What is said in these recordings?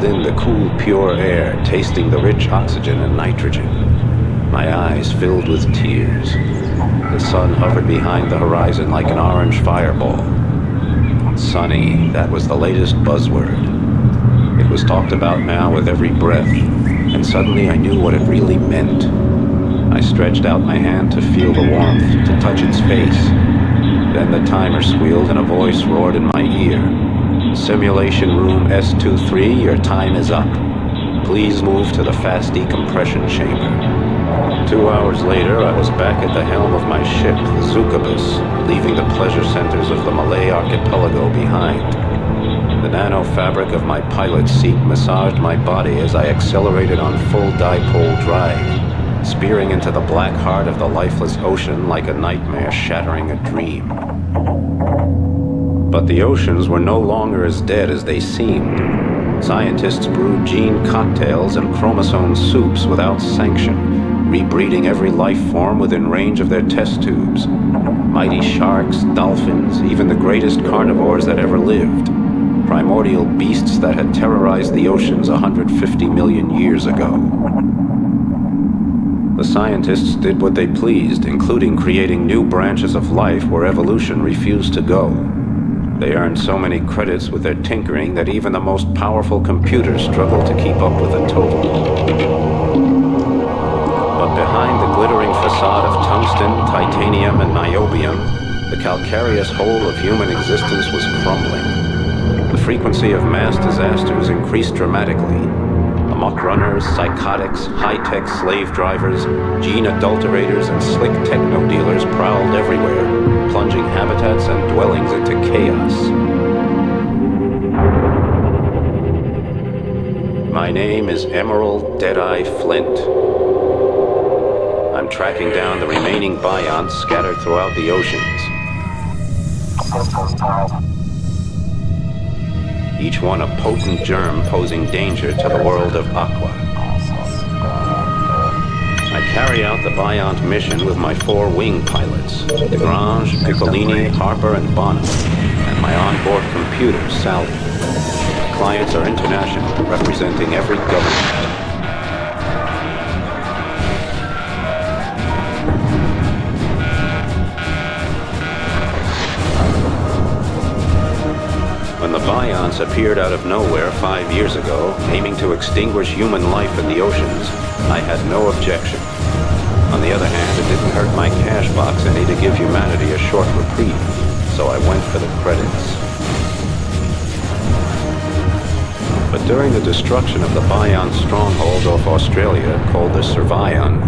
breathed in the cool, pure air, tasting the rich oxygen and nitrogen. My eyes filled with tears. The sun hovered behind the horizon like an orange fireball. Sunny, that was the latest buzzword. It was talked about now with every breath, and suddenly I knew what it really meant. I stretched out my hand to feel the warmth, to touch its face. Then the timer squealed and a voice roared in my ear. Simulation room S23, your time is up. Please move to the fast decompression chamber. 2 hours later, I was back at the helm of my ship, the Zukabus, leaving the pleasure centers of the Malay archipelago behind. The nano-fabric of my pilot seat massaged my body as I accelerated on full dipole drive, spearing into the black heart of the lifeless ocean like a nightmare shattering a dream. But the oceans were no longer as dead as they seemed. Scientists brewed gene cocktails and chromosome soups without sanction, rebreeding every life form within range of their test tubes. Mighty sharks, dolphins, even the greatest carnivores that ever lived. Primordial beasts that had terrorized the oceans 150 million years ago. The scientists did what they pleased, including creating new branches of life where evolution refused to go. They earned so many credits with their tinkering that even the most powerful computers struggled to keep up with the total. But behind the glittering facade of tungsten, titanium, and niobium, the calcareous whole of human existence was crumbling. The frequency of mass disasters increased dramatically. Amok runners, psychotics, high-tech slave drivers, gene adulterators, and slick techno-dealers prowled everywhere, plunging habitats and dwellings into chaos. My name is Emerald Deadeye Flint. I'm tracking down the remaining bionts scattered throughout the oceans. Each one a potent germ posing danger to the world of Aqua. I carry out the Biont mission with my 4 wing pilots, Lagrange, Piccolini, Harper, and Bonham, and my onboard computer, Sally. My clients are international, representing every government. When the Bionts appeared out of nowhere 5 years ago, aiming to extinguish human life in the oceans, I had no objection. On the other hand, it didn't hurt my cash box any to give humanity a short reprieve, so I went for the credits. But during the destruction of the Biont stronghold off Australia, called the Survion,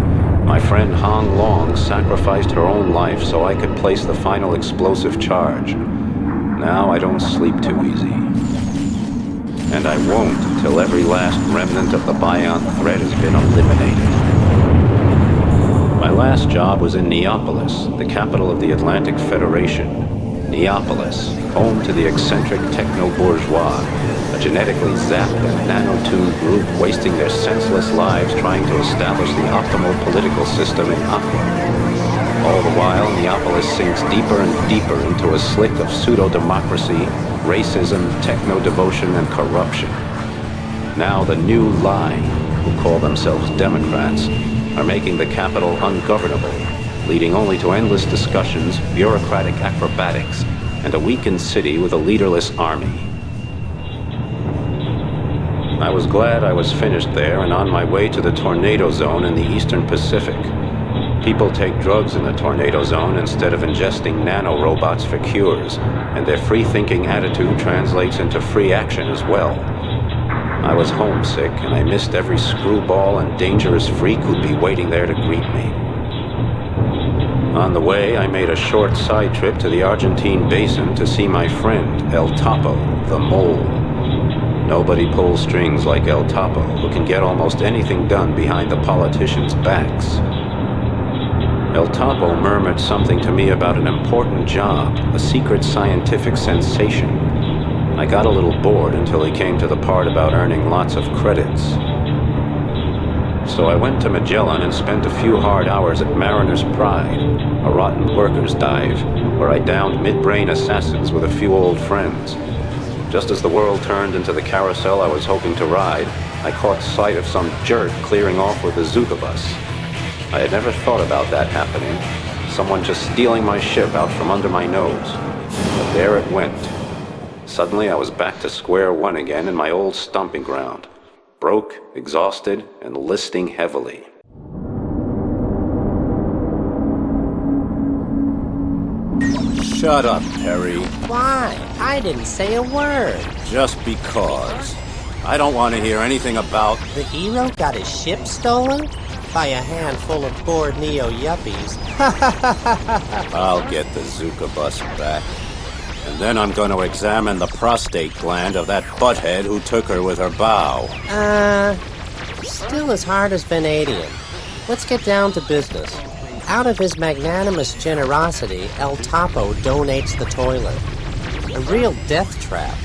my friend Hong Long sacrificed her own life so I could place the final explosive charge. Now I don't sleep too easy. And I won't till every last remnant of the Biont threat has been eliminated. My last job was in Neopolis, the capital of the Atlantic Federation. Neopolis, home to the eccentric techno-bourgeois, a genetically zapped and nano-tuned group wasting their senseless lives trying to establish the optimal political system in Aqua. All the while, Neopolis sinks deeper and deeper into a slick of pseudo-democracy, racism, techno-devotion, and corruption. Now the new line, who call themselves Democrats, are making the capital ungovernable, leading only to endless discussions, bureaucratic acrobatics, and a weakened city with a leaderless army. I was glad I was finished there and on my way to the tornado zone in the Eastern Pacific. People take drugs in the tornado zone instead of ingesting nanorobots for cures, and their free-thinking attitude translates into free action as well. I was homesick, and I missed every screwball and dangerous freak who'd be waiting there to greet me. On the way, I made a short side trip to the Argentine basin to see my friend, El Topo, the Mole. Nobody pulls strings like El Topo, who can get almost anything done behind the politicians' backs. El Topo murmured something to me about an important job, a secret scientific sensation. I got a little bored until he came to the part about earning lots of credits. So I went to Magellan and spent a few hard hours at Mariner's Pride, a rotten workers' dive, where I downed mid-brain assassins with a few old friends. Just as the world turned into the carousel I was hoping to ride, I caught sight of some jerk clearing off with a Zuka bus. I had never thought about that happening. Someone just stealing my ship out from under my nose. But there it went. Suddenly I was back to square one again in my old stomping ground. Broke, exhausted, and listing heavily. Shut up, Perry. Why? I didn't say a word. Just because. I don't want to hear anything about... The hero got his ship stolen? By a handful of bored neo-yuppies. I'll get the Zuka bus back. And then I'm going to examine the prostate gland of that butthead who took her with her bow. Still as hard as Vanadium. Let's get down to business. Out of his magnanimous generosity, El Topo donates the toilet. A real death trap.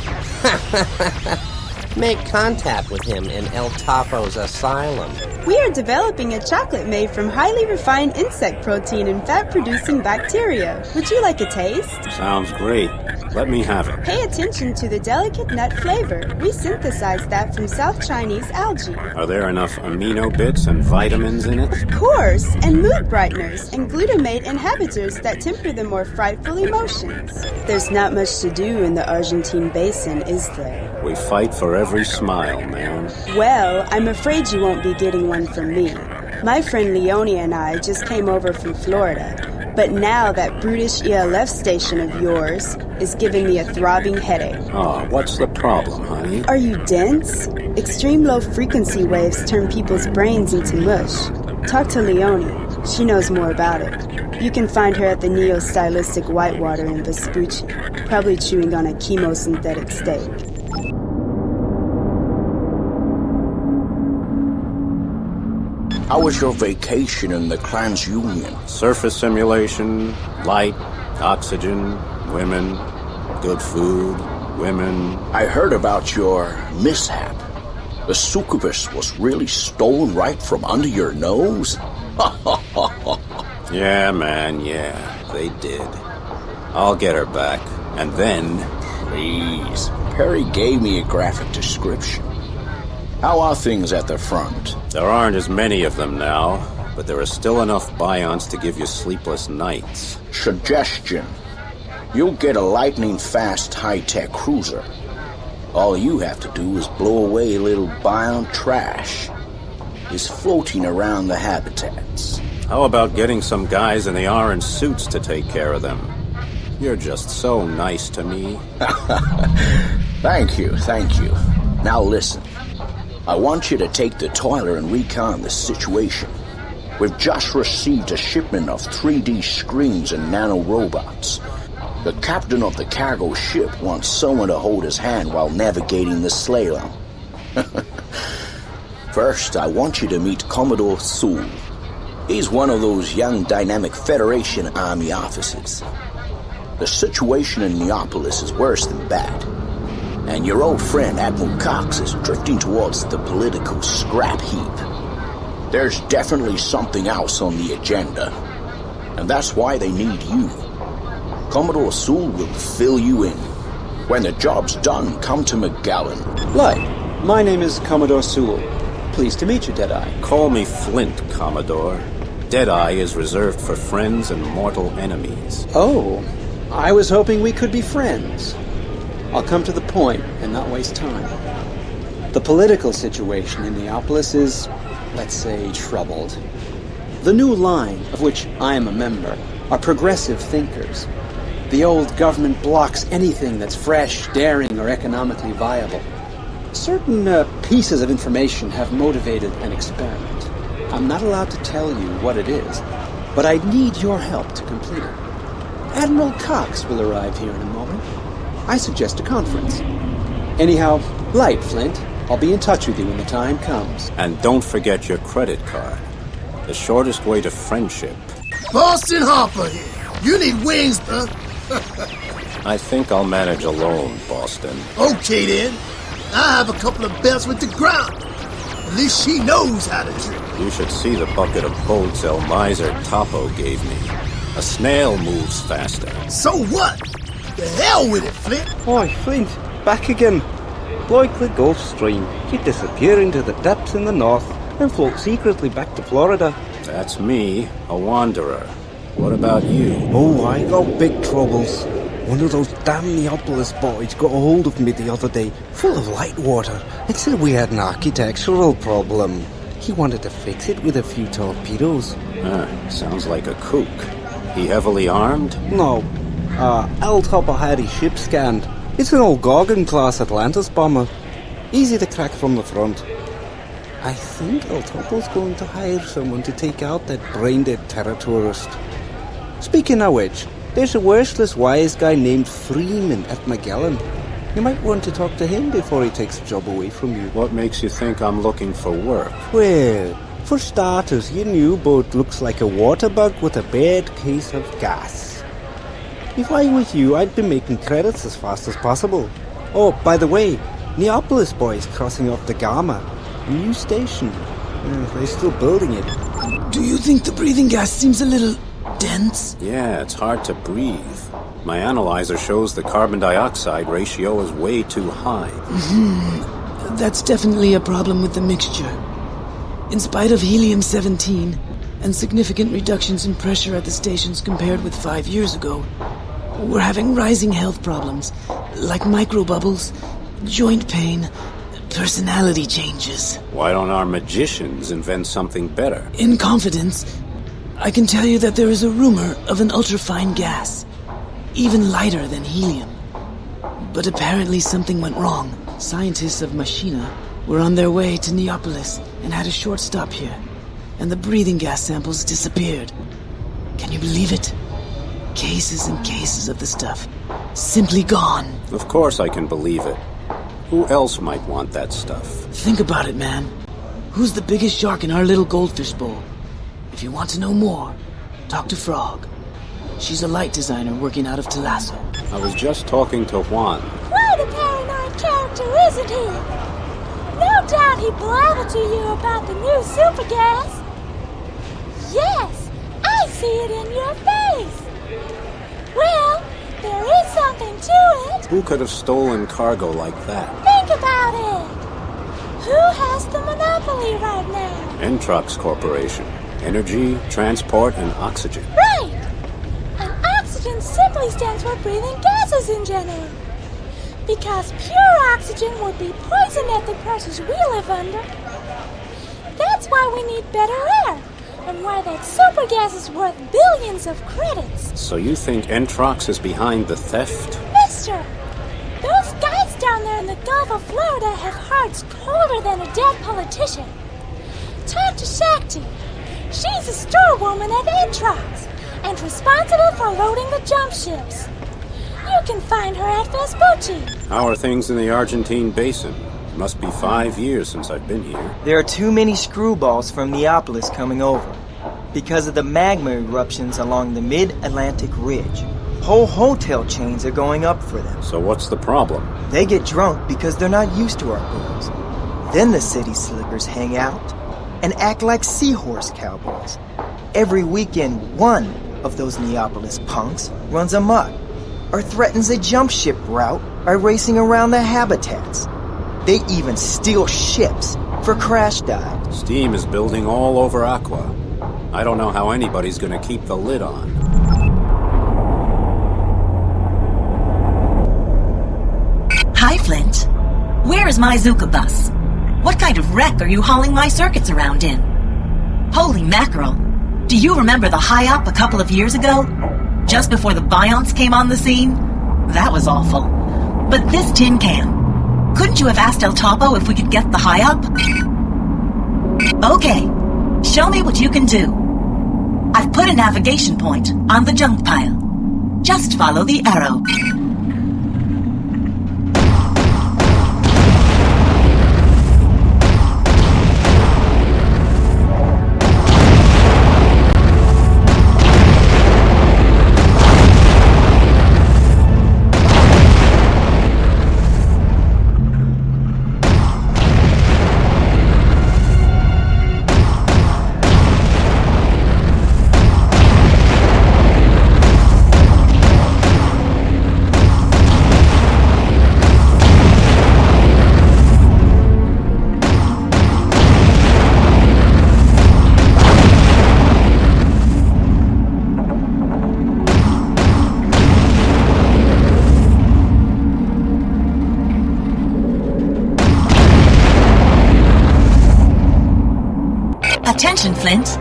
Make contact with him in El Topo's Asylum. We are developing a chocolate made from highly refined insect protein and fat-producing bacteria. Would you like a taste? Sounds great. Let me have it. Pay attention to the delicate nut flavor. We synthesized that from South Chinese algae. Are there enough amino bits and vitamins in it? Of course, and mood brighteners and glutamate inhibitors that temper the more frightful emotions. There's not much to do in the Argentine basin, is there? We fight for every smile, man. Well, I'm afraid you won't be getting one from me. My friend Leone and I just came over from Florida. But now that brutish ELF station of yours is giving me a throbbing headache. Oh, what's the problem, honey? Are you dense? Extreme low frequency waves turn people's brains into mush. Talk to Leone. She knows more about it. You can find her at the Neo-Stylistic Whitewater in Vespucci, probably chewing on a chemosynthetic steak. How was your vacation in the TransUnion? Surface simulation, light, oxygen, women, good food, women. I heard about your mishap. The succubus was really stolen right from under your nose? Yeah, man, yeah, they did. I'll get her back, and then... Please. Perry gave me a graphic description. How are things at the front? There aren't as many of them now, but there are still enough bions to give you sleepless nights. Suggestion. You'll get a lightning-fast high-tech cruiser. All you have to do is blow away a little bion trash. It's floating around the habitats. How about getting some guys in the orange suits to take care of them? You're just so nice to me. Thank you. Now listen. I want you to take the toiler and recon the situation. We've just received a shipment of 3D screens and nanorobots. The captain of the cargo ship wants someone to hold his hand while navigating the slalom. First, I want you to meet Commodore Sool. He's one of those young, dynamic Federation Army officers. The situation in Neopolis is worse than bad. And your old friend Admiral Cox is drifting towards the political scrap heap. There's definitely something else on the agenda. And that's why they need you. Commodore Sool will fill you in. When the job's done, come to McGallen. Light, my name is Commodore Sool. Pleased to meet you, Deadeye. Call me Flint, Commodore. Deadeye is reserved for friends and mortal enemies. Oh, I was hoping we could be friends. I'll come to the point and not waste time. The political situation in Neopolis is, let's say, troubled. The new line, of which I am a member, are progressive thinkers. The old government blocks anything that's fresh, daring, or economically viable. Certain pieces of information have motivated an experiment. I'm not allowed to tell you what it is, but I need your help to complete it. Admiral Cox will arrive here in a moment. I suggest a conference. Anyhow, Light, Flint. I'll be in touch with you when the time comes. And don't forget your credit card. The shortest way to friendship. Boston Harper here. You need wings, huh? I think I'll manage alone, Boston. Okay, then. I have a couple of belts with the ground. At least she knows how to drink. You should see the bucket of bolts El Miser Topo gave me. A snail moves faster. So what? The hell with it, Flint. Oi, Flint. back again. Like the Gulf Stream, you disappear into the depths in the north and float secretly back to Florida. That's me, a wanderer. What about you? Oh, I got big troubles. One of those damn Neopolis boys got a hold of me the other day, full of light water, and said we had an architectural problem. He wanted to fix it with a few torpedoes. Sounds like a kook. He heavily armed? No. El Topo had his ship scanned. It's an old Gorgon-class Atlantis bomber. Easy to crack from the front. I think El Topo's going to hire someone to take out that brain-dead terror tourist. Speaking of which, there's a worthless wise guy named Freeman at Magellan. You might want to talk to him before he takes the job away from you. What makes you think I'm looking for work? Well, for starters, your new boat looks like a water bug with a bad case of gas. If I were you, I'd be making credits as fast as possible. Oh, by the way, Neopolis boys crossing off the Gamma. A new station. They're still building it. Do you think the breathing gas seems a little dense? Yeah, it's hard to breathe. My analyzer shows the carbon dioxide ratio is way too high. That's definitely a problem with the mixture. In spite of helium-17 and significant reductions in pressure at the stations compared with 5 years ago, we're having rising health problems, like microbubbles, joint pain, personality changes. Why don't our magicians invent something better? In confidence, I can tell you that there is a rumor of an ultrafine gas, even lighter than helium. But apparently something went wrong. Scientists of Machina were on their way to Neopolis and had a short stop here, and the breathing gas samples disappeared. Can you believe it? Cases and cases of the stuff. Simply gone. Of course I can believe it. Who else might want that stuff? Think about it, man. Who's the biggest shark in our little goldfish bowl? If you want to know more, talk to Frog. She's a light designer working out of Talasso. I was just talking to Juan. Quite a paranoid character, isn't he? No doubt he blathered to you about the new super gas. Yes, I see it in your face. Well, there is something to it. Who could have stolen cargo like that? Think about it. Who has the monopoly right now? Entrox Corporation. Energy, transport, and oxygen. Right. And oxygen simply stands for breathing gases in general. Because pure oxygen would be poison at the pressures we live under. That's why we need better air. And why that super gas is worth billions of credits. So you think Entrox is behind the theft? Mister, those guys down there in the Gulf of Florida have hearts colder than a dead politician. Talk to Shakti. She's a storewoman at Entrox and responsible for loading the jump ships. You can find her at Vespucci. How are things in the Argentine basin? Must be 5 years since I've been here. There are too many screwballs from Neopolis coming over because of the magma eruptions along the mid-Atlantic ridge. Whole hotel chains are going up for them. So what's the problem? They get drunk because they're not used to our booze. Then the city slickers hang out and act like seahorse cowboys. Every weekend, one of those Neopolis punks runs amok or threatens a jump ship route by racing around the habitats. They even steal ships for crash dives. Steam is building all over Aqua. I don't know how anybody's gonna keep the lid on. Hi, Flint. Where is my Zuka bus? What kind of wreck are you hauling my circuits around in? Holy mackerel. Do you remember the high-up a couple of years ago? Just before the Bionts came on the scene? That was awful. But this tin can. Couldn't you have asked El Topo if we could get the high-up? Okay. Show me what you can do. I've put a navigation point on the junk pile. Just follow the arrow. Attention, Flint.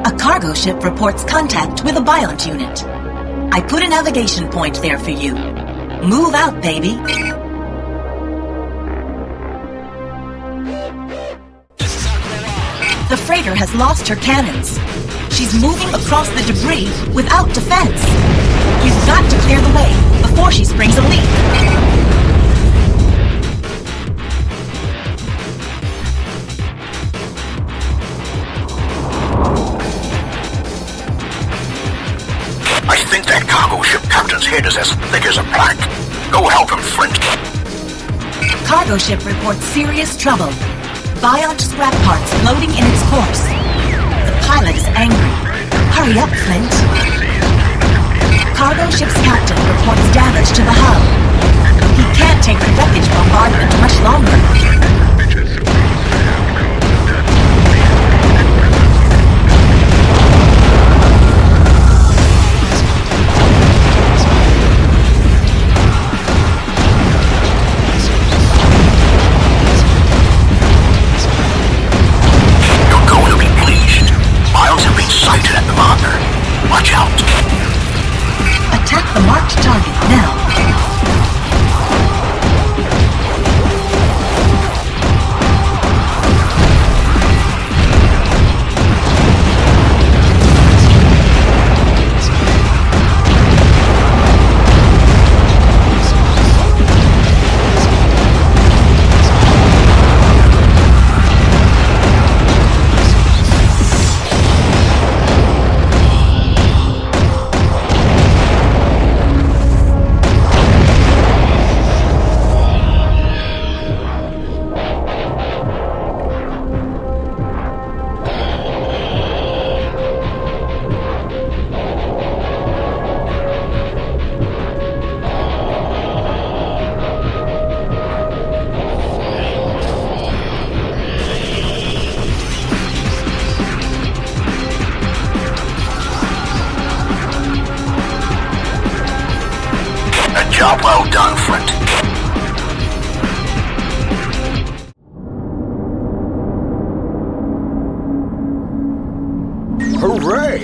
A cargo ship reports contact with a Biont unit. I put a navigation point there for you. Move out, baby. The freighter has lost her cannons. She's moving across the debris without defense. We've got to clear the way before she springs a leak. I think that cargo ship captain's head is as thick as a plank. Go help him, Flint. Cargo ship reports serious trouble. Biont scrap parts floating in its course. The pilot is angry. Hurry up, Flint. Cargo ship's captain reports damage to the hull. He can't take the wreckage bombardment much longer. Sighted at the marker. Watch out. Attack the marked target now. Job well done, Flint. Hooray!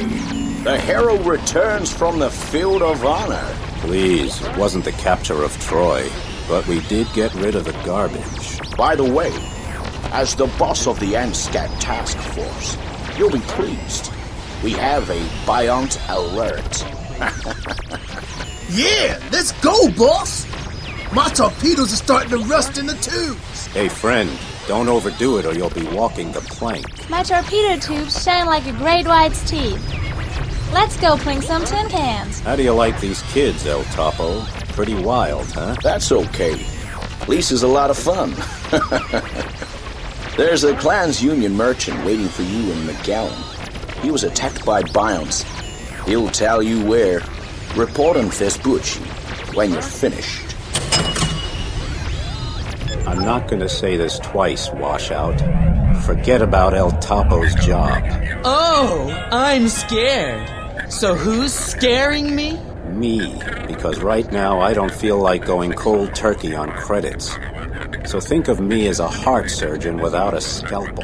The hero returns from the field of honor. Please, it wasn't the capture of Troy, but we did get rid of the garbage. By the way, as the boss of the ANSCAT task force, you'll be pleased. We have a Biont alert. Yeah, let's go, boss! My torpedoes are starting to rust in the tubes. Hey, friend, don't overdo it or you'll be walking the plank. My torpedo tubes shine like a great white's teeth. Let's go plink some tin cans. How do you like these kids, El Topo? Pretty wild, huh? That's okay. Lisa's a lot of fun. There's a Clans Union merchant waiting for you in McGowan. He was attacked by Bionts. He'll tell you where. Report on Vespucci when you're finished. I'm not gonna say this twice, Washout. Forget about El Topo's job. Oh, I'm scared. So who's scaring me? Me, because right now I don't feel like going cold turkey on credits. So think of me as a heart surgeon without a scalpel.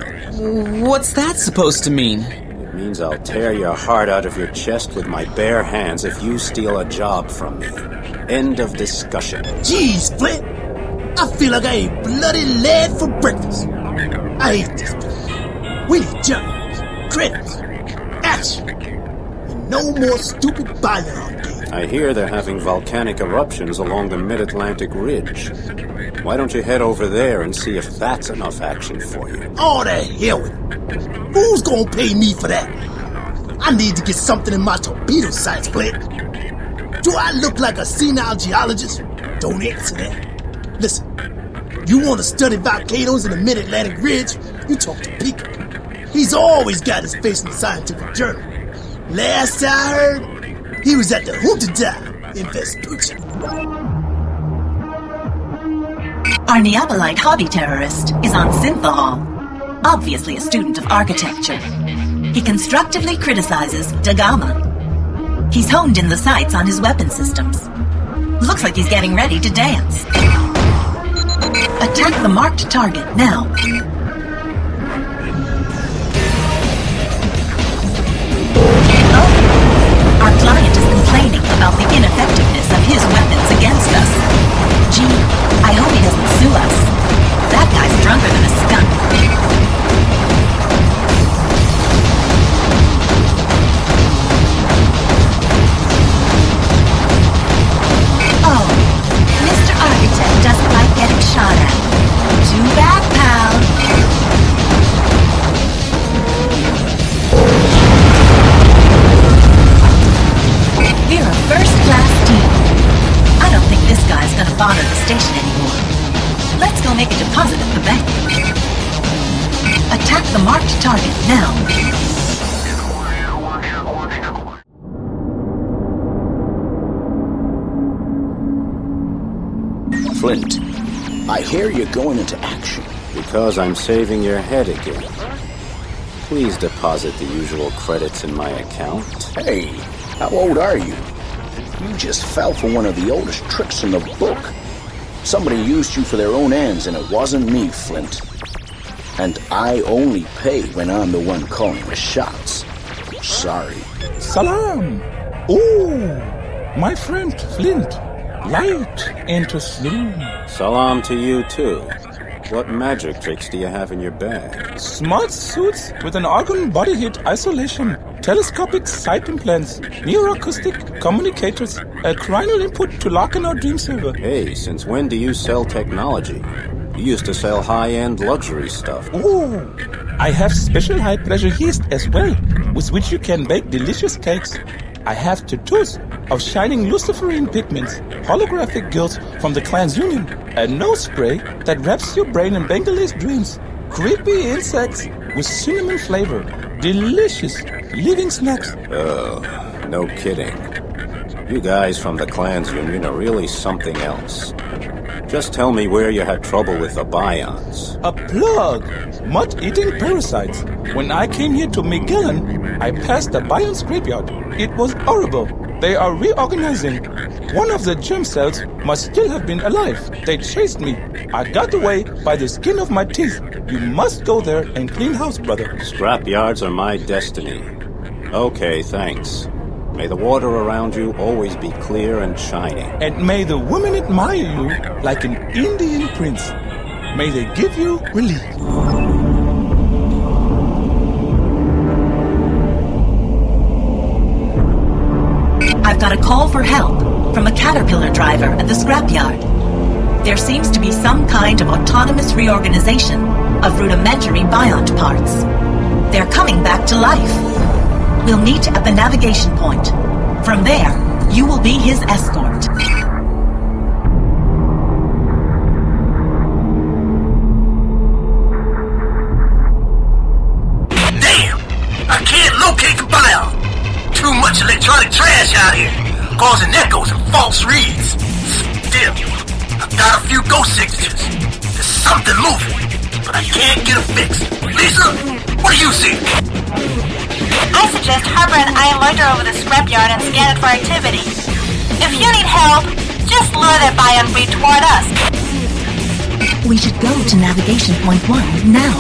What's that supposed to mean? It means I'll tear your heart out of your chest with my bare hands if you steal a job from me. End of discussion. Jeez, Flint! I feel like I ate bloody lead for breakfast. I hate this place. We need jobs, credits, action, and no more stupid Biont games. I hear they're having volcanic eruptions along the mid-Atlantic ridge. Why don't you head over there and see if that's enough action for you? Oh, the hell with it. Who's gonna pay me for that? I need to get something in my torpedo sights, Flint. Do I look like a senile geologist? Don't answer that. Listen, you want to study volcanoes in the mid-Atlantic ridge? You talk to Pico. He's always got his face in the scientific journal. Last I heard, he was at the Junta dive in Vespucci. Our Neopolite hobby terrorist is on Synthahol, obviously a student of architecture. He constructively criticizes Atacama. He's honed in the sights on his weapon systems. Looks like he's getting ready to dance. Attack the marked target now. target now. Flint, I hear you're going into action. Because I'm saving your head again. Please deposit the usual credits in my account. Hey, how old are you? You just fell for one of the oldest tricks in the book. Somebody used you for their own ends, and it wasn't me, Flint. And I only pay when I'm the one calling the shots. Sorry. Salam! Ooh, my friend Flint. Light into Sloom. Salam to you, too. What magic tricks do you have in your bag? Smart suits with an organ body heat isolation, telescopic sight implants, neuroacoustic communicators, a cranial input to lock in our dream server. Hey, since when do you sell technology? You used to sell high-end luxury stuff. Ooh, I have special high-pressure yeast as well, with which you can bake delicious cakes. I have tattoos of shining luciferine pigments, holographic girls from the Clan's Union, a nose spray that wraps your brain in Bengalese dreams, creepy insects with cinnamon flavor, delicious living snacks. Oh, no kidding. You guys from the Clan's Union are really something else. Just tell me where you had trouble with the Bions. A plug! Mud-eating parasites. When I came here to Magellan, I passed the Bion scrapyard. It was horrible. They are reorganizing. One of the germ cells must still have been alive. They chased me. I got away by the skin of my teeth. You must go there and clean house, brother. Scrapyards are my destiny. Okay, thanks. May the water around you always be clear and shining. And may the women admire you like an Indian prince. May they give you relief. I've got a call for help from a caterpillar driver at the scrapyard. There seems to be some kind of autonomous reorganization of rudimentary biont parts. They're coming back to life. We'll meet at the navigation point. From there, you will be his escort. Damn! I can't locate the biome. Too much electronic trash out here, causing echoes and false reads. Still, I've got a few ghost signatures. There's something moving, but I can't get a fix. Lisa, what do you see? I suggest Harper and I loiter over the scrapyard and scan it for activity. If you need help, just lure that bion breed toward us. We should go to navigation point 1 now.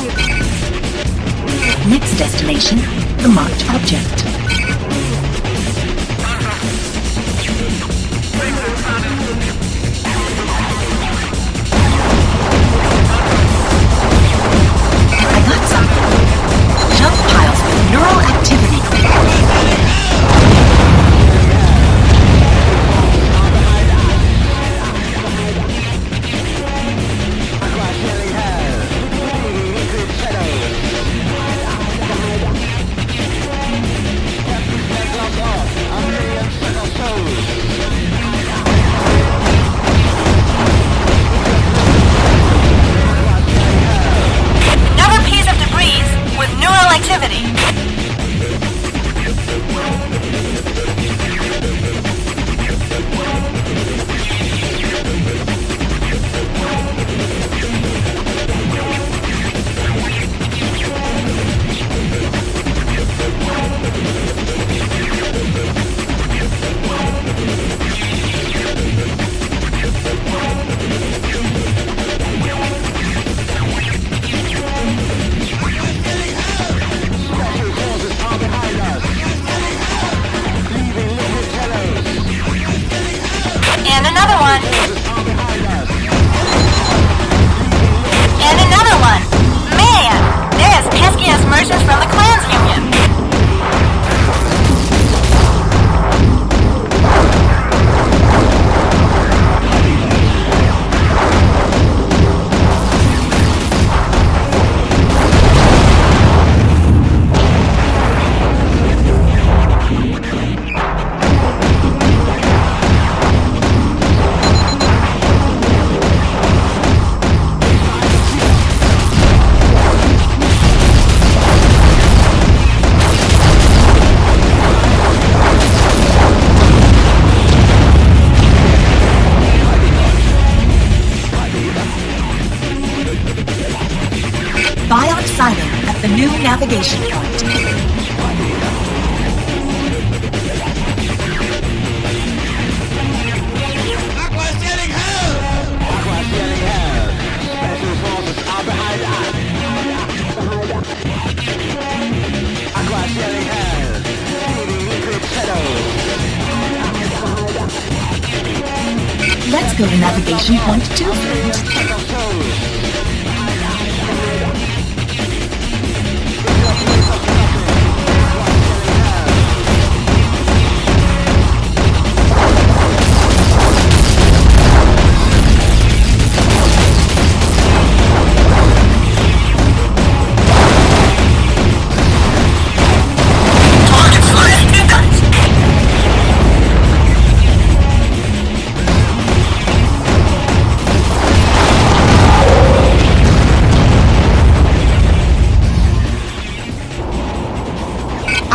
Next destination, the marked object. I got something. Jump piles with neural activity. Another piece of debris with neural activity. Special forces navigation point. Let's go to navigation point 2, friends.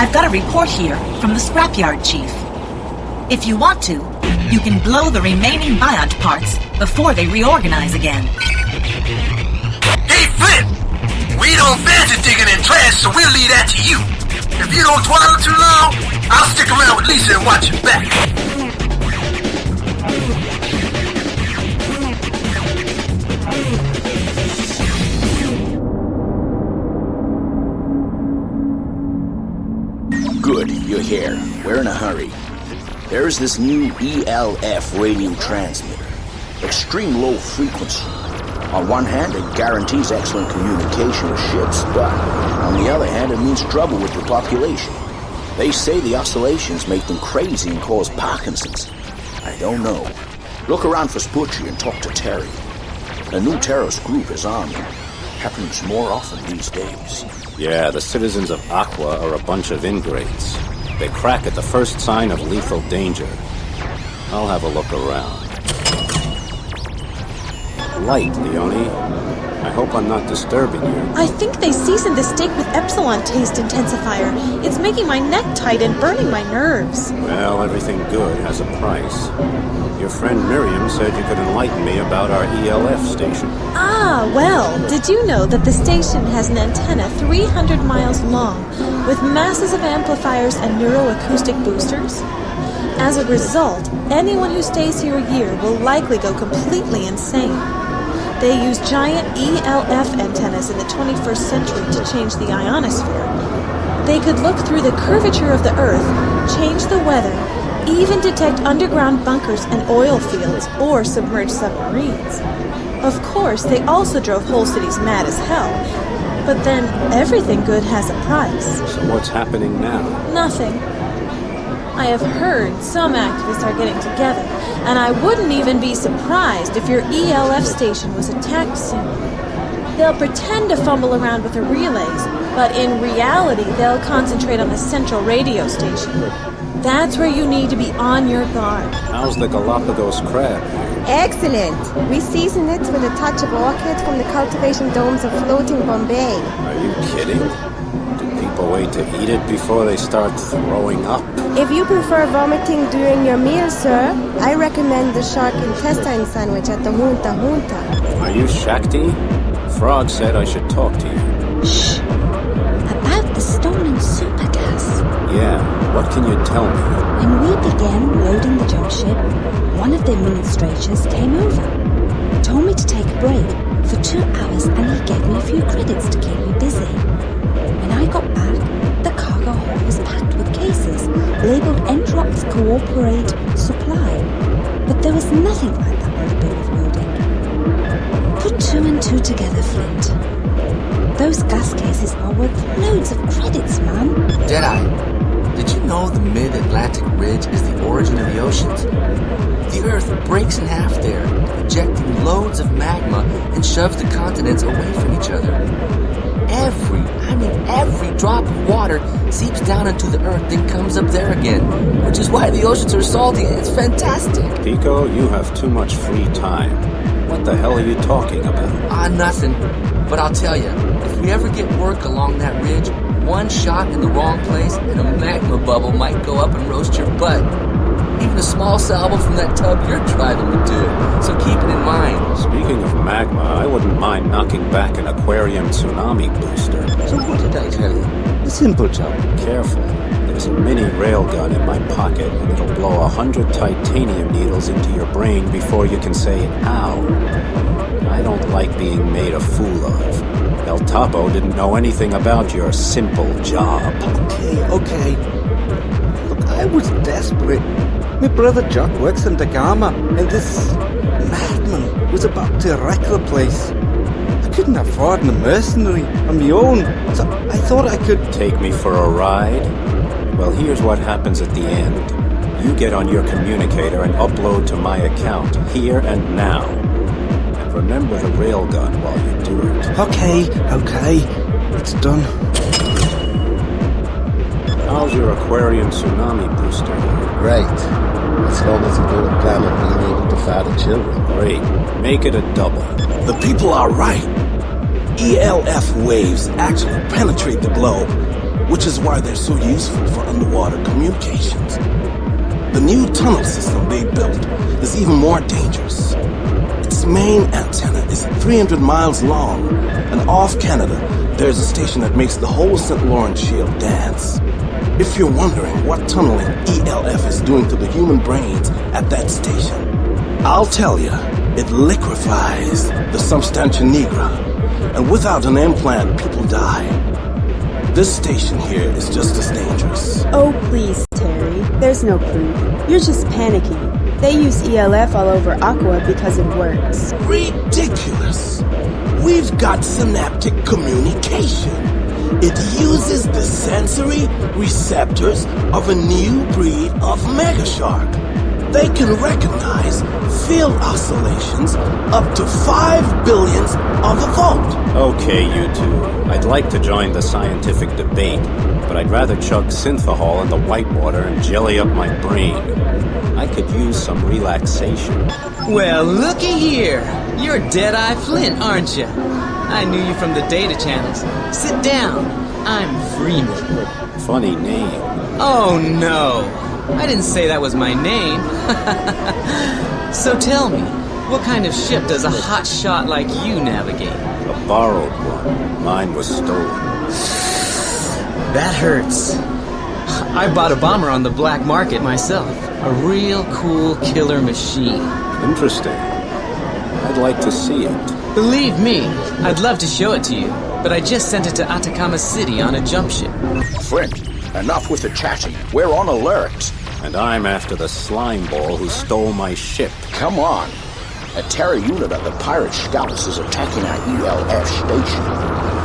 I've got a report here from the scrapyard chief. If you want to, you can blow the remaining Biont parts before they reorganize again. Hey, Flint! We don't fancy digging in trash, so we'll leave that to you. If you don't twaddle too long, I'll stick around with Lisa and watch your back. Good, you're here. We're in a hurry. There's this new ELF radio transmitter. Extreme low frequency. On one hand, it guarantees excellent communication with ships, but on the other hand, it means trouble with the population. They say the oscillations make them crazy and cause Parkinson's. I don't know. Look around for Sputchy and talk to Terry. A new terrorist group is armed. Happens more often these days. Yeah, the citizens of Aqua are a bunch of ingrates. They crack at the first sign of lethal danger. I'll have a look around. Light, Leone. I hope I'm not disturbing you. I think they seasoned the steak with Epsilon taste intensifier. It's making my neck tight and burning my nerves. Well, everything good has a price. Your friend Miriam said you could enlighten me about our ELF station. Ah, well, did you know that the station has an antenna 300 miles long with masses of amplifiers and neuroacoustic boosters? As a result, anyone who stays here a year will likely go completely insane. They use giant ELF antennas in the 21st century to change the ionosphere. They could look through the curvature of the Earth, change the weather, even detect underground bunkers and oil fields or submerged submarines. Of course, they also drove whole cities mad as hell. But then, everything good has a price. So what's happening now? Nothing. I have heard some activists are getting together, and I wouldn't even be surprised if your ELF station was attacked soon. They'll pretend to fumble around with the relays, but in reality, they'll concentrate on the central radio station. That's where you need to be on your guard. How's the Galapagos crab? Excellent! We season it with a touch of orchid from the cultivation domes of floating Bombay. Are you kidding? Do people wait to eat it before they start throwing up? If you prefer vomiting during your meal, sir, I recommend the shark intestine sandwich at the Junta Junta. Are you Shakti? Frog said I should talk to you. Shh! About the stolen super gas. Yeah, what can you tell me? When we began loading the jump ship, one of the administrators came over. Told me to take a break for 2 hours and he gave me a few credits to keep me busy. When I got back, the cargo hold was packed with cases labeled Entrox Cooperate Supply. But there was nothing like that on the bill of lading. Put 2 and 2 together, Flint. Those gas cases are worth loads of credits, man. Deadeye, did you know the Mid-Atlantic Ridge is the origin of the oceans? The Earth breaks in half there, ejecting loads of magma and shoves the continents away from each other. Every drop of water seeps down into the Earth, then comes up there again, which is why the oceans are salty. It's fantastic. Pico, you have too much free time. What the hell are you talking about? Nothing. But I'll tell you, if we ever get work along that ridge, one shot in the wrong place and a magma bubble might go up and roast your butt. Even a small salvo from that tub you're driving would do it, so keep it in mind. Speaking of magma, I wouldn't mind knocking back an aquarium tsunami booster. So what did I tell you? A simple job. Careful. There's a mini railgun in my pocket, and it'll blow 100 titanium needles into your brain before you can say, ow. I don't like being made a fool of. El Topo didn't know anything about your simple job. Okay. Look, I was desperate. My brother Jack works in Atacama, and this madman was about to wreck the place. I couldn't afford a mercenary on my own, so I thought I could... Take me for a ride? Well, here's what happens at the end. You get on your communicator and upload to my account, here and now. And remember the railgun while you do it. Okay. It's done. How's your aquarium tsunami booster? Great. As long as you don't plan on being able to fire the children. Great. Make it a double. The people are right. ELF waves actually penetrate the globe, which is why they're so useful for underwater communications. The new tunnel system they built is even more dangerous. Its main antenna is 300 miles long, and off Canada, there's a station that makes the whole St. Lawrence Shield dance. If you're wondering what tunneling ELF is doing to the human brains at that station, I'll tell you, it liquefies the substantia nigra, and without an implant, people die. This station here is just as dangerous. Oh, please, Terry. There's no proof. You're just panicking. They use ELF all over Aqua because it works. Ridiculous! We've got synaptic communication. It uses the sensory receptors of a new breed of megashark. They can recognize field oscillations up to 5 billionths of a volt. Okay, you two. I'd like to join the scientific debate, but I'd rather chug synthahol in the whitewater and jelly up my brain. I could use some relaxation. Well, looky here. You're Deadeye Flint, aren't you? I knew you from the data channels. Sit down. I'm Freeman. Funny name. Oh, no. I didn't say that was my name. So tell me, what kind of ship does a hot shot like you navigate? A borrowed one. Mine was stolen. That hurts. I bought a bomber on the black market myself. A real cool killer machine. Interesting. I'd like to see it. Believe me, I'd love to show it to you, but I just sent it to Atacama City on a jump ship. Flint, enough with the chatting. We're on alert. And I'm after the slime ball who stole my ship. Come on. A Terra unit of the pirate scouts is attacking our ELF station.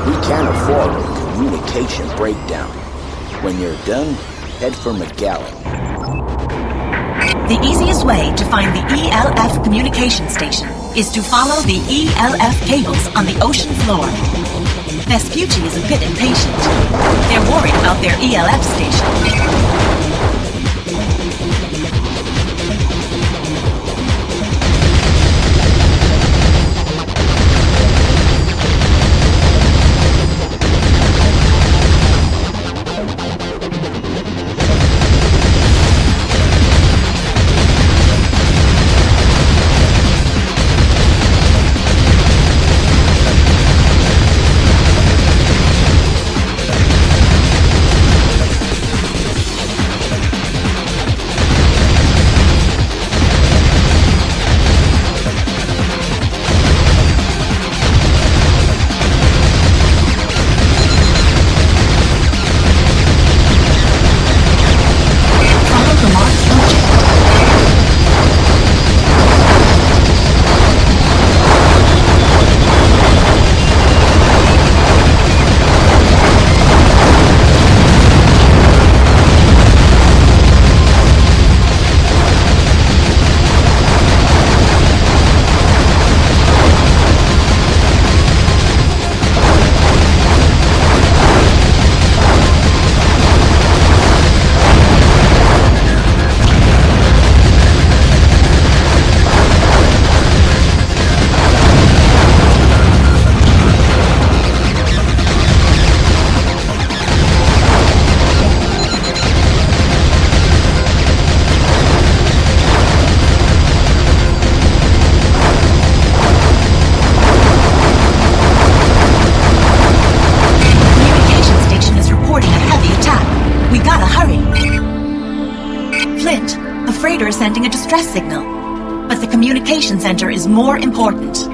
We can't afford a communication breakdown. When you're done, head for McGowan. The easiest way to find the ELF communication station is to follow the ELF cables on the ocean floor. Vespucci is a bit impatient. They're worried about their ELF station. freighter is sending a distress signal. But the communication center is more important.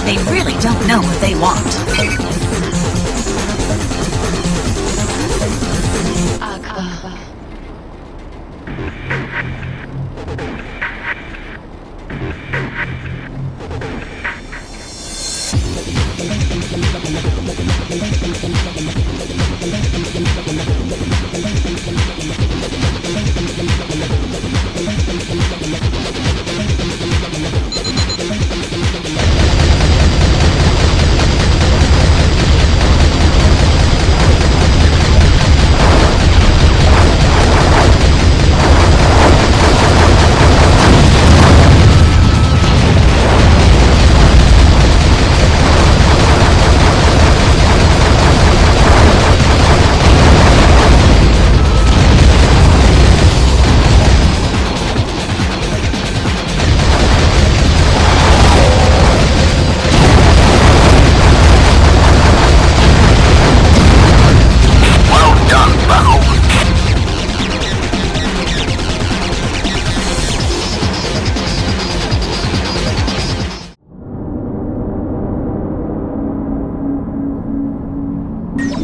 They really don't know what they want.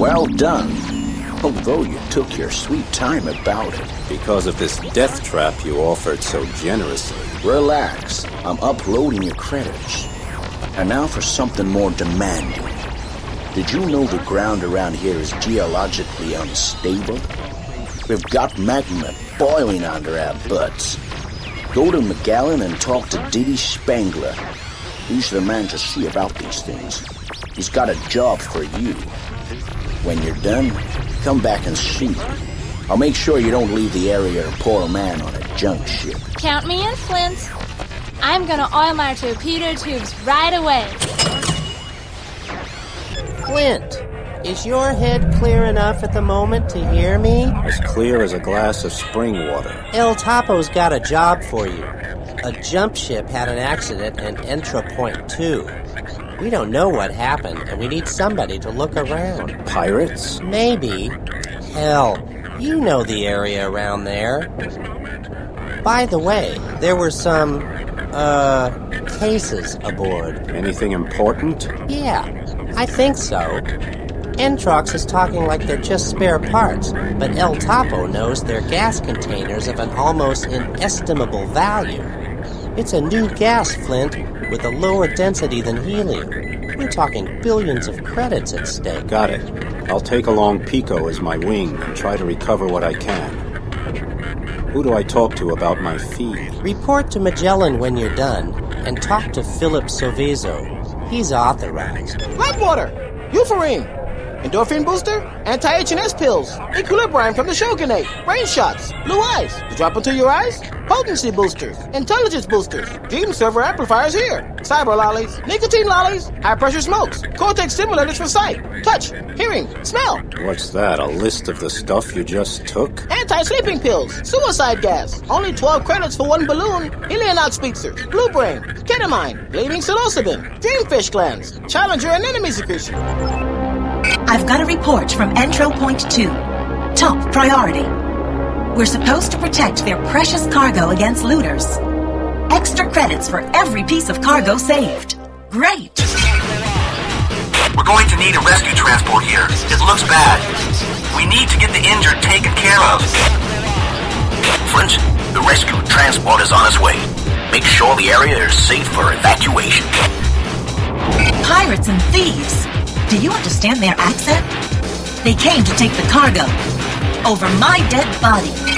Well done. Although you took your sweet time about it. Because of this death trap you offered so generously. Relax. I'm uploading your credits. And now for something more demanding. Did you know the ground around here is geologically unstable? We've got magma boiling under our butts. Go to Magellan and talk to Diddy Spangler. He's the man to see about these things. He's got a job for you. When you're done, come back and see me. I'll make sure you don't leave the area or pour a man on a junk ship. Count me in, Flint. I'm gonna oil my torpedo tubes right away. Flint, is your head clear enough at the moment to hear me? As clear as a glass of spring water. El Topo's got a job for you. A jump ship had an accident in Entra Point 2. We don't know what happened, and we need somebody to look around. Pirates? Maybe. Hell, you know the area around there. By the way, there were some, cases aboard. Anything important? Yeah, I think so. Entrox is talking like they're just spare parts, but El Topo knows they're gas containers of an almost inestimable value. It's a new gas, Flint, with a lower density than helium. We're talking billions of credits at stake. Got it. I'll take along Pico as my wing and try to recover what I can. Who do I talk to about my fee? Report to Magellan when you're done. and talk to Philip Sovizo. He's authorized. Blackwater! Euphorine! Endorphin booster? Anti-HNS pills! Equilibrium from the Shogunate! Brain shots! Blue eyes! To drop into your eyes? Potency boosters! Intelligence boosters! Dream server amplifiers here! Cyber lollies! Nicotine lollies! High-pressure smokes! Cortex stimulators for sight! Touch! Hearing! Smell! What's that, a list of the stuff you just took? Anti-sleeping pills! Suicide gas! Only 12 credits for one balloon! Helionox speedsters! Blue brain! Ketamine! Bleeding psilocybin! Dreamfish glands! Challenger and enemy secretion! I've got a report from Entro Point 2. Top priority. We're supposed to protect their precious cargo against looters. Extra credits for every piece of cargo saved. Great! We're going to need a rescue transport here. It looks bad. We need to get the injured taken care of. Flint, the rescue transport is on its way. Make sure the area is safe for evacuation. Pirates and thieves. Do you understand their accent? They came to take the cargo. Over my dead body.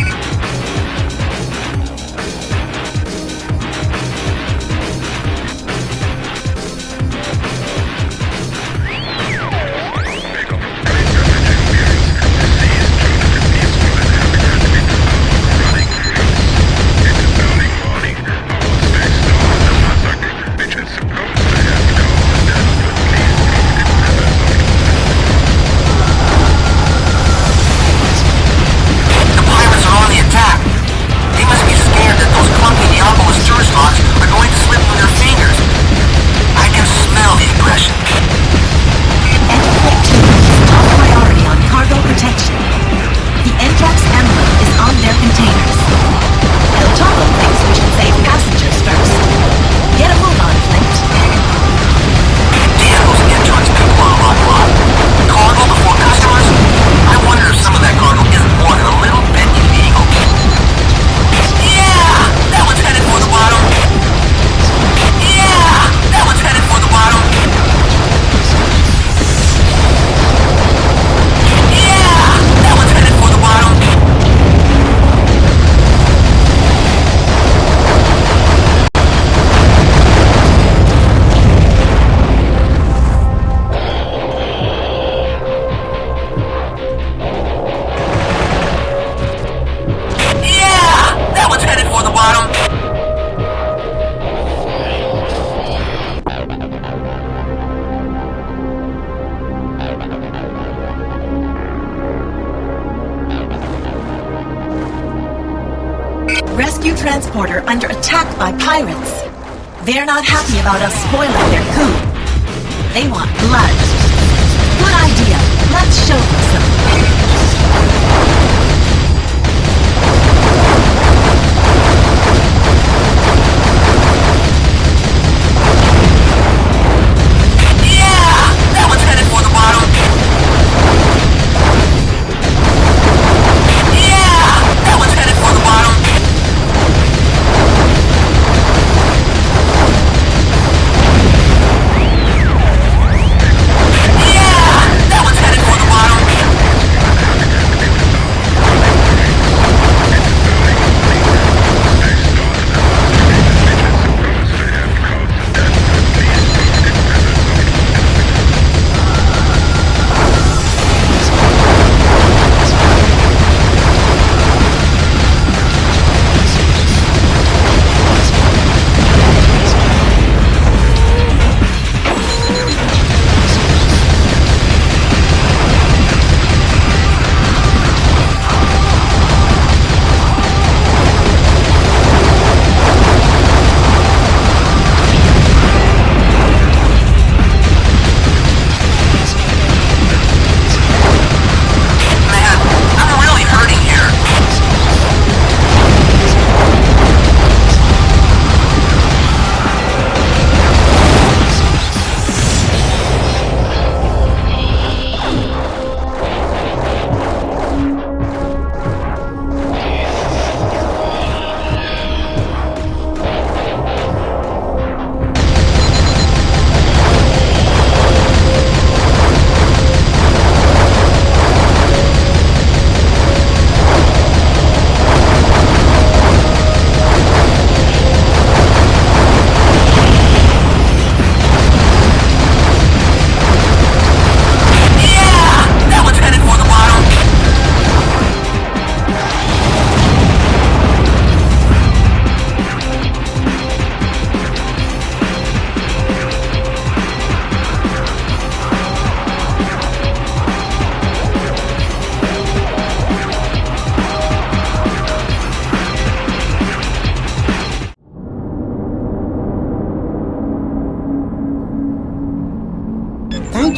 Rescue transporter under attack by pirates. They're not happy about us spoiling their coup. They want blood. Good idea. Let's show them some.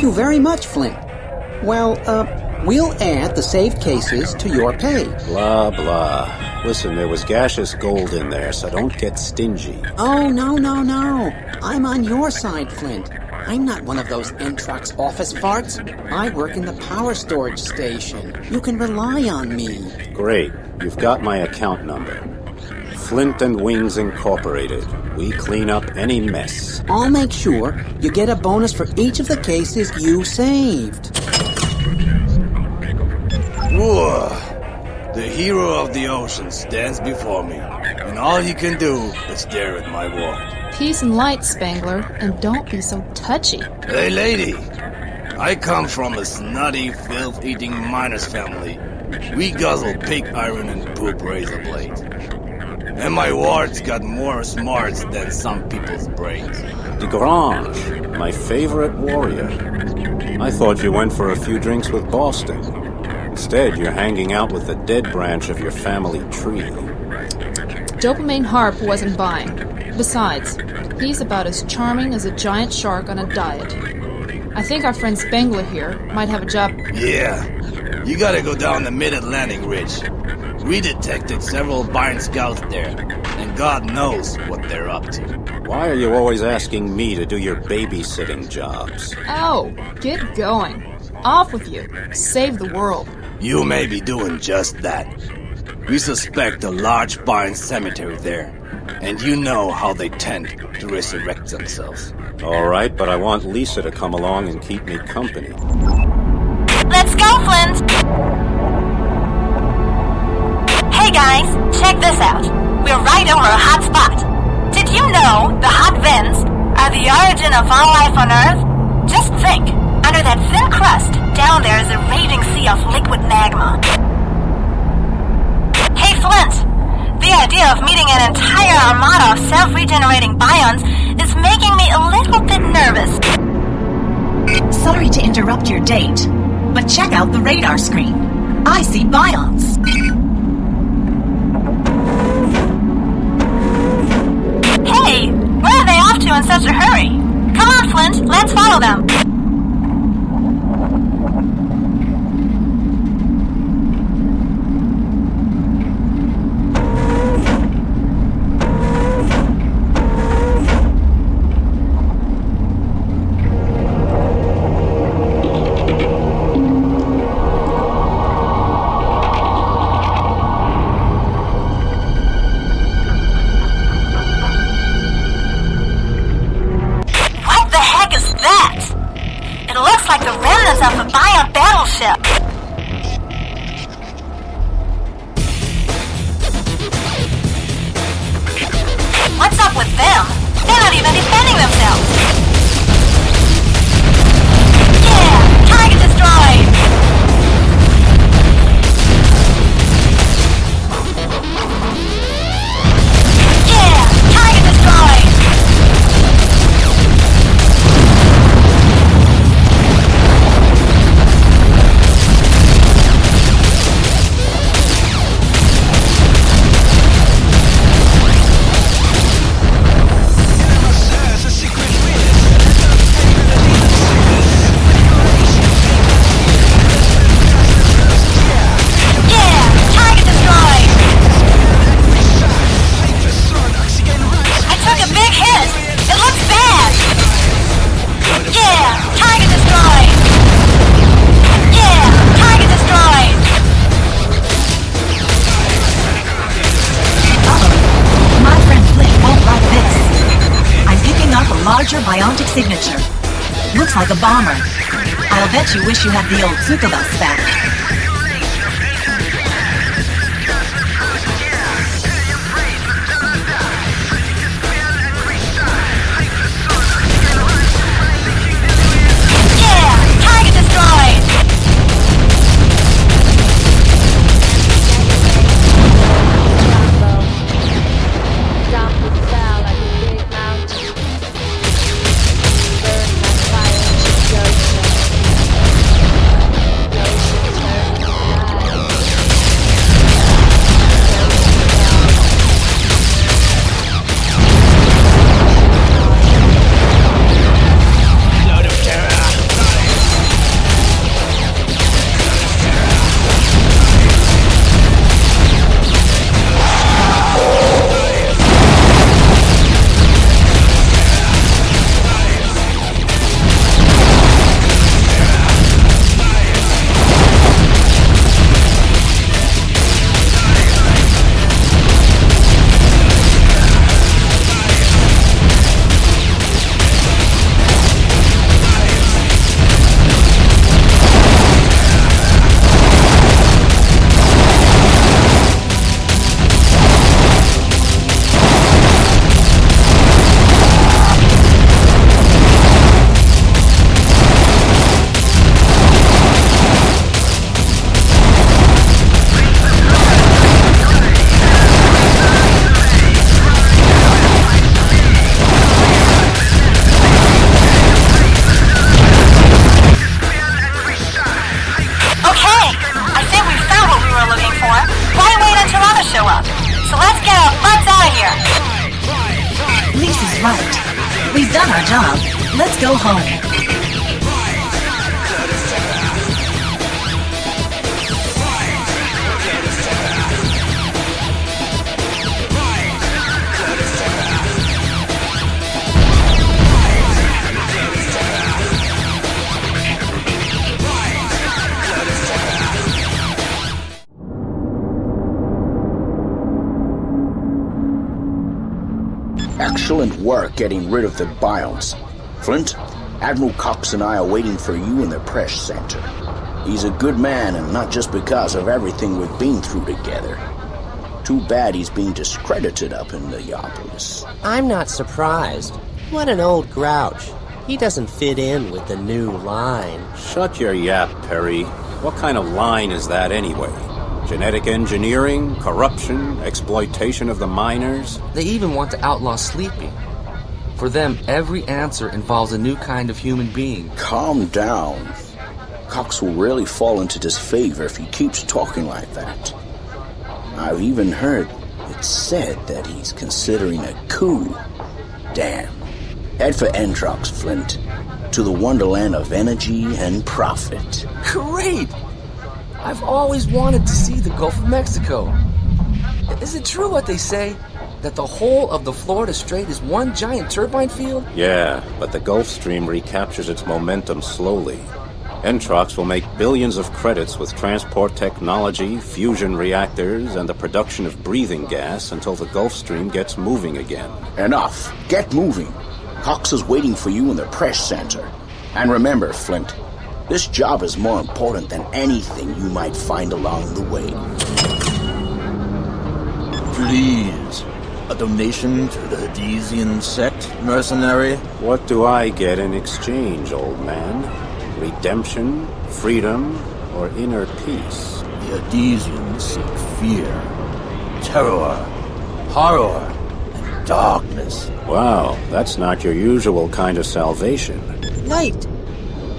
you very much, Flint. Well, we'll add the saved cases to your pay. Blah, blah. Listen, there was gaseous gold in there, so don't get stingy. Oh, no. I'm on your side, Flint. I'm not one of those Entrox office farts. I work in the power storage station. You can rely on me. Great. You've got my account number. Flint and Wings Incorporated. We clean up any mess. I'll make sure you get a bonus for each of the cases you saved. Whoa. The hero of the ocean stands before me, and all he can do is stare at my work. Peace and light, Spangler, and don't be so touchy. Hey, lady. I come from a snotty, filth-eating miners family. We guzzle pig iron and poop razor blades. And my ward's got more smarts than some people's brains. DeGrange, my favorite warrior. I thought you went for a few drinks with Boston. Instead, you're hanging out with the dead branch of your family tree. Dopamine Harp wasn't buying. Besides, he's about as charming as a giant shark on a diet. I think our friend Spangler here might have a job. Yeah, you gotta go down the Mid-Atlantic Ridge. We detected several Bayern scouts there, and God knows what they're up to. Why are you always asking me to do your babysitting jobs? Oh, get going. Off with you. Save the world. You may be doing just that. We suspect a large Bayern cemetery there, and you know how they tend to resurrect themselves. All right, but I want Lisa to come along and keep me company. Let's go, Flint! Hey guys, check this out. We're right over a hot spot. Did you know the hot vents are the origin of all life on Earth? Just think, under that thin crust, down there is a raging sea of liquid magma. Hey Flint, the idea of meeting an entire armada of self-regenerating bions is making me a little bit nervous. Sorry to interrupt your date, but check out the radar screen. I see bions. Hey, where are they off to in such a hurry? Come on, Flint, let's follow them. What's up with them? They're not even defending themselves. Yeah! Target destroyed! Yeah! Target destroyed! Larger biontic signature. Looks like a bomber. I'll bet you wish you had the old Tsukabas back. Yeah! Target destroyed! So let's get our butts out of here. Lisa's right. We've done our job. Let's go home. Excellent work getting rid of the biomes. Flint, Admiral Cox and I are waiting for you in the press center. He's a good man, and not just because of everything we've been through together. Too bad he's being discredited up in Neopolis. I'm not surprised. What an old grouch. He doesn't fit in with the new line. Shut your yap, Perry. What kind of line is that anyway? Genetic engineering, corruption, exploitation of the miners? They even want to outlaw sleeping. For them, every answer involves a new kind of human being. Calm down. Cox will really fall into disfavor if he keeps talking like that. I've even heard it said that he's considering a coup. Damn. Head for Entrox, Flint. To the wonderland of energy and profit. Great! I've always wanted to see the Gulf of Mexico. Is it true what they say? That the whole of the Florida Strait is one giant turbine field? Yeah, but the Gulf Stream recaptures its momentum slowly. Entrox will make billions of credits with transport technology, fusion reactors, and the production of breathing gas until the Gulf Stream gets moving again. Enough. Get moving. Cox is waiting for you in the press center. And remember, Flint, this job is more important than anything you might find along the way. Please. A donation to the Hadesian sect, mercenary? What do I get in exchange, old man? Redemption, freedom, or inner peace? The Hadesians seek fear, terror, horror, and darkness. Wow, that's not your usual kind of salvation. Light,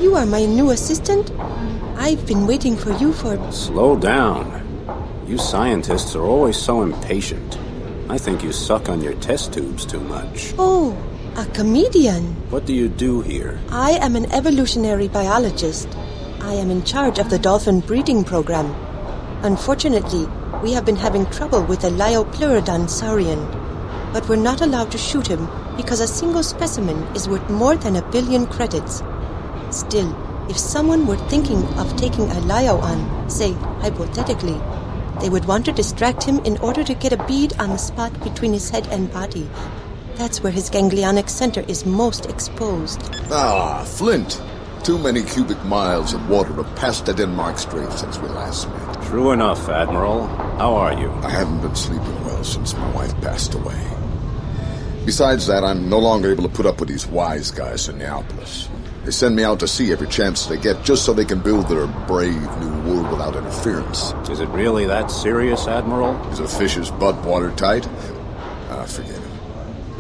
you are my new assistant? I've been waiting for you for... Slow down. You scientists are always so impatient. I think you suck on your test tubes too much. Oh, a comedian. What do you do here? I am an evolutionary biologist. I am in charge of the dolphin breeding program. Unfortunately, we have been having trouble with the Liopleurodon saurian. But we're not allowed to shoot him because a single specimen is worth more than 1 billion credits. Still, if someone were thinking of taking a Lio on, say, hypothetically, they would want to distract him in order to get a bead on the spot between his head and body. That's where his ganglionic center is most exposed. Ah, Flint. Too many cubic miles of water have passed the Denmark Strait since we last met. True enough, Admiral. How are you? I haven't been sleeping well since my wife passed away. Besides that, I'm no longer able to put up with these wise guys in Neopolis. They send me out to sea every chance they get just so they can build their brave new world without interference. Is it really that serious, Admiral? Is a fish's butt watertight? Ah, forget it.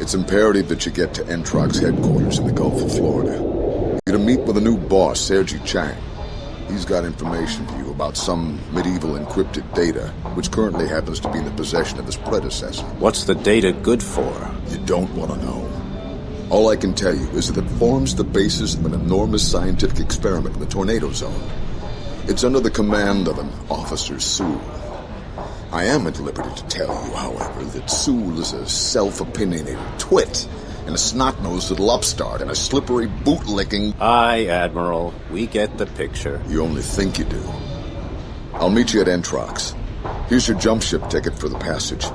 It's imperative that you get to Entrox headquarters in the Gulf of Florida. You're to meet with a new boss, Sergi Chang. He's got information for you about some medieval encrypted data, which currently happens to be in the possession of his predecessor. What's the data good for? You don't want to know. All I can tell you is that it forms the basis of an enormous scientific experiment in the tornado zone. It's under the command of an Officer Sool. I am at liberty to tell you, however, that Sool is a self-opinionated twit, and a snot-nosed little upstart, and a slippery boot-licking... Aye, Admiral. We get the picture. You only think you do. I'll meet you at Entrox. Here's your jump ship ticket for the passage.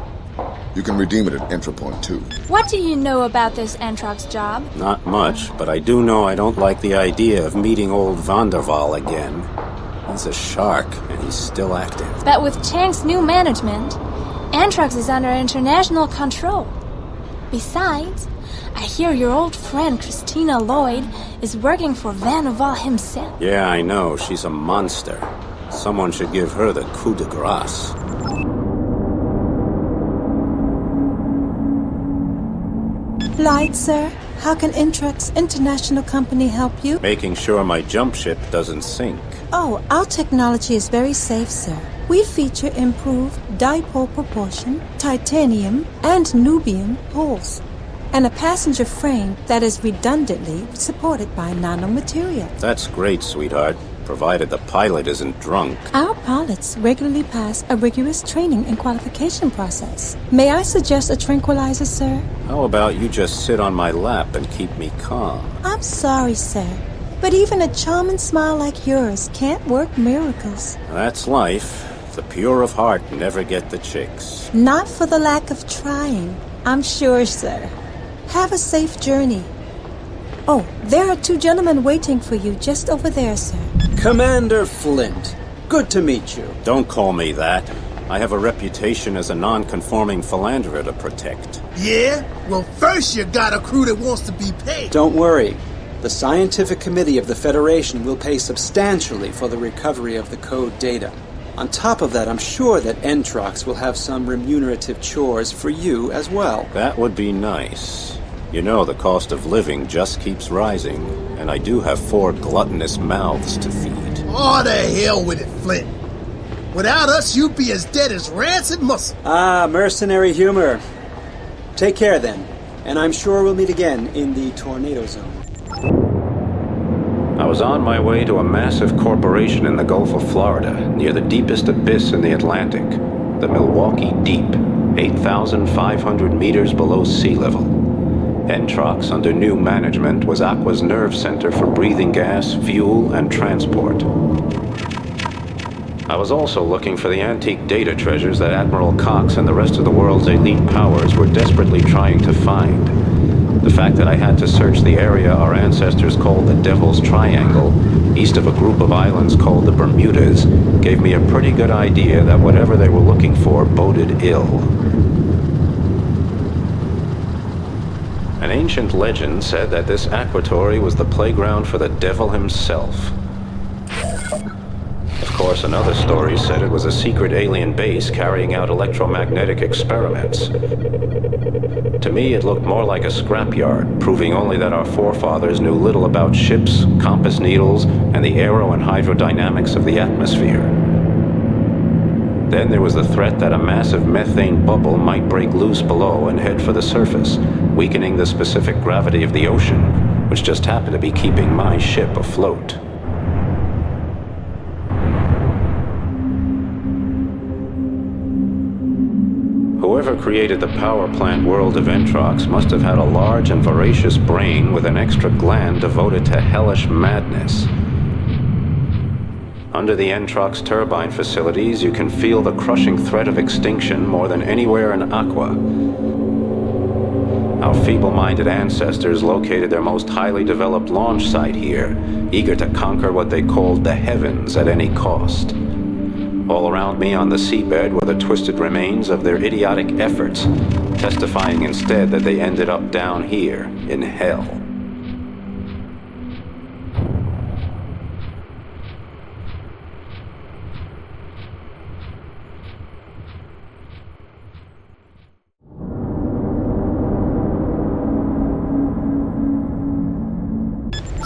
You can redeem it at Entropoint 2. What do you know about this Entrox job? Not much, but I do know I don't like the idea of meeting old Vanderval again. He's a shark, and he's still active. But with Chang's new management, Entrox is under international control. Besides, I hear your old friend Christina Lloyd is working for Vanderval himself. Yeah, I know. She's a monster. Someone should give her the coup de grace. Light, sir. How can Entrox International Company help you? Making sure my jump ship doesn't sink. Oh, our technology is very safe, sir. We feature improved dipole propulsion, titanium, and nubium hulls, and a passenger frame that is redundantly supported by nanomaterial. That's great, sweetheart, provided the pilot isn't drunk. Our pilots regularly pass a rigorous training and qualification process. May I suggest a tranquilizer, sir? How about you just sit on my lap and keep me calm? I'm sorry, sir, but even a charming smile like yours can't work miracles. That's life. The pure of heart never get the chicks. Not for the lack of trying, I'm sure, sir. Have a safe journey. Oh, there are 2 gentlemen waiting for you just over there, sir. Commander Flint, good to meet you. Don't call me that. I have a reputation as a non-conforming philanderer to protect. Yeah? Well, first you got a crew that wants to be paid. Don't worry. The Scientific Committee of the Federation will pay substantially for the recovery of the code data. On top of that, I'm sure that Entrox will have some remunerative chores for you as well. That would be nice. You know, the cost of living just keeps rising, and I do have 4 gluttonous mouths to feed. Oh, the hell with it, Flint. Without us, you'd be as dead as rancid muscle. Ah, mercenary humor. Take care then, and I'm sure we'll meet again in the tornado zone. I was on my way to a massive corporation in the Gulf of Florida, near the deepest abyss in the Atlantic, the Milwaukee Deep, 8,500 meters below sea level. Entrox, under new management, was Aqua's nerve center for breathing gas, fuel, and transport. I was also looking for the antique data treasures that Admiral Cox and the rest of the world's elite powers were desperately trying to find. The fact that I had to search the area our ancestors called the Devil's Triangle, east of a group of islands called the Bermudas, gave me a pretty good idea that whatever they were looking for boded ill. An ancient legend said that this aquatory was the playground for the devil himself. Of course, another story said it was a secret alien base carrying out electromagnetic experiments. To me, it looked more like a scrapyard, proving only that our forefathers knew little about ships, compass needles, and the aero and hydrodynamics of the atmosphere. Then there was the threat that a massive methane bubble might break loose below and head for the surface, weakening the specific gravity of the ocean, which just happened to be keeping my ship afloat. Whoever created the power plant world of Entrox must have had a large and voracious brain with an extra gland devoted to hellish madness. Under the Entrox turbine facilities, you can feel the crushing threat of extinction more than anywhere in Aqua. Our feeble-minded ancestors located their most highly developed launch site here, eager to conquer what they called the heavens at any cost. All around me on the seabed were the twisted remains of their idiotic efforts, testifying instead that they ended up down here, in hell.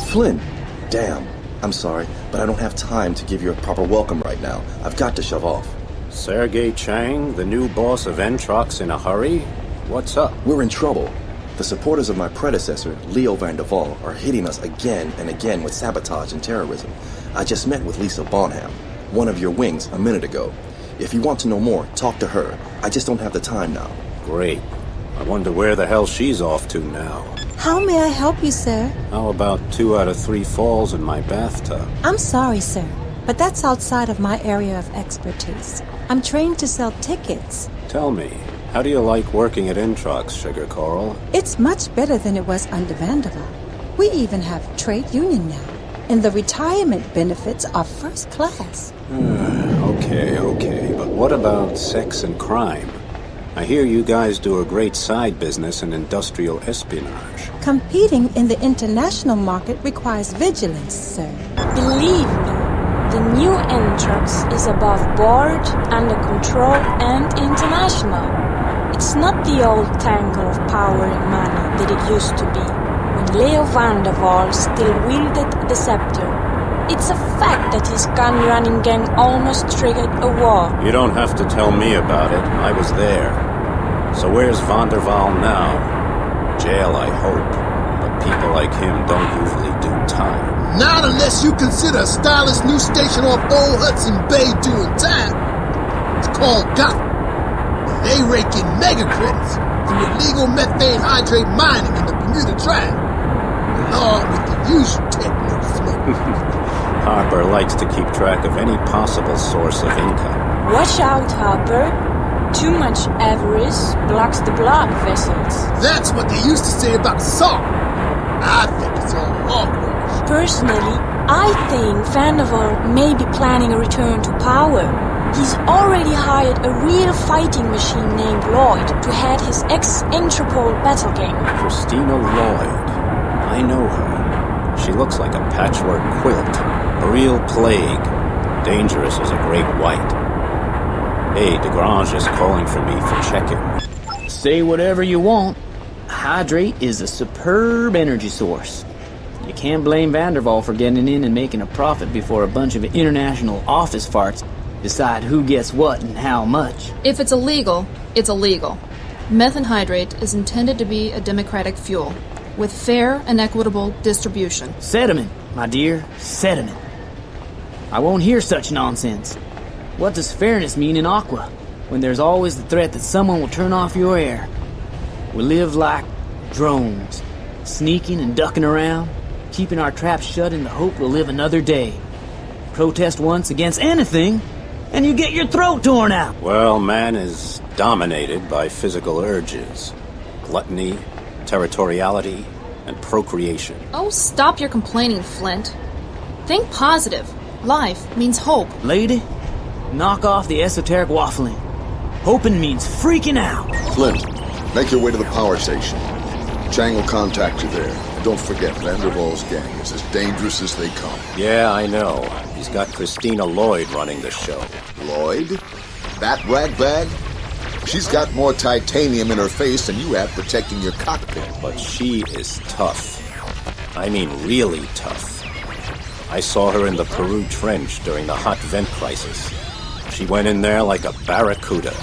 Flynn! Damn. I'm sorry, but I don't have time to give you a proper welcome right now. I've got to shove off. Sergei Chang, the new boss of Entrox, in a hurry? What's up? We're in trouble. The supporters of my predecessor, Leo Van der Waal, are hitting us again and again with sabotage and terrorism. I just met with Lisa Bonham, one of your wings, a minute ago. If you want to know more, talk to her. I just don't have the time now. Great. I wonder where the hell she's off to now. How may I help you, sir? How about 2 out of 3 falls in my bathtub? I'm sorry, sir, but that's outside of my area of expertise. I'm trained to sell tickets. Tell me, how do you like working at Entrox, Sugar Coral? It's much better than it was under Van der Waal. We even have trade union now, and the retirement benefits are first class. Okay, but what about sex and crime? I hear you guys do a great side business in industrial espionage. Competing in the international market requires vigilance, sir. Believe me, the new Entrox is above board, under control, and international. It's not the old tangle of power and money that it used to be, when Leo Van der Waal still wielded the scepter. It's a fact that his gun-running gang almost triggered a war. You don't have to tell me about it. I was there. So where's Van der Waal now? Jail, I hope. But people like him don't usually do time. Not unless you consider a stylish new station off Old Hudson Bay doing time. It's called Gotham. They rake in mega credits through illegal methane hydrate mining in the Bermuda Triangle, along with the usual techno flow. Harper likes to keep track of any possible source of income. Watch out, Harper. Too much avarice blocks the blood vessels. That's what they used to say about salt. I think it's all hogwash. Personally, I think Van der Waal may be planning a return to power. He's already hired a real fighting machine named Lloyd to head his ex-Interpol battle gang. Christina Lloyd. I know her. She looks like a patchwork quilt. A real plague. Dangerous as a great white. Hey, DeGrange is calling for me for check-in. Say whatever you want. Hydrate is a superb energy source. You can't blame Van der Waal for getting in and making a profit before a bunch of international office farts decide who gets what and how much. If it's illegal, it's illegal. Methane hydrate is intended to be a democratic fuel, with fair and equitable distribution. Sediment, my dear, sediment. I won't hear such nonsense. What does fairness mean in Aqua, when there's always the threat that someone will turn off your air? We live like drones, sneaking and ducking around, keeping our traps shut in the hope we'll live another day. Protest once against anything, and you get your throat torn out. Well, man is dominated by physical urges. Gluttony, territoriality, and procreation. Oh, stop your complaining, Flint. Think positive. Life means hope. Lady, knock off the esoteric waffling. Hoping means freaking out. Flint, make your way to the power station. Chang will contact you there. And don't forget, Van der Waal's gang is as dangerous as they come. Yeah, I know. He's got Christina Lloyd running the show. Lloyd? That ragbag? She's got more titanium in her face than you have protecting your cockpit. But she is tough. I mean really tough. I saw her in the Peru Trench during the hot vent crisis. She went in there like a barracuda.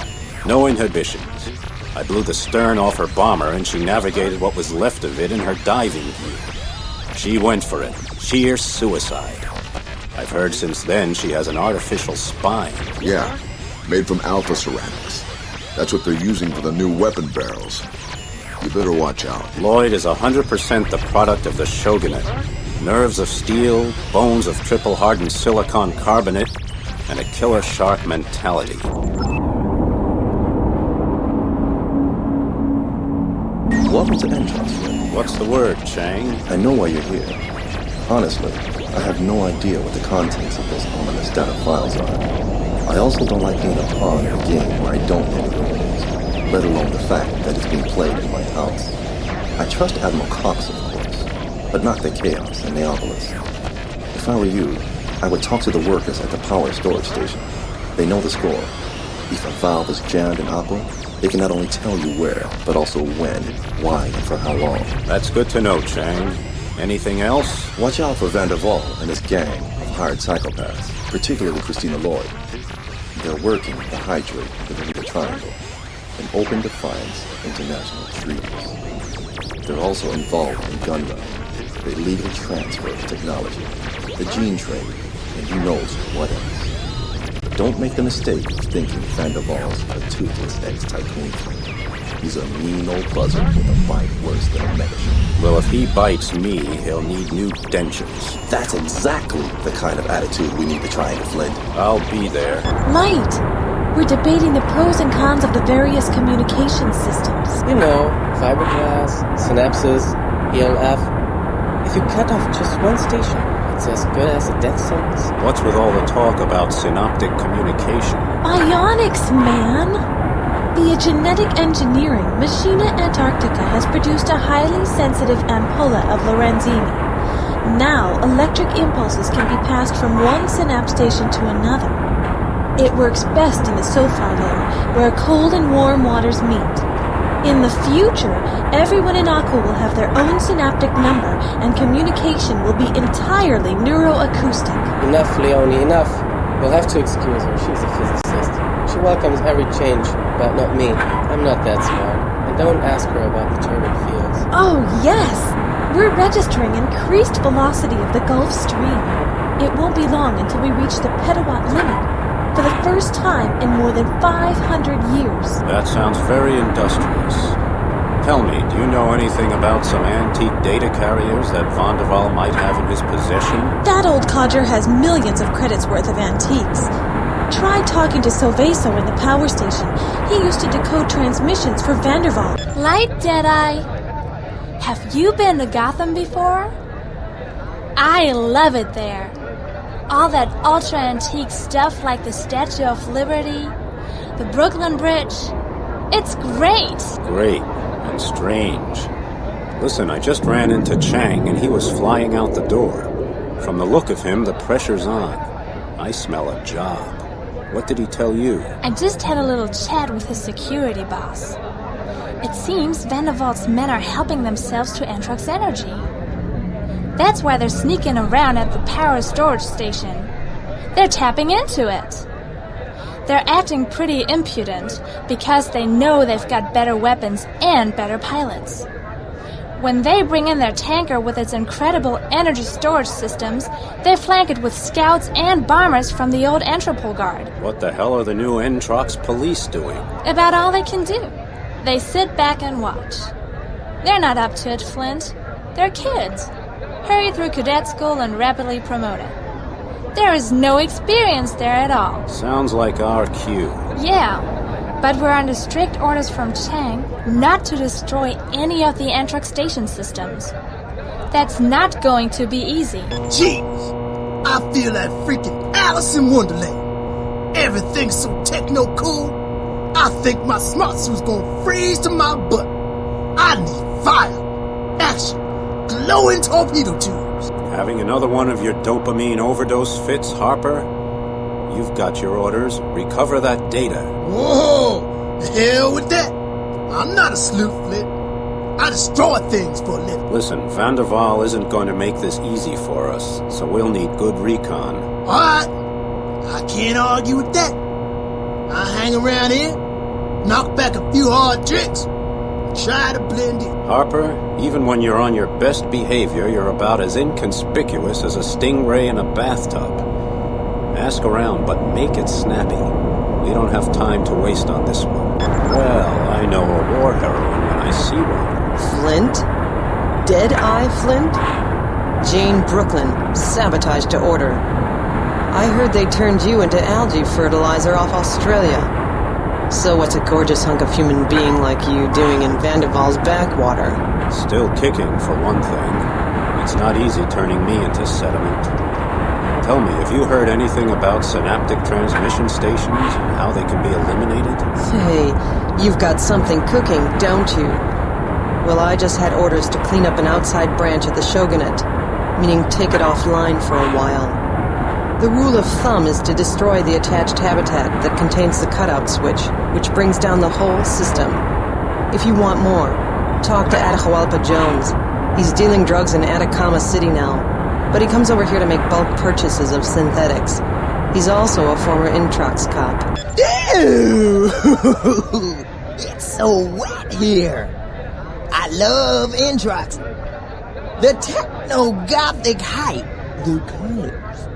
No inhibitions. I blew the stern off her bomber and she navigated what was left of it in her diving gear. She went for it. Sheer suicide. I've heard since then she has an artificial spine. Yeah, made from alpha ceramics. That's what they're using for the new weapon barrels. You better watch out. Lloyd is 100% the product of the Shogunate. Nerves of steel, bones of triple-hardened silicon carbonate, and a killer shark mentality. Welcome to Entrance. What's the word, Chang? I know why you're here. Honestly, I have no idea what the contents of those ominous data files are. I also don't like being a pawn in a game where I don't know the rules, let alone the fact that it's being played in my house. I trust Admiral Cox, of course, but not the Chaos and Neopolis. If I were you, I would talk to the workers at the power storage station. They know the score. If a valve is jammed in Aqua, they can not only tell you where, but also when, why, and for how long. That's good to know, Chang. Anything else? Watch out for Van der Waal and his gang of hired psychopaths, particularly Christina Lloyd. They're working the hydrate in the Bermuda Triangle, in open defiance of international treaties. They're also involved in gun running, the illegal transfer of technology, the gene trade, and who knows what else. But don't make the mistake of thinking Van der Waal's a toothless ex-tycoon. He's a mean old buzzard with a bite worse than a megaship. Well, if he bites me, he'll need new dentures. That's exactly the kind of attitude we need to try and Flint. I'll be there. Light! We're debating the pros and cons of the various communication systems. You know, fiberglass, synapses, ELF. If you cut off just one station, it's as good as a death sentence. What's with all the talk about synoptic communication? Bionics, man! Via genetic engineering, Machina Antarctica has produced a highly sensitive ampulla of Lorenzini. Now, electric impulses can be passed from one synapse station to another. It works best in the sulfur layer, where cold and warm waters meet. In the future, everyone in Aqua will have their own synaptic number, and communication will be entirely neuroacoustic. Enough, Leonie, enough. You'll have to excuse her. She's a physicist. She welcomes every change, but not me. I'm not that smart. And don't ask her about the turbine fields. Oh, yes! We're registering increased velocity of the Gulf Stream. It won't be long until we reach the petawatt limit, for the first time in more than 500 years. That sounds very industrious. Tell me, do you know anything about some antique data carriers that Van der Waal might have in his possession? That old codger has millions of credits worth of antiques. Try talking to Silveso in the power station. He used to decode transmissions for Van der Waal. Light Deadeye. Have you been to Gotham before? I love it there. All that ultra-antique stuff like the Statue of Liberty, the Brooklyn Bridge. It's great. Great and strange. Listen, I just ran into Chang and he was flying out the door. From the look of him, the pressure's on. I smell a job. What did he tell you? I just had a little chat with his security boss. It seems Van der Waal's men are helping themselves to Antrox energy. That's why they're sneaking around at the power storage station. They're tapping into it. They're acting pretty impudent because they know they've got better weapons and better pilots. When they bring in their tanker with its incredible energy storage systems, they flank it with scouts and bombers from the old Antropol Guard. What the hell are the new Antrox police doing? About all they can do. They sit back and watch. They're not up to it, Flint. They're kids. Hurry through cadet school and rapidly promoted. There is no experience there at all. Sounds like our cue. Yeah, but we're under strict orders from Chang not to destroy any of the Antrox station systems. That's not going to be easy. Jeez, I feel like freaking Alice in Wonderland. Everything's so techno-cool. I think my smart suit's gonna freeze to my butt. I need fire, action, glowing torpedo tubes. Having another one of your dopamine overdose fits, Harper? You've got your orders. Recover that data. Whoa! The hell with that. I'm not a sleuth, Flint. I destroy things for a living. Listen, Van der Waal isn't going to make this easy for us, so we'll need good recon. Alright. I can't argue with that. I hang around here, knock back a few hard tricks, try to blend in. Harper, even when you're on your best behavior, you're about as inconspicuous as a stingray in a bathtub. Ask around, but make it snappy. We don't have time to waste on this one. Well, I know a war heroine when I see one. Flint? Dead-Eye Flint? Jane Brooklyn, Sabotage to order. I heard they turned you into algae fertilizer off Australia. So what's a gorgeous hunk of human being like you doing in Van der Waal's backwater? Still kicking, for one thing. It's not easy turning me into sediment. Tell me, have you heard anything about synaptic transmission stations and how they can be eliminated? Hey, you've got something cooking, don't you? Well, I just had orders to clean up an outside branch of the Shogunate, meaning take it offline for a while. The rule of thumb is to destroy the attached habitat that contains the cutout switch, which brings down the whole system. If you want more, talk to Atahualpa Jones. He's dealing drugs in Atacama City now, but he comes over here to make bulk purchases of synthetics. He's also a former Introx cop. Dude! It's so wet here. I love Introx. The techno-gothic hype, the colors.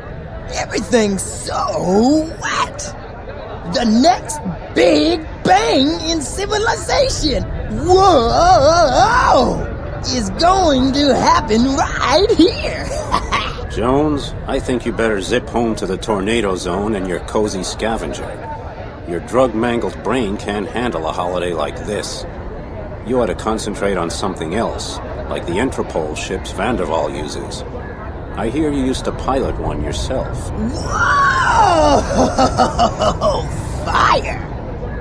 Everything's so wet. The next big bang in civilization. Whoa! Is going to happen right here. Jones, I think you better zip home to the tornado zone and your cozy scavenger. Your drug-mangled brain can't handle a holiday like this. You ought to concentrate on something else, like the Antropol ships Van der Waal uses. I hear you used to pilot one yourself. Whoa! Fire!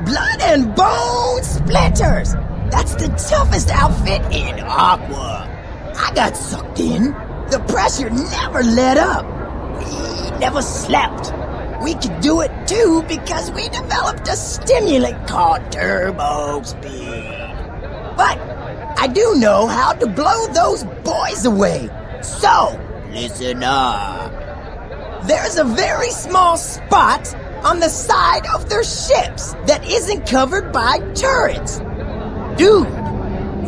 Blood and bone splinters! That's the toughest outfit in Aqua. I got sucked in. The pressure never let up. We never slept. We could do it too because we developed a stimulant called turbo speed. But I do know how to blow those boys away. So, listen up. There's a very small spot on the side of their ships that isn't covered by turrets. Dude,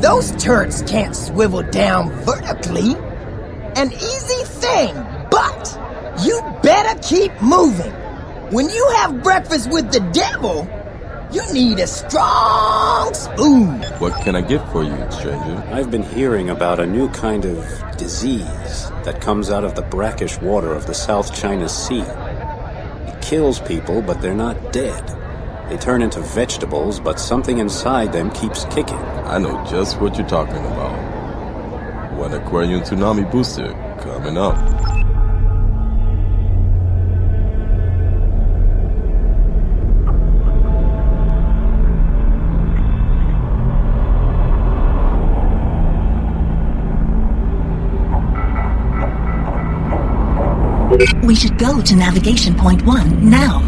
those turrets can't swivel down vertically. An easy thing, but you better keep moving. When you have breakfast with the devil, you need a strong spoon. What can I get for you, stranger? I've been hearing about a new kind of disease that comes out of the brackish water of the South China Sea. It kills people, but they're not dead. They turn into vegetables, but something inside them keeps kicking. I know just what you're talking about. One Aquarium Tsunami booster coming up. We should go to Navigation Point 1 now.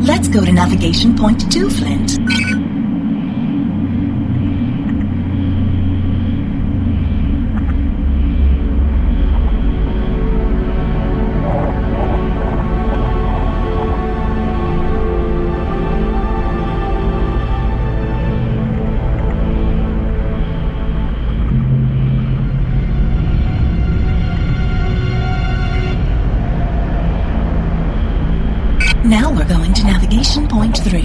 Let's go to Navigation Point 2, Flint. Now we're going to Navigation Point 3.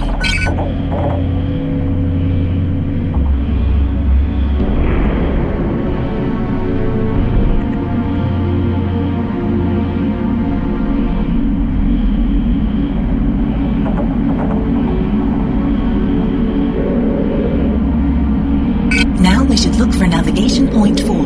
Now we should look for Navigation Point 4.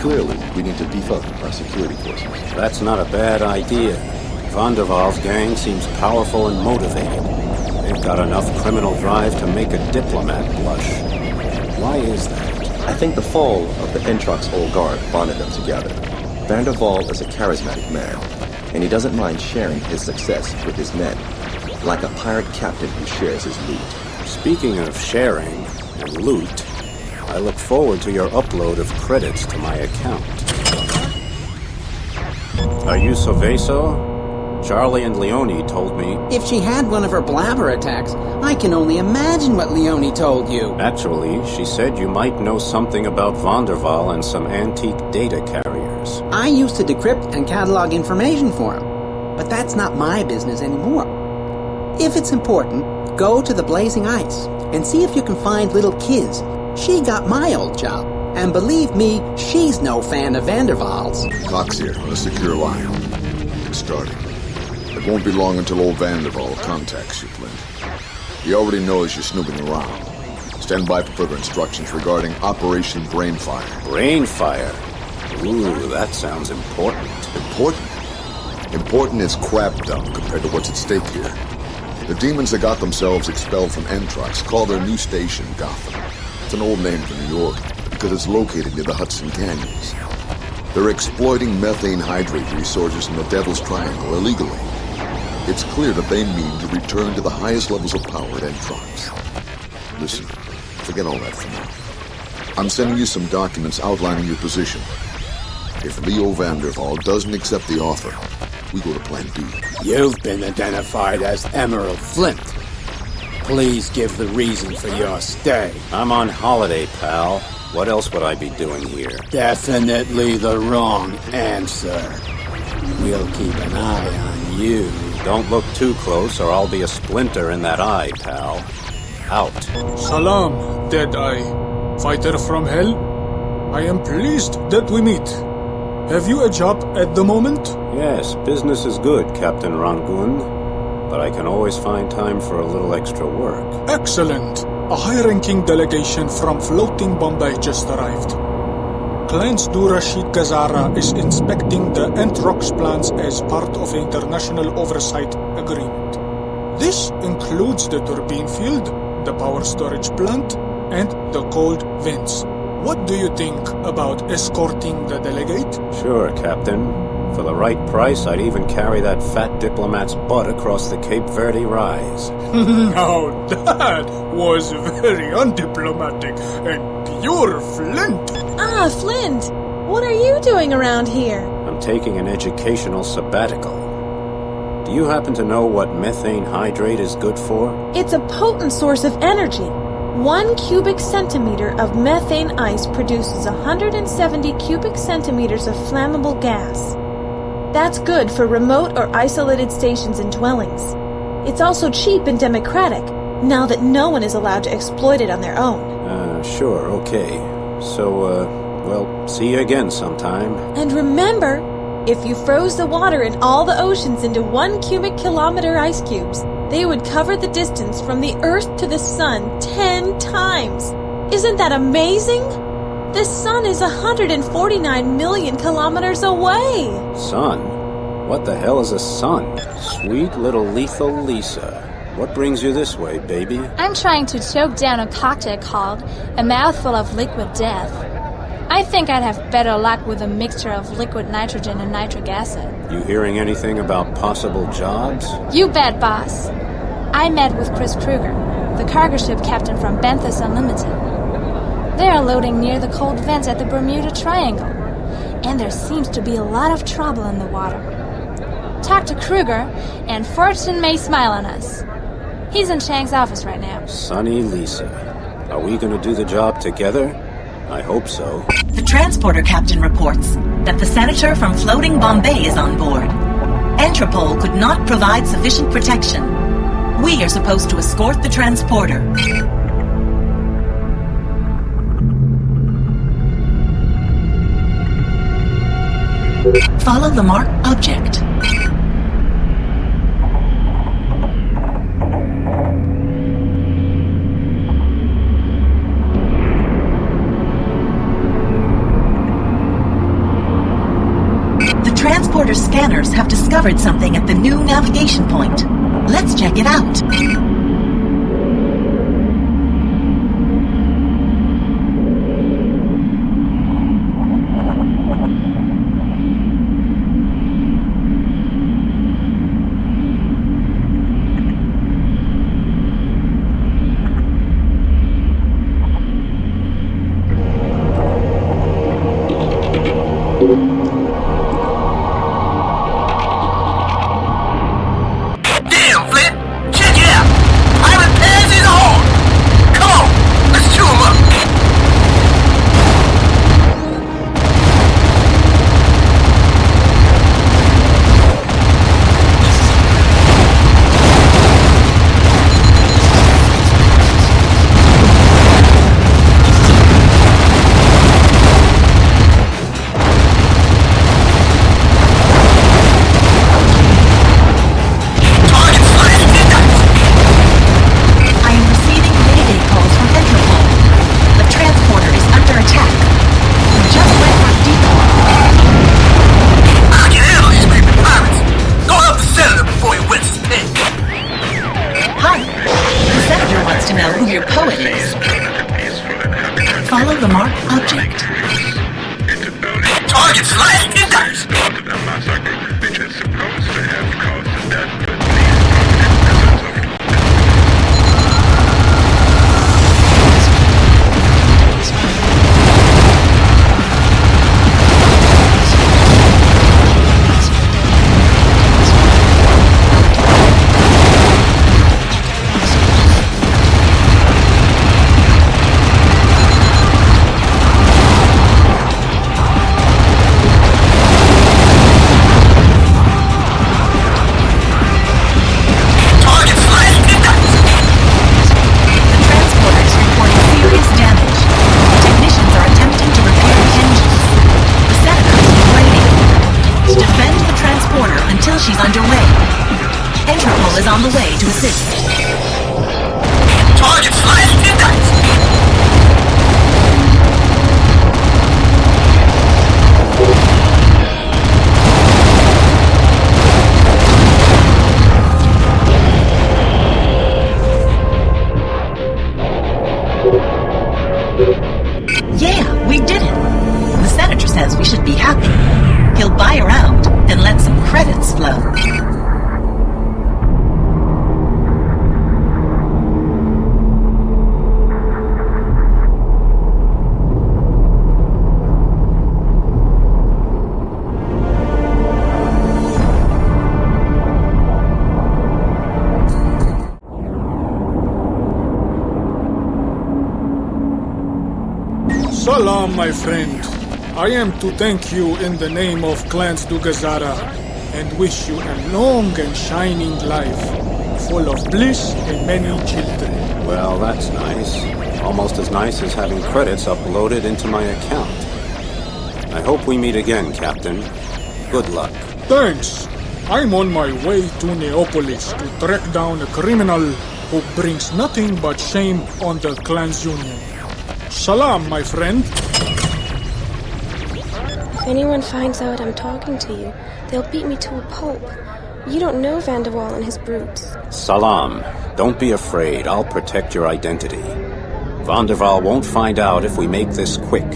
Clearly, we need to beef up our security forces. That's not a bad idea. Van der Waal's gang seems powerful and motivated. They've got enough criminal drive to make a diplomat blush. Why is that? I think the fall of the Entrox Old Guard bonded them together. Van der Waal is a charismatic man, and he doesn't mind sharing his success with his men, like a pirate captain who shares his loot. Speaking of sharing and loot, I look forward to your upload of credits to my account. Are you Soveso? Charlie and Leone told me... If she had one of her blabber attacks, I can only imagine what Leone told you. Actually, she said you might know something about Vonderval and some antique data carriers. I used to decrypt and catalog information for him, but that's not my business anymore. If it's important, go to the Blazing Ice and see if you can find little Kiz. She got my old job, and believe me, she's no fan of Vanderval's. Cox here on a secure line. Starting. It won't be long until old Vanderval contacts you, Flint. He already knows you're snooping around. Stand by for further instructions regarding Operation Brainfire. Brainfire? Ooh, that sounds important. Important? Important is crap dump compared to what's at stake here. The demons that got themselves expelled from Entrox call their new station Gotham. It's an old name for New York because it's located near the Hudson Canyons. They're exploiting methane hydrate resources in the Devil's Triangle illegally. It's clear that they mean to return to the highest levels of power at Entrox. Listen, forget all that for now. I'm sending you some documents outlining your position. If Leo Vanderval doesn't accept the offer, we go to Plan B. You've been identified as Emerald Flint. Please give the reason for your stay. I'm on holiday, pal. What else would I be doing here? Definitely the wrong answer. We'll keep an eye on you. Don't look too close or I'll be a splinter in that eye, pal. Out. Salam, Deadeye. Fighter from Hell. I am pleased that we meet. Have you a job at the moment? Yes, business is good, Captain Rangoon. But I can always find time for a little extra work. Excellent. A high-ranking delegation from floating Bombay just arrived. Clarence Rashid Gazara is inspecting the Entrox plans as part of the International Oversight Agreement. This includes the turbine field, the power storage plant, and the cold vents. What do you think about escorting the delegate? Sure, Captain. For the right price, I'd even carry that fat diplomat's butt across the Cape Verde Rise. Now that was very undiplomatic and pure Flint. Ah, Flint! What are you doing around here? I'm taking an educational sabbatical. Do you happen to know what methane hydrate is good for? It's a potent source of energy. 1 cubic centimeter of methane ice produces 170 cubic centimeters of flammable gas. That's good for remote or isolated stations and dwellings. It's also cheap and democratic, now that no one is allowed to exploit it on their own. Sure, okay. So, well, see you again sometime. And remember, if you froze the water in all the oceans into 1 cubic kilometer ice cubes, they would cover the distance from the Earth to the Sun 10 times. Isn't that amazing? The Sun is 149 million kilometers away. Sun? What the hell is a sun? Sweet little lethal Lisa. What brings you this way, baby? I'm trying to choke down a cocktail called A Mouthful of Liquid Death. I think I'd have better luck with a mixture of liquid nitrogen and nitric acid. You hearing anything about possible jobs? You bet, boss. I met with Chris Kruger, the cargo ship captain from Benthus Unlimited. They are loading near the cold vents at the Bermuda Triangle, and there seems to be a lot of trouble in the water. Talk to Kruger, and fortune may smile on us. He's in Chang's office right now. Sunny Lisa. Are we gonna do the job together? I hope so. The transporter captain reports that the senator from floating Bombay is on board. Entropol could not provide sufficient protection. We are supposed to escort the transporter. Follow the marked object. The transporter scanners have discovered something at the new navigation point. Let's check it out. She's underway. Interpol is on the way to assist. Target flying guys! Yeah, we did it. The senator says we should be happy. He'll buy around and let some credits flow. Salam, my friend. I am to thank you in the name of Clans Dugazara and wish you a long and shining life, full of bliss and many children. Well, that's nice. Almost as nice as having credits uploaded into my account. I hope we meet again, Captain. Good luck. Thanks. I'm on my way to Neopolis to track down a criminal who brings nothing but shame on the Clans Union. Salam, my friend. If anyone finds out I'm talking to you, they'll beat me to a pulp. You don't know Van der Waal and his brutes. Salam. Don't be afraid. I'll protect your identity. Van der Waal won't find out if we make this quick.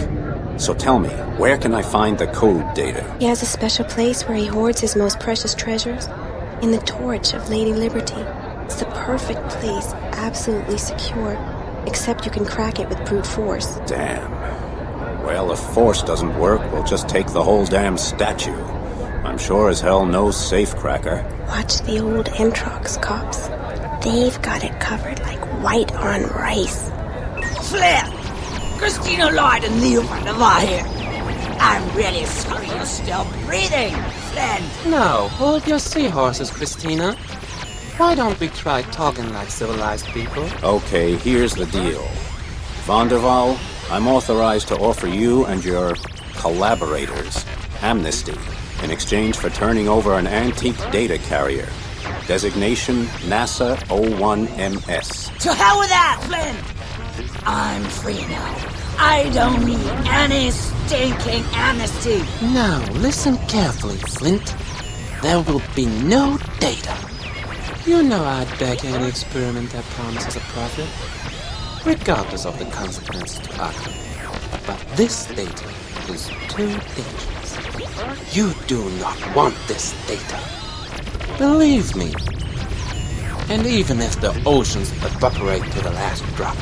So tell me, where can I find the code data? He has a special place where he hoards his most precious treasures. In the torch of Lady Liberty. It's the perfect place, absolutely secure. Except you can crack it with brute force. Damn. Well, if force doesn't work, we'll just take the whole damn statue. I'm sure as hell no safecracker. Watch the old Entrox cops. They've got it covered like white on rice. Flint! Christina Lloyd and Leo Van der Waal here. I'm really sorry you're still breathing, Flint. No, hold your seahorses, Christina. Why don't we try talking like civilized people? Okay, here's the deal. Van der Waal, I'm authorized to offer you and your collaborators amnesty in exchange for turning over an antique data carrier. Designation NASA 01MS. To hell with that, Flint! I'm free now. I don't need any stinking amnesty. Now, listen carefully, Flint. There will be no data. You know I'd back any experiment that promises a profit, regardless of the consequences to Aquanox. But this data is too dangerous. You do not want this data. Believe me. And even if the oceans evaporate to the last drop,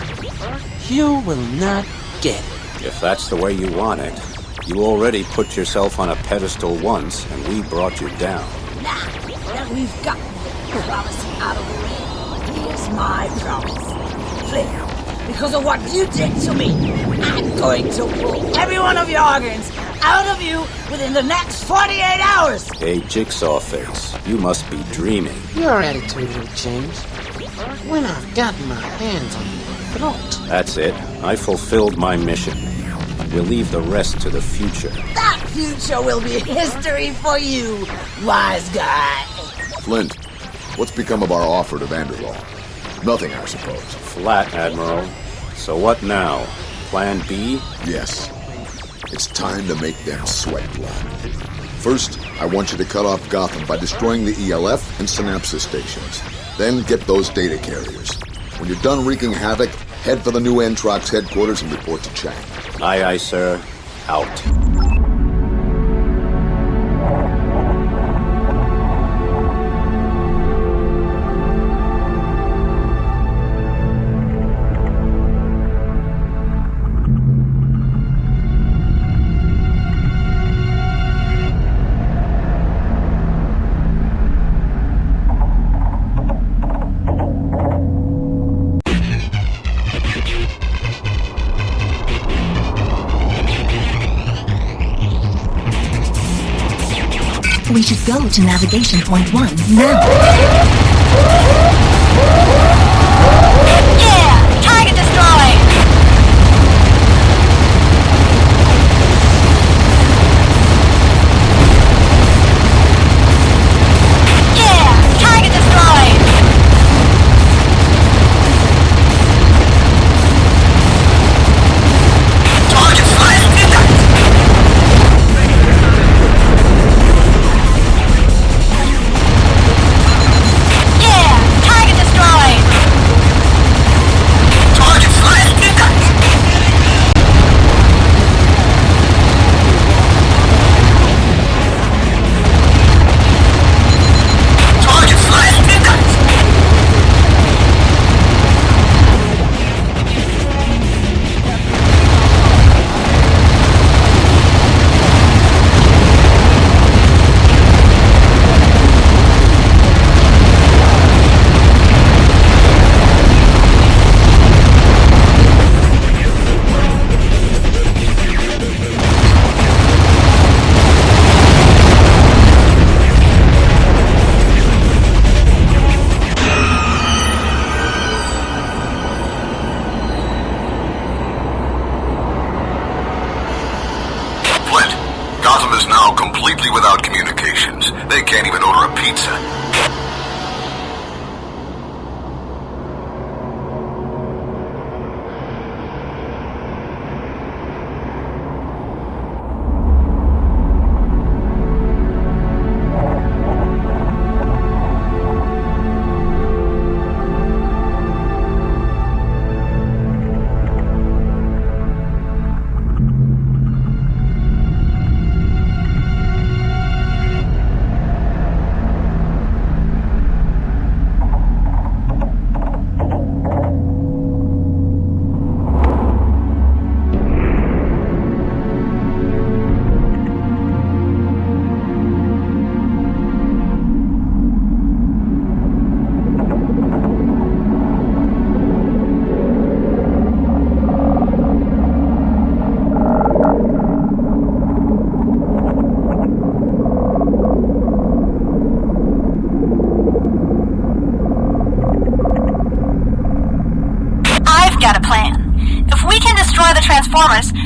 you will not get it. If that's the way you want it, you already put yourself on a pedestal once, and we brought you down. Now that we've gotten the promise out of the way, here's my promise. Flint, because of what you did to me, I'm going to pull every one of your organs out of you within the next 48 hours! Hey, Jigsaw Face, you must be dreaming. Your attitude will change when I've got my hands on your throat. That's it. I fulfilled my mission. We'll leave the rest to the future. That future will be history for you, wise guy. Flint, what's become of our offer to Van der Waal? Nothing, I suppose. Flat, Admiral. So what now? Plan B? Yes. It's time to make them sweat blood. First, I want you to cut off Gotham by destroying the ELF and Synapsis stations. Then get those data carriers. When you're done wreaking havoc, head for the new Entrox headquarters and report to Chang. Aye, aye, sir. Out. should go to navigation point 1 now. Yeah! Target destroyed! Yeah! Target destroyed! Target slashed!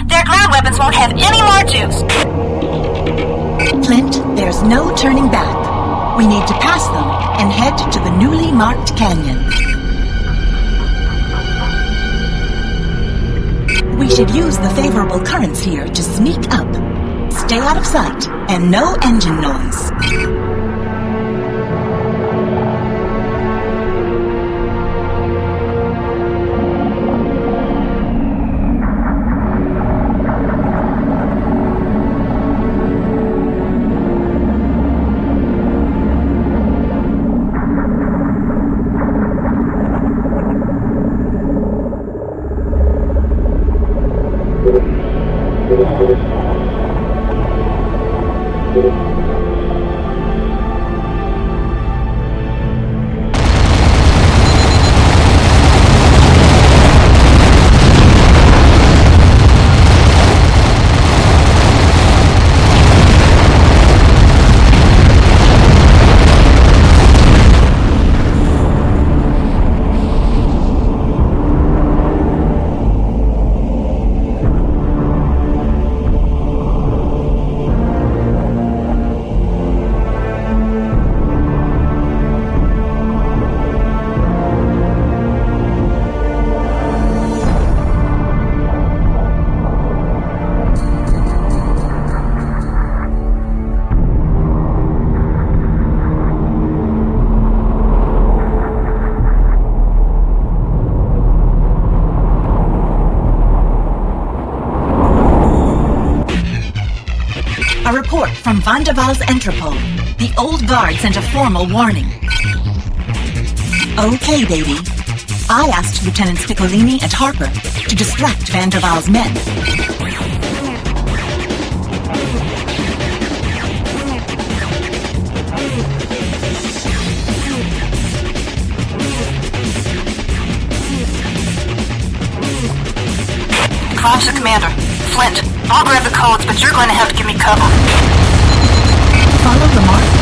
Their ground weapons won't have any more juice. Flint, there's no turning back. We need to pass them and head to the newly marked canyon. We should use the favorable currents here to sneak up. Stay out of sight and no engine noise. A report from Van der Waals Entrepot. The old guard sent a formal warning. Okay, baby. I asked Lieutenants Piccolini and Harper to distract Van der Waals' men. Comms to Commander. Flint, I'll grab the codes, but you're going to have to give me cover. Follow the mark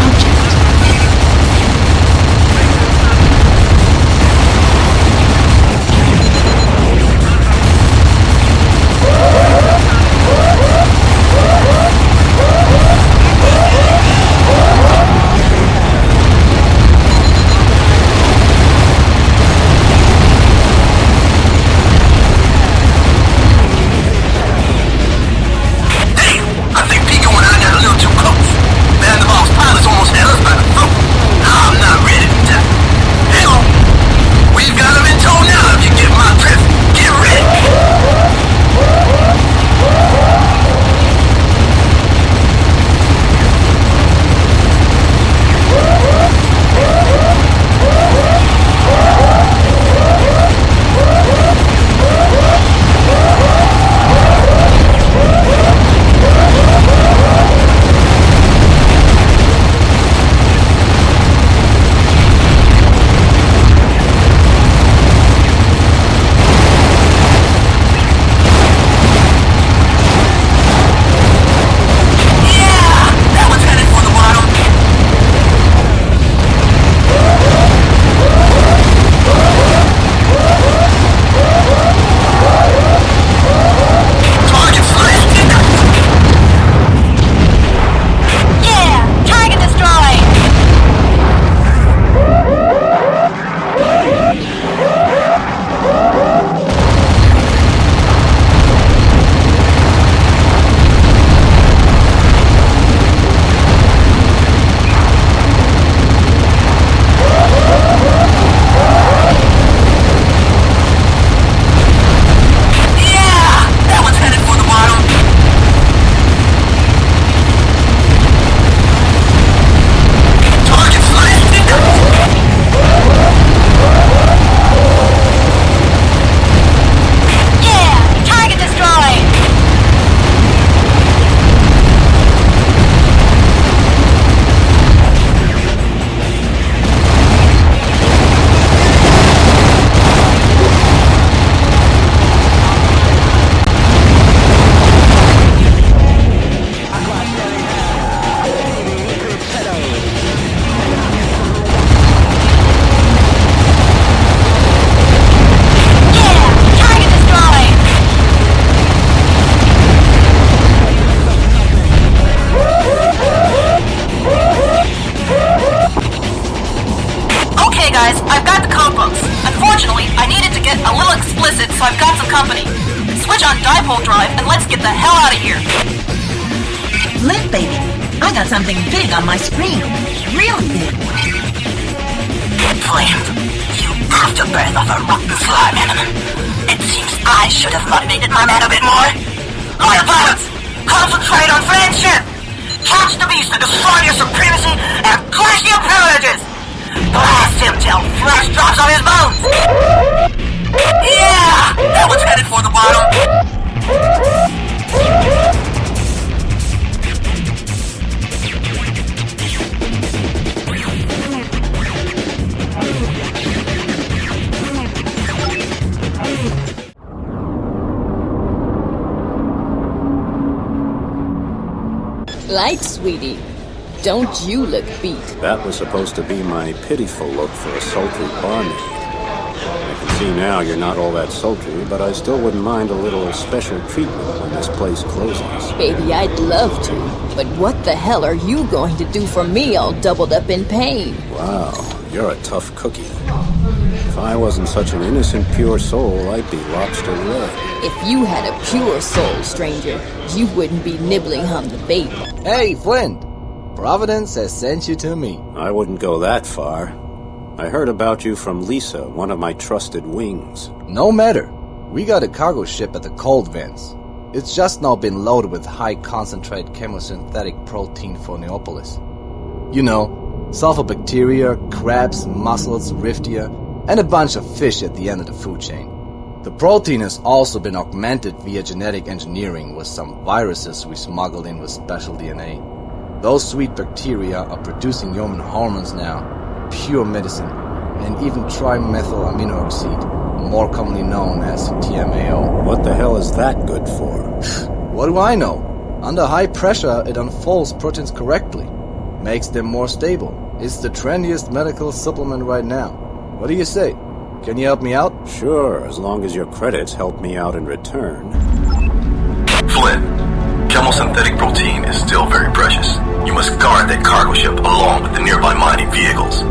I've got the code books. Unfortunately, I needed to get a little explicit, so I've got some company. Switch on dipole drive and let's get the hell out of here. Flint, baby. I got something big on my screen. Real big. Flint, you afterbirth of a rotten slime animal. It seems I should have motivated my man a bit more. Loyal pilots, concentrate on friendship. Catch the beast and destroy your supremacy and crush your privileges. Blast him till flesh drops on his bones. Yeah, that one's headed for the bottom. Light, sweetie. Don't you look beat. That was supposed to be my pitiful look for a sultry barmaid. I can see now you're not all that sultry, but I still wouldn't mind a little special treatment when this place closes. Baby, I'd love to. But what the hell are you going to do for me all doubled up in pain? Wow, you're a tough cookie. If I wasn't such an innocent, pure soul, I'd be lobster red. If you had a pure soul, stranger, you wouldn't be nibbling on the baby. Hey, Flint! Providence has sent you to me. I wouldn't go that far. I heard about you from Lisa, one of my trusted wings. No matter. We got a cargo ship at the cold vents. It's just now been loaded with high-concentrate chemosynthetic protein for Neopolis. You know, sulfur bacteria, crabs, mussels, riftia, and a bunch of fish at the end of the food chain. The protein has also been augmented via genetic engineering with some viruses we smuggled in with special DNA. Those sweet bacteria are producing human hormones now, pure medicine, and even trimethylaminoxide, more commonly known as TMAO. What the hell is that good for? What do I know? Under high pressure, it unfolds proteins correctly, makes them more stable. It's the trendiest medical supplement right now. What do you say? Can you help me out? Sure, as long as your credits help me out in return. Flynn, chemosynthetic protein is still very precious. You must guard that cargo ship along with the nearby mining vehicles.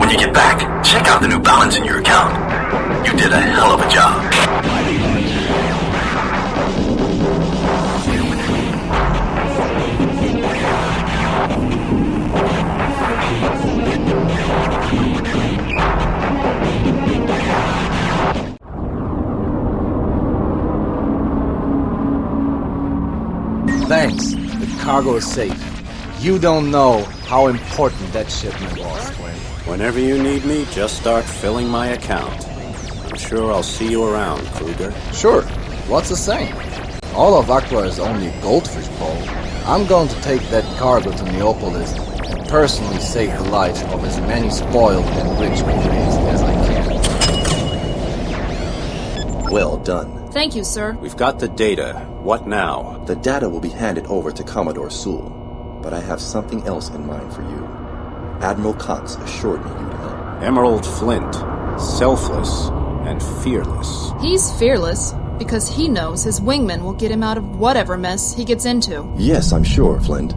When you get back, check out the new balance in your account. You did a hell of a job. Thanks. The cargo is safe. You don't know how important that shipment was, Quinn. Whenever you need me, just start filling my account. I'm sure I'll see you around, Kruger. Sure. What's the saying? All of Aqua is only goldfish bowl. I'm going to take that cargo to Neopolis and personally save the lives of as many spoiled and rich inmates as I can. Well done. Thank you, sir. We've got the data. What now? The data will be handed over to Commodore Sool, but I have something else in mind for you. Admiral Cox assured me you'd help. Emerald Flint. Selfless and fearless. He's fearless because he knows his wingman will get him out of whatever mess he gets into. Yes, I'm sure, Flint.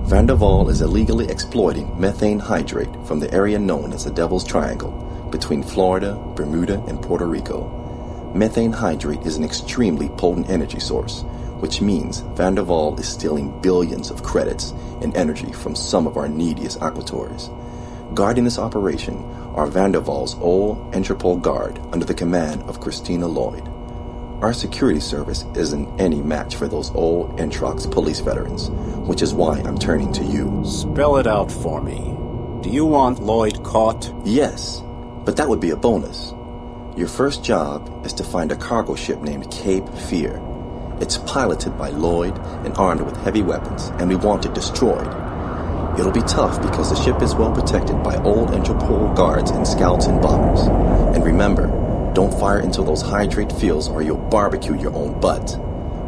Van der Waal is illegally exploiting methane hydrate from the area known as the Devil's Triangle between Florida, Bermuda, and Puerto Rico. Methane hydrate is an extremely potent energy source, which means Van der Waal is stealing billions of credits and energy from some of our neediest aquatories. Guarding this operation are Van der Waal's old Interpol guard under the command of Christina Lloyd. Our security service isn't any match for those old Introx police veterans, which is why I'm turning to you. Spell it out for me. Do you want Lloyd caught? Yes, but that would be a bonus. Your first job is to find a cargo ship named Cape Fear. It's piloted by Lloyd and armed with heavy weapons, and we want it destroyed. It'll be tough because the ship is well protected by old Interpol guards and scouts and bombers. And remember, don't fire into those hydrate fields or you'll barbecue your own butt.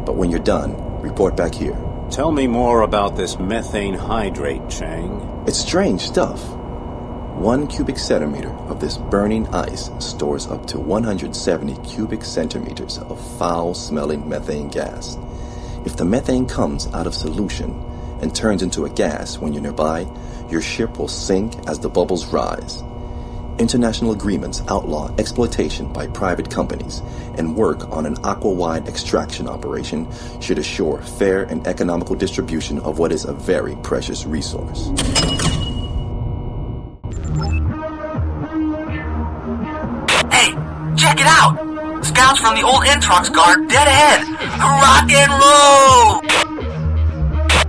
But when you're done, report back here. Tell me more about this methane hydrate, Chang. It's strange stuff. 1 cubic centimeter of this burning ice stores up to 170 cubic centimeters of foul-smelling methane gas. If the methane comes out of solution and turns into a gas when you're nearby, your ship will sink as the bubbles rise. International agreements outlaw exploitation by private companies, and work on an aqua-wide extraction operation should assure fair and economical distribution of what is a very precious resource. Check it out! Scouts from the old Introx guard dead ahead! Rock and roll!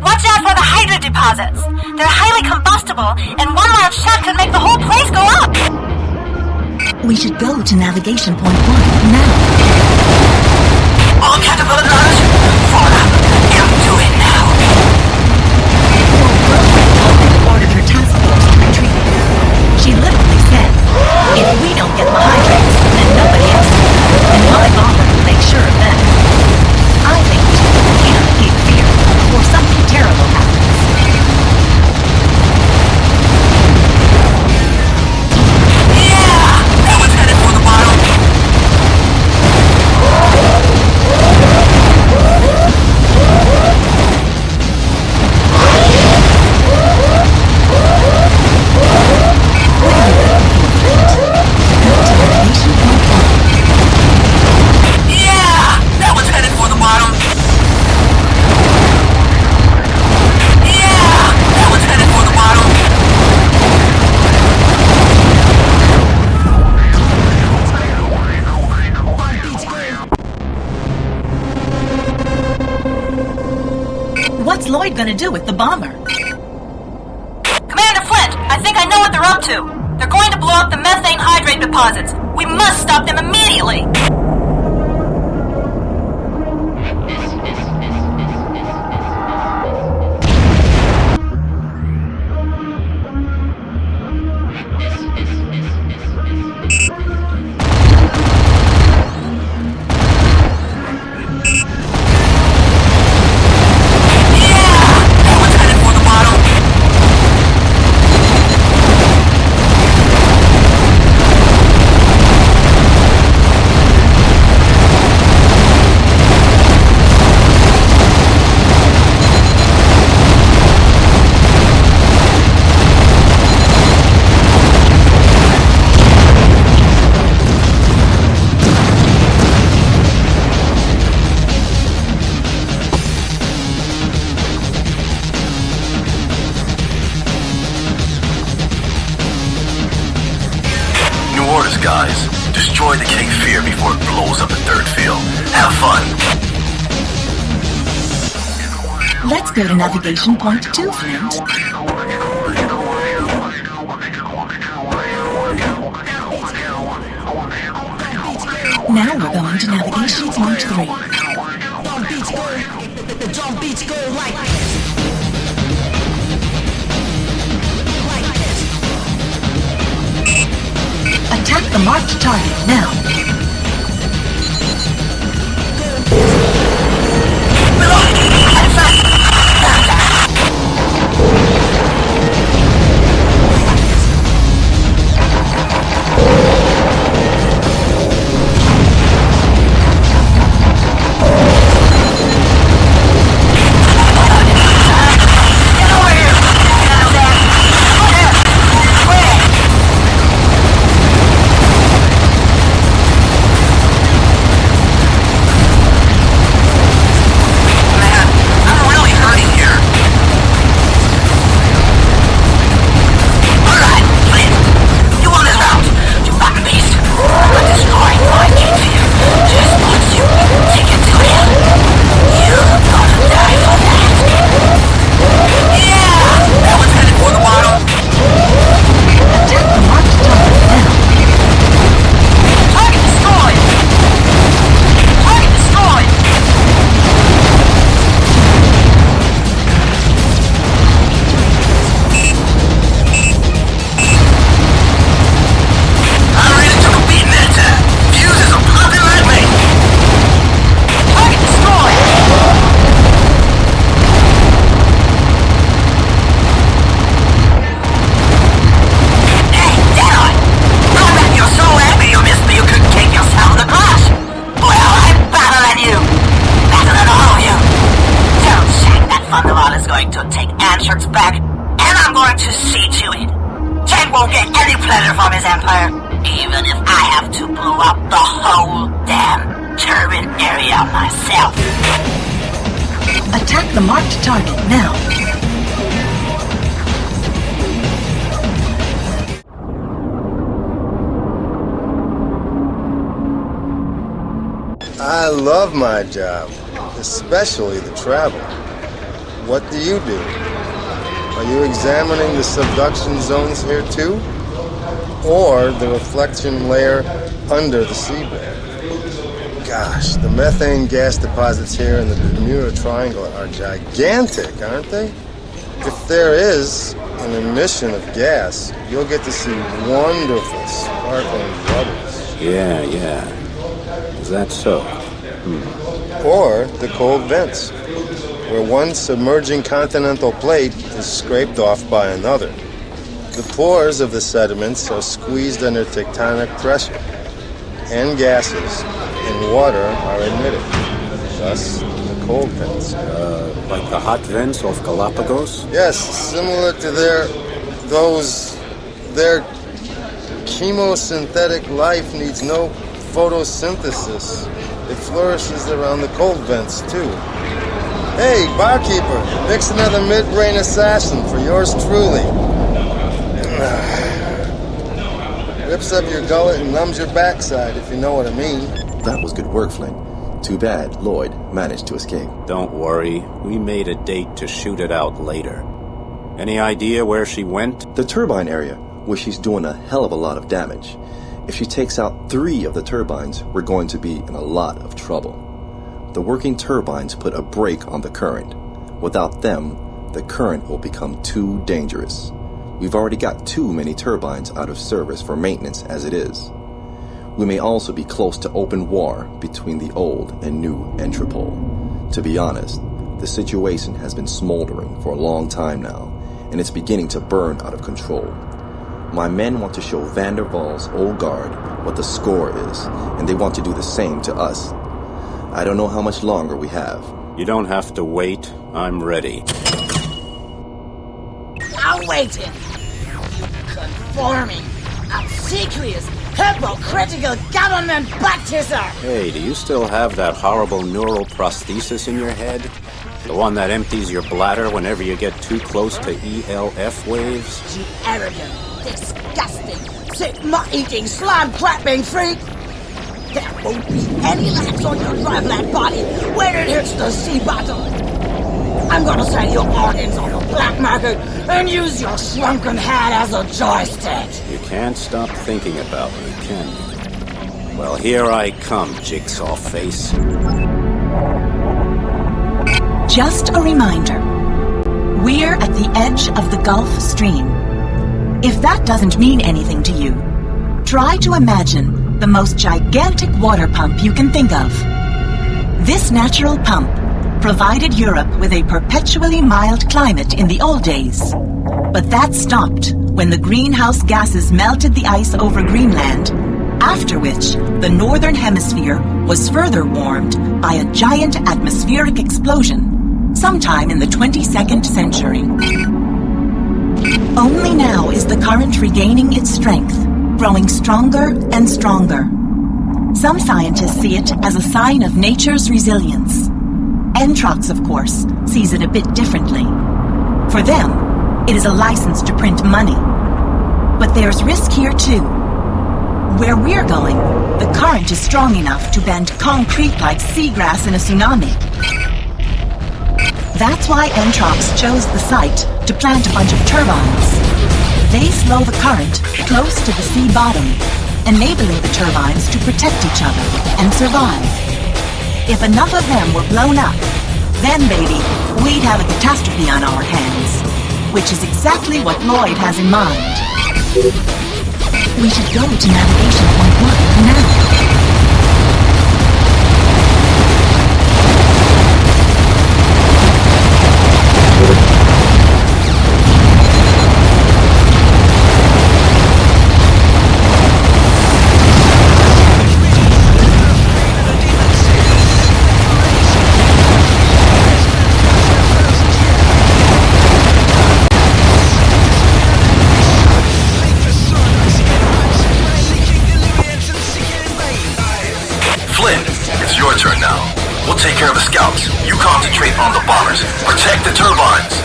Watch out for the hydra deposits! They're highly combustible, and one loud shot could make the whole place go up! We should go to navigation point 1, now. All caterpillar gunners, forward up! Get to it now! Ordered her task force to retreat. She literally said, if we don't get the hydrates, then nobody else will. And my bomber will make sure of that. I think we should go in on Cape Fear before something terrible happens. Yeah! That one's headed for the bottom! What's Lloyd gonna do with the bomber? Commander Flint, I think I know what they're up to. They're going to blow up the methane hydrate deposits. We must stop them immediately. guys. Destroy the Cape Fear before it blows up the third field. Have fun. Let's go to navigation point 2, Flint. Now we're going to navigation point 3. The drum beats go like this. Attack the marked target now. Attack the marked target now. I love my job, especially the travel. What do you do? Are you examining the subduction zones here too? Or the reflection layer under the seabed? Gosh, the methane gas deposits here in the Bermuda Triangle are gigantic, aren't they? If there is an emission of gas, you'll get to see wonderful sparkling bubbles. Yeah. Is that so? Or the cold vents, where one submerging continental plate is scraped off by another. The pores of the sediments are squeezed under tectonic pressure, and gases and water are emitted. Thus, the cold vents. Like the hot vents off Galapagos? Yes, similar to their chemosynthetic life needs no photosynthesis. It flourishes around the cold vents, too. Hey, barkeeper, mix another mid-brain assassin for yours truly. Rips up your gullet and numbs your backside, if you know what I mean. That was good work, Flint. Too bad Lloyd managed to escape. Don't worry. We made a date to shoot it out later. Any idea where she went? The turbine area, where she's doing a hell of a lot of damage. If she takes out 3 of the turbines, we're going to be in a lot of trouble. The working turbines put a brake on the current. Without them, the current will become too dangerous. We've already got too many turbines out of service for maintenance as it is. We may also be close to open war between the old and new Entropole. To be honest, the situation has been smoldering for a long time now, and it's beginning to burn out of control. My men want to show Van der Waal's old guard what the score is, and they want to do the same to us. I don't know how much longer we have. You don't have to wait. I'm ready. I'm waiting. You conforming, obsequious, hypocritical government baptizer! Hey, do you still have that horrible neural prosthesis in your head? The one that empties your bladder whenever you get too close to ELF waves? You arrogant, disgusting, sick-mutt-eating, slime-crapping freak! There won't be any laps on your graveland body when it hits the sea bottom! I'm gonna sell your organs on the black market and use your shrunken head as a joystick! You can't stop thinking about me, can you? Well, here I come, Jigsaw Face. Just a reminder. We're at the edge of the Gulf Stream. If that doesn't mean anything to you, try to imagine the most gigantic water pump you can think of. This natural pump provided Europe with a perpetually mild climate in the old days. But that stopped when the greenhouse gases melted the ice over Greenland, after which the northern hemisphere was further warmed by a giant atmospheric explosion sometime in the 22nd century. Only now is the current regaining its strength, growing stronger and stronger. Some scientists see it as a sign of nature's resilience. Entrox, of course, sees it a bit differently. For them, it is a license to print money. But there's risk here too. Where we're going, the current is strong enough to bend concrete like seagrass in a tsunami. That's why Entrox chose the site to plant a bunch of turbines. They slow the current close to the sea bottom, enabling the turbines to protect each other and survive. If enough of them were blown up, then, baby, we'd have a catastrophe on our hands. Which is exactly what Lloyd has in mind. We should go to Navigation Point 1 now. Take care of the scouts. You concentrate on the bombers. Protect the turbines.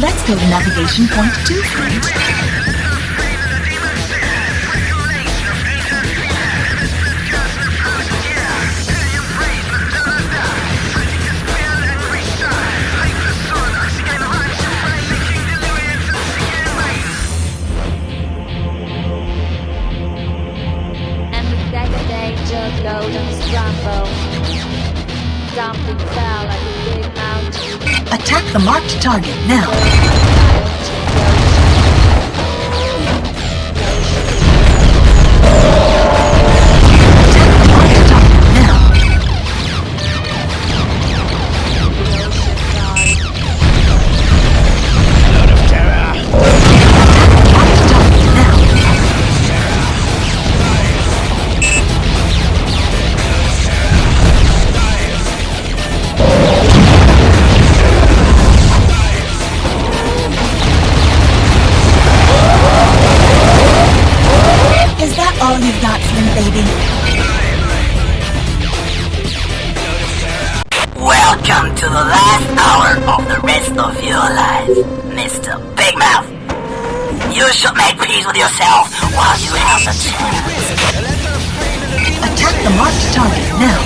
Let's go to Navigation Point 2, friend. Attack the marked target now. All you've got, Slim Baby. Welcome to the last hour of the rest of your life, Mr. Big Mouth. You should make peace with yourself while you have the chance. Attack the marked target now.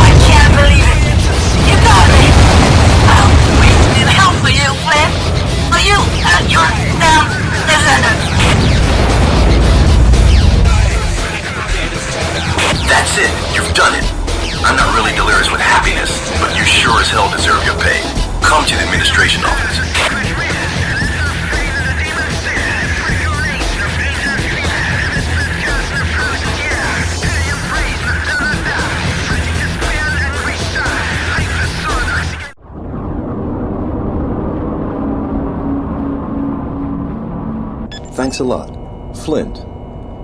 I can't believe it. You got me! I'll wait and help for you, Flynn! For you and your damn descendants! That's it! You've done it! I'm not really delirious with happiness, but you sure as hell deserve your pay. Come to the administration office. Thanks a lot. Flint,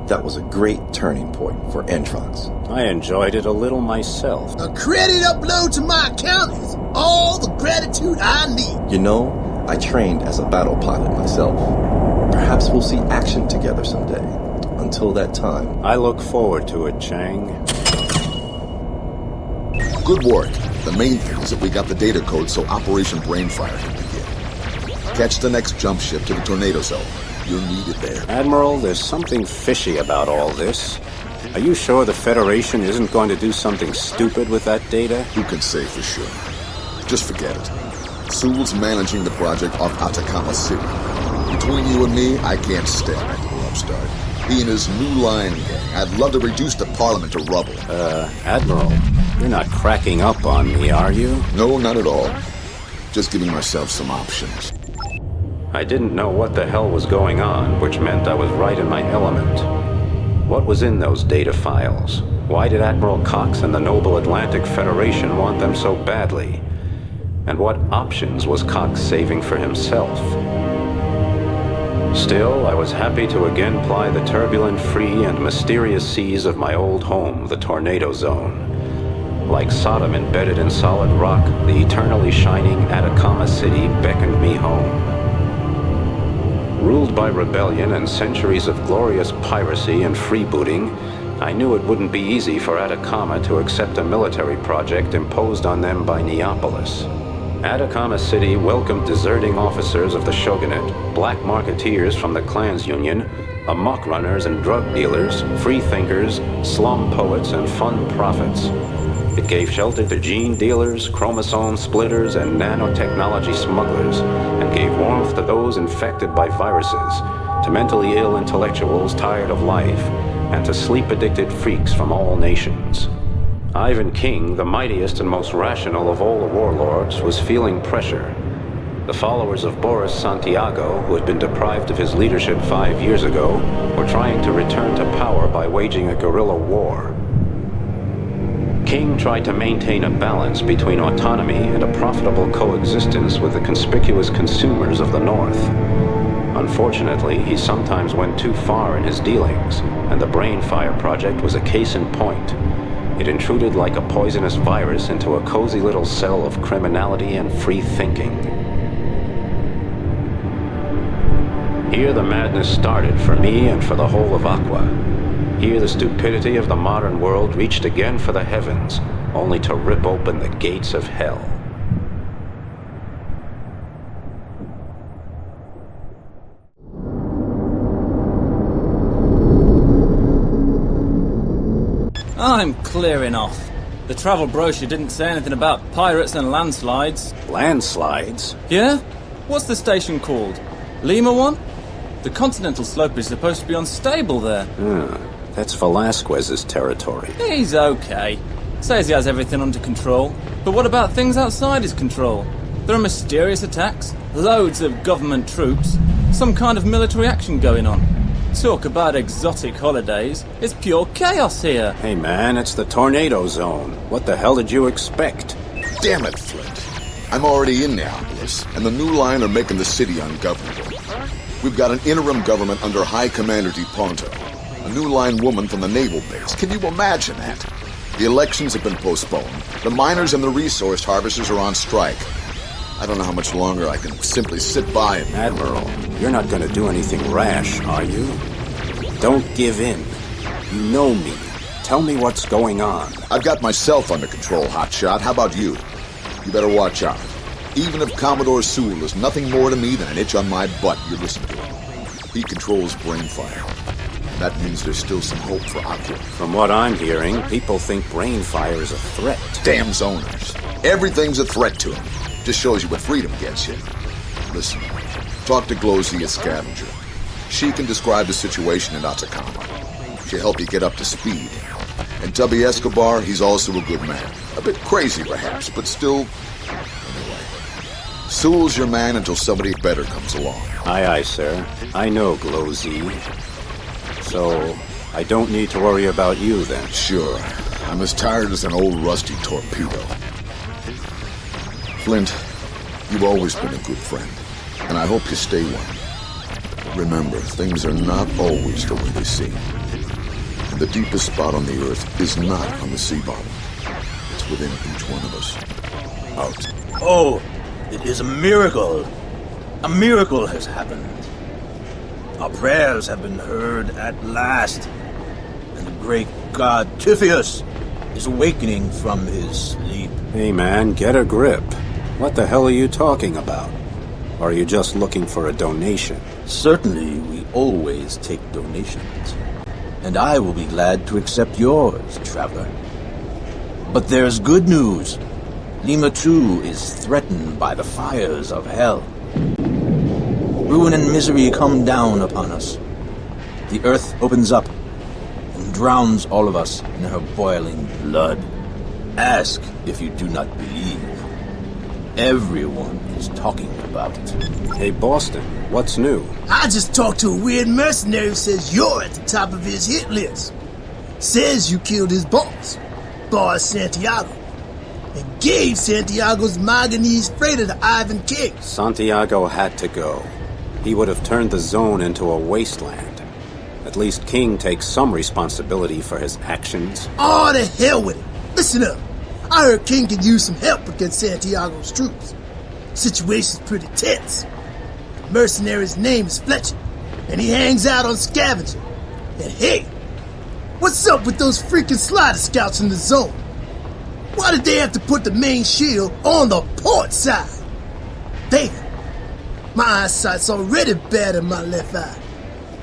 that was a great turning point for Entrox. I enjoyed it a little myself. A credit upload to my account is all the gratitude I need. You know, I trained as a battle pilot myself. Perhaps we'll see action together someday. Until that time... I look forward to it, Chang. Good work. The main thing is that we got the data code so Operation Brainfire can begin. Catch the next jump ship to the tornado zone. You're needed there. Admiral, there's something fishy about all this. Are you sure the Federation isn't going to do something stupid with that data? Who can say for sure? Just forget it. Sool's managing the project off Atacama City. Between you and me, I can't stand that little upstart. He and his new line gang. I'd love to reduce the Parliament to rubble. Admiral, you're not cracking up on me, are you? No, not at all. Just giving myself some options. I didn't know what the hell was going on, which meant I was right in my element. What was in those data files? Why did Admiral Cox and the Noble Atlantic Federation want them so badly? And what options was Cox saving for himself? Still, I was happy to again ply the turbulent, free, and mysterious seas of my old home, the Tornado Zone. Like Sodom embedded in solid rock, the eternally shining Atacama City beckoned me home. Ruled by rebellion and centuries of glorious piracy and freebooting, I knew it wouldn't be easy for Atacama to accept a military project imposed on them by Neopolis. Atacama City welcomed deserting officers of the shogunate, black marketeers from the clans union, amok runners and drug dealers, free thinkers, slum poets, and fun prophets. It gave shelter to gene dealers, chromosome splitters, and nanotechnology smugglers, and gave warmth to those infected by viruses, to mentally ill intellectuals tired of life, and to sleep-addicted freaks from all nations. Ivan King, the mightiest and most rational of all the warlords, was feeling pressure. The followers of Boris Santiago, who had been deprived of his leadership 5 years ago, were trying to return to power by waging a guerrilla war. King tried to maintain a balance between autonomy and a profitable coexistence with the conspicuous consumers of the North. Unfortunately, he sometimes went too far in his dealings, and the Brainfire project was a case in point. It intruded like a poisonous virus into a cozy little cell of criminality and free thinking. Here the madness started for me and for the whole of Aqua. Here the stupidity of the modern world reached again for the heavens, only to rip open the gates of hell. I'm clearing off. The travel brochure didn't say anything about pirates and landslides. Landslides? Yeah? What's the station called? Lima 1? The continental slope is supposed to be unstable there. That's Velasquez's territory. He's okay. Says he has everything under control. But what about things outside his control? There are mysterious attacks, loads of government troops, some kind of military action going on. Talk about exotic holidays. It's pure chaos here. Hey man, it's the Tornado Zone. What the hell did you expect? Damn it, Flint. I'm already in Neopolis, and the new line are making the city ungovernable. We've got an interim government under High Commander Di Ponto. A new line woman from the naval base. Can you imagine that? The elections have been postponed. The miners and the resource harvesters are on strike. I don't know how much longer I can simply sit by and... Admiral, you're not going to do anything rash, are you? Don't give in. You know me. Tell me what's going on. I've got myself under control, hotshot. How about you? You better watch out. Even if Commodore Sool is nothing more to me than an itch on my butt, you listen to him. He controls Brainfire. That means there's still some hope for Aqua. From what I'm hearing, people think Brainfire is a threat. Damn zoners. Everything's a threat to him. Just shows you what freedom gets you. Listen, talk to Glowzy at Scavenger. She can describe the situation in Atacama. She'll help you get up to speed. And Tubby Escobar, he's also a good man. A bit crazy, perhaps, but still... Anyway. Sool's your man until somebody better comes along. Aye, aye, sir. I know Glowzy. So, I don't need to worry about you, then? Sure. I'm as tired as an old rusty torpedo. Flint, you've always been a good friend, and I hope you stay one. Remember, things are not always the way they seem. And the deepest spot on the Earth is not on the sea bottom. It's within each one of us. Out. Oh, it is a miracle. A miracle has happened. Our prayers have been heard at last. And the great god Typheus is awakening from his sleep. Hey man, get a grip. What the hell are you talking about? Or are you just looking for a donation? Certainly, we always take donations. And I will be glad to accept yours, traveler. But there's good news. Lima 2 is threatened by the fires of hell. Ruin and misery come down upon us. The earth opens up and drowns all of us in her boiling blood. Ask if you do not believe. Everyone is talking about it. Hey Boston, what's new? I just talked to a weird mercenary who says you're at the top of his hit list. Says you killed his boss Santiago, and gave Santiago's manganese freighter to Ivan King. Santiago had to go. He would have turned the zone into a wasteland. At least King takes some responsibility for his actions. Oh, to hell with it. Listen up. I heard King could use some help against Santiago's troops. Situation's pretty tense. The mercenary's name is Fletcher, and he hangs out on Scavenger. And hey, what's up with those freaking slider scouts in the zone? Why did they have to put the main shield on the port side? Damn, my eyesight's already bad in my left eye.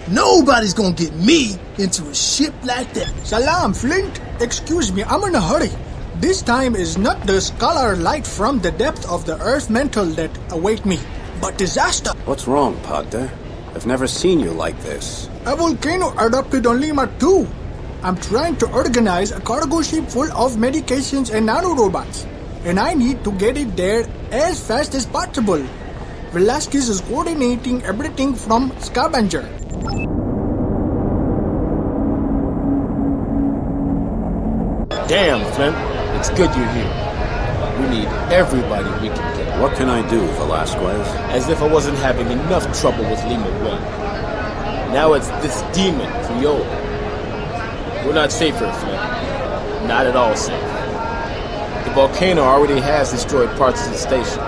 Nobody's gonna get me into a ship like that. Salam, Flint. Excuse me, I'm in a hurry. This time is not the scalar light from the depth of the earth mantle that await me, but disaster. What's wrong, Padre? I've never seen you like this. A volcano erupted on Lima 2. I'm trying to organize a cargo ship full of medications and nanorobots, and I need to get it there as fast as possible. Velasquez is coordinating everything from Scavenger. Damn, Flint. It's good you're here. We need everybody we can get. What can I do, Velasquez? As if I wasn't having enough trouble with Lima 1. Now it's this demon, Creole. We're not safe here, Flint. Not at all safe. The volcano already has destroyed parts of the station.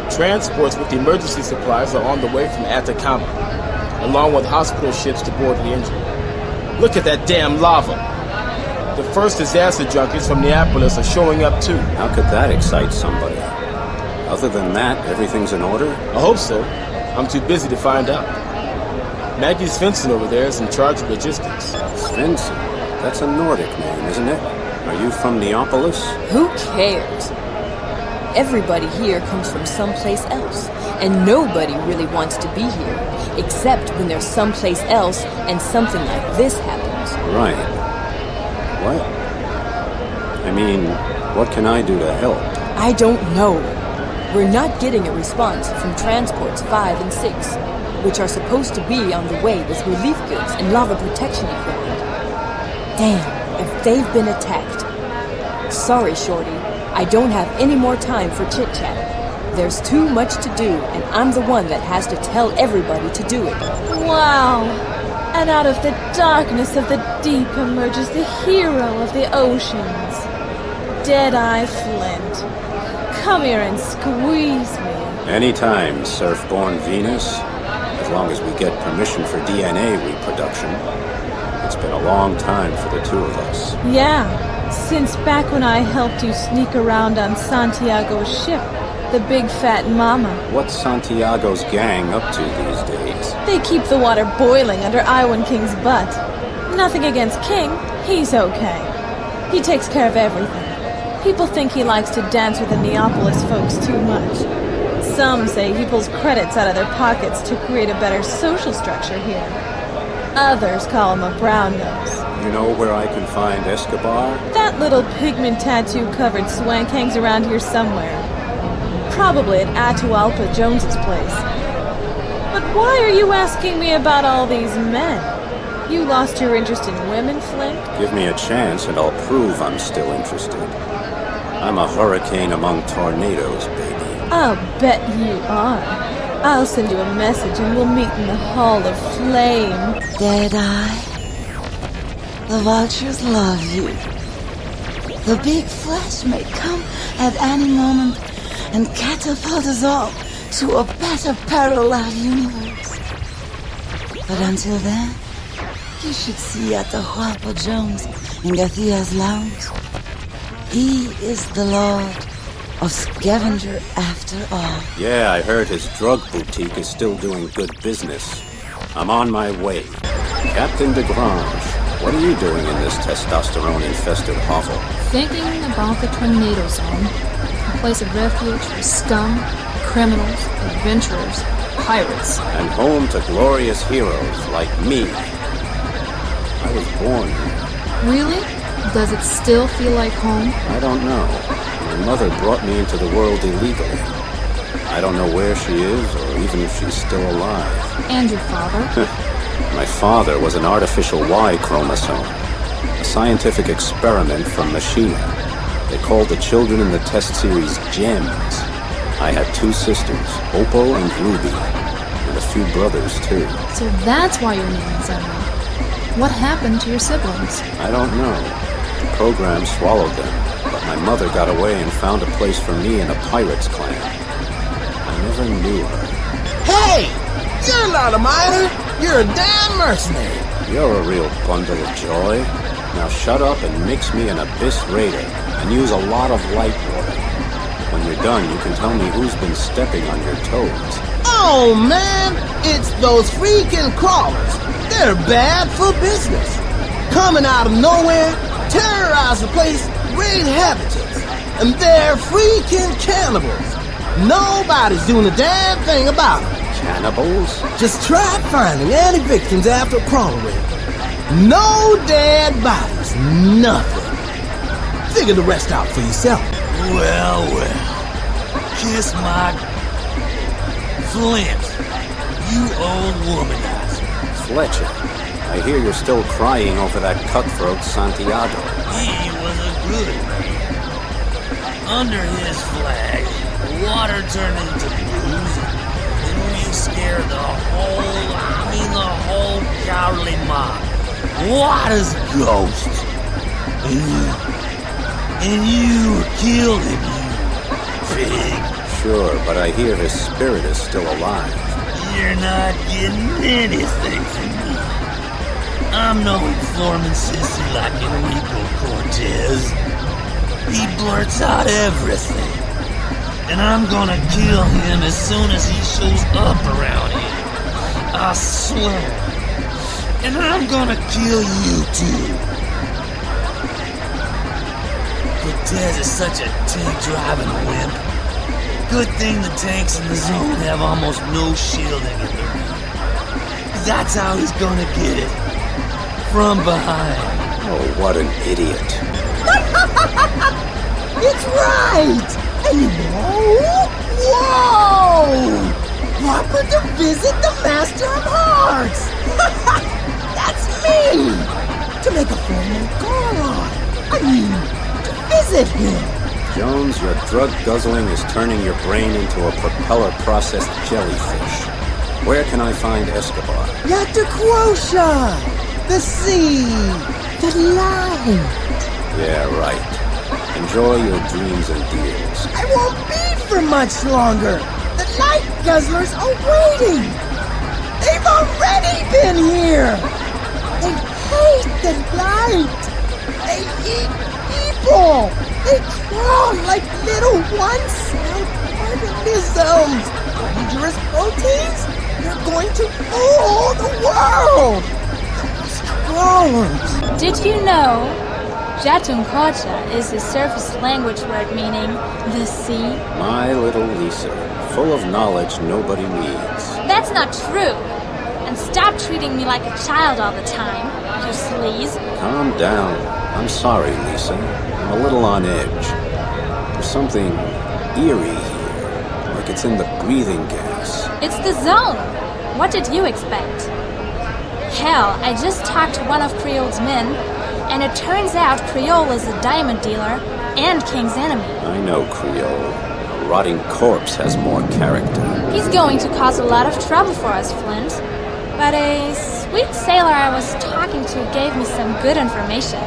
Transports with emergency supplies are on the way from Atacama, along with hospital ships to board the injured. Look at that damn lava! The first disaster junkies from Neopolis are showing up too. How could that excite somebody? Other than that, everything's in order? I hope so. I'm too busy to find out. Maggie Svensson over there is in charge of logistics. Svensson? That's a Nordic name, isn't it? Are you from Neopolis? Who cares? Everybody here comes from someplace else, and nobody really wants to be here, except when there's someplace else and something like this happens. Right. What? I mean, what can I do to help? I don't know. We're not getting a response from transports 5 and 6, which are supposed to be on the way with relief goods and lava protection equipment. Damn, if they've been attacked. Sorry, Shorty. I don't have any more time for chit-chat. There's too much to do, and I'm the one that has to tell everybody to do it. Wow! And out of the darkness of the deep emerges the hero of the oceans. Deadeye Flint. Come here and squeeze me. Anytime, Surfborn Venus. As long as we get permission for DNA reproduction. It's been a long time for the two of us. Yeah, since back when I helped you sneak around on Santiago's ship, the Big Fat Mama. What's Santiago's gang up to these days? They keep the water boiling under Iwan King's butt. Nothing against King, he's okay. He takes care of everything. People think he likes to dance with the Neopolis folks too much. Some say he pulls credits out of their pockets to create a better social structure here. Others call him a brown nose. You know where I can find Escobar? That little pigment tattoo-covered swank hangs around here somewhere. Probably at Atahualpa Jones's place. But why are you asking me about all these men? You lost your interest in women, Flint? Give me a chance and I'll prove I'm still interested. I'm a hurricane among tornadoes, baby. I'll bet you are. I'll send you a message and we'll meet in the Hall of Flame. Deadeye, the vultures love you. The big flesh may come at any moment and catapult us all to a better parallel universe. But until then, you should see Atahualpa Jones in Garcia's lounge. He is the Lord of Scavenger after all. Yeah, I heard his drug boutique is still doing good business. I'm on my way. Captain DeGrange, what are you doing in this testosterone-infested hovel? Thinking about the tornado zone. A place of refuge for scum, criminals, adventurers, pirates. And home to glorious heroes like me. I was born here. Really? Does it still feel like home? I don't know. My mother brought me into the world illegally. I don't know where she is, or even if she's still alive. And your father? My father was an artificial Y chromosome. A scientific experiment from Machina. They called the children in the test series gems. I had 2 sisters, Opal and Ruby, and a few brothers too. So that's why your name is Emerald. What happened to your siblings? I don't know. The program swallowed them, but my mother got away and found a place for me in a pirate's clan. I never knew her. Hey! You're not a miner! You're a damn mercenary! You're a real bundle of joy. Now shut up and mix me an Abyss Raider, and use a lot of light water. When you're done, you can tell me who's been stepping on your toes. Oh, man! It's those freaking crawlers! They're bad for business! Coming out of nowhere, terrorize the place, raid habitats, and they're freaking cannibals! Nobody's doing a damn thing about them! Cannibals? Just try finding any victims after a crawler raid. No dead bodies, nothing. Figure the rest out for yourself. Well, kiss my... Flint, you old womanizer. Fletcher, I hear you're still crying over that cutthroat Santiago. He was a good man. Under his flag, the water turned into booze, and we scared the whole cowardly mob. Water's ghosts. And you killed him, you pig. Sure, but I hear his spirit is still alive. You're not getting anything from me. I'm no informant sissy like Enrico Cortez. He blurts out everything. And I'm gonna kill him as soon as he shows up around here. I swear. And I'm gonna kill you too. Cortez is such a tank-driving wimp. Good thing the tanks in the zone have almost no shielding in the rear. That's how he's gonna get it. From behind. Oh, what an idiot. It's right! And you know? Whoa! Proper to visit the Master of Hearts! That's me! To make a formal call on. I mean, to visit him. Jones, your drug guzzling is turning your brain into a propeller-processed jellyfish. Where can I find Escobar? Yata Quosha! The sea! The light! Yeah, right. Enjoy your dreams and deals. I won't be for much longer! The light guzzlers are waiting! They've already been here! They hate the light! They eat people! They crawl like little one-celled organisms! Dangerous proteins? They're going to rule the world! Those crawlers! Did you know Jatunkocha is the surface language word meaning the sea? My little Lisa, full of knowledge nobody needs. That's not true. And stop treating me like a child all the time, you sleaze. Calm down. I'm sorry, Lisa. I'm a little on edge. There's something eerie here, like it's in the breathing gas. It's the zone. What did you expect? Hell, I just talked to one of Creole's men, and it turns out Creole is a diamond dealer and King's enemy. I know Creole. A rotting corpse has more character. He's going to cause a lot of trouble for us, Flint. But a sweet sailor I was talking to gave me some good information.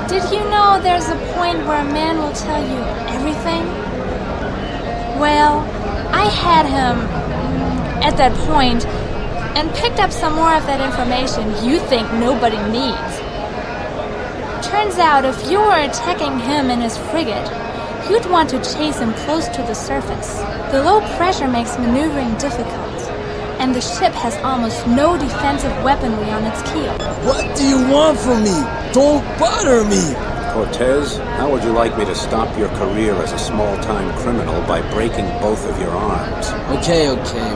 Did you know there's a point where a man will tell you everything? Well, I had him at that point and picked up some more of that information you think nobody needs. Turns out if you were attacking him in his frigate, you'd want to chase him close to the surface. The low pressure makes maneuvering difficult, and the ship has almost no defensive weaponry on its keel. What do you want from me? Don't bother me! Cortez, how would you like me to stop your career as a small-time criminal by breaking both of your arms? Okay,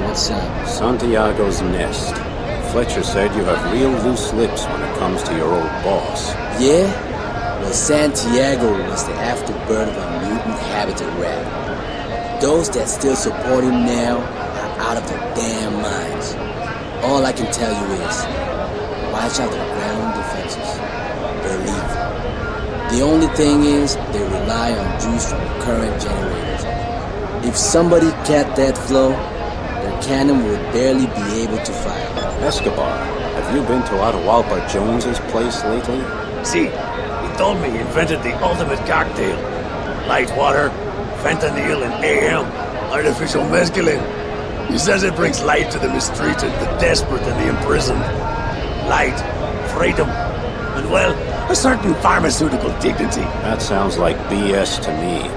what's up? Santiago's nest. Fletcher said you have real loose lips when it comes to your old boss. Yeah? Well, Santiago was the afterbirth of a mutant habitat rat. Those that still support him now are out of their damn minds. All I can tell you is, watch out their ground defenses. They're lethal. The only thing is, they rely on juice from current generators. If somebody cut that flow, their cannon would barely be able to fire. Escobar, have you been to Atahualpa Jones's place lately? See, he told me he invented the ultimate cocktail. Light water, fentanyl, and AM, artificial mescaline. He says it brings light to the mistreated, the desperate, and the imprisoned. Light, freedom, and well, a certain pharmaceutical dignity. That sounds like BS to me.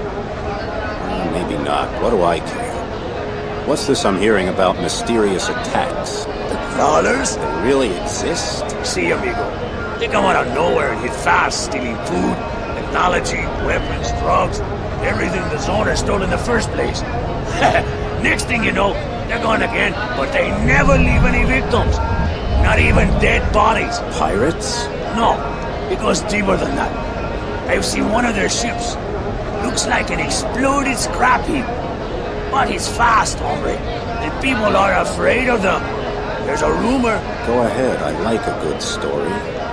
Maybe not. What do I care? What's this I'm hearing about mysterious attacks? The crawlers? They really exist? See, amigo. They come out of nowhere and hit fast, stealing food, technology, weapons, drugs, everything the zone has stolen in the first place. Next thing you know, they're gone again, but they never leave any victims. Not even dead bodies. Pirates? No, it goes deeper than that. I've seen one of their ships. Looks like an exploded scrap heap. But it's fast, hombre. And people are afraid of them. There's a rumor. Go ahead, I like a good story.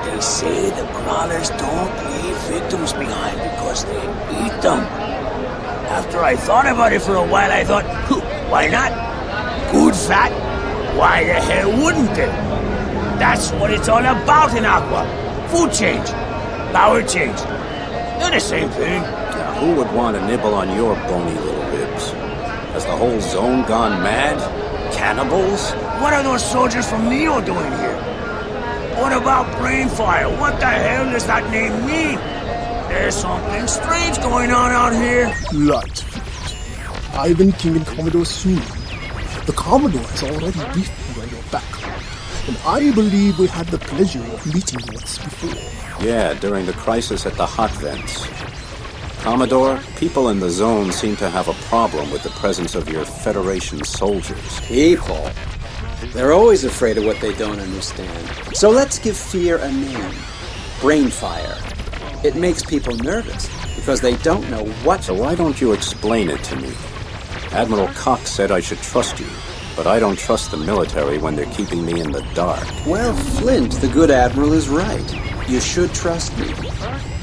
They say the crawlers don't leave victims behind because they eat them. After I thought about it for a while, I thought, why not? Good fat? Why the hell wouldn't they? That's what it's all about in Aqua. Food change. Power change. They're the same thing. Now, who would want to nibble on your bony little ribs? Has the whole zone gone mad? Cannibals? What are those soldiers from Neo doing here? What about Brainfire? What the hell does that name mean? There's something strange going on out here. Right. Ivan King and Commodore Sool. The Commodore has already briefed you on your background, and I believe we had the pleasure of meeting once before. Yeah, during the crisis at the hot vents. Commodore, people in the zone seem to have a problem with the presence of your Federation soldiers. People? They're always afraid of what they don't understand. So let's give fear a name. Brainfire. It makes people nervous because they don't know what... So why don't you explain it to me? Admiral Cox said I should trust you, but I don't trust the military when they're keeping me in the dark. Well, Flint, the good admiral, is right. You should trust me.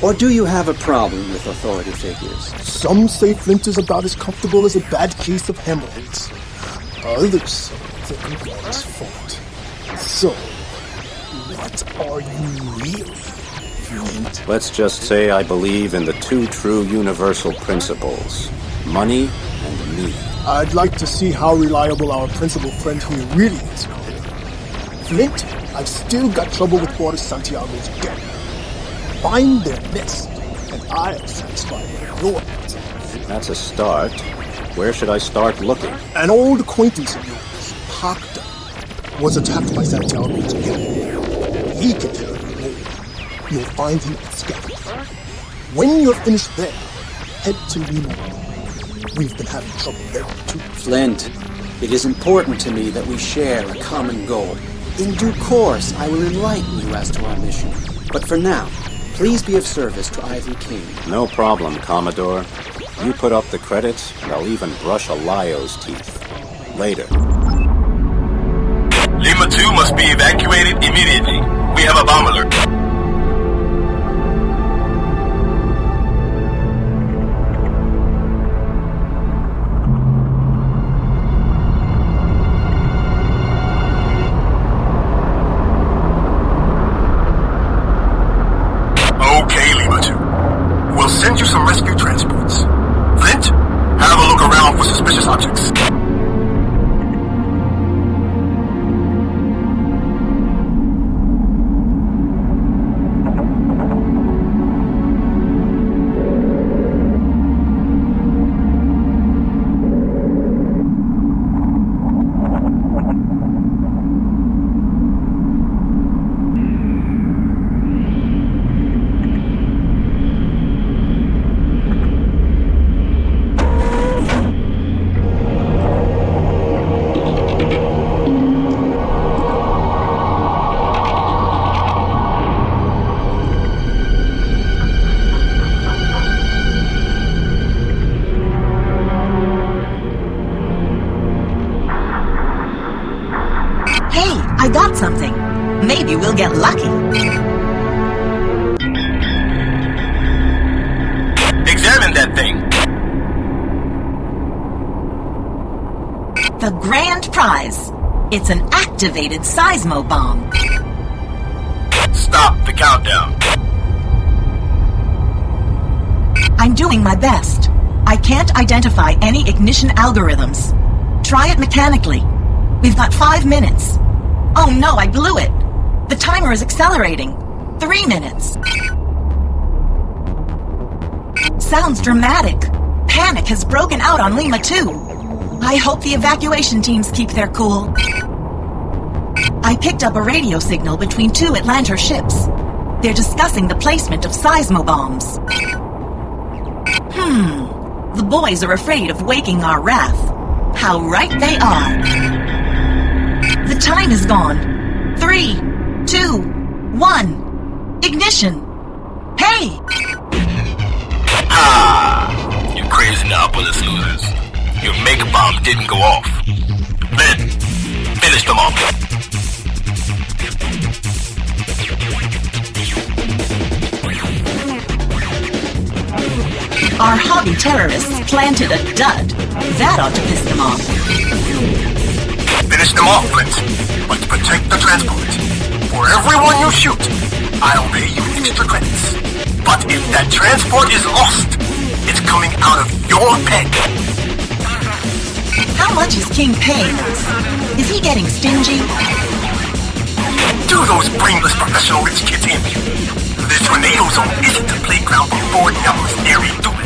Or do you have a problem with authority figures? Some say Flint is about as comfortable as a bad case of hemorrhoids. Others say the war is fought. So, what are you really, Flint? Let's just say I believe in the two true universal principles. Money and me. I'd like to see how reliable our principal friend here really is, Courier. Flint, I've still got trouble with Boris Santiago's gang. Find their nest, and I'll satisfy your needs. That's a start. Where should I start looking? An old acquaintance of yours, Pacta, was attacked by Santiago's gang. He can tell you more. You'll find him at Scavenger. When you're finished there, head to Lima. We've been having trouble there too. Flint, it is important to me that we share a common goal. In due course, I will enlighten you as to our mission. But for now, please be of service to Ivan King. No problem, Commodore. You put up the credits, and I'll even brush a Lyo's teeth. Later. Lima 2 must be evacuated immediately. We have a bomb alert. Send you some rescue transports. Flint, have a look around for suspicious objects. Maybe we'll get lucky. Examine that thing. The grand prize. It's an activated Seismobomb. Stop the countdown. I'm doing my best. I can't identify any ignition algorithms. Try it mechanically. We've got 5 minutes. Oh no, I blew it. The timer is accelerating. 3 minutes. Sounds dramatic. Panic has broken out on Lima 2. I hope the evacuation teams keep their cool. I picked up a radio signal between 2 Atlanter ships. They're discussing the placement of seismobombs. The boys are afraid of waking our wrath. How right they are. The time is gone. 3, 2, 1. Ignition. Hey! You crazy Neopolis losers. Your mega bomb didn't go off. Then, finish them off. Our hobby terrorists planted a dud. That ought to piss them off. Finish them off, Flint. But protect the transport. For everyone you shoot, I'll pay you extra credits. But if that transport is lost, it's coming out of your pay. How much is King paying us? Is he getting stingy? Do those brainless professional rich kids in? The tornado zone isn't the playground for bored helpless area doings.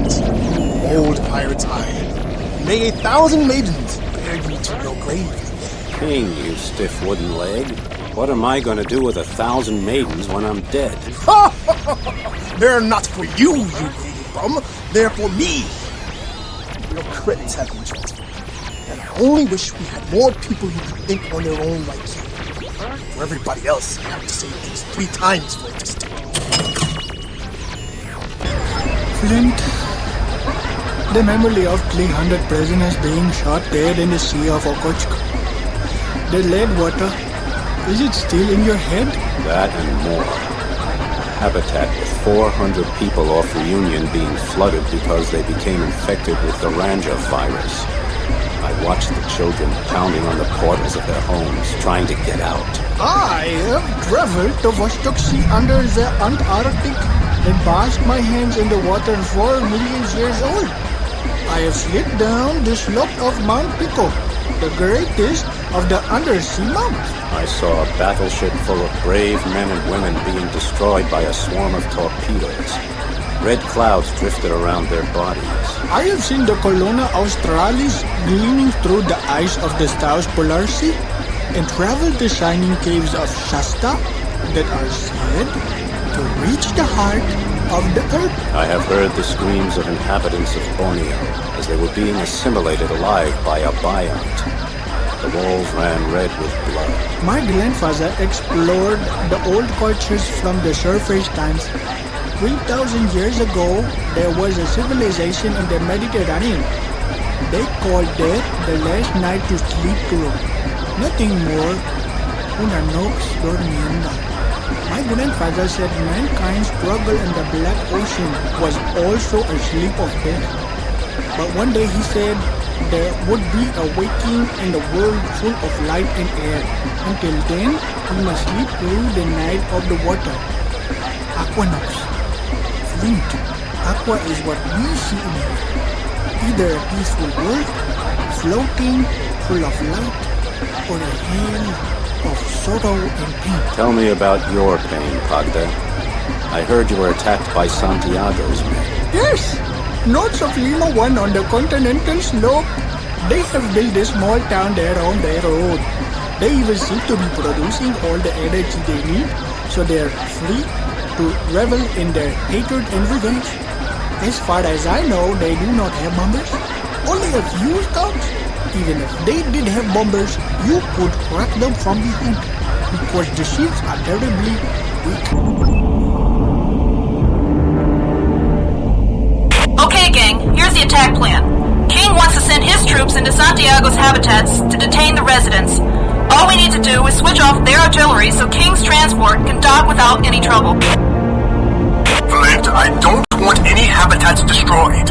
pirates. Old pirates I. May 1,000 maidens bear you to your grave. King, you stiff wooden leg. What am I gonna do with 1,000 maidens when I'm dead? They're not for you, you greedy bum. They're for me. Your credits have been transferred. And I only wish we had more people who could think on their own like you. For everybody else, I have to say things 3 times for it to stick. Flint, the memory of 300 prisoners being shot dead in the Sea of Okochka. The lead water, is it still in your head? That and more. Habitat with 400 people off Reunion being flooded because they became infected with the Ranja virus. I watched the children pounding on the portals of their homes, trying to get out. I have traveled the Vostok Sea under the Antarctic and bathed my hands in the water 4 million years old. I have slid down the slope of Mount Pico, the greatest of the undersea mountains. I saw a battleship full of brave men and women being destroyed by a swarm of torpedoes. Red clouds drifted around their bodies. I have seen the Colonna Australis gleaming through the ice of the South Polar Sea and traveled the shining caves of Shasta that are said to reach the heart of the earth. I have heard the screams of inhabitants of Borneo as they were being assimilated alive by a Biont. The walls ran red with blood. My grandfather explored the old cultures from the surface times. 3,000 years ago, there was a civilization in the Mediterranean. They called it the last night to sleep through. Nothing more. Una nox dormienda. My grandfather said mankind's struggle in the Black Ocean was also a sleep of death. But one day he said there would be a waking in the world full of light and air. Until then, we must sleep through the night of the water. Aquanox. Flint. Aqua is what we see in here. Either a peaceful world, floating, full of light, or a hell of sorrow and pain. Tell me about your pain, Pagda. I heard you were attacked by Santiago's men. Yes! North of Lima 1 on the continental slope. They have built a small town there on their own. They even seem to be producing all the energy they need, so they're free to revel in their hatred and revenge. As far as I know, they do not have bombers. Only a few scouts. Even if they did have bombers, you could crack them from behind, because the shields are terribly weak. Okay, gang, here's the attack plan. King wants to send his troops into Santiago's habitats to detain the residents. All we need to do is switch off their artillery so King's transport can dock without any trouble. Flint, I don't want any habitats destroyed.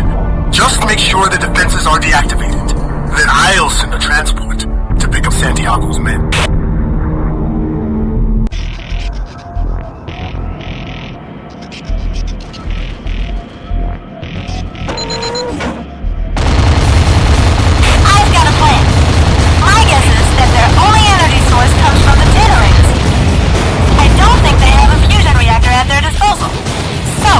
Just make sure the defenses are deactivated. Then I'll send a transport to pick up Santiago's men. I've got a plan. My guess is that their only energy source comes from the data rings. I don't think they have a fusion reactor at their disposal. So,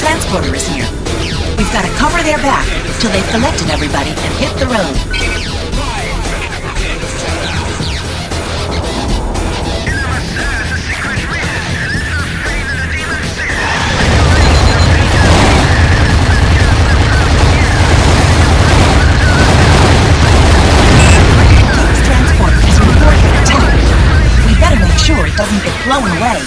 transporter is here. We've got to cover their back till they've collected everybody and hit the road. Sure it doesn't get blown away.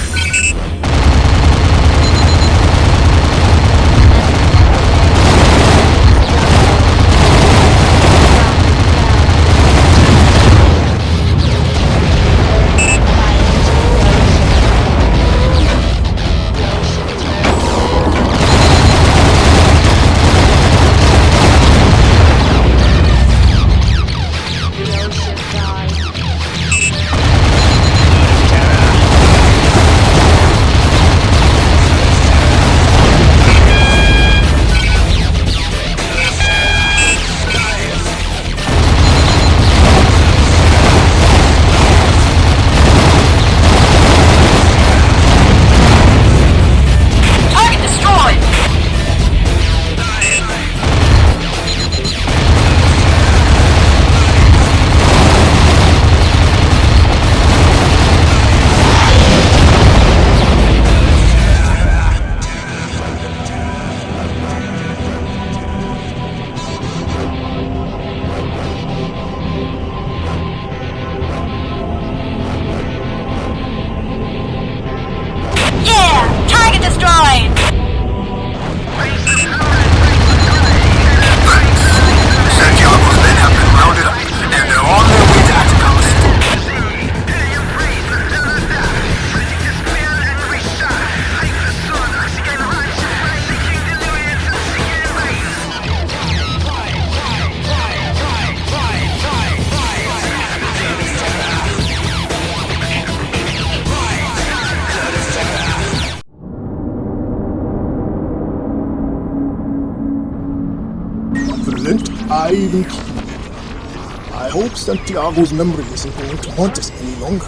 I hope Santiago's memory isn't going to haunt us any longer.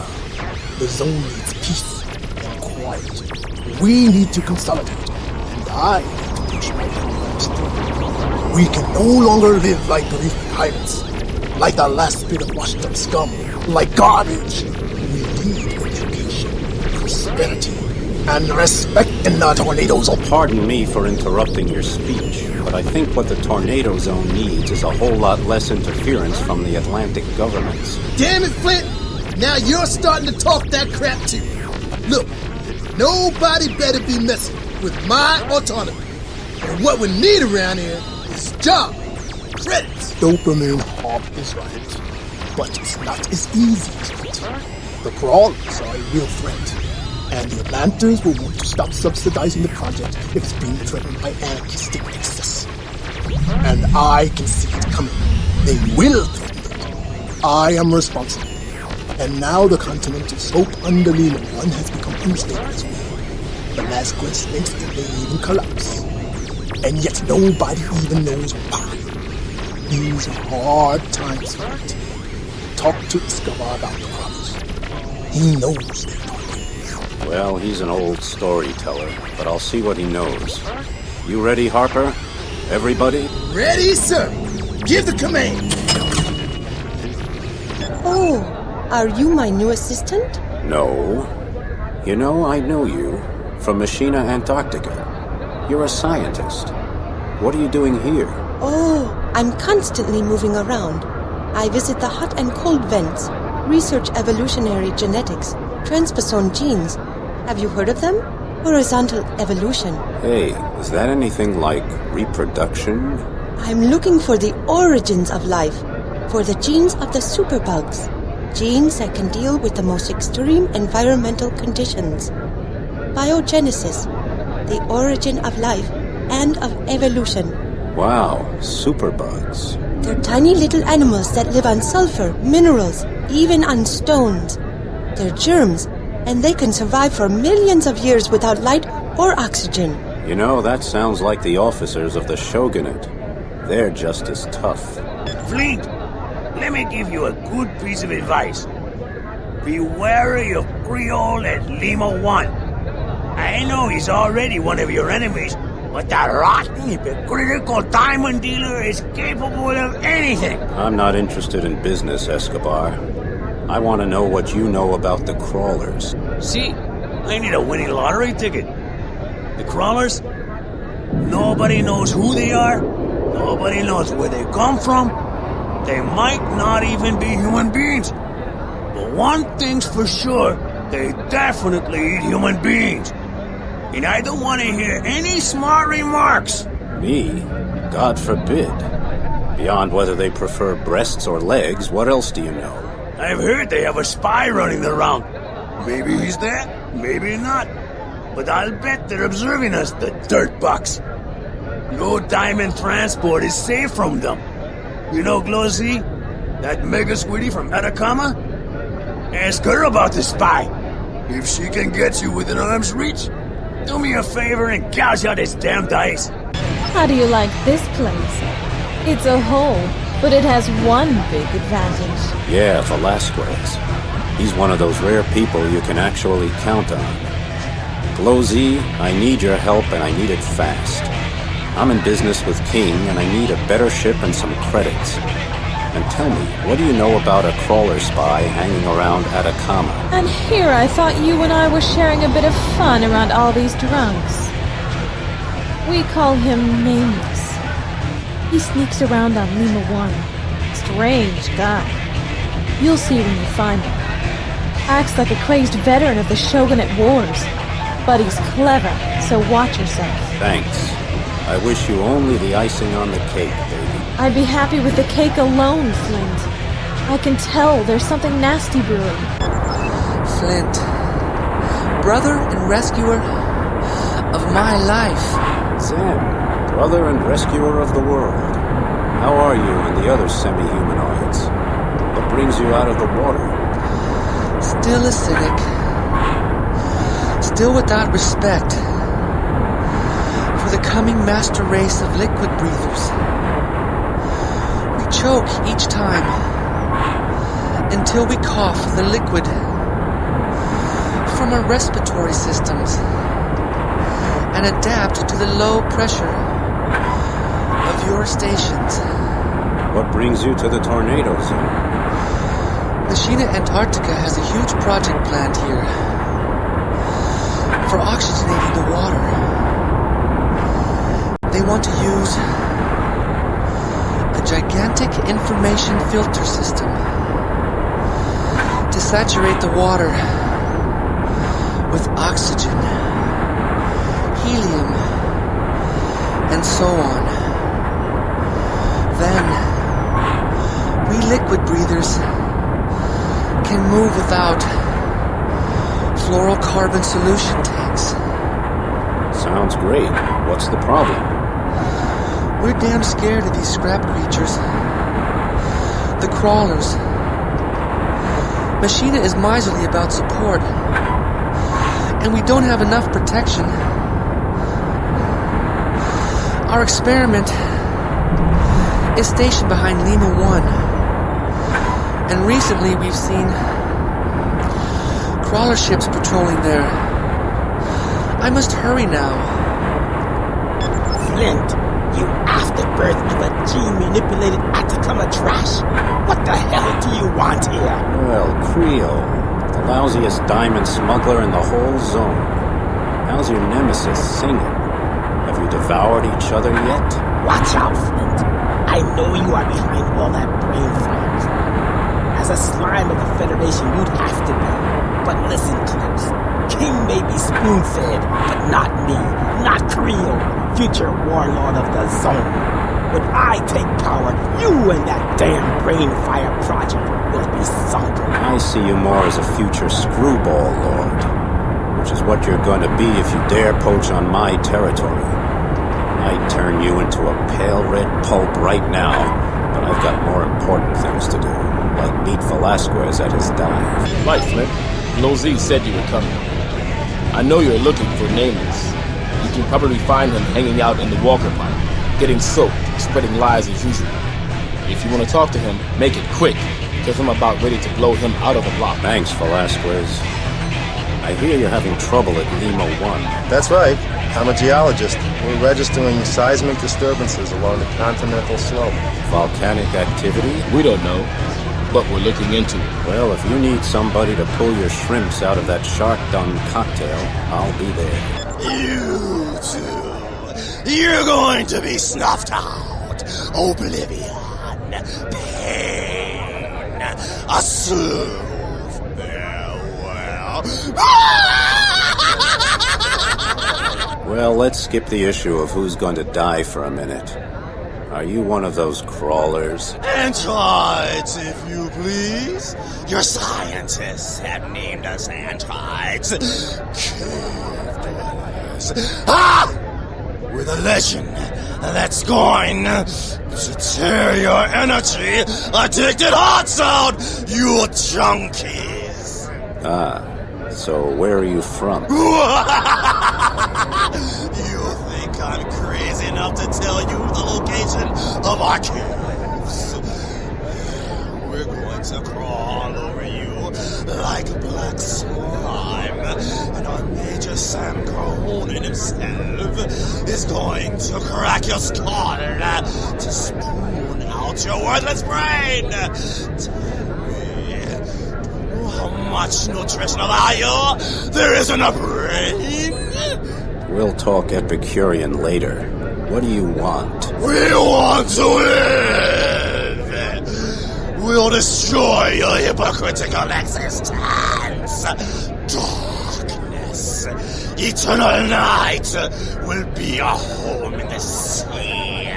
The zone needs peace and quiet. We need to consolidate, and I need to push my programs. We can no longer live like reef pirates, like the last bit of washed up scum, like garbage. We need education, prosperity, and respect in the tornado zone. Pardon me for interrupting your speech, but I think what the tornado zone needs is a whole lot less interference from the Atlantic governments. Damn it, Flint! Now you're starting to talk that crap too. Look, nobody better be messing with my autonomy. And what we need around here is jobs, credits. Dopamine Hawk is right, but it's not as easy as that. The crawlers are a real threat. And the Atlantans will want to stop subsidizing the project if it's being threatened by anarchistic excess. And I can see it coming. They will threaten it. I am responsible. And now the continental slope under Lima 1 has become unstable as well. The last quest thinks it may even collapse. And yet nobody even knows why. These are hard times for it. Talk to Escobar about the crawlers. He knows they're not. Well, he's an old storyteller, but I'll see what he knows. You ready, Harper? Everybody? Ready, sir! Give the command! Oh, are you my new assistant? No. You know, I know you from Machina Antarctica. You're a scientist. What are you doing here? Oh, I'm constantly moving around. I visit the hot and cold vents, research evolutionary genetics, transposon genes. Have you heard of them? Horizontal evolution. Hey, is that anything like reproduction? I'm looking for the origins of life, for the genes of the superbugs. Genes that can deal with the most extreme environmental conditions. Biogenesis, the origin of life and of evolution. Wow, superbugs. They're tiny little animals that live on sulfur, minerals, even on stones. They're germs, and they can survive for millions of years without light or oxygen. You know, that sounds like the officers of the Shogunate. They're just as tough. Flint, let me give you a good piece of advice. Be wary of Creole at Lima 1. I know he's already one of your enemies, But that rotten, hypocritical diamond dealer is capable of anything. I'm not interested in business, Escobar. I want to know what you know about the crawlers. See, I need a winning lottery ticket. The crawlers? Nobody knows who they are. Nobody knows where they come from. They might not even be human beings. But one thing's for sure, they definitely eat human beings. And I don't want to hear any smart remarks. Me? God forbid. Beyond whether they prefer breasts or legs, what else do you know? I've heard they have a spy running around. Maybe he's there, maybe not. But I'll bet they're observing us, the dirtbugs. No diamond transport is safe from them. You know Glosy? That mega squiddy from Atacama? Ask her about the spy. If she can get you within arm's reach, do me a favor and gouge out his damn dice. How do you like this place? It's a hole, but it has one big advantage. Yeah, Velasquez. He's one of those rare people you can actually count on. Glosy, I need your help and I need it fast. I'm in business with King and I need a better ship and some credits. And tell me, what do you know about a crawler spy hanging around Atacama? And here I thought you and I were sharing a bit of fun around all these drunks. We call him Nameless. He sneaks around on Lima 1. Strange guy. You'll see when you find him. Acts like a crazed veteran of the Shogunate Wars. But he's clever, so watch yourself. Thanks. I wish you only the icing on the cake, baby. I'd be happy with the cake alone, Flint. I can tell there's something nasty brewing. Flint. Brother and rescuer of my life. Sam, brother and rescuer of the world. How are you and the other semi-humanoids? What brings you out of the water? Still a cynic. Still without respect for the coming master race of liquid breathers. We choke each time until we cough the liquid from our respiratory systems and adapt to the low pressure of your stations. What brings you to the tornado zone? Machina Antarctica has a huge project planned here for oxygenating the water. They want to use a gigantic information filter system to saturate the water with oxygen, helium, and so on. Then, we liquid breathers can move without fluorocarbon solution tanks. Sounds great. What's the problem? We're damn scared of these scrap creatures. The crawlers. Machina is miserly about support. And we don't have enough protection. Our experiment is stationed behind Lima 1. And recently we've seen crawler ships patrolling there. I must hurry now. Flint, you afterbirth of a gene-manipulated Atacama trash. What the hell do you want here? Well, Creole, the lousiest diamond smuggler in the whole zone. How's your nemesis singing? Have you devoured each other yet? Watch out, Flint. I know you are behind all that Brainfire crap. As a slime of the Federation, you'd have to be. But listen close. King may be spoon-fed, but not me. Not Creole, future warlord of the zone. When I take power, you and that damn Brainfire project will be sunken. I see you more as a future screwball lord, which is what you're going to be if you dare poach on my territory. I'd turn you into a pale red pulp right now, but I've got more important things to do, like meet Velasquez at his dive. Right, Flint. Glosy said you were coming. I know you're looking for Nameless. You can probably find him hanging out in the Walker pipe, getting soaked, spreading lies as usual. If you want to talk to him, make it quick, because I'm about ready to blow him out of the block. Thanks, Velasquez. I I hear you're having trouble at Lima 1. That's right. I'm a geologist. We're registering seismic disturbances along the continental slope. Volcanic activity? We don't know, but we're looking into it. Well, if you need somebody to pull your shrimps out of that shark dung cocktail, I'll be there. You two, you're going to be snuffed out. Oblivion, pain, a slow farewell. Well, let's skip the issue of who's going to die for a minute. Are you one of those crawlers? Antrides, if you please. Your scientists have named us Antrides. Cave dwellers. Ah! We're the legend that's going to tear your energy addicted hearts out, you junkies. Ah, so where are you from? You think I'm crazy enough to tell you the location of our caves? We're going to crawl over you like a black slime, and our Major Sam Cahonin himself is going to crack your skull to spoon out your worthless brain. Tell me, how much nutritional value there is in a brain? We'll talk Epicurean later. What do you want? We want to live! We'll destroy your hypocritical existence! Darkness, eternal night will be our home in the sea.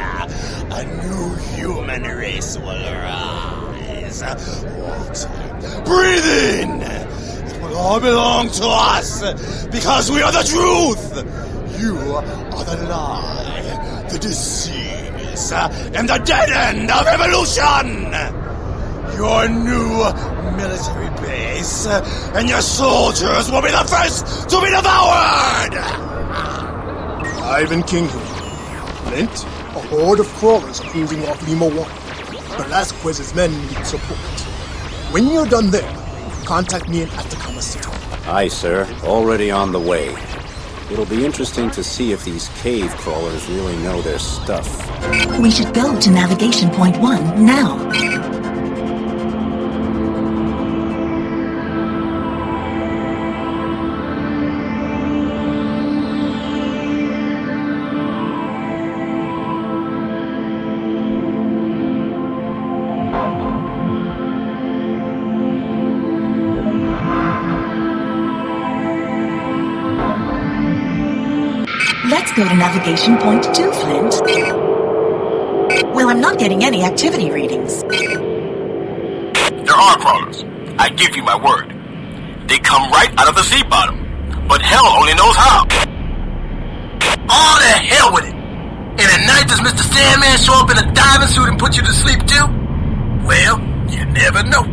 A new human race will rise. Water, breathe in! It will all belong to us because we are the truth! You are the lie, the disease, and the dead end of evolution! Your new military base and your soldiers will be the first to be devoured! Ivan King here. Flint, a horde of crawlers cruising off Lima 1. Velasquez's men need support. When you're done there, contact me in Atacama City. Aye, sir. Already on the way. It'll be interesting to see if these cave crawlers really know their stuff. We should go to Navigation Point 1 now. Let's go to Navigation Point 2, Flint. Well, I'm not getting any activity readings. There are crawlers. I give you my word. They come right out of the sea bottom. But hell only knows how. All the hell with it. And at night does Mr. Sandman show up in a diving suit and put you to sleep too? Well, you never know.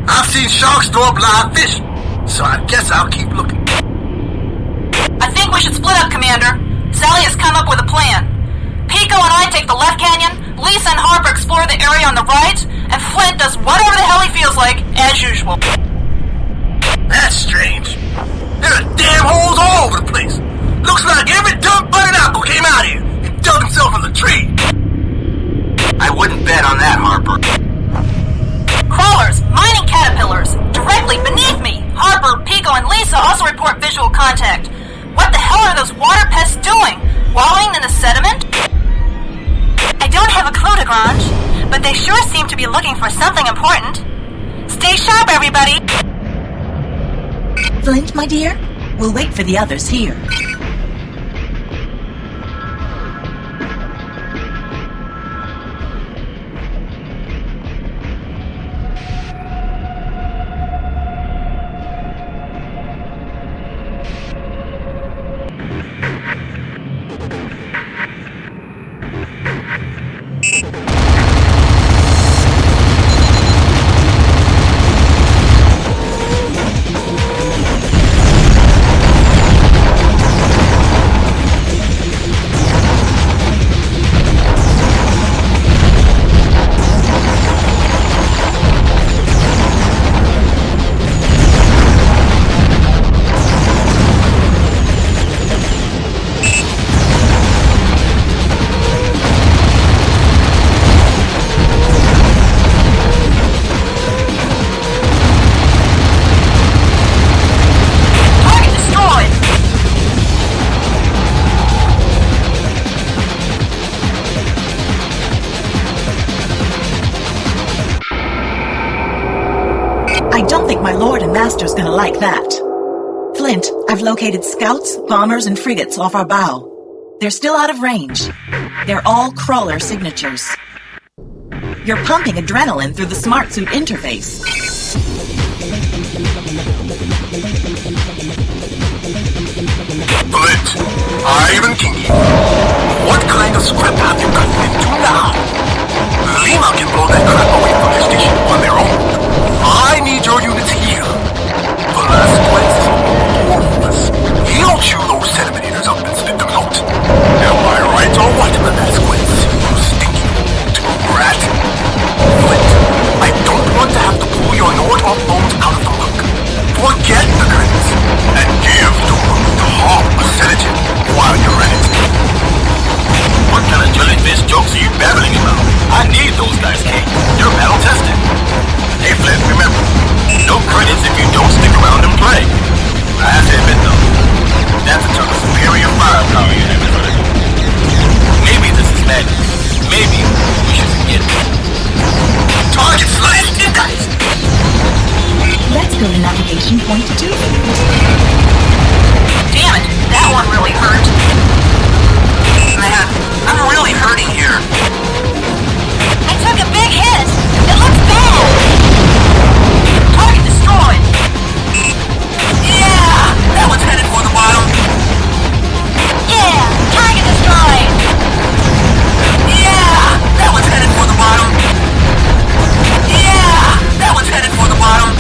I've seen sharks throw up live fish. So I guess I'll keep looking. I think we should split up, Commander. Sally has come up with a plan. Pico and I take the left canyon, Lisa and Harper explore the area on the right, and Flint does whatever the hell he feels like, as usual. That's strange. There are damn holes all over the place. Looks like every dumb butted apple came out here and dug himself in the tree. I wouldn't bet on that, Harper. Crawlers, mining caterpillars, directly beneath me. Harper, Pico, and Lisa also report visual contact. What the hell are those water pests doing? Wallowing in the sediment? I don't have a clue, Lagrange, but they sure seem to be looking for something important. Stay sharp, everybody! Flint, my dear, we'll wait for the others here. gonna like that. Flint, I've located scouts, bombers, and frigates off our bow. They're still out of range. They're all crawler signatures. You're pumping adrenaline through the smart suit interface. Flint, Ivan Kingy, what kind of scrap have you gotten into now? Lima can blow that crap away from their station on their own. I need your units here. Velasquez is worthless. He'll chew those centimeters up and spit them out. Am I right or what, Velasquez? You stinky old rat. Flint, I don't want to have to pull your Nord-off bones out of the muck. Forget the credits and give the Hawk a sedative while you're at it. What kind of jellyfish jokes are you babbling about? I need those guys, Kate. You're battle tested. Hey, Flint, remember, no credits if you don't stick around and play. I have to admit, though, that's a ton of superior firepower you have in front of you. Maybe this is madness. Maybe we should forget it. Target slashed, you guys! Let's go to navigation point 2. Damn it, that one really hurt. Man, I'm really hurting here. I took a big hit. It looks bad. Target destroyed. Yeah, that one's headed for the bottom. Yeah, target destroyed. Yeah, that one's headed for the bottom. Yeah, that one's headed for the bottom.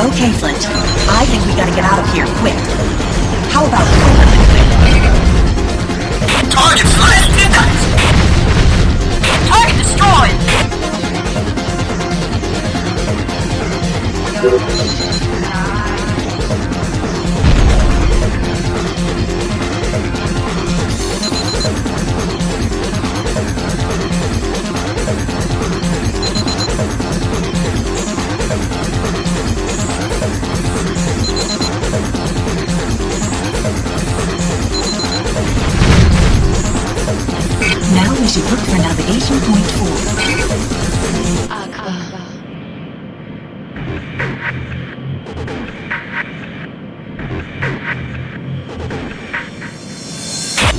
Okay, Flint. I think we gotta get out of here quick. How about Target slashed index! Target destroyed! Now we should look for navigation point 4.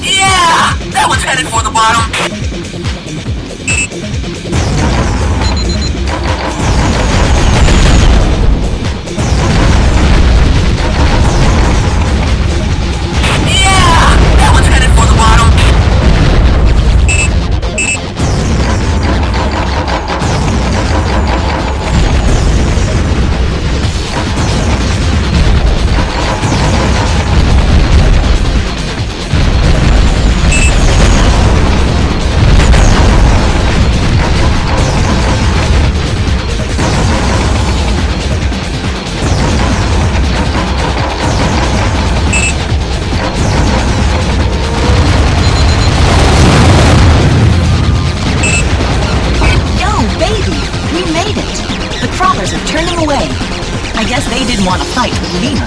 Yeah! That one's headed for the bottom! I guess they didn't want to fight with Lima.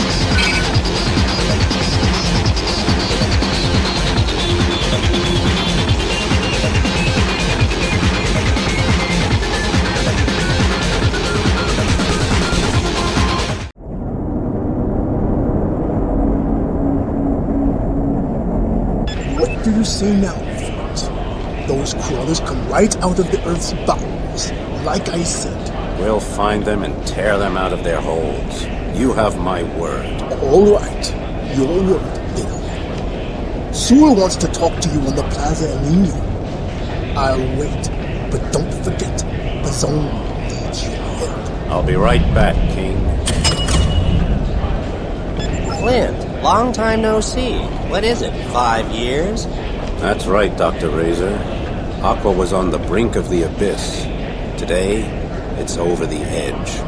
What do you say now, friends? Those crawlers come right out of the Earth's bowels, like I said. We'll find them and tear them out of their holes. You have my word. All right. Your word, then. Sool wants to talk to you on the Plaza El Nino. I'll wait, but don't forget, the zone needs your help. I'll be right back, King. Clint, long time no see. What is it, 5 years? That's right, Dr. Razor. Aqua was on the brink of the abyss. Today, it's over the edge.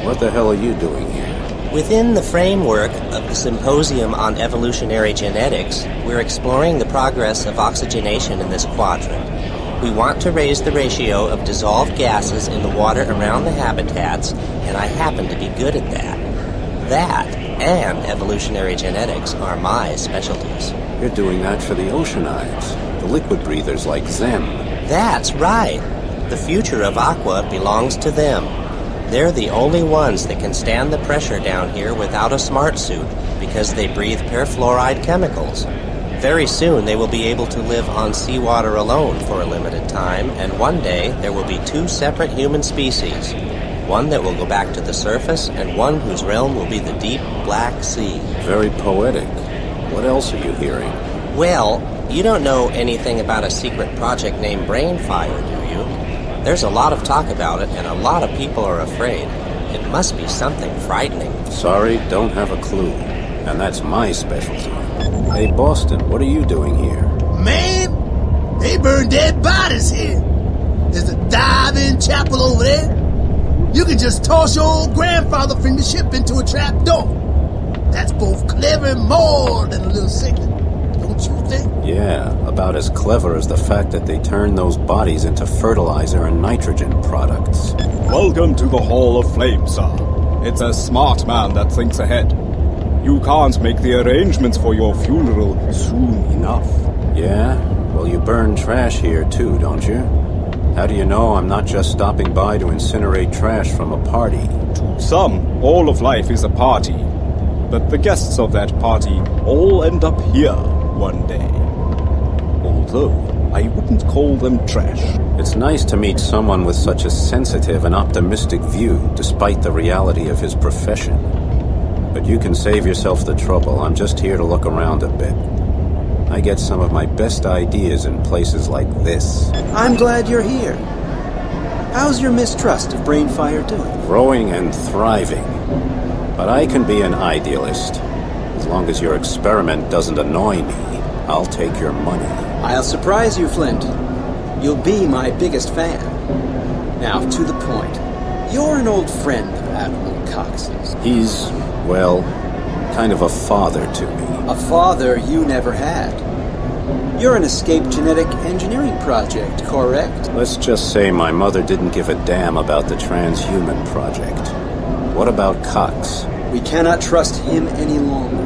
What the hell are you doing here? Within the framework of the Symposium on Evolutionary Genetics, we're exploring the progress of oxygenation in this quadrant. We want to raise the ratio of dissolved gases in the water around the habitats, and I happen to be good at that. That and evolutionary genetics are my specialties. You're doing that for the oceanites, the liquid breathers like them. That's right. The future of Aqua belongs to them. They're the only ones that can stand the pressure down here without a smart suit because they breathe perfluoride chemicals. Very soon they will be able to live on seawater alone for a limited time, and one day there will be 2 separate human species. One that will go back to the surface, and one whose realm will be the deep Black Sea. Very poetic. What else are you hearing? Well, you don't know anything about a secret project named Brainfire, do you? There's a lot of talk about it, and a lot of people are afraid. It must be something frightening. Sorry, don't have a clue. And that's my specialty. Hey, Boston, what are you doing here? Man, they burn dead bodies here. There's a dive-in chapel over there. You can just toss your old grandfather from the ship into a trap door. That's both clever and more than a little sickening. Don't you think? Yeah, about as clever as the fact that they turn those bodies into fertilizer and nitrogen products. Welcome to the Hall of Flame, sir. It's a smart man that thinks ahead. You can't make the arrangements for your funeral soon enough. Yeah? Well, you burn trash here too, don't you? How do you know I'm not just stopping by to incinerate trash from a party? To some, all of life is a party. But the guests of that party all end up here one day. Although, I wouldn't call them trash. It's nice to meet someone with such a sensitive and optimistic view, despite the reality of his profession. But you can save yourself the trouble. I'm just here to look around a bit. I get some of my best ideas in places like this. I'm glad you're here. How's your mistrust of Brainfire doing? Growing and thriving. But I can be an idealist. As long as your experiment doesn't annoy me, I'll take your money. I'll surprise you, Flint. You'll be my biggest fan. Now, to the point. You're an old friend of Admiral Cox's. He's, well, kind of a father to me. A father you never had. You're an escaped genetic engineering project, correct? Let's just say my mother didn't give a damn about the transhuman project. What about Cox? We cannot trust him any longer.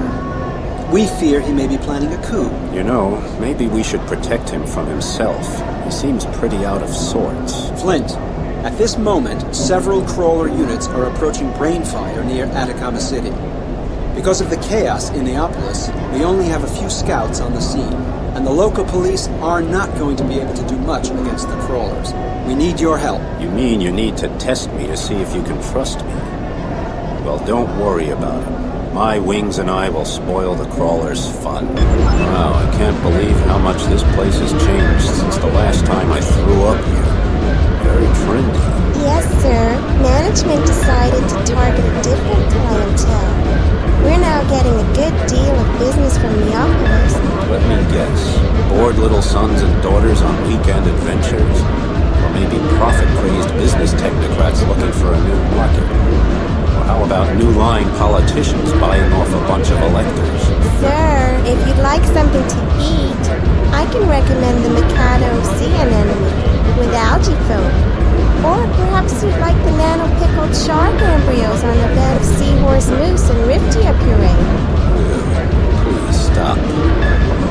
We fear he may be planning a coup. You know, maybe we should protect him from himself. He seems pretty out of sorts. Flint, at this moment, several crawler units are approaching Brainfire near Atacama City. Because of the chaos in Neopolis, we only have a few scouts on the scene, and the local police are not going to be able to do much against the crawlers. We need your help. You mean you need to test me to see if you can trust me? Well, don't worry about it. My wings and I will spoil the crawlers' fun. Wow, I can't believe how much this place has changed since the last time I threw up here. Very trendy. Yes, sir. Management decided to target a different clientele. We're now getting a good deal of business from Neopolis. Let me guess. Bored little sons and daughters on weekend adventures? Or maybe profit-crazed business technocrats looking for a new market? Or how about new-line politicians buying off a bunch of electors? Sir, if you'd like something to eat, I can recommend the Mikado Sea Anemone with algae foam. Or perhaps you'd like the nano-pickled shark embryos on a bed of seahorse mousse and riftia puree. Please stop.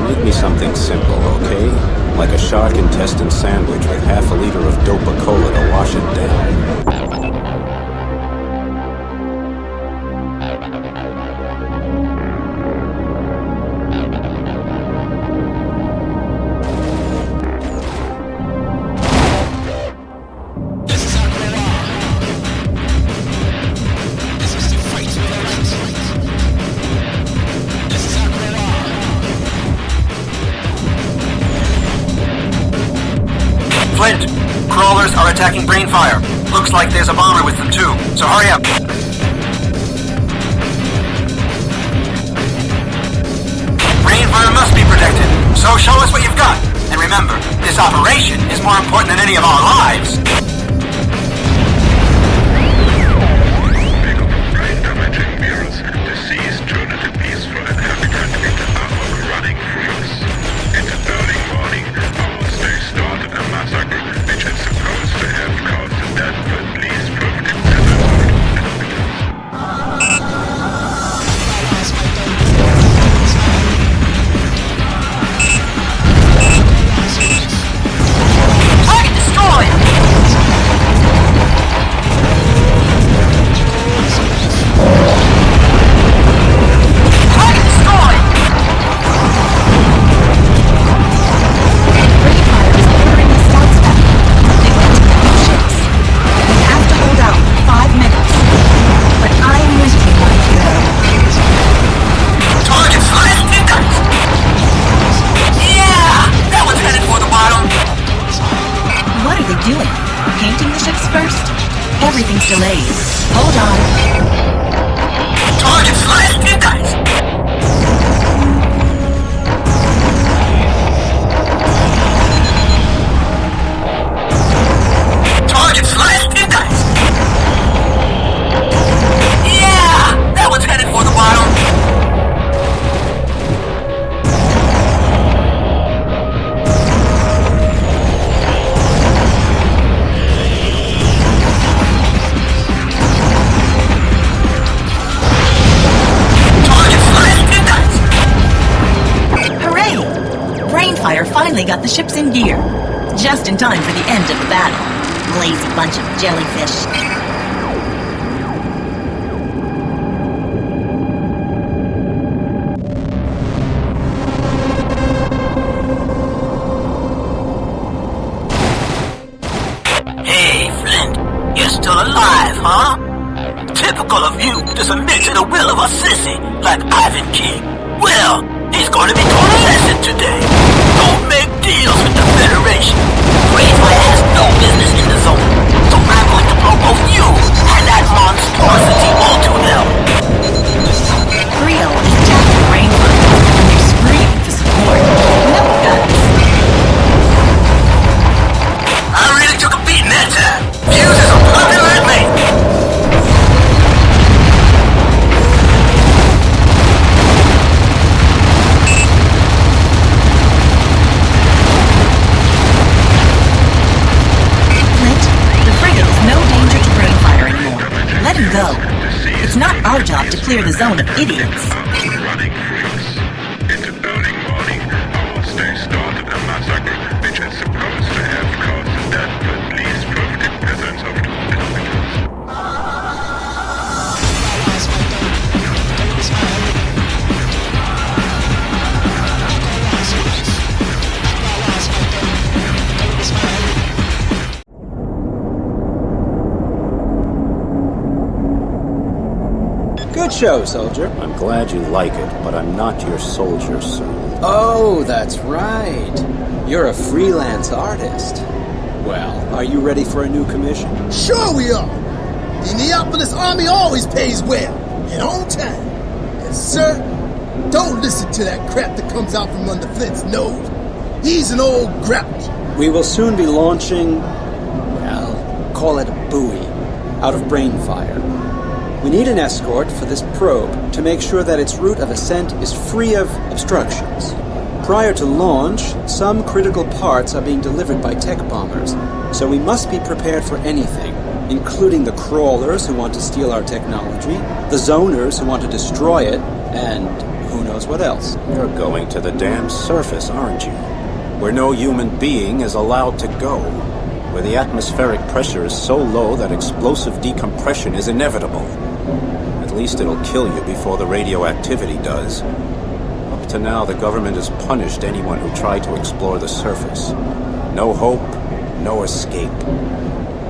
Make me something simple, okay? Like a shark intestine sandwich with half a liter of Dopa-Cola to wash it down. Flint, crawlers are attacking Brainfire. Looks like there's a bomber with them too, so hurry up. Brainfire must be protected, so show us what you've got. And remember, this operation is more important than any of our lives. Everything's delayed. Hold on. Target slashed, you guys! Target slashed, you guys! Yeah! That one's headed for the bottom. Brainfire finally got the ships in gear. Just in time for the end of the battle. Lazy bunch of jellyfish. Hey, Flint. You're still alive, huh? Typical of you to submit to the will of a sissy like Ivan King. Well, he's going to be contested today. Don't make deals with the Federation. Brainfire has no business in the zone. So blow both you and that monstrosity all to hell. Creel is attacking Brainfire, and they're screaming for support. No guns. I really took a beating that time. Fuse is a puppy like me. Flint, the frigate is no danger to Brainfire anymore. Let him go. It's not our job to clear the zone of idiots. Running crooks into early morning. Our stay started a massacre which is supposed to have caused death, but least proved the presence of two individuals. Good show, soldier. I'm glad you like it, but I'm not your soldier, Sool. Oh, that's right. You're a freelance artist. Well, are you ready for a new commission? Sure we are. The Neopolis army always pays well and on time. And sir, don't listen to that crap that comes out from under Flint's nose. He's an old grouch. We will soon be launching, well, call it a buoy, out of Brainfire. We need an escort for this probe to make sure that its route of ascent is free of obstructions. Prior to launch, some critical parts are being delivered by tech bombers, so we must be prepared for anything, including the crawlers who want to steal our technology, the zoners who want to destroy it, and who knows what else. You're going to the damn surface, aren't you? Where no human being is allowed to go. Where the atmospheric pressure is so low that explosive decompression is inevitable. At least it'll kill you before the radioactivity does. Up to now, the government has punished anyone who tried to explore the surface. No hope, no escape.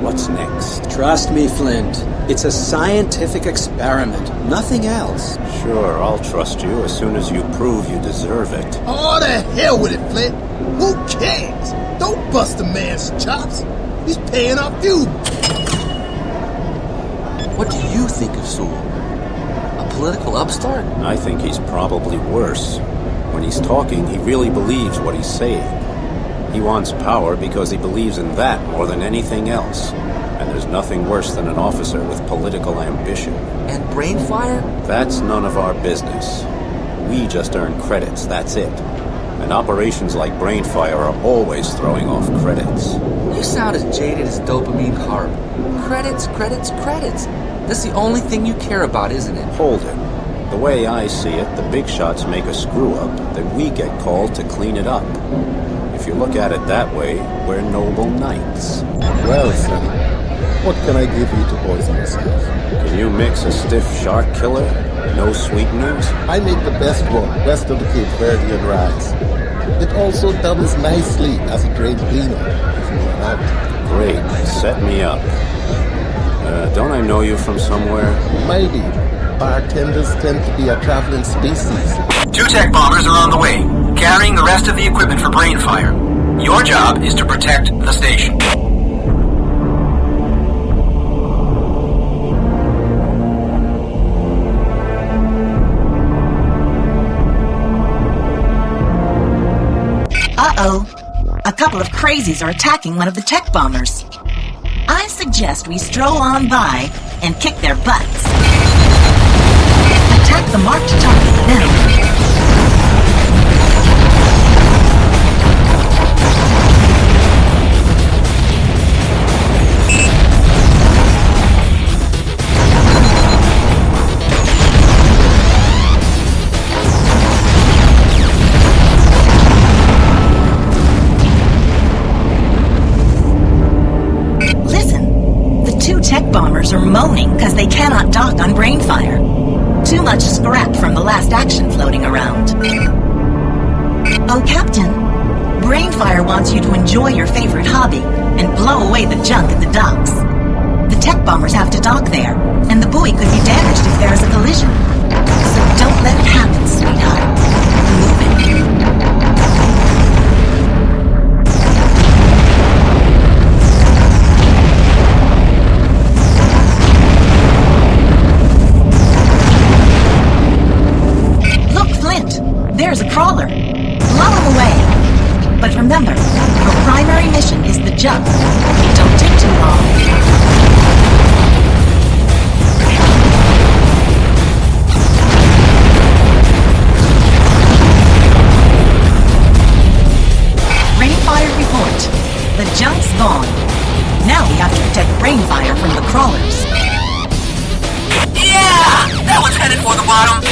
What's next? Trust me, Flint. It's a scientific experiment, nothing else. Sure, I'll trust you as soon as you prove you deserve it. Oh, the hell with it, Flint. Who cares? Don't bust a man's chops. He's paying our fuel. What do you think of Sool? A political upstart? I think he's probably worse. When he's talking, he really believes what he's saying. He wants power because he believes in that more than anything else. And there's nothing worse than an officer with political ambition. And Brainfire? That's none of our business. We just earn credits, that's it. And operations like Brainfire are always throwing off credits. You sound as jaded as dopamine carb. Credits, credits, credits. That's the only thing you care about, isn't it? Hold it. The way I see it, the big shots make a screw-up, then we get called to clean it up. If you look at it that way, we're noble knights. Well, son, what can I give you to poison yourself? Can you mix a stiff shark killer? No sweeteners? I make the best one, west of the Cape Verdean rice. It also doubles nicely as a drain cleaner, if you run out. Great, set me up. Don't I know you from somewhere? Maybe. Bartenders tend to be a traveling species. 2 tech bombers are on the way, carrying the rest of the equipment for Brainfire. Your job is to protect the station. Uh-oh. A couple of crazies are attacking one of the tech bombers. I suggest we stroll on by and kick their butts. Attack the marked target now. Tech bombers are moaning because they cannot dock on Brainfire. Too much scrap from the last action floating around. Oh, Captain, Brainfire wants you to enjoy your favorite hobby and blow away the junk at the docks. The tech bombers have to dock there, and the buoy could be damaged if there is a collision. So don't let it happen, sweetheart. Move it. There's a crawler. Blow him away. But remember, your primary mission is the jump. Don't take too long. Brainfire report. The junk's gone. Now we have to protect Brainfire from the crawlers. Yeah! That one's headed for the bottom.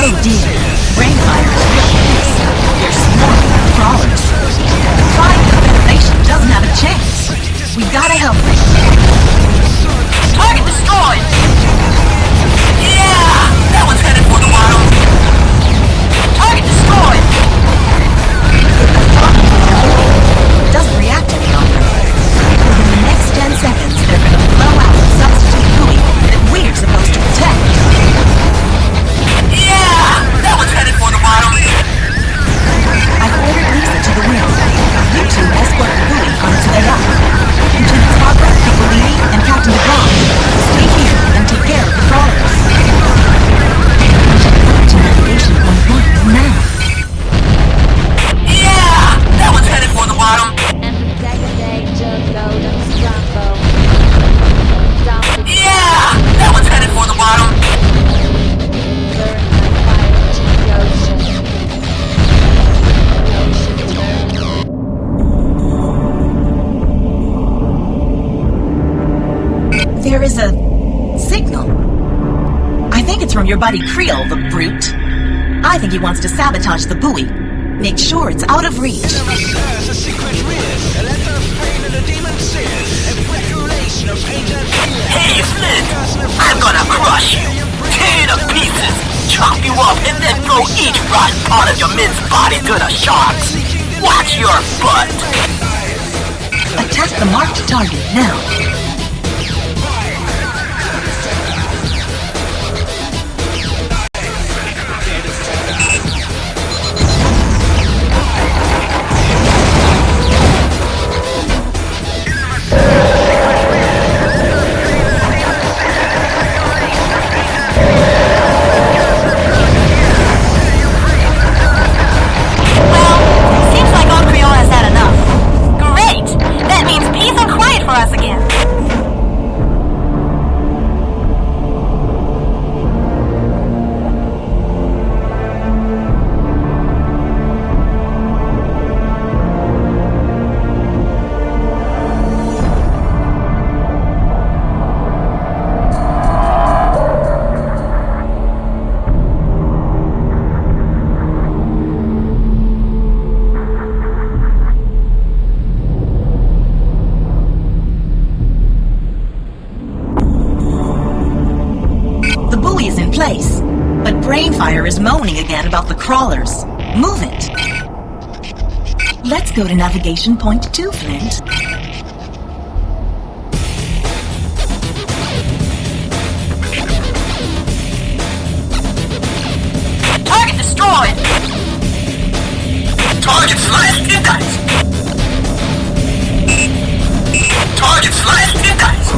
Oh dear, Brainfire is really pissed. They're swarming the crawlers. Flying the Federation doesn't have a chance. We gotta help them. Target destroyed! Yeah! That one's headed for the bottom. Target destroyed! Doesn't react any longer. Within the next 10 seconds, they're gonna blow out the substitute buoy that we're supposed to protect. Yeah! That one's headed for the bottom. I've ordered Lisa to the wheel. You two escort the buoy onto the yacht. Lieutenant Hopper, Piccolini, and Captain DeGrom, stay here and take care of the crawlers. To navigation point 1 now. Yeah! That one's headed for the bottom. Yeah! That one's headed for the bottom. There is a signal. I think it's from your buddy Creel, the brute. I think he wants to sabotage the buoy. Make sure it's out of reach. Hey, Flint! I'm gonna crush you, tear you to pieces, chop you up, and then throw each rotten part of your minced body to the sharks. Watch your butt! Attack the marked target now. But Brainfire is moaning again about the crawlers. Move it! Let's go to navigation point 2, Flint. Target destroyed! Target slashed, you guys! Target slashed, you guys!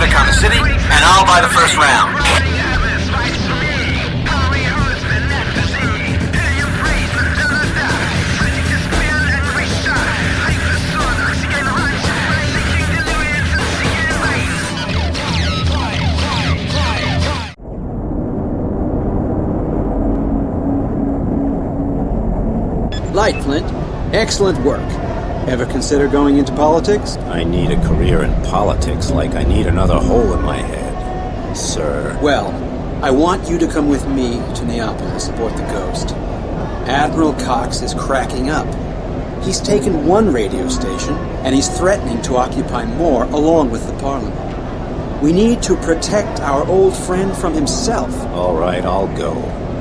Atacama City, and I'll buy the first round. Light, Flint. Excellent work. Ever consider going into politics? I need a career in politics like I need another hole in my head, sir. Well, I want you to come with me to Neopolis aboard the Ghost. Admiral Cox is cracking up. He's taken one radio station, and he's threatening to occupy more along with the Parliament. We need to protect our old friend from himself. All right, I'll go,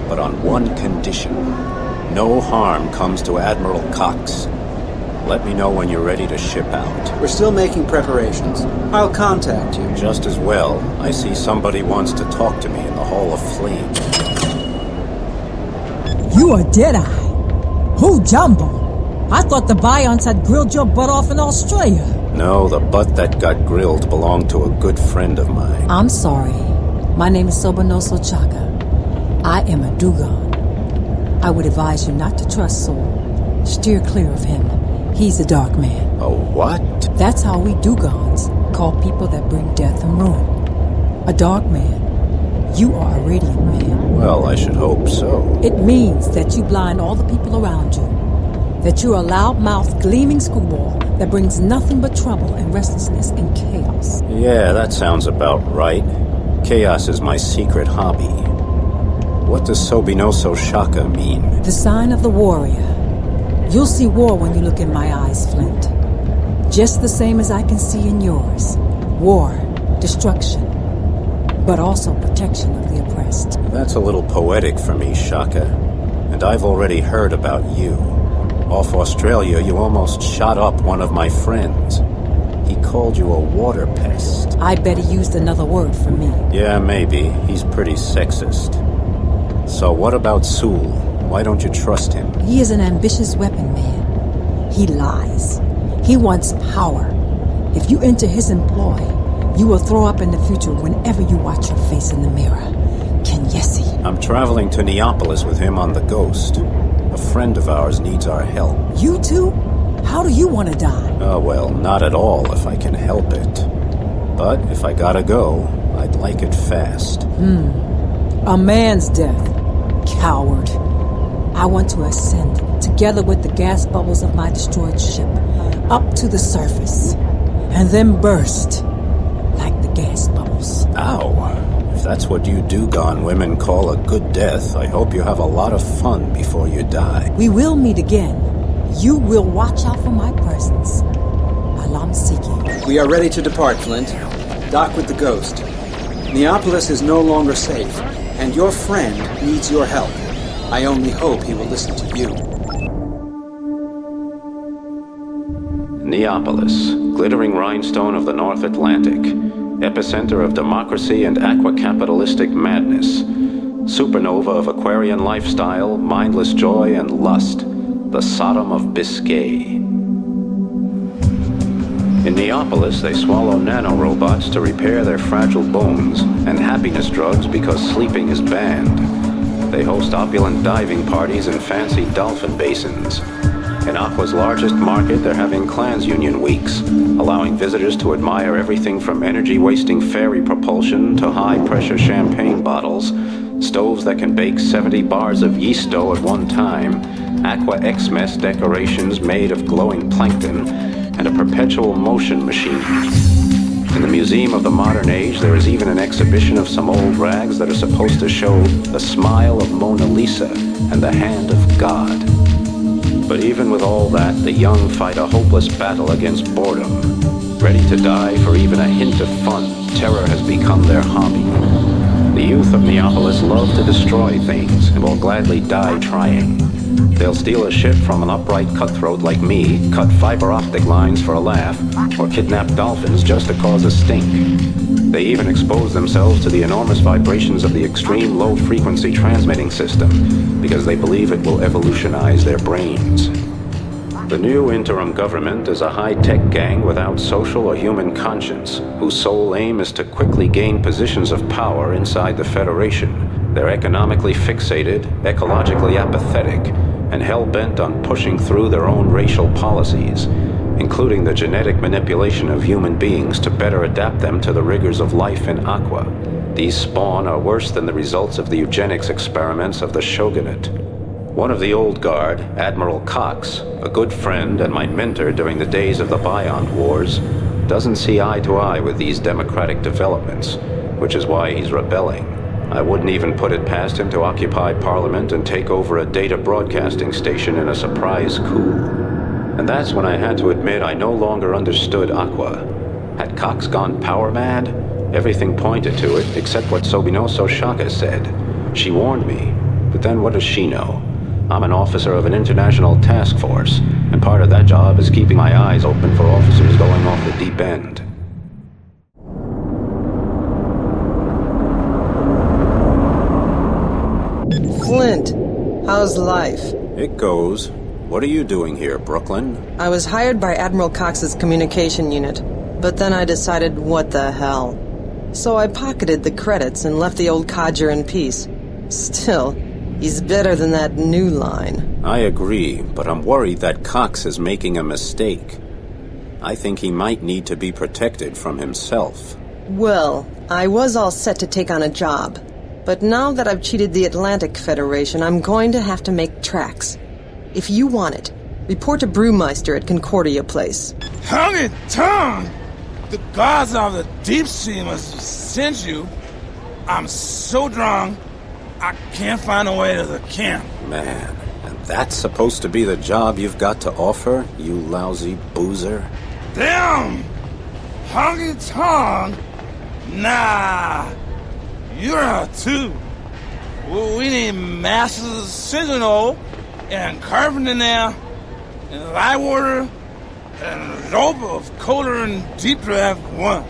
but on one condition. No harm comes to Admiral Cox. Let me know when you're ready to ship out. We're still making preparations. I'll contact you. Just as well. I see somebody wants to talk to me in the Hall of Flame. You are Deadeye. Who Jumbo? I thought the Bions had grilled your butt off in Australia. No, the butt that got grilled belonged to a good friend of mine. I'm sorry. My name is Sobanoso Chaka. I am a Dugon. I would advise you not to trust Sool. Steer clear of him. He's a dark man. A what? That's how we Dugons call people that bring death and ruin. A dark man. You are a radiant man. Well, I should hope so. It means that you blind all the people around you. That you're a loud-mouthed, gleaming screwball that brings nothing but trouble and restlessness and chaos. Yeah, that sounds about right. Chaos is my secret hobby. What does Sobinoso Shaka mean? The sign of the warrior. You'll see war when you look in my eyes, Flint. Just the same as I can see in yours. War, destruction, but also protection of the oppressed. That's a little poetic for me, Shaka. And I've already heard about you. Off Australia, you almost shot up one of my friends. He called you a water pest. I bet he used another word for me. Yeah, maybe. He's pretty sexist. So what about Sool? Why don't you trust him? He is an ambitious weapon man. He lies. He wants power. If you enter his employ, you will throw up in the future whenever you watch your face in the mirror. Kenyesi. I'm traveling to Neopolis with him on the Ghost. A friend of ours needs our help. You too? How do you want to die? Oh, well, not at all if I can help it. But if I gotta go, I'd like it fast. A man's death. Coward. I want to ascend, together with the gas bubbles of my destroyed ship, up to the surface, and then burst, like the gas bubbles. Ow. If that's what you Dugon women call a good death, I hope you have a lot of fun before you die. We will meet again. You will watch out for my presence. Alam Siki. We are ready to depart, Flint. Dock with the Ghost. Neopolis is no longer safe, and your friend needs your help. I only hope he will listen to you. Neopolis, glittering rhinestone of the North Atlantic, epicenter of democracy and aqua-capitalistic madness, supernova of Aquarian lifestyle, mindless joy and lust, the Sodom of Biscay. In Neopolis, they swallow nanorobots to repair their fragile bones, and happiness drugs because sleeping is banned. They host opulent diving parties in fancy dolphin basins. In Aqua's largest market, they're having Clans Union weeks, allowing visitors to admire everything from energy-wasting ferry propulsion to high-pressure champagne bottles, stoves that can bake 70 bars of yeast dough at one time, Aqua X-Mess decorations made of glowing plankton, and a perpetual motion machine. In the Museum of the Modern Age, there is even an exhibition of some old rags that are supposed to show the smile of Mona Lisa and the hand of God. But even with all that, the young fight a hopeless battle against boredom. Ready to die for even a hint of fun, terror has become their hobby. The youth of Neopolis love to destroy things and will gladly die trying. They'll steal a ship from an upright cutthroat like me, cut fiber optic lines for a laugh, or kidnap dolphins just to cause a stink. They even expose themselves to the enormous vibrations of the extreme low-frequency transmitting system, because they believe it will evolutionize their brains. The new interim government is a high-tech gang without social or human conscience, whose sole aim is to quickly gain positions of power inside the Federation. They're economically fixated, ecologically apathetic, and hell-bent on pushing through their own racial policies, including the genetic manipulation of human beings to better adapt them to the rigors of life in Aqua. These spawn are worse than the results of the eugenics experiments of the Shogunate. One of the old guard, Admiral Cox, a good friend and my mentor during the days of the Biont Wars, doesn't see eye to eye with these democratic developments, which is why he's rebelling. I wouldn't even put it past him to occupy Parliament and take over a data broadcasting station in a surprise coup. And that's when I had to admit I no longer understood Aqua. Had Cox gone power mad? Everything pointed to it, except what Sobinoso Shaka said. She warned me, but then what does she know? I'm an officer of an international task force, and part of that job is keeping my eyes open for officers going off the deep end. Flint, how's life? It goes. What are you doing here, Brooklyn? I was hired by Admiral Cox's communication unit, but then I decided what the hell. So I pocketed the credits and left the old codger in peace. Still, he's better than that new line. I agree, but I'm worried that Cox is making a mistake. I think he might need to be protected from himself. Well, I was all set to take on a job. But now that I've cheated the Atlantic Federation, I'm going to have to make tracks. If you want it, report to Brewmeister at Concordia Place. Hung tongue! The gods of the deep sea must have sent you. I'm so drunk, I can't find a way to the camp. Man, and that's supposed to be the job you've got to offer, you lousy boozer? Damn! Honky tongue? Nah, you're a two. We need Masters Sentinel and Carpenter and Lightwater and rope of Kohler and Deep Draft 1.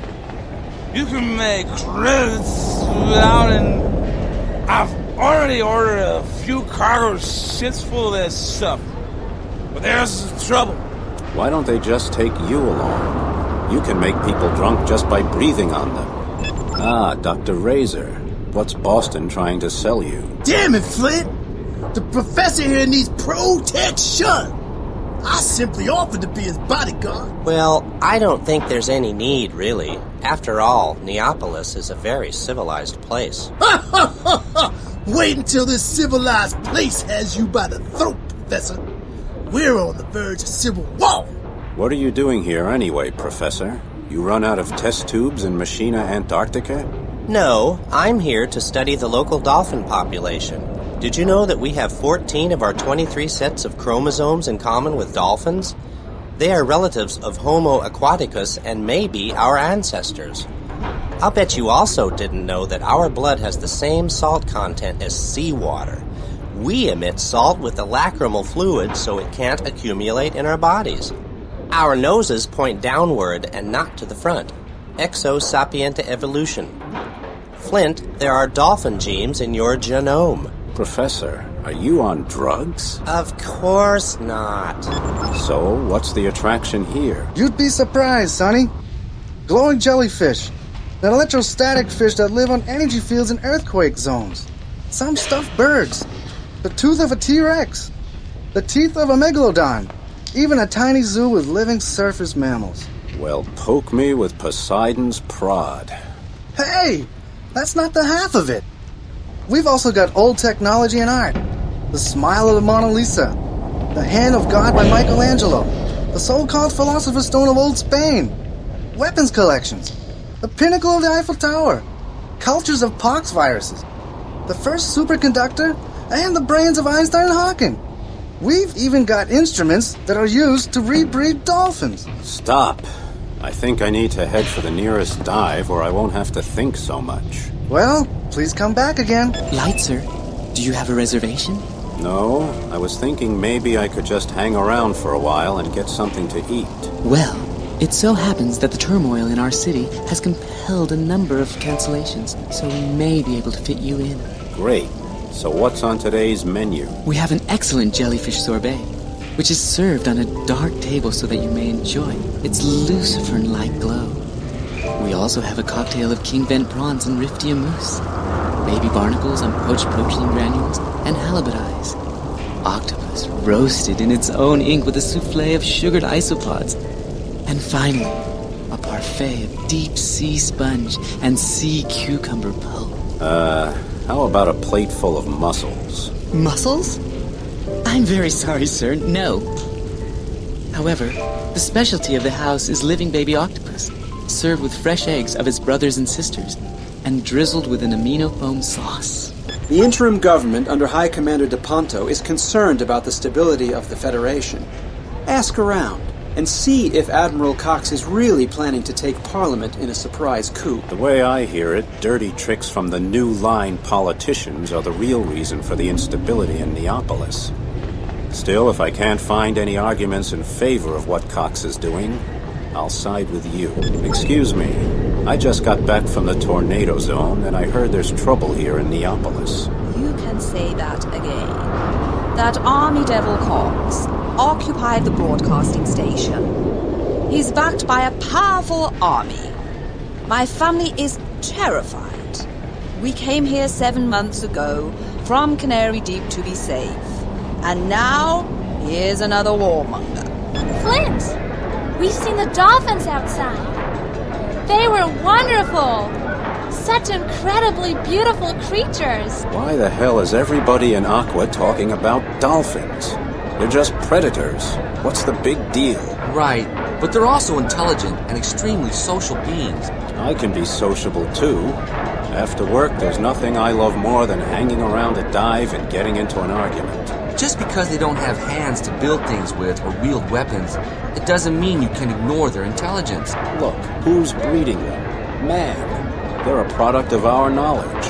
You can make credits without an... I've already ordered a few cargo ships full of that stuff. But there's the trouble. Why don't they just take you along? You can make people drunk just by breathing on them. Ah, Dr. Razor. What's Boston trying to sell you? Damn it, Flint! The professor here needs protection! I simply offered to be his bodyguard. Well, I don't think there's any need, really. After all, Neopolis is a very civilized place. Ha ha ha ha! Wait until this civilized place has you by the throat, Professor. We're on the verge of civil war. What are you doing here anyway, Professor? You run out of test tubes in Machina, Antarctica? No, I'm here to study the local dolphin population. Did you know that we have 14 of our 23 sets of chromosomes in common with dolphins? They are relatives of Homo aquaticus and may be our ancestors. I'll bet you also didn't know that our blood has the same salt content as seawater. We emit salt with the lacrimal fluid so it can't accumulate in our bodies. Our noses point downward and not to the front. Exo-sapienta evolution. Flint, there are dolphin genes in your genome. Professor, are you on drugs? Of course not. So, what's the attraction here? You'd be surprised, Sonny. Glowing jellyfish. That electrostatic fish that live on energy fields in earthquake zones. Some stuffed birds. The tooth of a T-Rex. The teeth of a megalodon. Even a tiny zoo with living surface mammals. Well, poke me with Poseidon's prod. Hey! That's not the half of it. We've also got old technology and art. The smile of the Mona Lisa. The hand of God by Michelangelo. The so-called Philosopher's Stone of Old Spain. Weapons collections. The pinnacle of the Eiffel Tower. Cultures of pox viruses. The first superconductor and the brains of Einstein and Hawking. We've even got instruments that are used to rebreed dolphins. Stop. I think I need to head for the nearest dive where I won't have to think so much. Well, please come back again. Light, sir. Do you have a reservation? No, I was thinking maybe I could just hang around for a while and get something to eat. Well, it so happens that the turmoil in our city has compelled a number of cancellations, so we may be able to fit you in. Great. So what's on today's menu? We have an excellent jellyfish sorbet. which is served on a dark table so that you may enjoy its lucifern-like glow. We also have a cocktail of king bent prawns and riftia mousse, baby barnacles on poached protein granules, and halibut eyes. Octopus roasted in its own ink with a souffle of sugared isopods. And finally, a parfait of deep sea sponge and sea cucumber pulp. How about a plate full of mussels? Mussels? I'm very sorry, sir, no. However, the specialty of the house is living baby octopus, served with fresh eggs of its brothers and sisters, and drizzled with an amino foam sauce. The interim government under High Commander De Ponto is concerned about the stability of the Federation. Ask around and see if Admiral Cox is really planning to take Parliament in a surprise coup. The way I hear it, dirty tricks from the new line politicians are the real reason for the instability in Neopolis. Still, if I can't find any arguments in favor of what Cox is doing, I'll side with you. Excuse me, I just got back from the tornado zone, and I heard there's trouble here in Neopolis. You can say that again. That army devil Cox occupied the broadcasting station. He's backed by a powerful army. My family is terrified. We came here 7 months ago from Canary Deep to be safe. And now, here's another warmonger. Flint! We've seen the dolphins outside. They were wonderful! Such incredibly beautiful creatures! Why the hell is everybody in Aqua talking about dolphins? They're just predators. What's the big deal? Right, but they're also intelligent and extremely social beings. I can be sociable too. After work, there's nothing I love more than hanging around a dive and getting into an argument. Just because they don't have hands to build things with or wield weapons, it doesn't mean you can ignore their intelligence. Look, who's breeding them? Man. They're a product of our knowledge.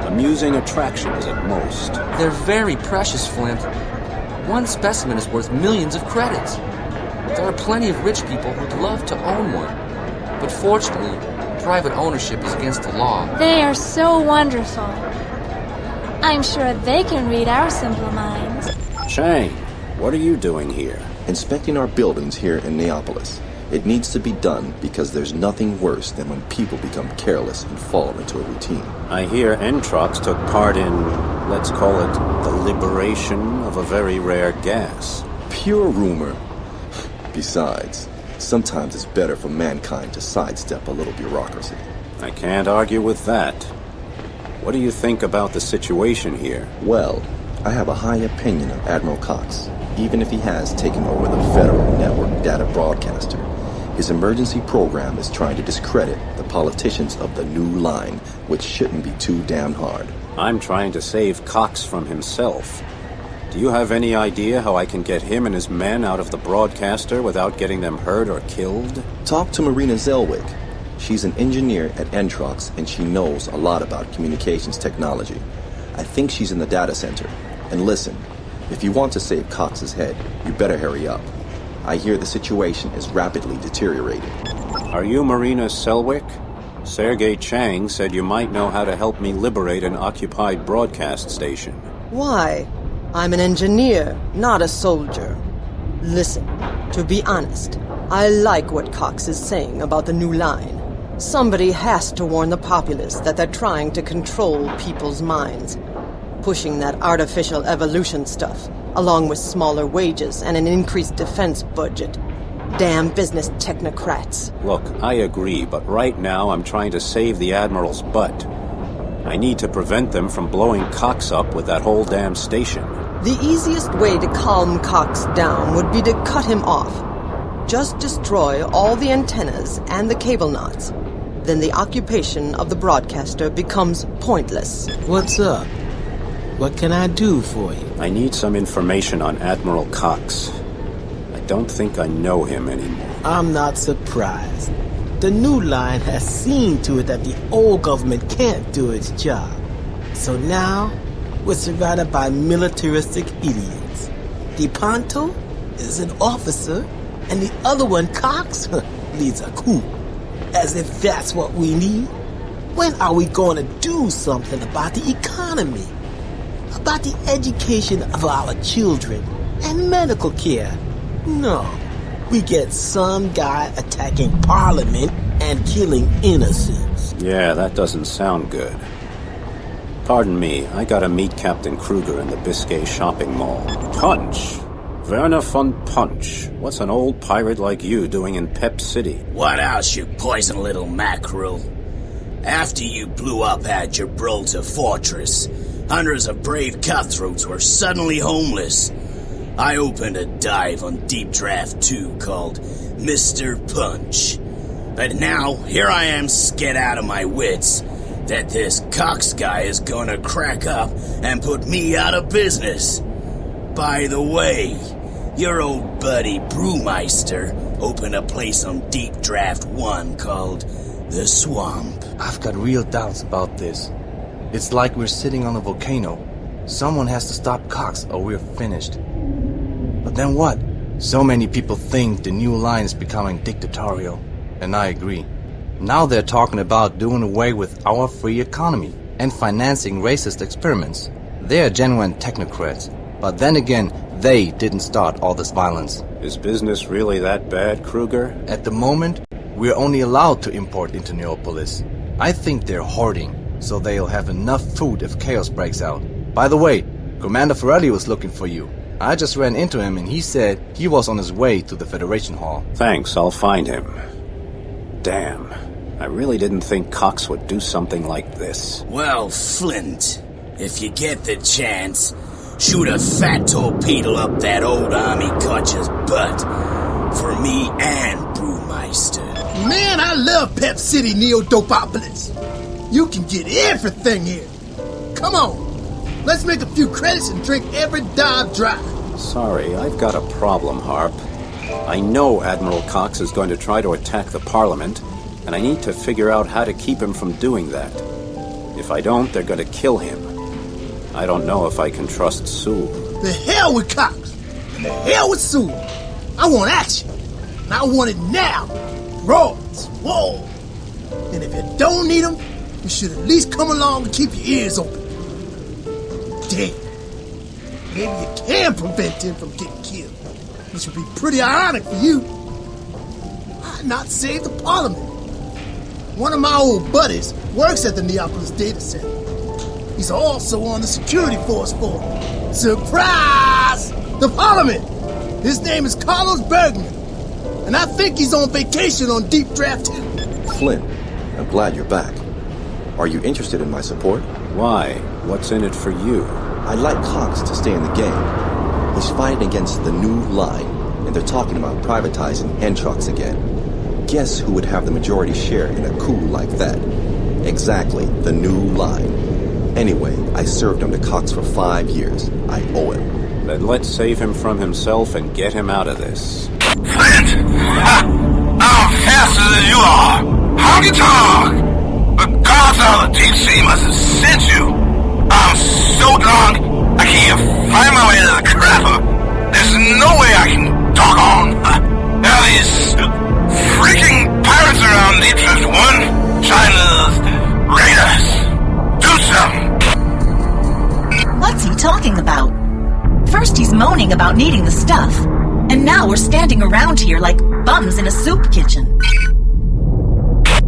Amusing attractions at most. They're very precious, Flint. One specimen is worth millions of credits. There are plenty of rich people who'd love to own one. But fortunately, private ownership is against the law. They are so wonderful. I'm sure they can read our simple minds. Chang, what are you doing here? Inspecting our buildings here in Neopolis. It needs to be done because there's nothing worse than when people become careless and fall into a routine. I hear Entrox took part in, let's call it, the liberation of a very rare gas. Pure rumor. Besides, sometimes it's better for mankind to sidestep a little bureaucracy. I can't argue with that. What do you think about the situation here? Well, I have a high opinion of Admiral Cox, even if he has taken over the Federal Network data broadcaster. His emergency program is trying to discredit the politicians of the new line, which shouldn't be too damn hard. I'm trying to save Cox from himself. Do you have any idea how I can get him and his men out of the broadcaster without getting them hurt or killed? Talk to Marina Zellwig. She's an engineer at Entrox, and she knows a lot about communications technology. I think she's in the data center. And listen, if you want to save Cox's head, you better hurry up. I hear the situation is rapidly deteriorating. Are you Marina Selwick? Sergei Chang said you might know how to help me liberate an occupied broadcast station. Why? I'm an engineer, not a soldier. Listen, to be honest, I like what Cox is saying about the new line. Somebody has to warn the populace that they're trying to control people's minds. Pushing that artificial evolution stuff, along with smaller wages and an increased defense budget. Damn business technocrats. Look, I agree, but right now I'm trying to save the Admiral's butt. I need to prevent them from blowing Cox up with that whole damn station. The easiest way to calm Cox down would be to cut him off. Just destroy all the antennas and the cable knots. Then the occupation of the broadcaster becomes pointless. What's up? What can I do for you? I need some information on Admiral Cox. I don't think I know him anymore. I'm not surprised. The new line has seen to it that the old government can't do its job. So now, we're surrounded by militaristic idiots. De Ponto is an officer, and the other one, Cox, leads a coup. As if that's what we need. When are we going to do something about the economy? About the education of our children and medical care. No, we get some guy attacking Parliament and killing innocents. Yeah, that doesn't sound good. Pardon me, I gotta meet Captain Kruger in the Biscay shopping mall. Punch! Werner von Punch. What's an old pirate like you doing in Pep City? What else, you poison little mackerel? After you blew up at Gibraltar Fortress, hundreds of brave cutthroats were suddenly homeless. I opened a dive on Deep Draft 2 called Mr. Punch. But now, here I am scared out of my wits that this Cox guy is gonna crack up and put me out of business. By the way, your old buddy Brewmeister opened a place on Deep Draft 1 called The Swamp. I've got real doubts about this. It's like we're sitting on a volcano. Someone has to stop Cox or we're finished. But then what? So many people think the new line is becoming dictatorial, and I agree. Now they're talking about doing away with our free economy and financing racist experiments. They're genuine technocrats, but then again, they didn't start all this violence. Is business really that bad, Kruger? At the moment, we're only allowed to import into Neopolis. I think they're hoarding, so they'll have enough food if chaos breaks out. By the way, Commander Ferrelli was looking for you. I just ran into him and he said he was on his way to the Federation Hall. Thanks, I'll find him. Damn. I really didn't think Cox would do something like this. Well, Flint, if you get the chance, shoot a fat torpedo up that old army cutcher's butt. For me and Brewmeister. Man, I love Pep City, Neopolis. You can get everything here. Come on, let's make a few credits and drink every dive dry. Sorry, I've got a problem, Harp. I know Admiral Cox is going to try to attack the Parliament, and I need to figure out how to keep him from doing that. If I don't, they're going to kill him. I don't know if I can trust Sool. The hell with Cox, and the hell with Sool. I want action, and I want it now. Roars, whoa. And if you don't need them, you should at least come along and keep your ears open. Damn. Maybe you can prevent him from getting killed, which would be pretty ironic for you. Why not save the Parliament? One of my old buddies works at the Neopolis data center. He's also on the security force for, surprise, the Parliament. His name is Carlos Bergman, and I think he's on vacation on Deep Draft 2. Flynn, I'm glad you're back. Are you interested in my support? Why? What's in it for you? I'd like Cox to stay in the game. He's fighting against the new line, and they're talking about privatizing Entrox again. Guess who would have the majority share in a coup like that? Exactly, the new line. Anyway, I served under Cox for 5 years. I owe him. Then let's save him from himself and get him out of this. Flint! Ha! I'm faster than you are! Honky tonk! The gods out of the deep sea must have sent you! I'm so drunk, I can't find my way to the crapper! There's no way I can talk on! There are these freaking pirates around Deep Drift 1 trying to raid us! Do something! What's he talking about? First he's moaning about needing the stuff, and now we're standing around here like bums in a soup kitchen.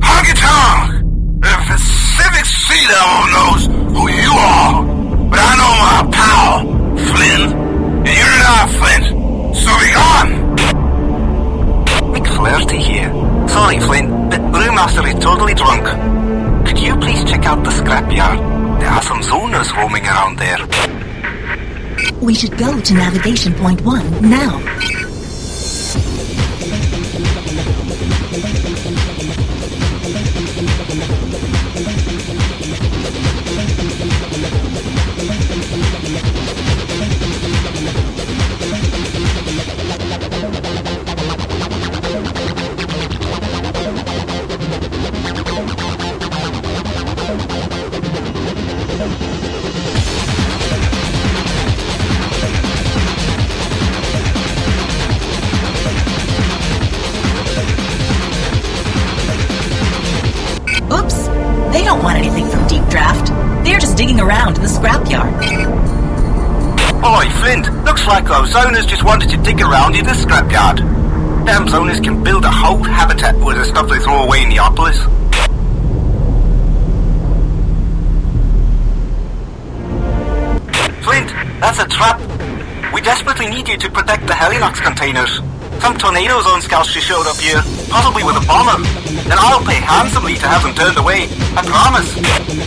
Honky tonk! The Pacific Sea Devil knows who you are, but I know my pal, Flynn, and you're not Flint, so be gone! McFlirty here. Sorry, Flint, but Brewmaster is totally drunk. Could you please check out the scrapyard? There are some zoners roaming around there. We should go to Navigation Point 1 now. They don't want anything from Deep Draft. They're just digging around in the scrapyard. Oi, Flint, looks like those zoners just wanted to dig around in the scrapyard. Damn zoners can build a whole habitat with the stuff they throw away in Neopolis. Flint, that's a trap. We desperately need you to protect the Helinox containers. Some tornado zone scouts just showed up here, possibly with a bomber. And I'll pay handsomely to have them turned away. I promise.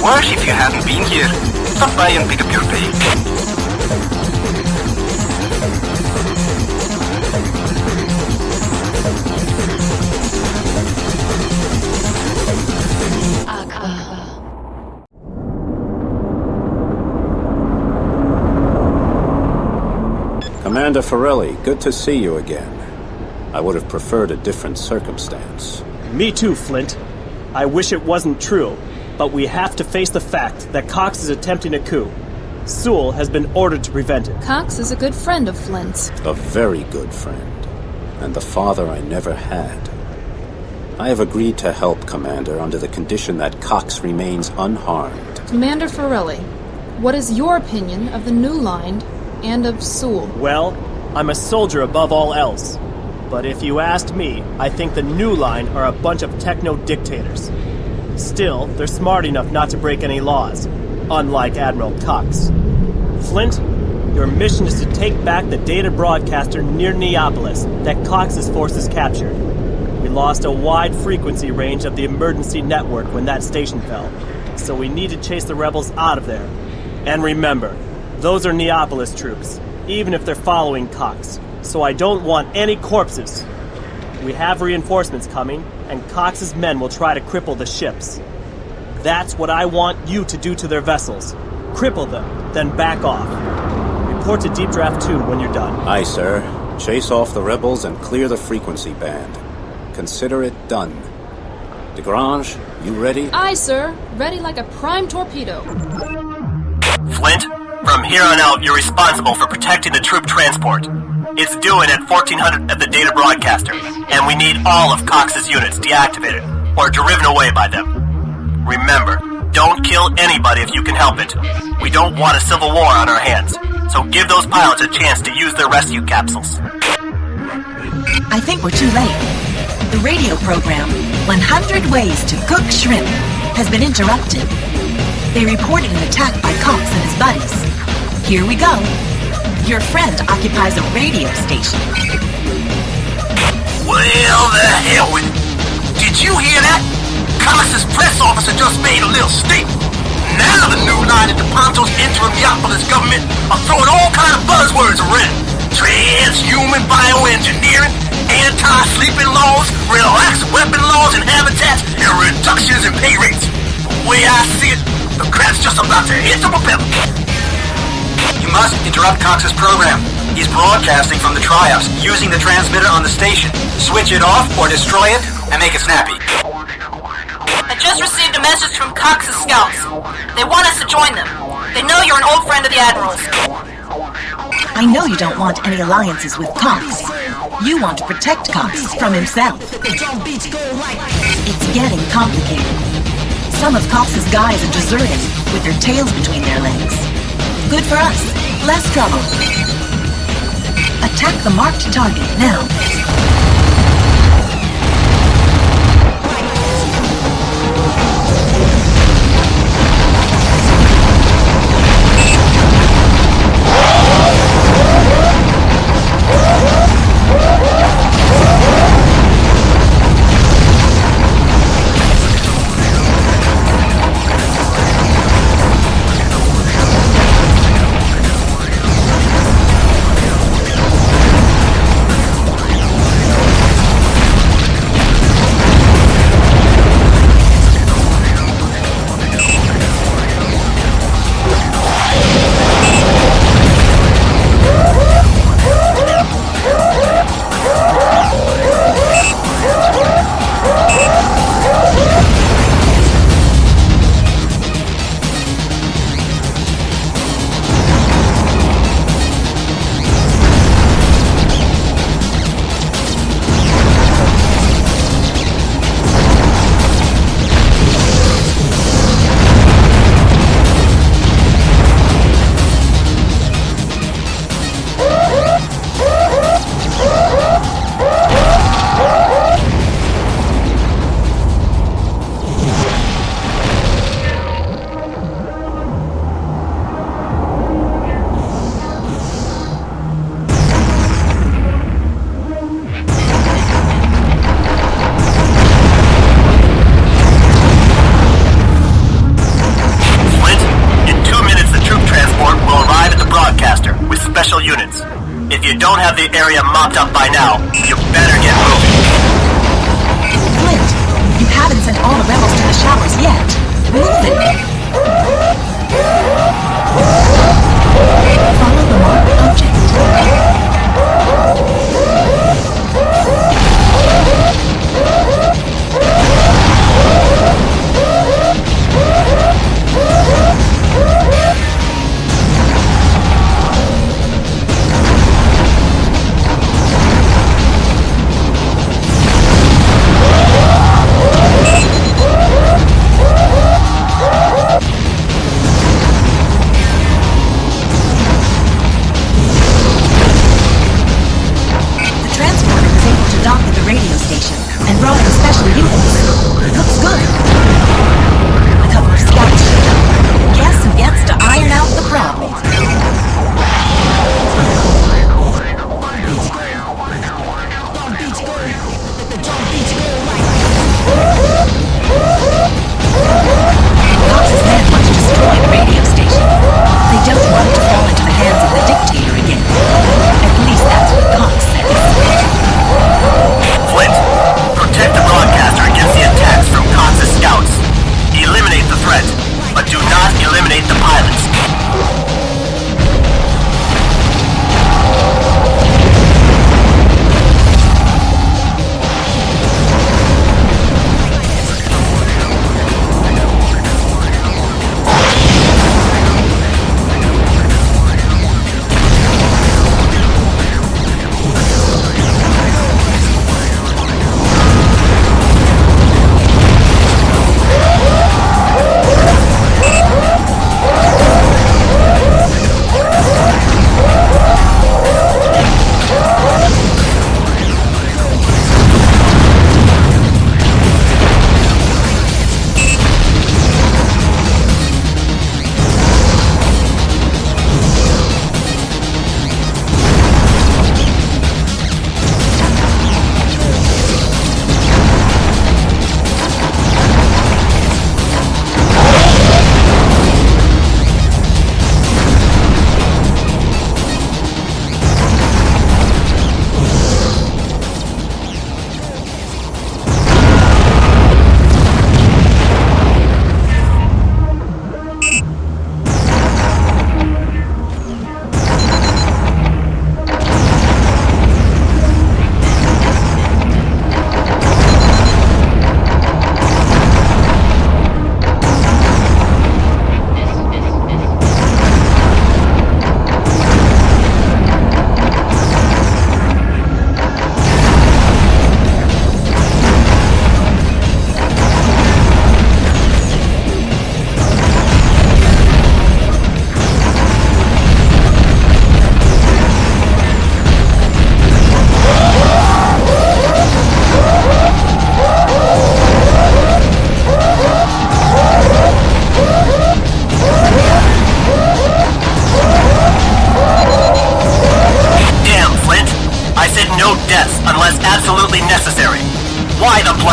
worse if you hadn't been here. Stop by and pick up your pay. Commander Forelli, good to see you again. I would have preferred a different circumstance. Me too, Flint. I wish it wasn't true, but we have to face the fact that Cox is attempting a coup. Sool has been ordered to prevent it. Cox is a good friend of Flint's. A very good friend, and the father I never had. I have agreed to help, Commander, under the condition that Cox remains unharmed. Commander Forelli, what is your opinion of the New Line and of Sool? Well, I'm a soldier above all else. But if you asked me, I think the New Line are a bunch of techno-dictators. Still, they're smart enough not to break any laws, unlike Admiral Cox. Flint, your mission is to take back the data broadcaster near Neopolis that Cox's forces captured. We lost a wide frequency range of the emergency network when that station fell, so we need to chase the rebels out of there. And remember, those are Neopolis troops, even if they're following Cox, so I don't want any corpses. We have reinforcements coming, and Cox's men will try to cripple the ships. That's what I want you to do to their vessels. Cripple them, then back off. Report to Deep Draft 2 when you're done. Aye, sir. Chase off the rebels and clear the frequency band. Consider it done. DeGrange, you ready? Aye, sir. Ready like a prime torpedo. Flint, from here on out, you're responsible for protecting the troop transport. It's due in at 1400 at the data broadcaster, and we need all of Cox's units deactivated or driven away by them. Remember, don't kill anybody if you can help it. We don't want a civil war on our hands, so give those pilots a chance to use their rescue capsules. I think we're too late. The radio program, 100 Ways to Cook Shrimp, has been interrupted. They reported an attack by Cox and his buddies. Here we go. Your friend occupies a radio station. Well, the hell with it. Did you hear that? Cox's press officer just made a little statement. Now the New Line and DePronto's interim Neopolis government are throwing all kind of buzzwords around. Transhuman bioengineering, anti-sleeping laws, relaxed weapon laws and habitats, and reductions in pay rates. The way I see it, the crap's just about to hit the propeller. You must interrupt Cox's program. He's broadcasting from the Triumphs using the transmitter on the station. Switch it off or destroy it and make it snappy. I just received a message from Cox's scouts. They want us to join them. They know you're an old friend of the Admiral's. I know you don't want any alliances with Cox. You want to protect Cox from himself. It's getting complicated. Some of Cox's guys are deserting with their tails between their legs. Good for us. Less trouble. Attack the marked target now. The area mopped up by now. You better get moving. Flint, you haven't sent all the rebels to the showers yet. Move it. Follow the marked object.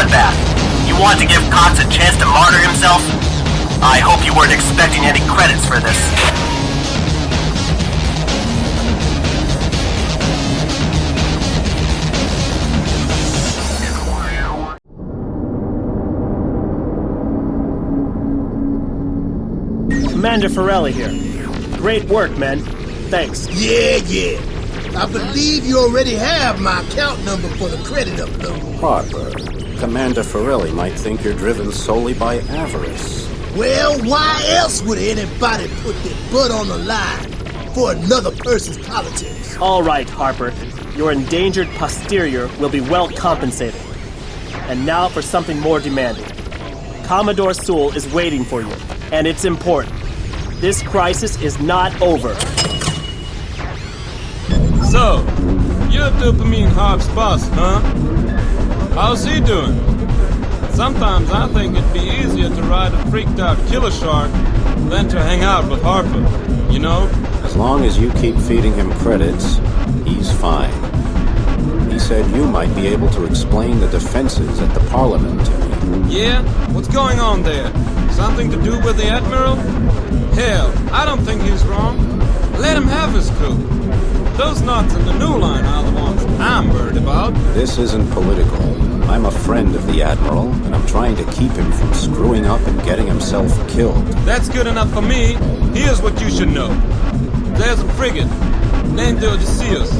bloodbath. You want to give Cox a chance to martyr himself? I hope you weren't expecting any credits for this. Commander Forelli here. Great work, men. Thanks. Yeah. I believe you already have my account number for the credit upload. Harper, Commander Forelli might think you're driven solely by avarice. Well, why else would anybody put their butt on the line for another person's politics? All right, Harper. Your endangered posterior will be well compensated. And now for something more demanding. Commodore Sool is waiting for you, and it's important. This crisis is not over. So, you're Dopamine Harp's boss, huh? How's he doing? Sometimes I think it'd be easier to ride a freaked-out killer shark than to hang out with Harper, you know? As long as you keep feeding him credits, he's fine. He said you might be able to explain the defenses at the Parliament to me. Yeah? What's going on there? Something to do with the Admiral? Hell, I don't think he's wrong. Let him have his coup. Those nuts in the new line are the ones I'm worried about. This isn't political. I'm a friend of the Admiral, and I'm trying to keep him from screwing up and getting himself killed. That's good enough for me. Here's what you should know. There's a frigate named the Odysseus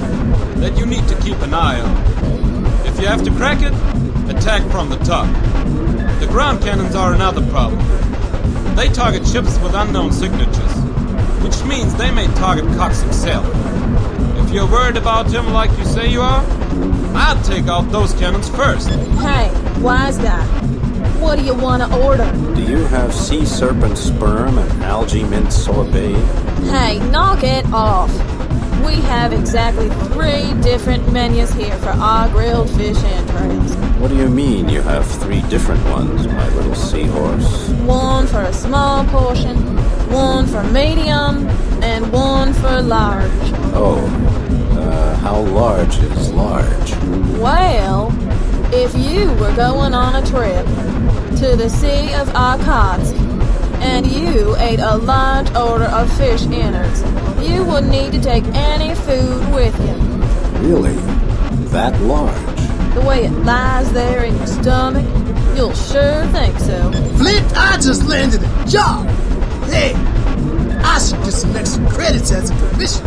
that you need to keep an eye on. If you have to crack it, attack from the top. The ground cannons are another problem. They target ships with unknown signatures, which means they may target Cox himself. If you're worried about him like you say you are, I'd take out those cannons first. Hey, wise guy. What do you want to order? Do you have sea serpent sperm and algae mint sorbet? Hey, knock it off. We have exactly 3 different menus here for our grilled fish entrails. What do you mean you have 3 different ones, my little seahorse? One for a small portion, one for medium, and one for large. Oh, how large is large? Well, if you were going on a trip to the Sea of Arkadsk, and you ate a large order of fish innards, you wouldn't need to take any food with you. Really? That large? The way it lies there in your stomach, you'll sure think so. Flint, I just landed a job. Hey, I should get some extra credits as a commission.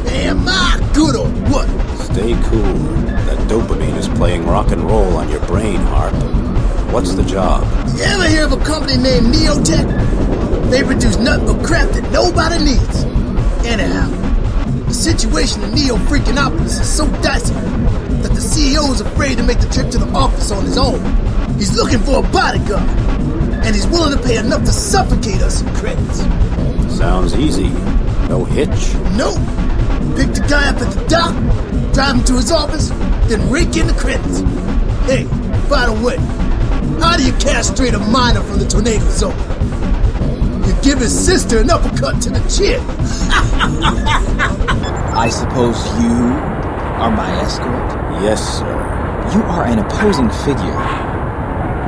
Am I good or what? Stay cool. That dopamine is playing rock and roll on your brain, Harp. What's the job? You ever hear of a company named Neotech? They produce nothing but crap that nobody needs. Anyhow, the situation in Neo-Freakinopolis is so dicey that the CEO is afraid to make the trip to the office on his own. He's looking for a bodyguard, and he's willing to pay enough to suffocate us in credits. Sounds easy. No hitch? Nope. Pick the guy up at the dock, drive him to his office, then rake in the credits. Hey, by the way, how do you castrate a miner from the tornado zone? You give his sister an uppercut to the chin. I suppose you are my escort? Yes, sir. You are an opposing figure,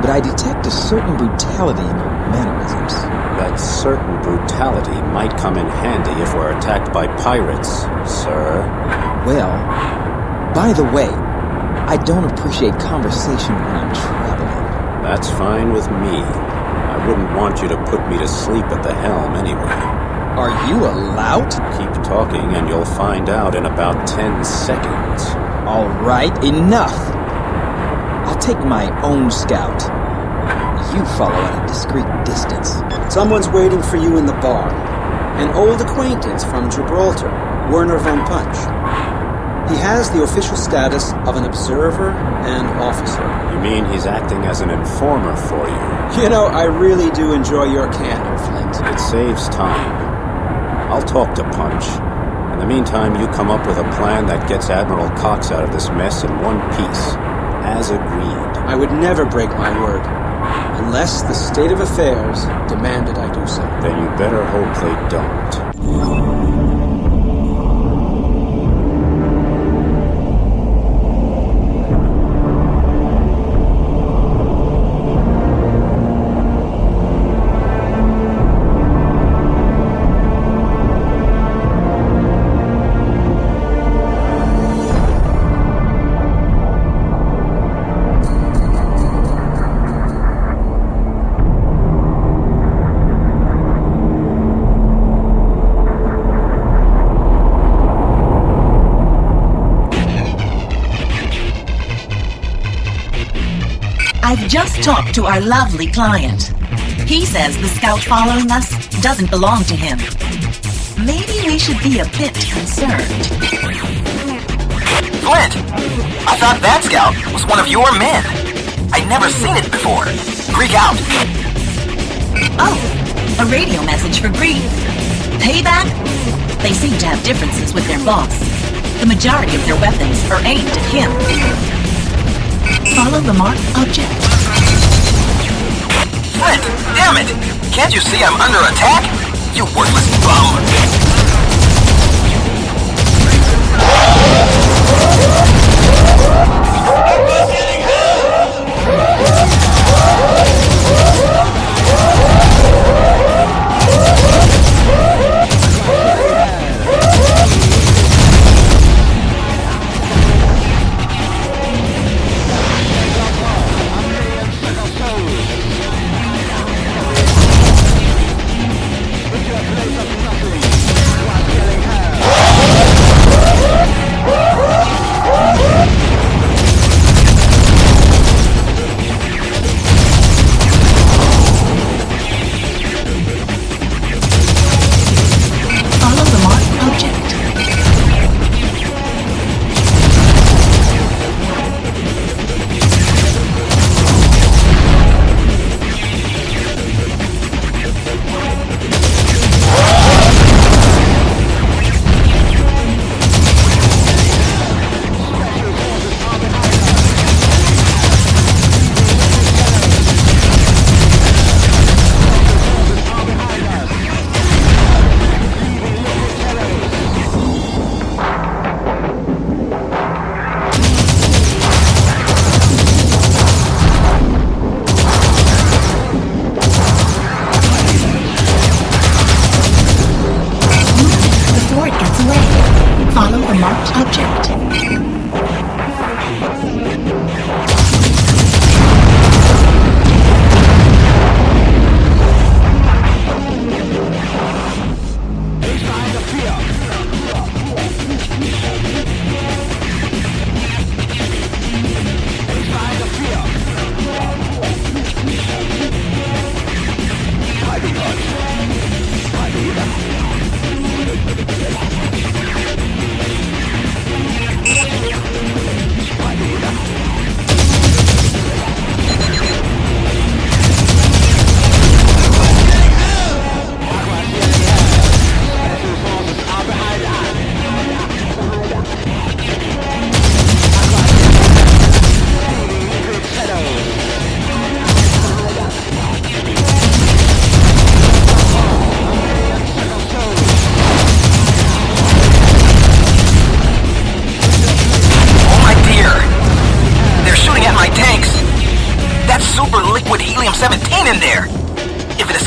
but I detect a certain brutality in your mannerisms. That certain brutality might come in handy if we're attacked by pirates, sir. Well, by the way, I don't appreciate conversation when I'm traveling. That's fine with me. I wouldn't want you to put me to sleep at the helm anyway. Are you a lout? Keep talking and you'll find out in about 10 seconds. All right, enough. I'll take my own scout. You follow at a discreet distance. Someone's waiting for you in the bar. An old acquaintance from Gibraltar, Werner von Punch. He has the official status of an observer and officer. You mean he's acting as an informer for you? You know, I really do enjoy your candor, Flint. It saves time. I'll talk to Punch. In the meantime, you come up with a plan that gets Admiral Cox out of this mess in one piece. As agreed. I would never break my word. Unless the state of affairs demanded I do so. Then you better hope they don't. I've just talked to our lovely client. He says the scout following us doesn't belong to him. Maybe we should be a bit concerned. Flint! I thought that scout was one of your men. I'd never seen it before. Greek out. Oh, a radio message for Greek. Payback? They seem to have differences with their boss. The majority of their weapons are aimed at him. Follow the marked object. Flint, damn it! Can't you see I'm under attack? You worthless bum!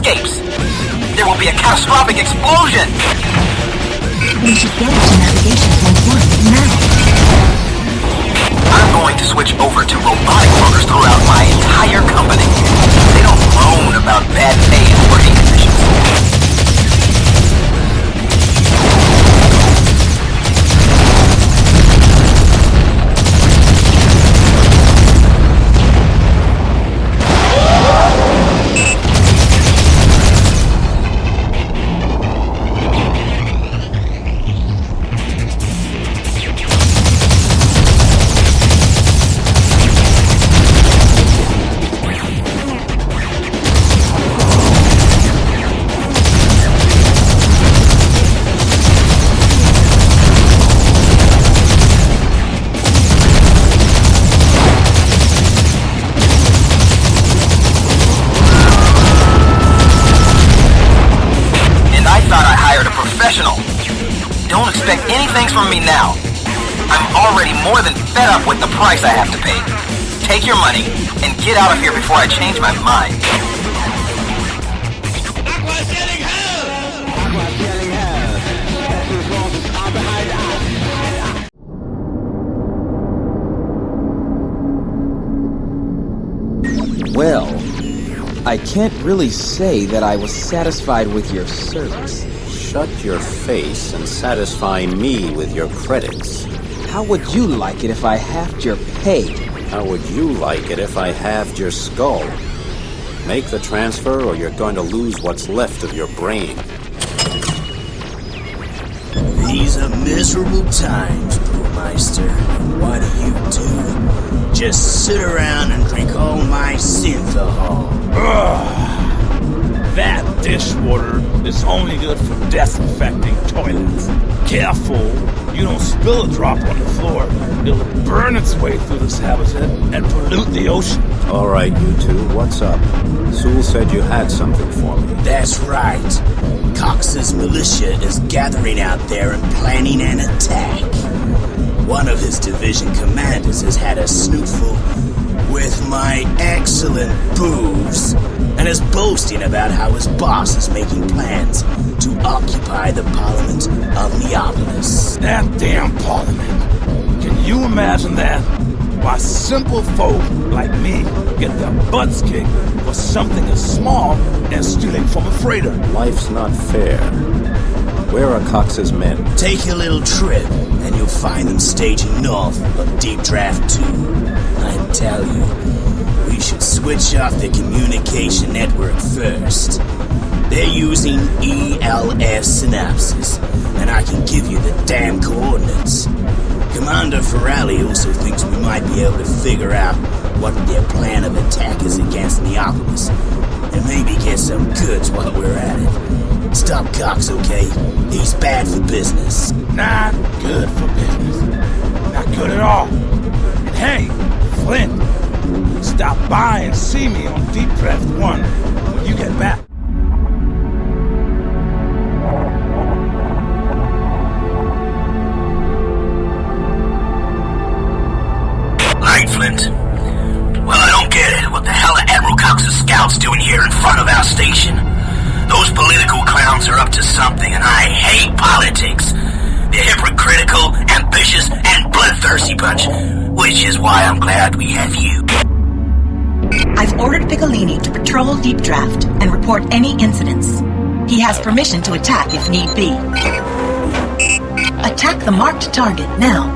escapes. There will be a catastrophic explosion. We should get to navigation point 1 now. I'm going to switch over to robotic workers throughout my entire company. They don't moan about bad pay and working conditions. Don't expect anything from me now. I'm already more than fed up with the price I have to pay. Take your money and get out of here before I change my mind. Well, I can't really say that I was satisfied with your service. Shut your face and satisfy me with your credits. How would you like it if I halved your pay? How would you like it if I halved your skull? Make the transfer or you're going to lose what's left of your brain. These are miserable times, Brewmeister. What do? Just sit around and drink all my synthahol. That dishwater is only good for disinfecting toilets. Careful, you don't spill a drop on the floor. It'll burn its way through this habitat and pollute the ocean. All right, you two, what's up? Sool said you had something for me. That's right. Cox's militia is gathering out there and planning an attack. One of his division commanders has had a snootful with my excellent booze and is boasting about how his boss is making plans to occupy the Parliament of Neopolis. That damn Parliament. Can you imagine that? Why simple folk like me get their butts kicked for something as small as stealing from a freighter. Life's not fair. Where are Cox's men? Take a little trip, and you'll find them staging north of Deep Draft 2. I tell you, we should switch off the communication network first. They're using ELS synapses, and I can give you the damn coordinates. Commander Ferrali also thinks we might be able to figure out what their plan of attack is against Neopolis, and maybe get some goods while we're at it. Stop Cox, okay? He's bad for business. Not good for business. Not good at all. And hey, Flint, stop by and see me on Deep Draft 1 when you get back. Right, Flint. Well, I don't get it. What the hell are Admiral Cox's scouts doing here in front of our station? Those political clowns are up to something, and I hate politics. They're hypocritical, ambitious, and bloodthirsty bunch, which is why I'm glad we have you. I've ordered Piccolini to patrol Deep Draft and report any incidents. He has permission to attack if need be. Attack the marked target now.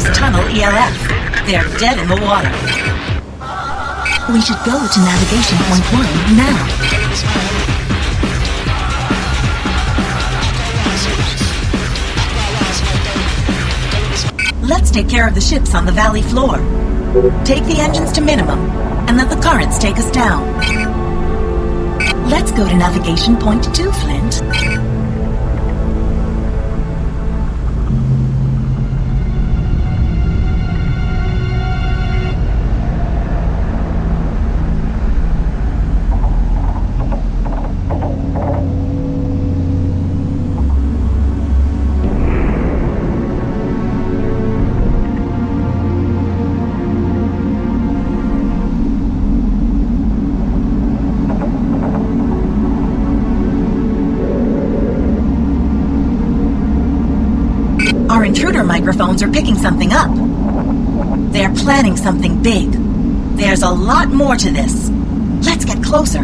Forneus tunnel ELF. They're dead in the water. We should go to navigation point 1 now. Let's take care of the ships on the valley floor. Take the engines to minimum, and let the currents take us down. Let's go to navigation point 2, Flint. Our intruder microphones are picking something up. They're planning something big. There's a lot more to this. Let's get closer.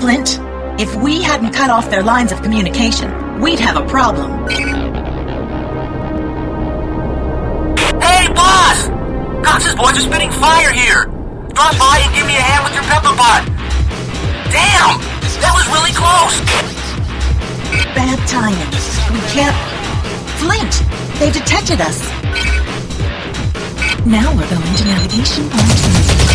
Flint, if we hadn't cut off their lines of communication, we'd have a problem. Hey, boss! Cox's boys are spitting fire here! Drop by and give me a hand with your pepper pot! Damn! That was really close! Bad timing. We can't... Flint! They detected us! Now we're going to navigation point 2.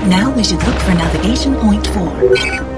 Now we should look for navigation point 4.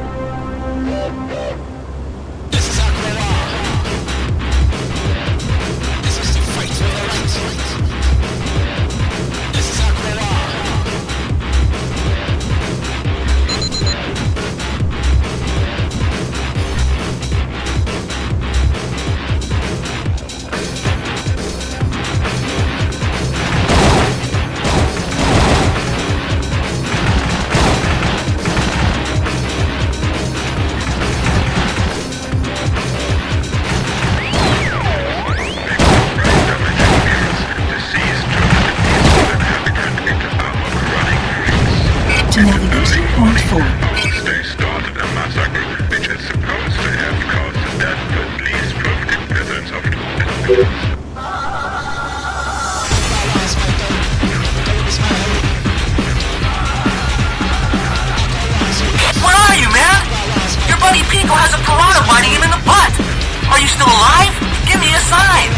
To navigation point 4. They started a massacre which is supposed to have caused the death of at least 50 peasants of 2 Where are you, man? Your buddy Pico has a piranha biting him in the butt. Are you still alive? Give me a sign.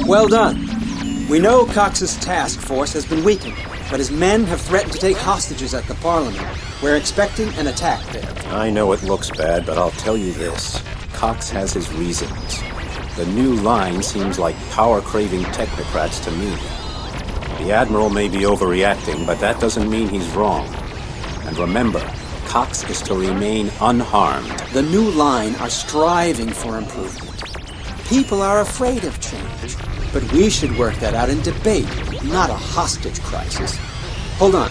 Well done. We know Cox's task force has been weakened, but his men have threatened to take hostages at the Parliament. We're expecting an attack there. I know it looks bad, but I'll tell you this. Cox has his reasons. The new line seems like power-craving technocrats to me. The Admiral may be overreacting, but that doesn't mean he's wrong. And remember, Cox is to remain unharmed. The new line are striving for improvement. People are afraid of change, but we should work that out in debate, not a hostage crisis. Hold on.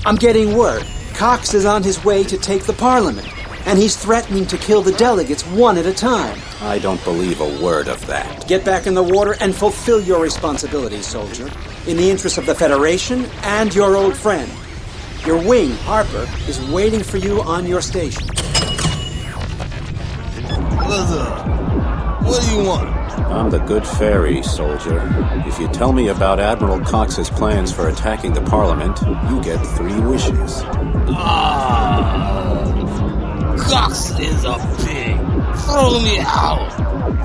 I'm getting word. Cox is on his way to take the Parliament, and he's threatening to kill the delegates one at a time. I don't believe a word of that. Get back in the water and fulfill your responsibilities, soldier, in the interest of the Federation and your old friend. Your wing, Harper, is waiting for you on your station. What's up? What do you want? I'm the good fairy, soldier. If you tell me about Admiral Cox's plans for attacking the Parliament, you get 3 wishes. Cox is a pig. Throw me out.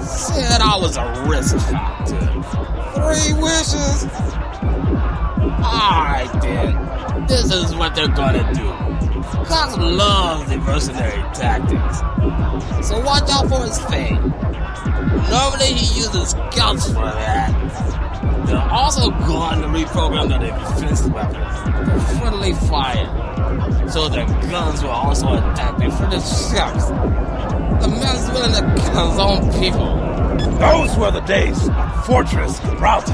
Said I was a risk factor. 3 wishes? Alright then. This is what they're gonna do. Cox loves the mercenary tactics. So watch out for his fate. Normally he uses scouts for that. They're also going to reprogram their defense weapons for friendly fire. So their guns will also attack before ships. The man's willing to kill his own people. Those were the days of Fortress Gibraltar.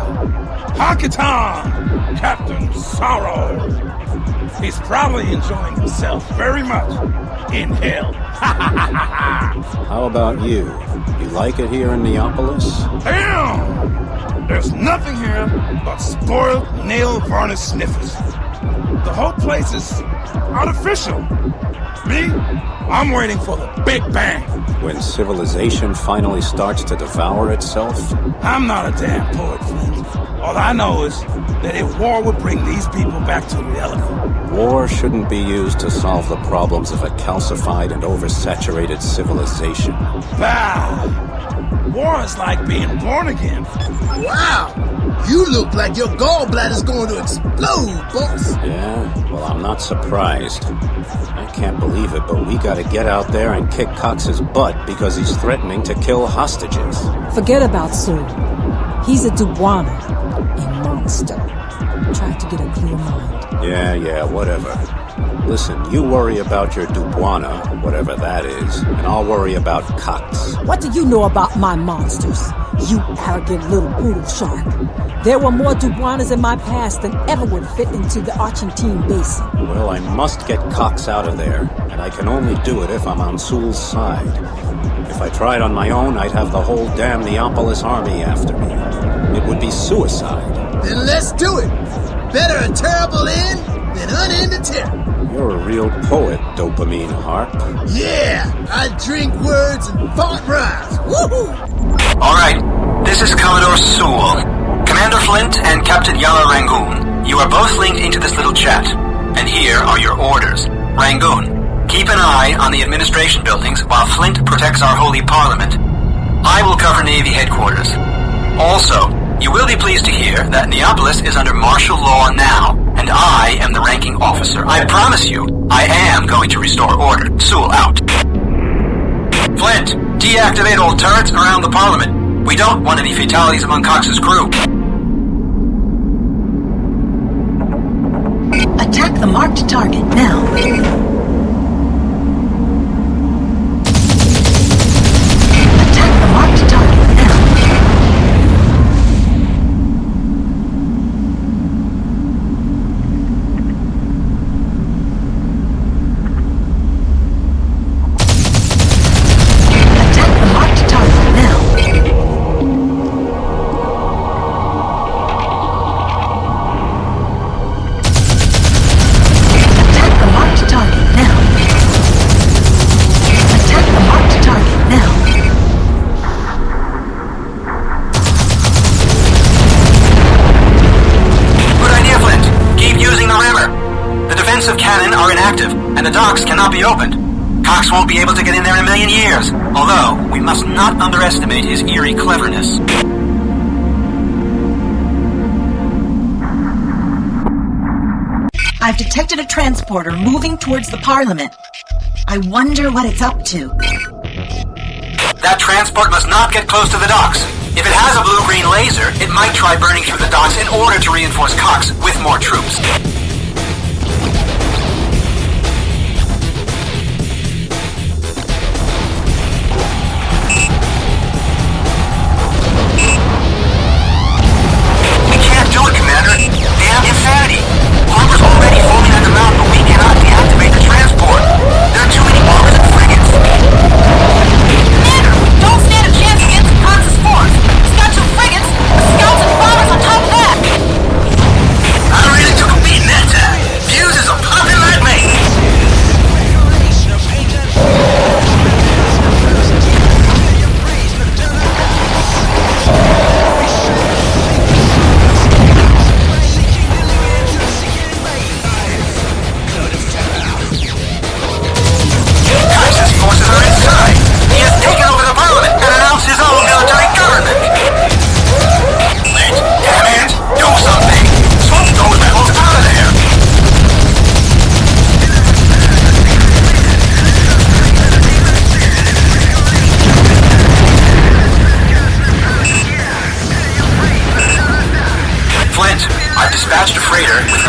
Honky-tonk, Captain Sorrow. He's probably enjoying himself very much in hell. How about you? You like it here in Neopolis? Damn! There's nothing here but spoiled nail varnish sniffers. The whole place is artificial. Me? I'm waiting for the Big Bang. When civilization finally starts to devour itself? I'm not a damn poet, Flint. All I know is that a war would bring these people back to reality. War shouldn't be used to solve the problems of a calcified and oversaturated civilization. Bah! War is like being born again. Wow! You look like your gallbladder's going to explode, boss. Yeah? Well, I'm not surprised. I can't believe it, but we gotta get out there and kick Cox's butt because he's threatening to kill hostages. Forget about Sool. He's a Dubuana, a monster. Try to get a clear mind. Yeah, whatever. Listen, you worry about your Dubuana, whatever that is, and I'll worry about Cox. What do you know about my monsters, you arrogant little poodle shark? There were more Dubuanas in my past than ever would fit into the Argentine basin. Well, I must get Cox out of there, and I can only do it if I'm on Sool's side. If I tried on my own, I'd have the whole damn Neopolis army after me. It would be suicide. Then let's do it! Better a terrible end than unending terror. You're a real poet, Dopamine Harp. Yeah, I drink words and font rhymes. Woohoo! Alright, this is Commodore Sool. Commander Flint and Captain Yala Rangoon, you are both linked into this little chat. And here are your orders. Rangoon, keep an eye on the administration buildings while Flint protects our holy parliament. I will cover Navy headquarters. Also, you will be pleased to hear that Neopolis is under martial law now, and I am the ranking officer. I promise you, I am going to restore order. Sool out. Flint, deactivate all turrets around the Parliament. We don't want any fatalities among Cox's crew. Attack the marked target now. Attack the marked target now. And the docks cannot be opened. Cox won't be able to get in there in a million years, although we must not underestimate his eerie cleverness. I've detected a transporter moving towards the Parliament. I wonder what it's up to. That transport must not get close to the docks. If it has a blue-green laser, it might try burning through the docks in order to reinforce Cox with more troops. Damn insanity! Harper's already foaming at the mouth, but we cannot deactivate the transport. There are too many bombers and frigates. Commander, don't stand a chance against Cox's force. He's got 2 frigates, scouts and bombers on top of that. I really took a beating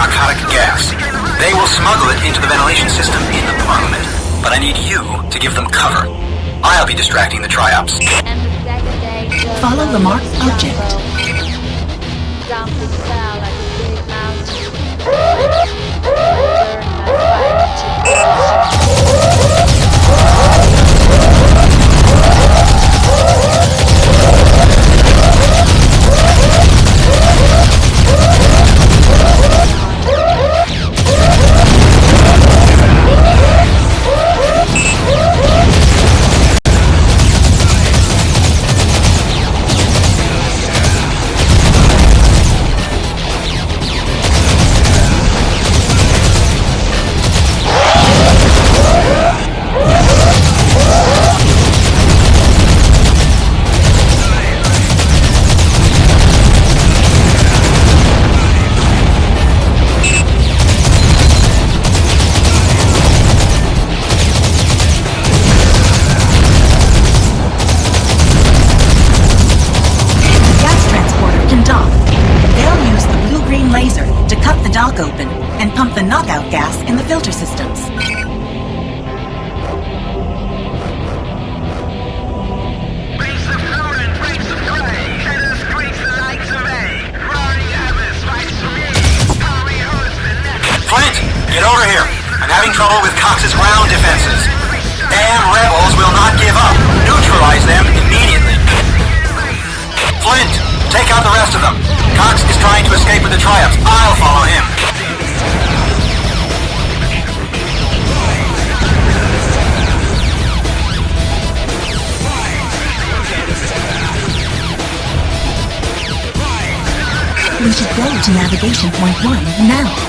narcotic gas. They will smuggle it into the ventilation system in the Parliament. But I need you to give them cover. I'll be distracting the triops. Follow the marked object. Open and pump the knockout gas in the filter systems. Flint, get over here. I'm having trouble with Cox's ground defenses. Damn rebels will not give up. Neutralize them immediately. Flint, take out the rest of them. Cox is trying to escape with the triops. I'll follow him. We should go to navigation point 1 now.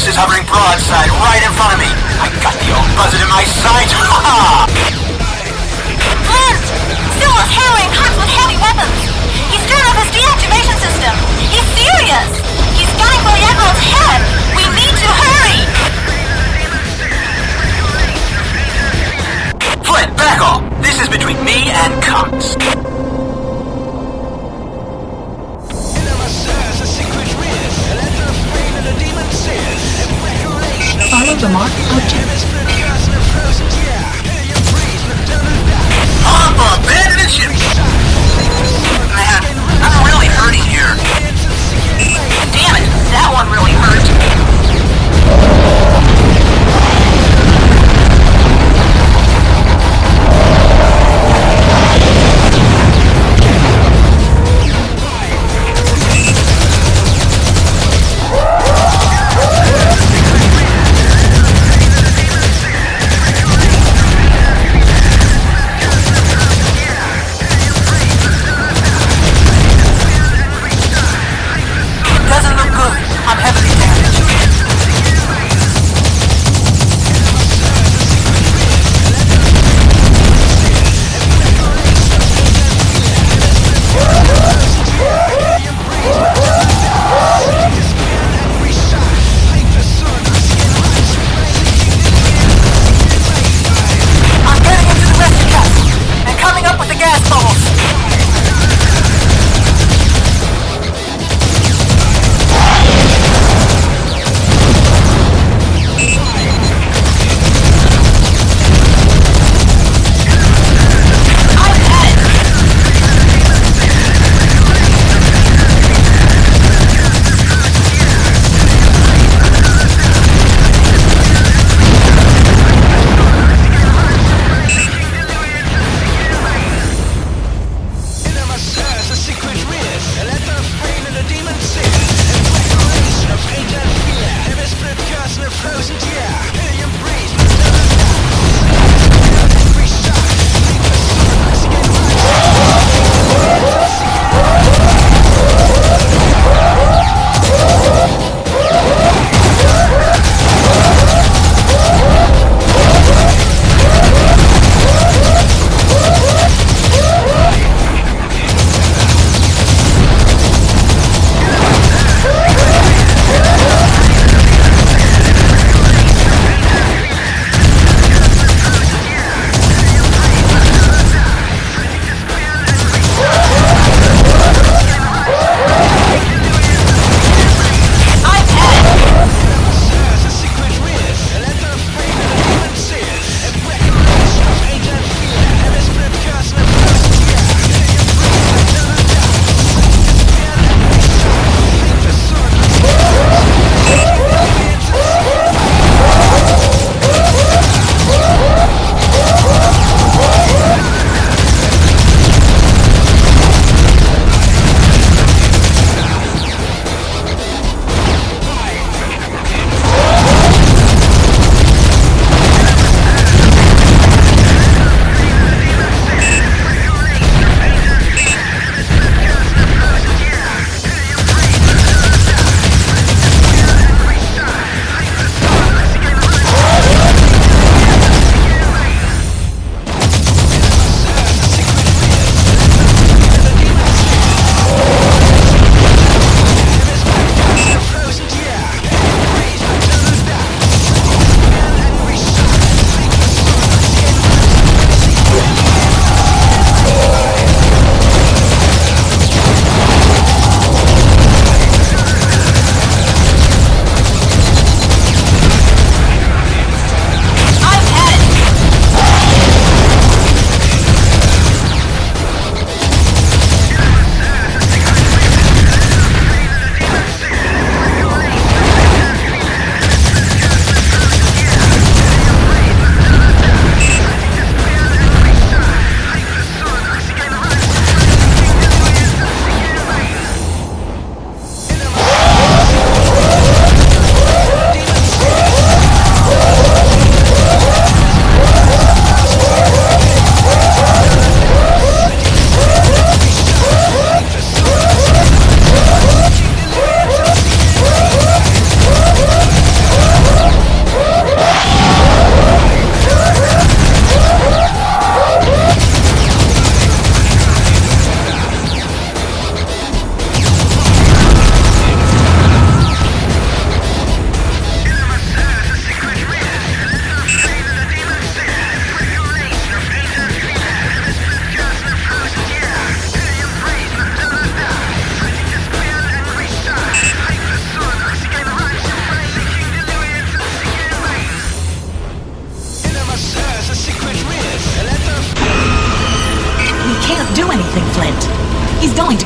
Is hovering broadside right in front of me. I got the old buzzard in my sights. Ha! Flint! Sool is hammering Cox with heavy weapons. He's turned off his deactivation system. He's furious. He's gunning for the Admiral's head. We need to hurry. Flint, back off. This is between me and Cox. Follow the marked object. Papa, abandon ship! Man, I'm really hurting here. Damn it, that one really hurt.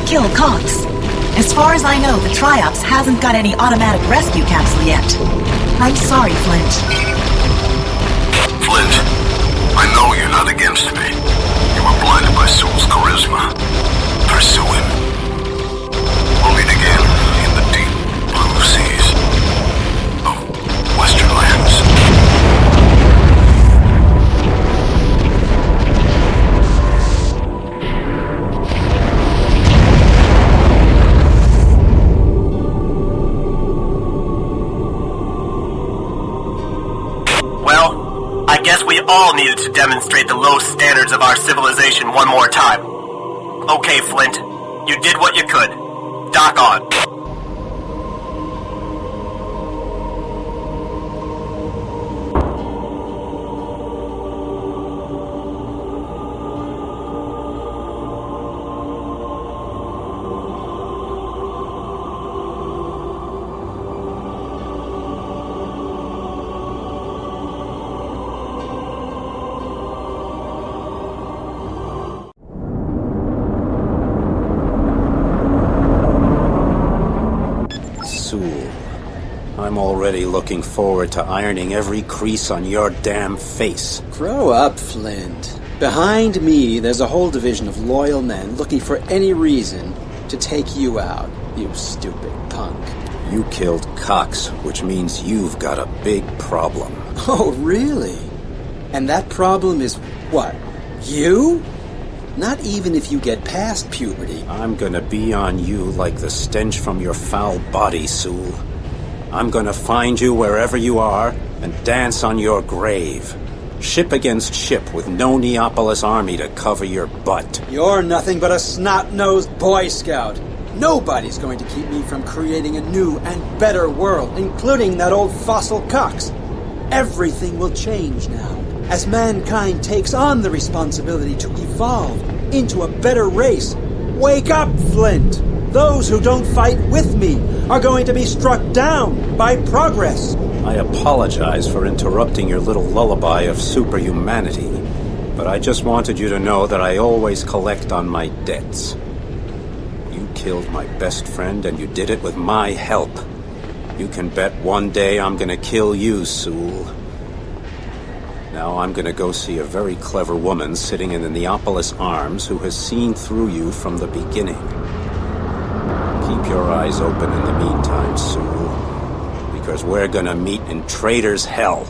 kill Cox. As far as I know, the Triops hasn't got any automatic rescue capsule yet. I'm sorry, Flint. Flint, I know you're not against me. You were blinded by Sool's charisma. Pursue him. We'll meet again in the deep blue seas of Western lands. Well, I guess we all needed to demonstrate the low standards of our civilization one more time. Okay, Flint, you did what you could. Dock on. Sool, I'm already looking forward to ironing every crease on your damn face. Grow up, Flint. Behind me, there's a whole division of loyal men looking for any reason to take you out, you stupid punk. You killed Cox, which means you've got a big problem. Oh, really? And that problem is what? You? Not even if you get past puberty. I'm gonna be on you like the stench from your foul body, Sool. I'm gonna find you wherever you are and dance on your grave. Ship against ship with no Neopolis army to cover your butt. You're nothing but a snot-nosed Boy Scout. Nobody's going to keep me from creating a new and better world, including that old fossil Cox. Everything will change now, as mankind takes on the responsibility to evolve into a better race. Wake up, Flint! Those who don't fight with me are going to be struck down by progress. I apologize for interrupting your little lullaby of superhumanity, but I just wanted you to know that I always collect on my debts. You killed my best friend, and you did it with my help. You can bet one day I'm gonna kill you, Sool. Now I'm gonna go see a very clever woman sitting in the Neopolis Arms who has seen through you from the beginning. Keep your eyes open in the meantime, Sool, because we're gonna meet in Traitor's Hell.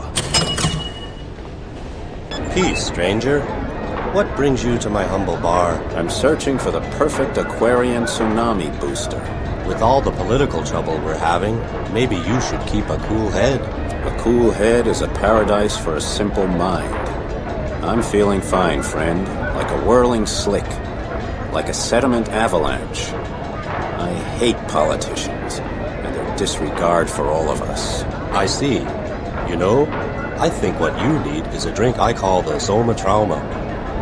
Peace, stranger. What brings you to my humble bar? I'm searching for the perfect Aquarian tsunami booster. With all the political trouble we're having, maybe you should keep a cool head. A cool head is a paradise for a simple mind. I'm feeling fine, friend. Like a whirling slick. Like a sediment avalanche. I hate politicians and their disregard for all of us. I see. You know, I think what you need is a drink I call the Soma Trauma.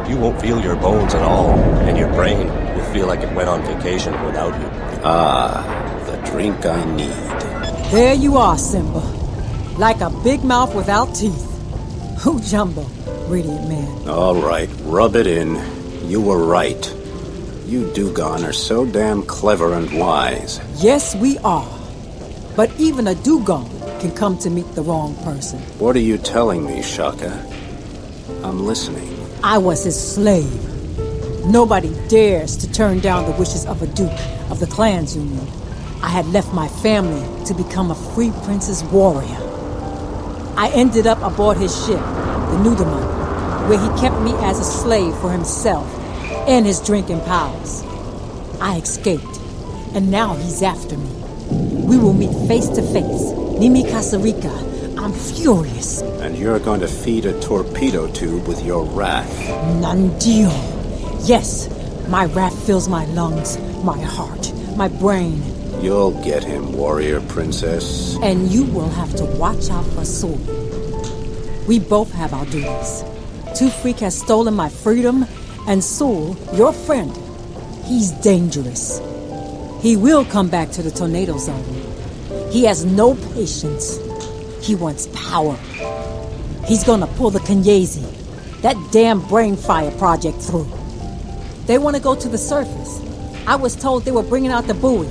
You won't feel your bones at all, and your brain will feel like it went on vacation without you. Ah, the drink I need. There you are, Simba. Like a big mouth without teeth. Who Jumbo, Radiant Man? All right, rub it in. You were right. You Dugon are so damn clever and wise. Yes, we are. But even a Dugon can come to meet the wrong person. What are you telling me, Shaka? I'm listening. I was his slave. Nobody dares to turn down the wishes of a Duke of the Clans Union. I had left my family to become a free prince's warrior. I ended up aboard his ship, the Nudaman, where he kept me as a slave for himself and his drinking pals. I escaped, and now he's after me. We will meet face to face. Nimi Kasarika, I'm furious. And you're going to feed a torpedo tube with your wrath. Nandio. Yes, my wrath fills my lungs, my heart, my brain. You'll get him, warrior princess. And you will have to watch out for Sool. We both have our duties. Two Freak has stolen my freedom, and Sool, your friend, he's dangerous. He will come back to the tornado zone. He has no patience. He wants power. He's gonna pull the Kenyesi, that damn Brainfire project through. They want to go to the surface, I was told they were bringing out the buoy.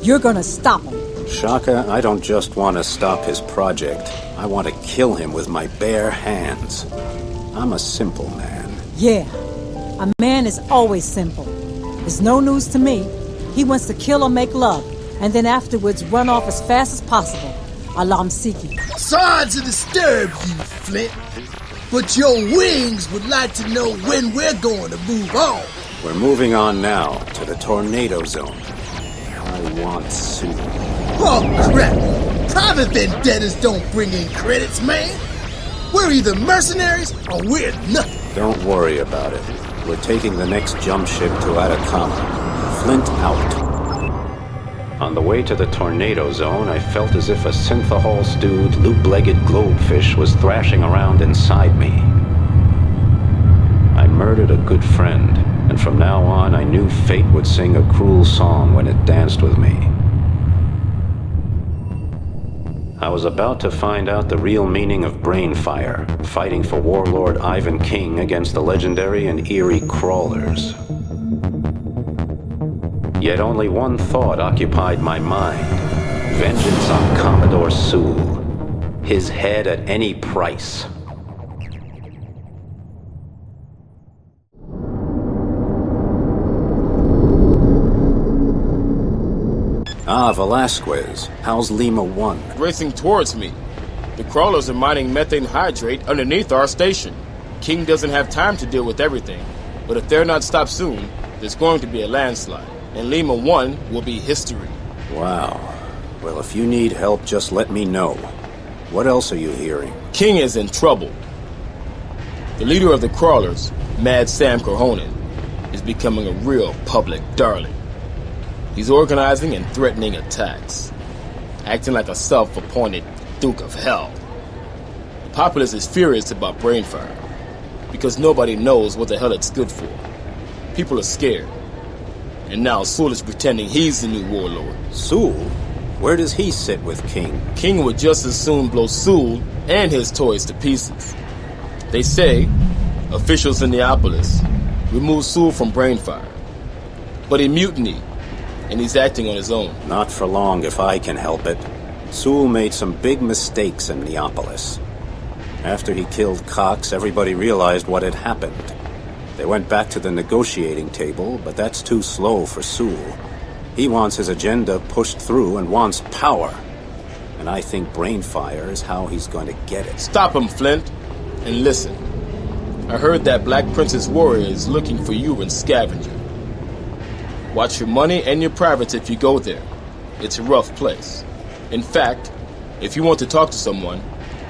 You're gonna stop them. Shaka, I don't just want to stop his project. I want to kill him with my bare hands. I'm a simple man. Yeah, a man is always simple. It's no news to me. He wants to kill or make love, and then afterwards run off as fast as possible. Alarm seeking. Sorry to disturb you, Flint, but your wings would like to know when we're going to move on. We're moving on now to the tornado zone. I want Sool. Oh, crap! Private vendettas don't bring in credits, man! We're either mercenaries or we're nothing. Don't worry about it. We're taking the next jump ship to Atacama. Flint out. On the way to the tornado zone, I felt as if a synthahol-stewed, loop-legged globefish was thrashing around inside me. I murdered a good friend, and from now on I knew fate would sing a cruel song when it danced with me. I was about to find out the real meaning of Brainfire, fighting for Warlord Ivan King against the legendary and eerie Crawlers. Yet only one thought occupied my mind. Vengeance on Commodore Sool. His head at any price. Ah, Velasquez. How's Lima 1? Racing towards me. The crawlers are mining methane hydrate underneath our station. King doesn't have time to deal with everything, but if they're not stopped soon, there's going to be a landslide, and Lima 1 will be history. Wow. Well, if you need help, just let me know. What else are you hearing? King is in trouble. The leader of the crawlers, Mad Sam Corhonen, is becoming a real public darling. He's organizing and threatening attacks, acting like a self-appointed Duke of Hell. The populace is furious about Brainfire, because nobody knows what the hell it's good for. People are scared. And now Sool is pretending he's the new warlord. Sool? Where does he sit with King? King would just as soon blow Sool and his toys to pieces. They say, officials in Neopolis removed Sool from Brainfire. But he mutinied, and he's acting on his own. Not for long if I can help it. Sool made some big mistakes in Neopolis. After he killed Cox, everybody realized what had happened. They went back to the negotiating table, but that's too slow for Sool. He wants his agenda pushed through and wants power. And I think Brainfire is how he's going to get it. Stop him, Flint. And listen. I heard that Black Princess Warrior is looking for you in Scavenger. Watch your money and your privates if you go there. It's a rough place. In fact, if you want to talk to someone,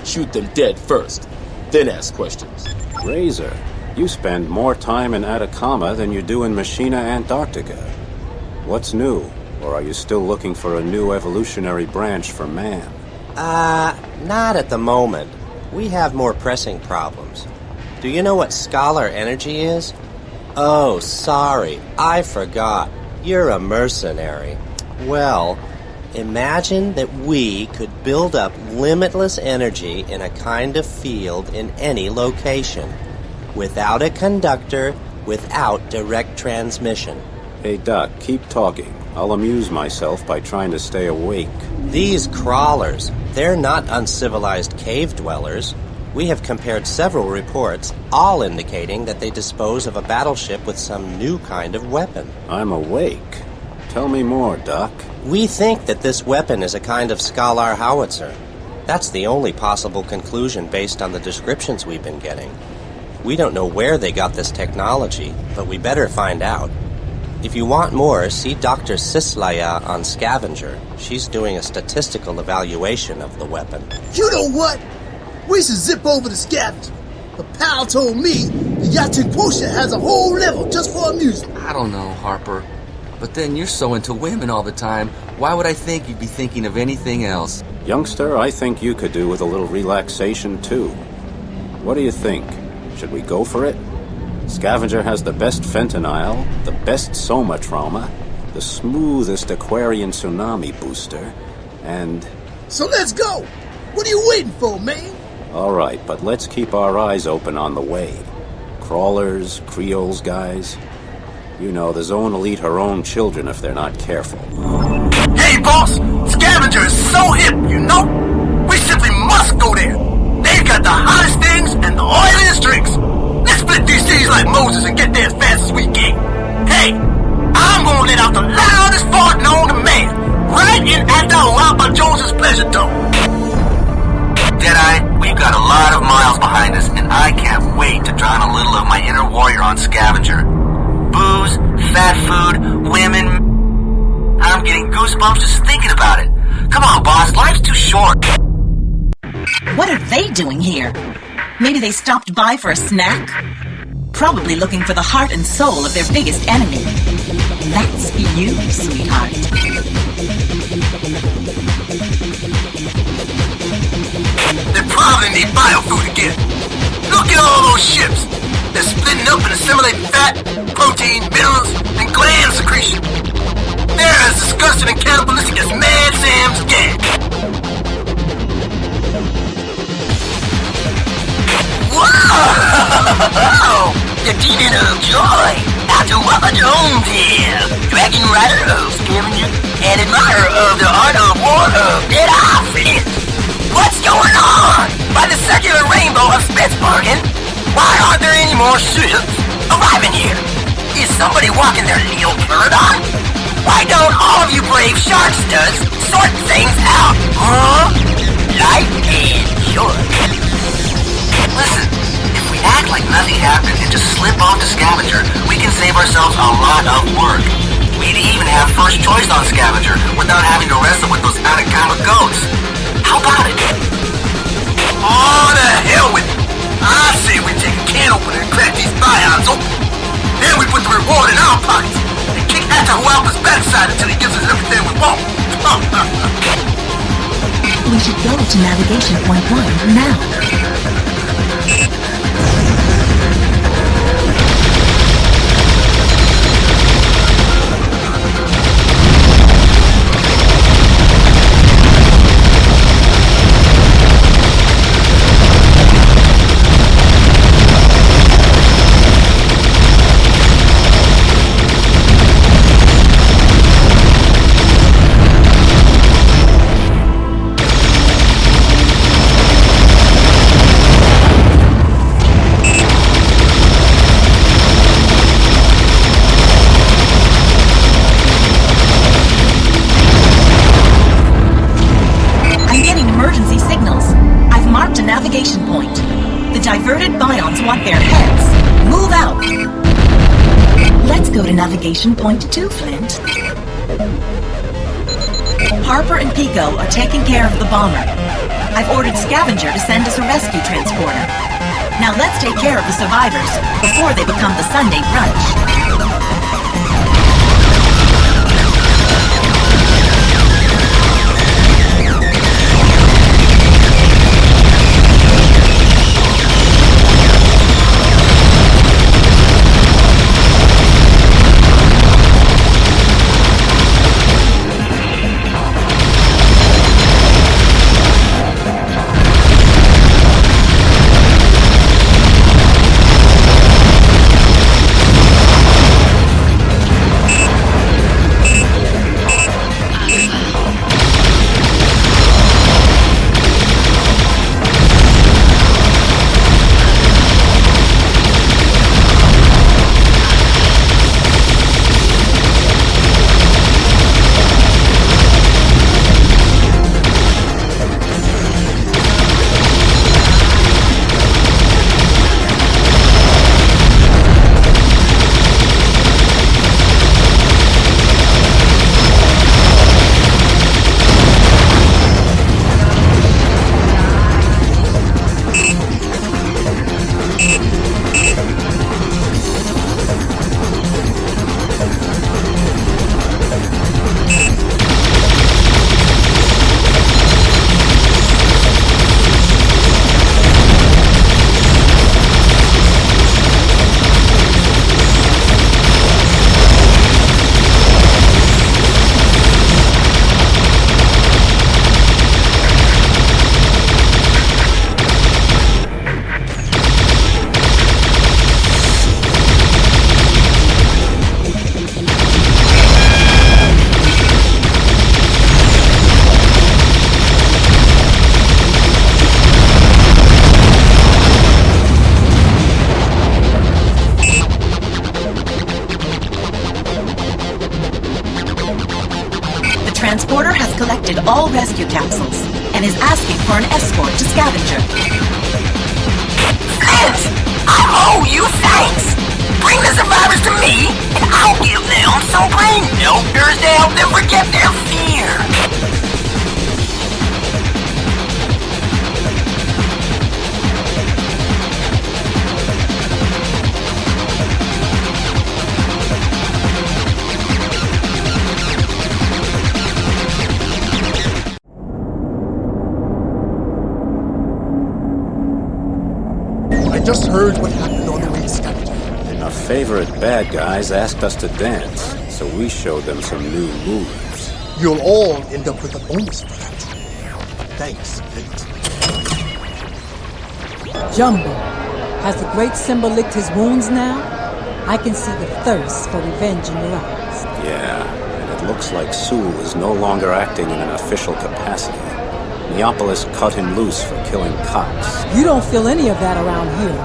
shoot them dead first, then ask questions. Razor, you spend more time in Atacama than you do in Machina, Antarctica. What's new? Or are you still looking for a new evolutionary branch for man? Not at the moment. We have more pressing problems. Do you know what Scholar Energy is? Oh, sorry, I forgot. You're a mercenary. Well, imagine that we could build up limitless energy in a kind of field in any location. Without a conductor, without direct transmission. Hey, Doc, keep talking. I'll amuse myself by trying to stay awake. These crawlers, they're not uncivilized cave dwellers. We have compared several reports, all indicating that they dispose of a battleship with some new kind of weapon. I'm awake. Tell me more, Doc. We think that this weapon is a kind of Scholar howitzer. That's the only possible conclusion based on the descriptions we've been getting. We don't know where they got this technology, but we better find out. If you want more, see Dr. Sislaya on Scavenger. She's doing a statistical evaluation of the weapon. You know what? We should zip over to Scavenger. A pal told me the Yacht Quotient has a whole level just for amusement. I don't know, Harper. But then you're so into women all the time, why would I think you'd be thinking of anything else? Youngster, I think you could do with a little relaxation, too. What do you think? Should we go for it? Scavenger has the best fentanyl, the best soma trauma, the smoothest Aquarian tsunami booster, and... So let's go! What are you waiting for, man? All right, but let's keep our eyes open on the way. Crawlers, Creoles guys. You know, the zone will eat her own children if they're not careful. Hey, boss! Scavenger is so hip, you know? We simply must go there! They've got the hottest things and the oiliest drinks! Let's split these cities like Moses and get there as fast as we can! Hey! I'm gonna let out the loudest fart known to man! Right in Atacama Jones's pleasure dome! Deadeye, we've got a lot of miles behind us, and I can't wait to drown a little of my inner warrior on Scavenger. Booze, fat food, women... I'm getting goosebumps just thinking about it. Come on, boss, life's too short. What are they doing here? Maybe they stopped by for a snack? Probably looking for the heart and soul of their biggest enemy. That's you, sweetheart. They probably need biofood again. Look at all those ships. They're splitting up and assimilating fat, protein, minerals, and gland secretion. They're as disgusting and cannibalistic as Mad Sam's gang. Whoa! The demon of joy! Atacama Jones here! Dragon Rider of Scavenger and admirer of the art of war of dead outfit! What's going on? By the circular rainbow of Spitzbergen, why aren't there any more ships arriving here? Is somebody walking their Leo Paradigm? Why don't all of you brave shark studs sort things out, huh? Life and joy. Listen, if we act like nothing happened and just slip off to Scavenger, we can save ourselves a lot of work. We'd even have first choice on Scavenger without having to wrestle with those Atacama goats. How about it? Oh, the hell with it. I say we take a can opener and crack these ions open. Then we put the reward in our pockets and kick Atahualpa's backside until he gives us everything we want. We should go to Navigation Point 1 now. Navigation Point 2, Flint. Harper and Pico are taking care of the bomber. I've ordered Scavenger to send us a rescue transporter. Now let's take care of the survivors before they become the Sunday brunch. collected all rescue capsules and is asking for an escort to Scavenger. Flint! I owe you thanks! Bring the survivors to me, and I'll give them some brain melters to help them forget their fear! I just heard what happened on the way to Scavenger. Our favorite bad guys asked us to dance, so we showed them some new moves. You'll all end up with a bonus for that. Thanks, Flint. Jumbo, has the great symbol licked his wounds now? I can see the thirst for revenge in your eyes. Yeah, and it looks like Sool is no longer acting in an official capacity. Neopolis cut him loose for killing Cox. You don't feel any of that around here.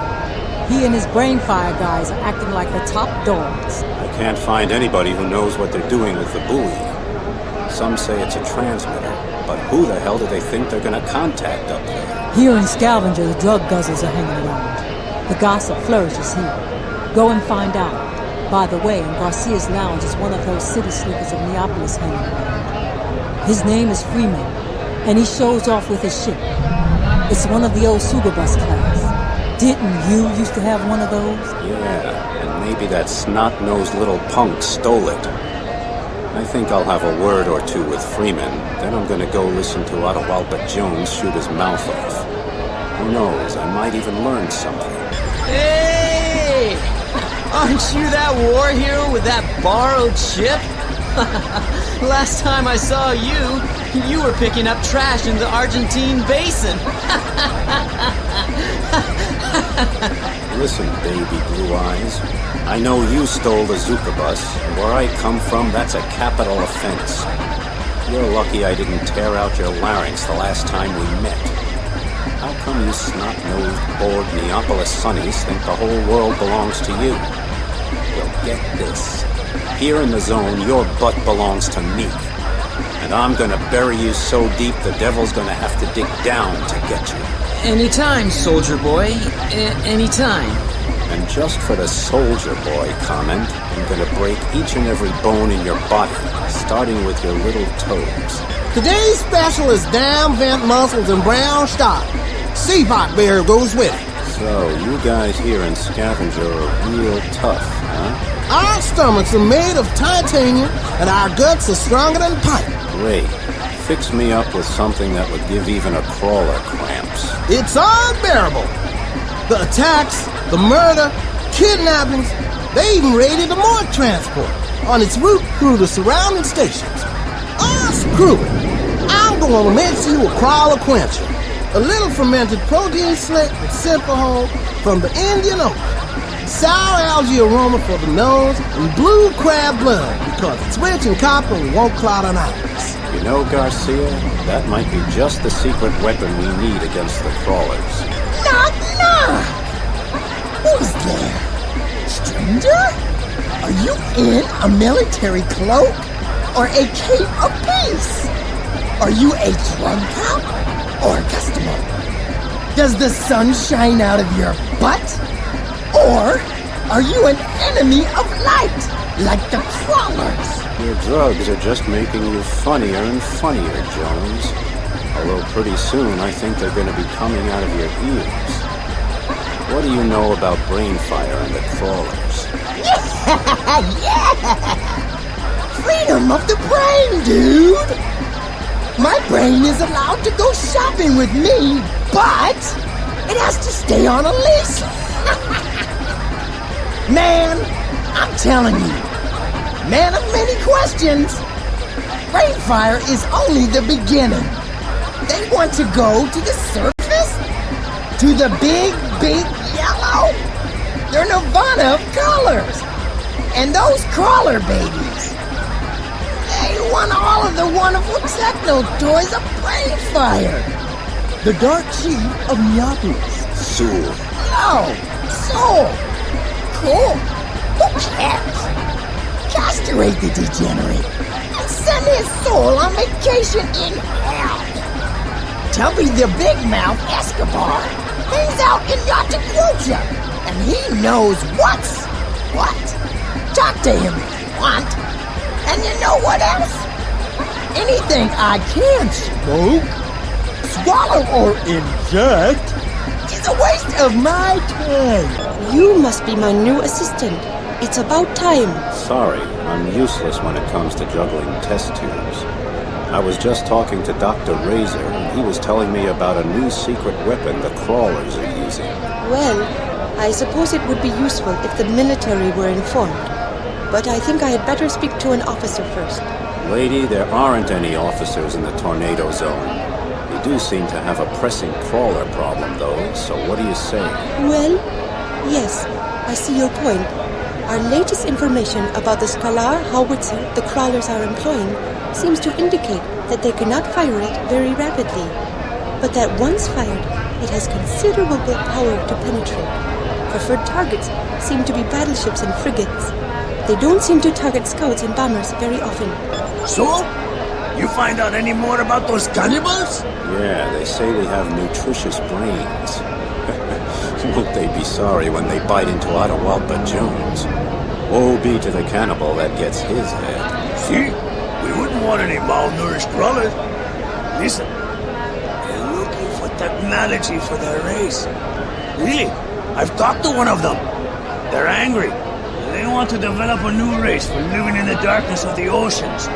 He and his Brainfire guys are acting like the top dogs. I can't find anybody who knows what they're doing with the buoy. Some say it's a transmitter, but who the hell do they think they're gonna contact up there? Here in Scavenger, the drug guzzlers are hanging around. The gossip flourishes here. Go and find out. By the way, in Garcia's lounge is one of those city slickers of Neopolis hanging around. His name is Freeman, and he shows off with his ship. It's one of the old Sugabus class. Didn't you used to have one of those? Yeah, and maybe that snot-nosed little punk stole it. I think I'll have a word or two with Freeman, then I'm gonna go listen to Atahualpa Jones shoot his mouth off. Who knows, I might even learn something. Hey! Aren't you that war hero with that borrowed ship? Last time I saw you were picking up trash in the Argentine basin. Listen, baby blue eyes. I know you stole the Zuka bus, and where I come from, that's a capital offense. You're lucky I didn't tear out your larynx the last time we met. How come you snot-nosed, bored Neopolis sonnies think the whole world belongs to you? Well, get this. Here in the zone, your butt belongs to me. And I'm gonna bury you so deep the devil's gonna have to dig down to get you. Anytime, soldier boy. Anytime. And just for the soldier boy comment, I'm gonna break each and every bone in your body, starting with your little toes. Today's special is down vent muscles and brown stock. Sea pot bear goes with it. So, you guys here in Scavenger are real tough, huh? Our stomachs are made of titanium, and our guts are stronger than pipe. Great. Fix me up with something that would give even a crawler cramps. It's unbearable. The attacks, the murder, kidnappings, they even raided the morgue transport on its route through the surrounding stations. Screw it. I'm going to mix you a crawler quencher. A little fermented protein slick with simple hold from the Indian Ocean. Sour algae aroma for the nose and blue crab blood because it's rich in copper and won't clot an iris. You know, Garcia, that might be just the secret weapon we need against the crawlers. Knock, knock! Who's there? Stranger? Are you in a military cloak or a cape of peace? Are you a drug cop or a customer? Does the sun shine out of your butt? Or are you an enemy of light, like the crawlers? Your drugs are just making you funnier and funnier, Jones. Although pretty soon I think they're going to be coming out of your ears. What do you know about Brainfire and the crawlers? Yeah! Freedom of the brain, dude! My brain is allowed to go shopping with me, but it has to stay on a leash. Man, I'm telling you, man of many questions, Brainfire is only the beginning. They want to go to the surface? To the big, big yellow? They're nirvana of colors. And those crawler babies, they want all of the wonderful techno toys of Brainfire. The Dark Chief of Neopolis. Sool. No, Sool. Cool. Who cares? Castrate the degenerate. and send his soul on vacation in hell. Tubby the Big Mouth Escobar hangs out in Atacama, and he knows what's what. Talk to him if you want. And you know what else? Anything I can't smoke, swallow, or inject is a waste of my time. You must be my new assistant. It's about time. Sorry, I'm useless when it comes to juggling test tubes. I was just talking to Dr. Razor, and he was telling me about a new secret weapon the crawlers are using. Well, I suppose it would be useful if the military were informed. But I think I had better speak to an officer first. Lady, there aren't any officers in the tornado zone. We do seem to have a pressing crawler problem, though, so what do you say? Well, yes, I see your point. Our latest information about the Scalar howitzer the crawlers are employing seems to indicate that they cannot fire it very rapidly, but that once fired, it has considerable power to penetrate. Preferred targets seem to be battleships and frigates. They don't seem to target scouts and bombers very often. So? You find out any more about those cannibals? Yeah, they say they have nutritious brains. Won't they be sorry when they bite into Atahualpa Jones? Woe be to the cannibal that gets his head. See? We wouldn't want any malnourished crawlers. Listen, they're looking for technology for their race. Really? I've talked to one of them. They're angry. They want to develop a new race for living in the darkness of the oceans.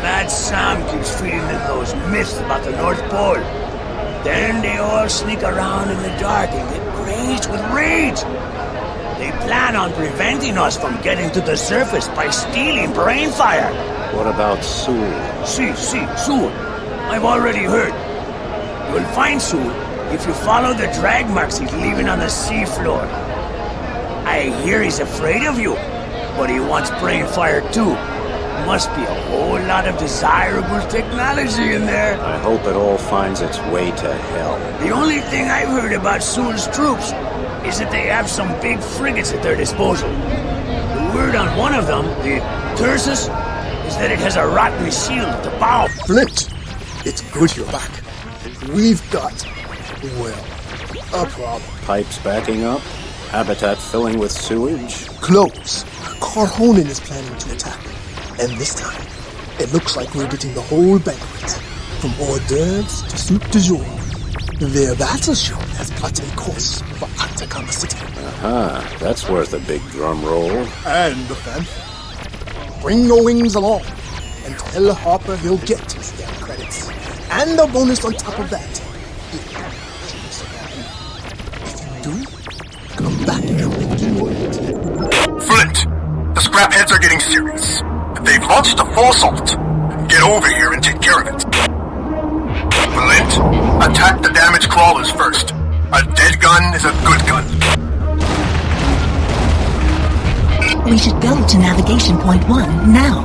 Mad Sam keeps feeding them those myths about the North Pole. Then they all sneak around in the dark and get crazed with rage. They plan on preventing us from getting to the surface by stealing Brainfire. What about Sool? Sool. I've already heard. You'll find Sool if you follow the drag marks he's leaving on the seafloor. I hear he's afraid of you, but he wants Brainfire too. Must be a whole lot of desirable technology in there. I hope it all finds its way to hell. The only thing I've heard about Sool's troops is that they have some big frigates at their disposal. The word on one of them, the Tursus, is that it has a rotten shield at the bow. Flint, it's good you're back. We've got, well, a problem. Pipes backing up? Habitat filling with sewage? Close. Carhonen is planning to attack. And this time, it looks like we're getting the whole banquet. From hors d'oeuvres to soup du jour. Their battleship has plotted a course for Atacama City. Aha, that's worth a big drum roll. And the fanfare. Bring your wings along and tell Harper he'll get his damn credits. And a bonus on top of that. If you do, come back and make you word. Flint, the scrapheads are getting serious. They've launched a full assault. Get over here and take care of it. Flint, attack the damaged crawlers first. A dead gun is a good gun. We should go to navigation point 1 now.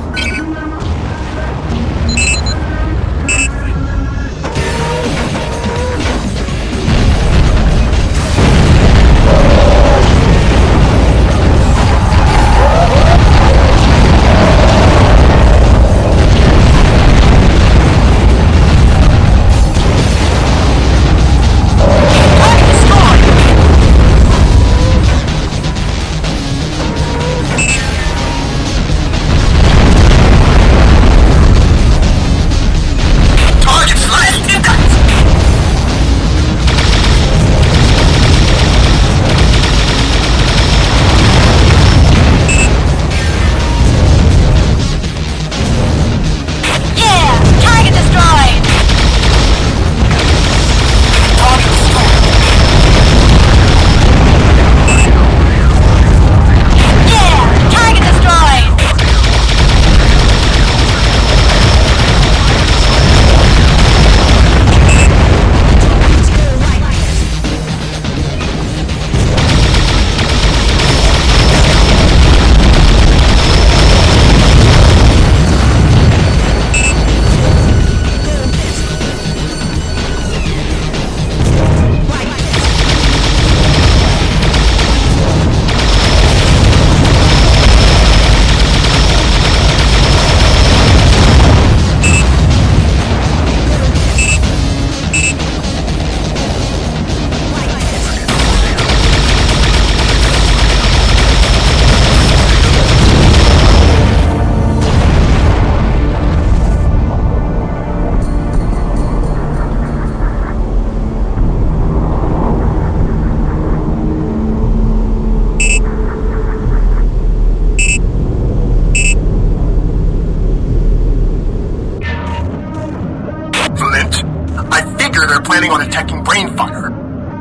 I figure they're planning on attacking Brainfire.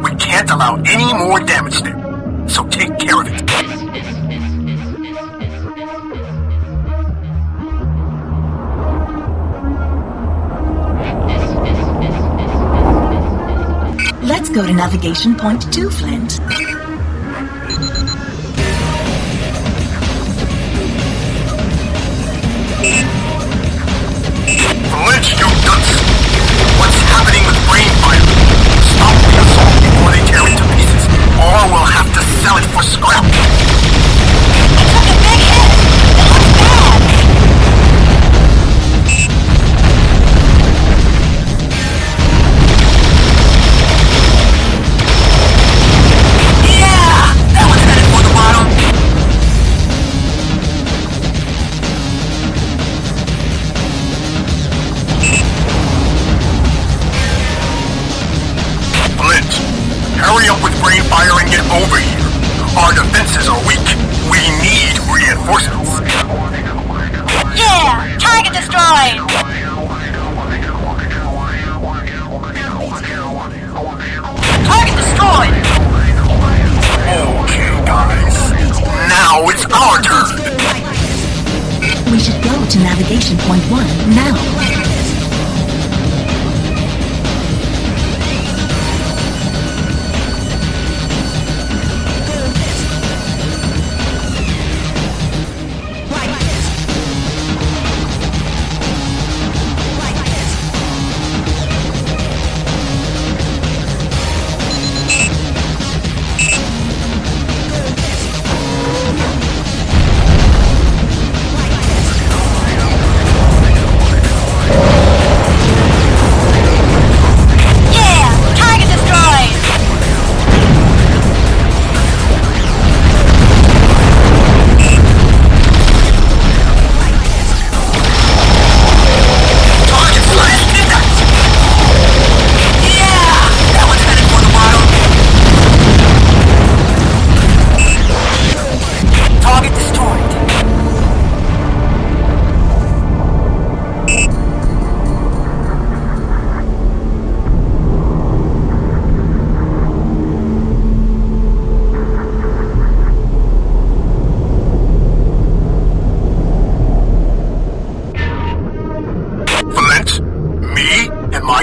We can't allow any more damage there, so take care of it. Let's go to navigation point 2, Flint. Flint, you dunce! What's happening with Brainfire? Stop the assault before they tear it to pieces, or we'll have to sell it for scrap. It took a big hit. It looks bad. Yeah! That one's headed for the bottom. Flint, hurry up with Brainfire and get over here. Our defenses are weak. We need reinforcements. Yeah! Target destroyed! Target destroyed! Okay, guys. Now it's our turn. We should go to navigation point 1 now.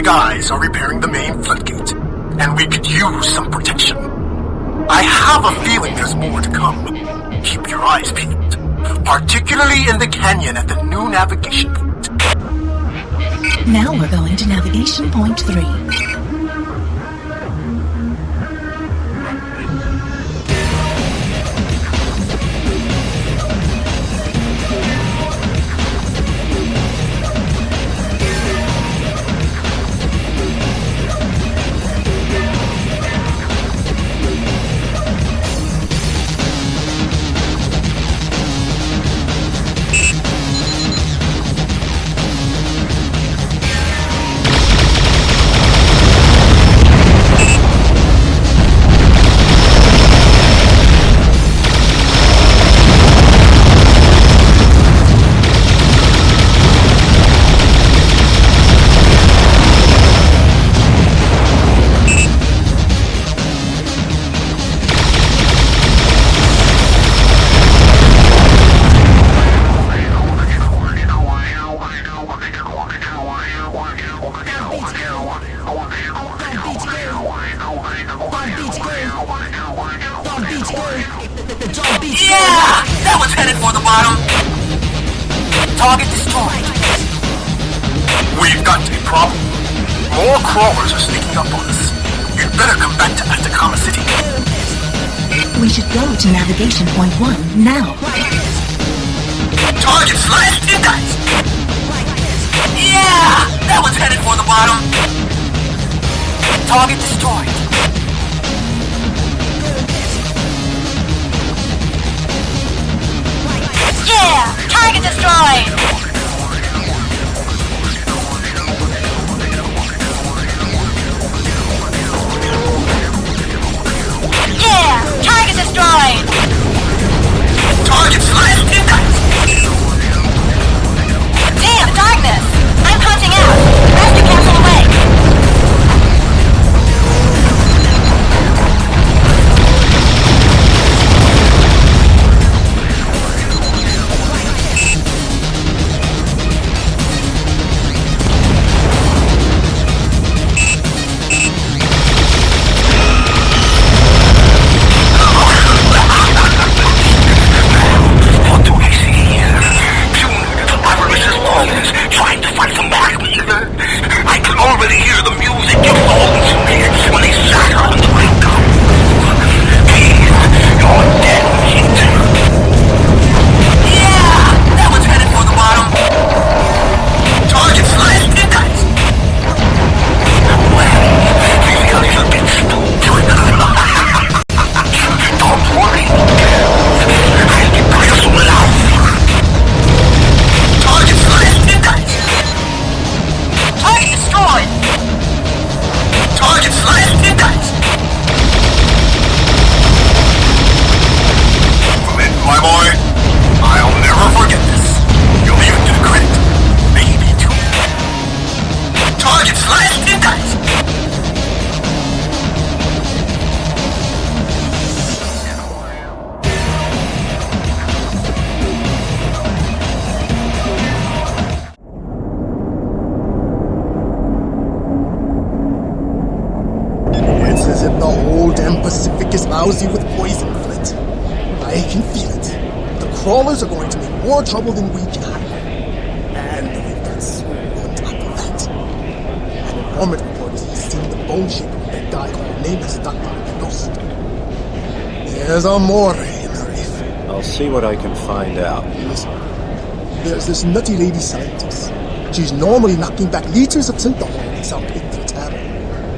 Guys are repairing the main floodgate, and we could use some protection. I have a feeling there's more to come. Keep your eyes peeled, particularly in the canyon at the new navigation point. Now we're going to navigation point 3. Yeah! That one's headed for the bottom. Target destroyed. We've got a problem. More crawlers are sneaking up on us. You'd better come back to Atacama City. We should go to navigation point 1 now. Target slashed, you guys! Yeah! That one's headed for the bottom. Target destroyed. Yeah! Target destroyed! Yeah! Target destroyed! Target slashed, you guys! Damn, darkness! I'm punching out! Rescue capsule away! as if the whole damn Pacific is lousy with poison, Flint. I can feel it. The crawlers are going to make more trouble than we can. And we've got Sool on top of that. An informant reports he's seen the bone shaper with that guy called nameless Dr. Ghost. There's a more in the reef. I'll see what I can find out. Listen, there's this nutty lady scientist. She's normally knocking back liters of synthahormones out into the tavern.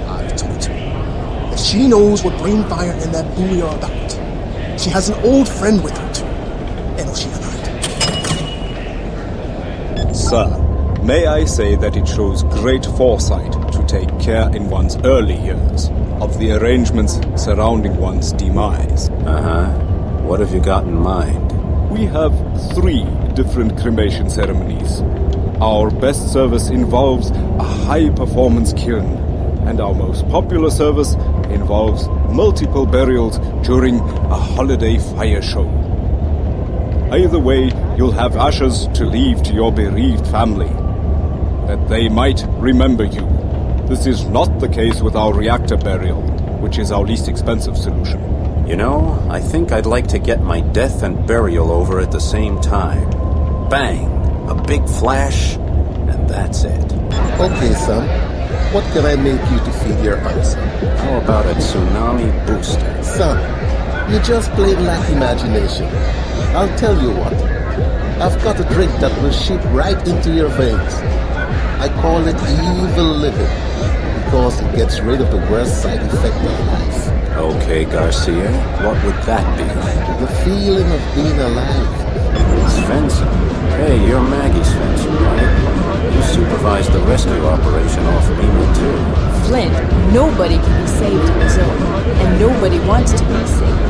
I've told you that she knows what Brainfire and that Buoy are about. She has an old friend with her, too. An oceanite. Sir, may I say that it shows great foresight to take care in one's early years of the arrangements surrounding one's demise. What have you got in mind? We have 3 different cremation ceremonies. Our best service involves a high-performance kiln, and our most popular service involves multiple burials during a holiday fire show. Either way, you'll have ashes to leave to your bereaved family, that they might remember you. This is not the case with our reactor burial, which is our least expensive solution. You know, I think I'd like to get my death and burial over at the same time. Bang! A big flash, and that's it. Okay, son. What can I make you to feed your answer? How about a tsunami booster? Son, you just plain lack imagination. I'll tell you what. I've got a drink that will shoot right into your veins. I call it evil living, because it gets rid of the worst side effect of life. Okay, Garcia, what would that be? The feeling of being alive. Svensson. Hey, you're Maggie Svensson, right? You supervised the rescue operation off Lima, too. Flint, nobody can be saved on his own, and nobody wants to be saved.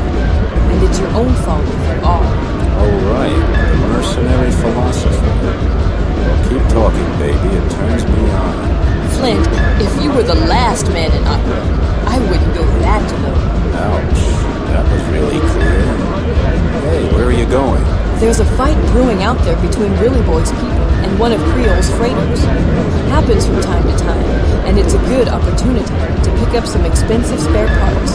And it's your own fault if you are. Oh, right, the mercenary philosopher. Well, keep talking, baby, it turns me on. Flint, if you were the last man in Aqua, I wouldn't go that low. Ouch, that was really clear. Hey, where are you going? There's a fight brewing out there between Willy Boy's people and one of Creol's freighters. Happens from time to time, and it's a good opportunity to pick up some expensive spare parts.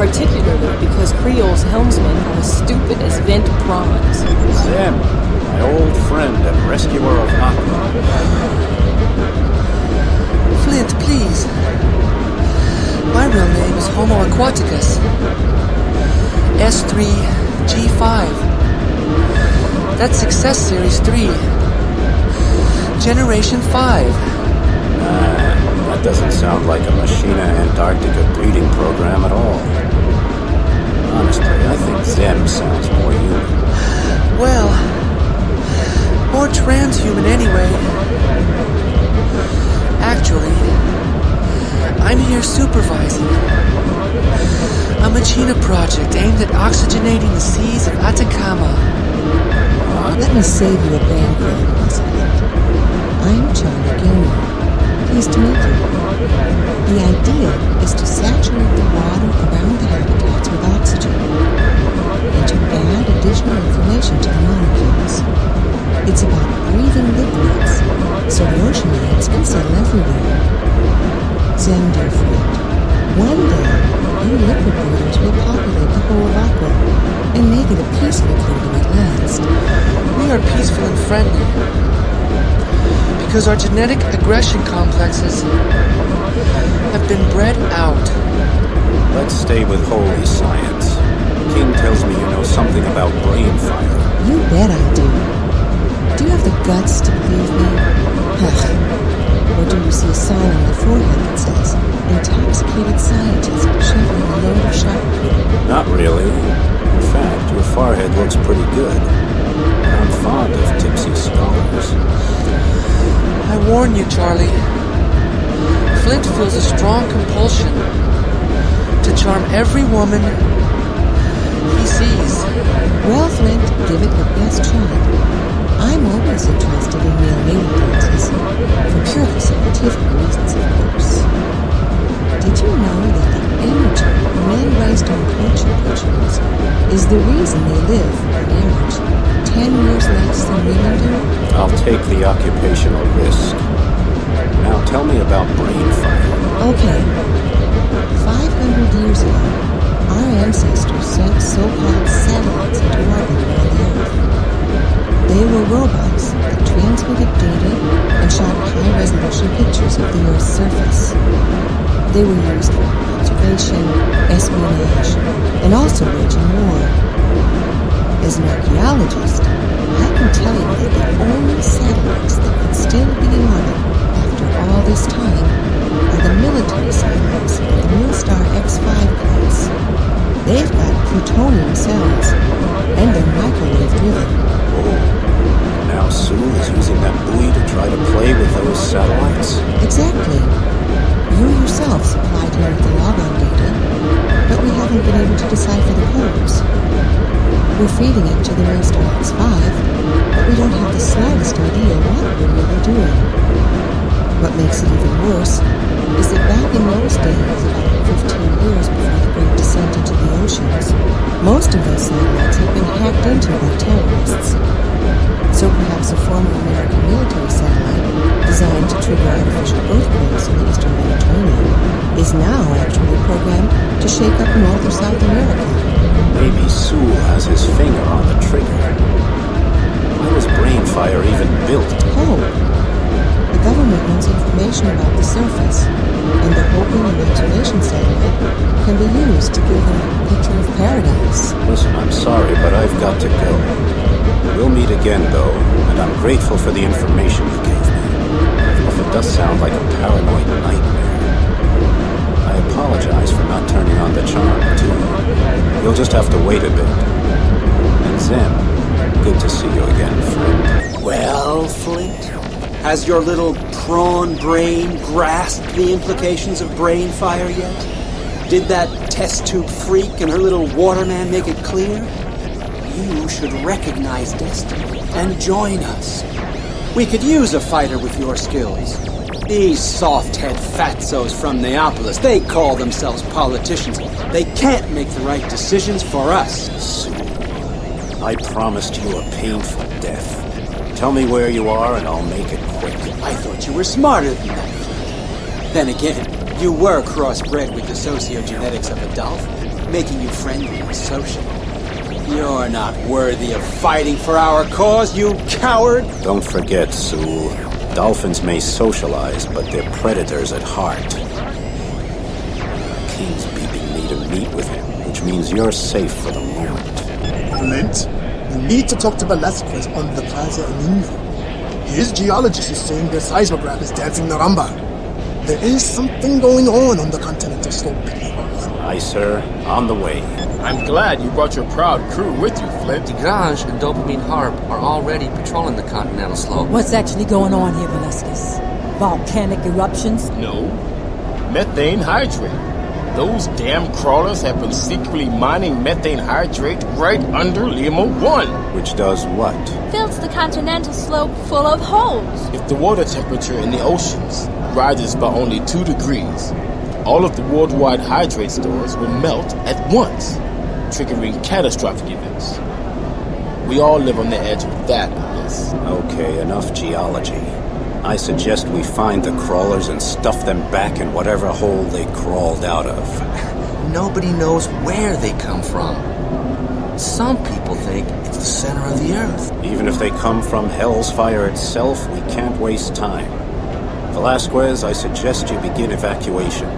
Particularly because Creol's helmsmen are as stupid as vent prawns. Zem, my old friend and rescuer of Aqua. Flint, please. My real name is Homo Aquaticus. S3G5. That's Success Series 3. Generation 5. That doesn't sound like a Machina Antarctica breeding program at all. Honestly, I think Zem sounds more human. Well, more transhuman anyway. Actually, I'm here supervising a Machina project aimed at oxygenating the seas of Atacama. Let me save you a band credit, Miss Flint. I'm Charlie Gilmore. Pleased to meet you. The idea is to saturate the water around the habitats with oxygen and to add additional information to the molecules. It's about breathing liquids, so the oceanites can settle everywhere. Zem, dear friend, one day you liquid breathers will populate the whole of Aqua and make it a peaceful kingdom at last. We are peaceful and friendly because our genetic aggression complexes have been bred out. Let's stay with holy science. King tells me you know something about Brainfire. You bet I do. Do you have the guts to believe me? Or do you see a sign on my forehead that says, Intoxicated Scientist shoveling a load of shark food? Not really. In fact, your forehead looks pretty good. I'm fond of tipsy scholars. I warn you, Charlie. Flint feels a strong compulsion to charm every woman he sees. Well, Flint, give it your best shot. I'm always interested in male mating dances, for purely scientific reasons, of course. Did you know that the energy men waste on courtship rituals is the reason they live, on average, 10 years less than women do? I'll take the occupational risk. Now tell me about Brainfire. Okay. 500 100 years ago, our ancestors sent so-called satellites into orbit around the Earth. They were robots that transmitted data and shot high-resolution pictures of the Earth's surface. They were used for observation, espionage, and also waging war. As an archaeologist, I can tell you that the only satellites that could still be in orbit after all this time are the military satellites of the Milstar X-5 class. They've got plutonium cells, and they're microwave-driven. Now Sool is using that buoy to try to play with those satellites? Exactly. You yourself supplied him with the logon data, but we haven't been able to decipher the codes. We're feeding it to the Milstar X-5, but we don't have the slightest idea what we're really doing. What makes it even worse is that back in those days, about 15 years before the Great Descent into the oceans, most of those satellites had been hacked into by terrorists. So perhaps a former American military satellite, designed to trigger artificial earthquakes in the eastern Mediterranean, is now actually programmed to shake up North or South America. Maybe Sool has his finger on the trigger. Why was Brainfire even built? Hope. The government wants information about the surface, and the hoping and observation satellite can be used to give them a picture of paradise. Listen, I'm sorry, but I've got to go. We'll meet again, though, and I'm grateful for the information you gave me. Even if it does sound like a paranoid nightmare. I apologize for not turning on the charm, too. You'll just have to wait a bit. And Zem, good to see you again, friend. Well, Flint, has your little prawn brain grasped the implications of Brainfire yet? Did that test tube freak and her little waterman make it clear? You should recognize destiny and join us. We could use a fighter with your skills. These soft-head fatzos from Neopolis, they call themselves politicians. They can't make the right decisions for us. Sool, I promised you a painful death. Tell me where you are and I'll make it quick. I thought you were smarter than that, Flint. Then again, you were crossbred with the sociogenetics of a dolphin, making you friendly and social. You're not worthy of fighting for our cause, you coward! Don't forget, Sool. Dolphins may socialize, but they're predators at heart. King's beeping me to meet with him, which means you're safe for the moment. Flint, you need to talk to Velasquez on the Plaza Anino. His geologist is saying their seismograph is dancing Naramba. There is something going on the continental slope. Aye, sir. On the way. I'm glad you brought your proud crew with you, Flint. Tigrange and Dopamine Harp are already patrolling the continental slope. What's actually going on here, Velasquez? Volcanic eruptions? No. Methane hydrate. Those damn crawlers have been secretly mining methane hydrate right under Lima 1. Which does what? Fills the continental slope full of holes. If the water temperature in the oceans rises by only 2 degrees, all of the worldwide hydrate stores will melt at once, triggering catastrophic events. We all live on the edge of that abyss. Okay, enough geology. I suggest we find the crawlers and stuff them back in whatever hole they crawled out of. Nobody knows where they come from. Some people think it's the center of the Earth. Even if they come from Hell's Fire itself, we can't waste time. Velasquez, I suggest you begin evacuation.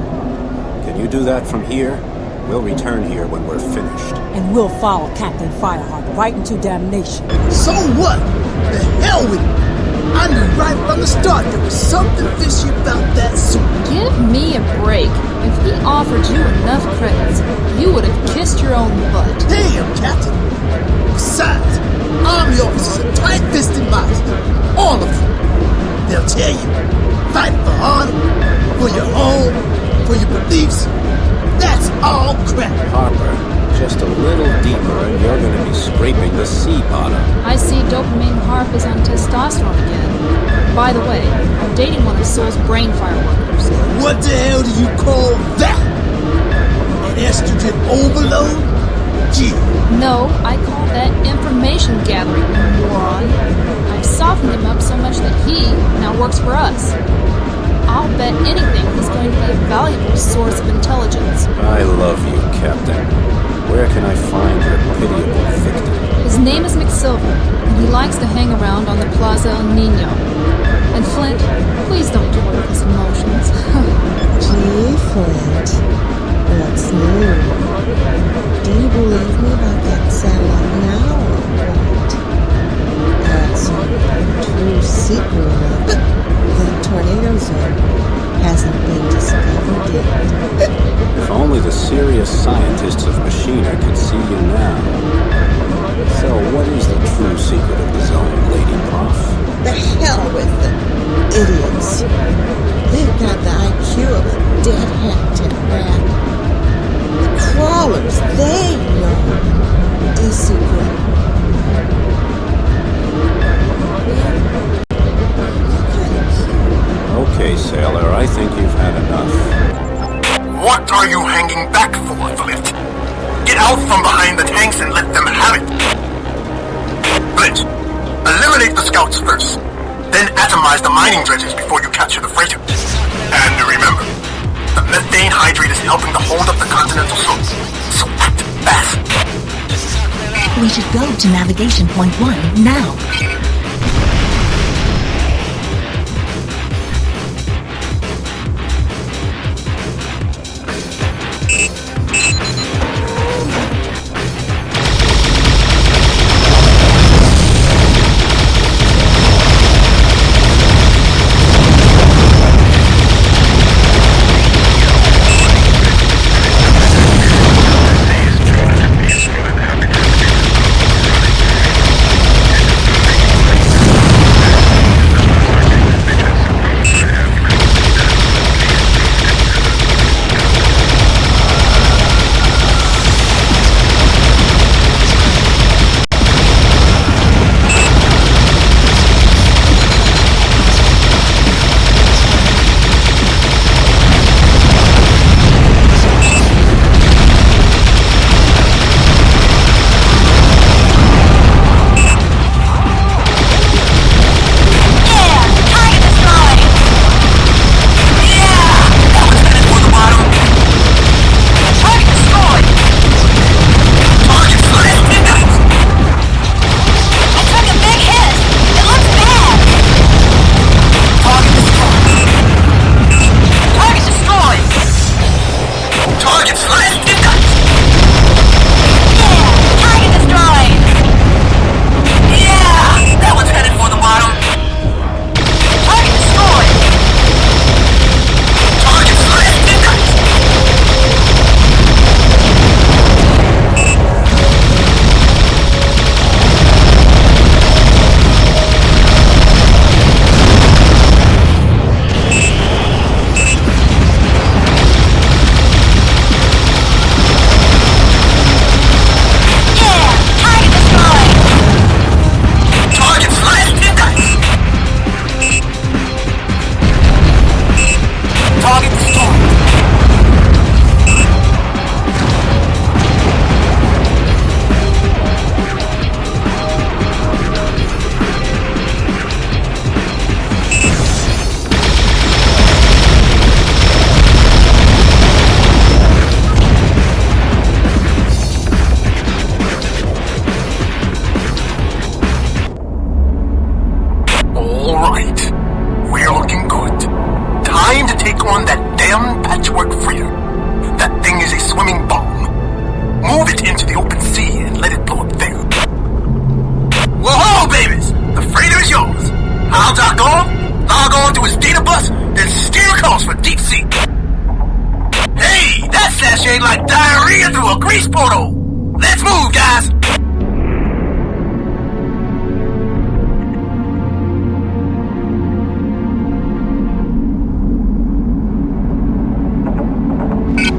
Can you do that from here? We'll return here when we're finished. And we'll follow Captain Fireheart right into damnation. So what? The hell with it! I knew right from the start there was something fishy about that suit. Give me a break. If he offered you enough credits, you would have kissed your own butt. Damn, Captain! Besides, Army officers are tight-fisted monsters. All of them. They'll tell you, fight for honor, for your home, for your beliefs. That's all crap. Harper, just a little deeper and you're going to be scraping the sea bottom. I see Dopamine Harp is on testosterone again. By the way, I'm dating one of Sool's Brainfire workers. What the hell do you call that? An estrogen overload? Gee. No, I call that information gathering, you moron. I've softened him up so much that he now works for us. I'll bet anything he's going to be a valuable source of intelligence. I love you, Captain. Where can I find your pitiable victim? His name is McSilver, and he likes to hang around on the Plaza El Nino. And Flint, please don't toy with his emotions. Gee, Flint. What's new? Do you believe me about that satellite now, or what? That's a true secret of the tornado zone hasn't been discovered yet. If only the serious scientists of Machina could see you now. So, what is the true secret of the zone, Lady Prof? The hell with them. Idiots. They've got the IQ of a dead hat-tip rat. The crawlers, they know the secret. Okay, sailor, I think you've had enough. What are you hanging back for, Flint? Get out from behind the tanks and let them have it. Flint, eliminate the scouts first. Then atomize the mining dredges before you capture the freighter. And remember, the methane hydrate is helping to hold up the continental slope. So act fast. We should go to navigation point 1 now.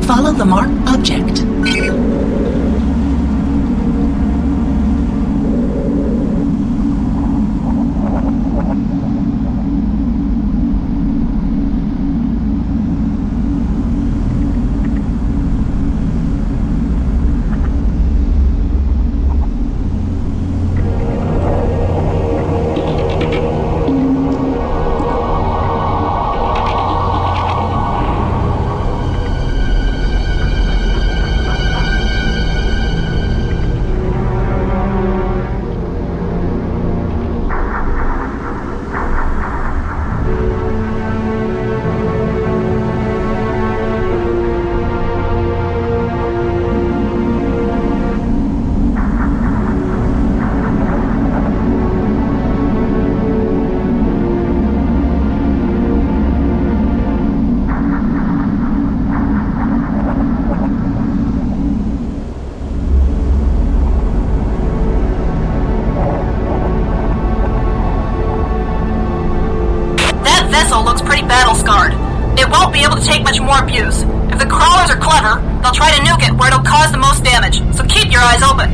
Follow the marked object. much more abuse. If the crawlers are clever, they'll try to nuke it where it'll cause the most damage, so keep your eyes open.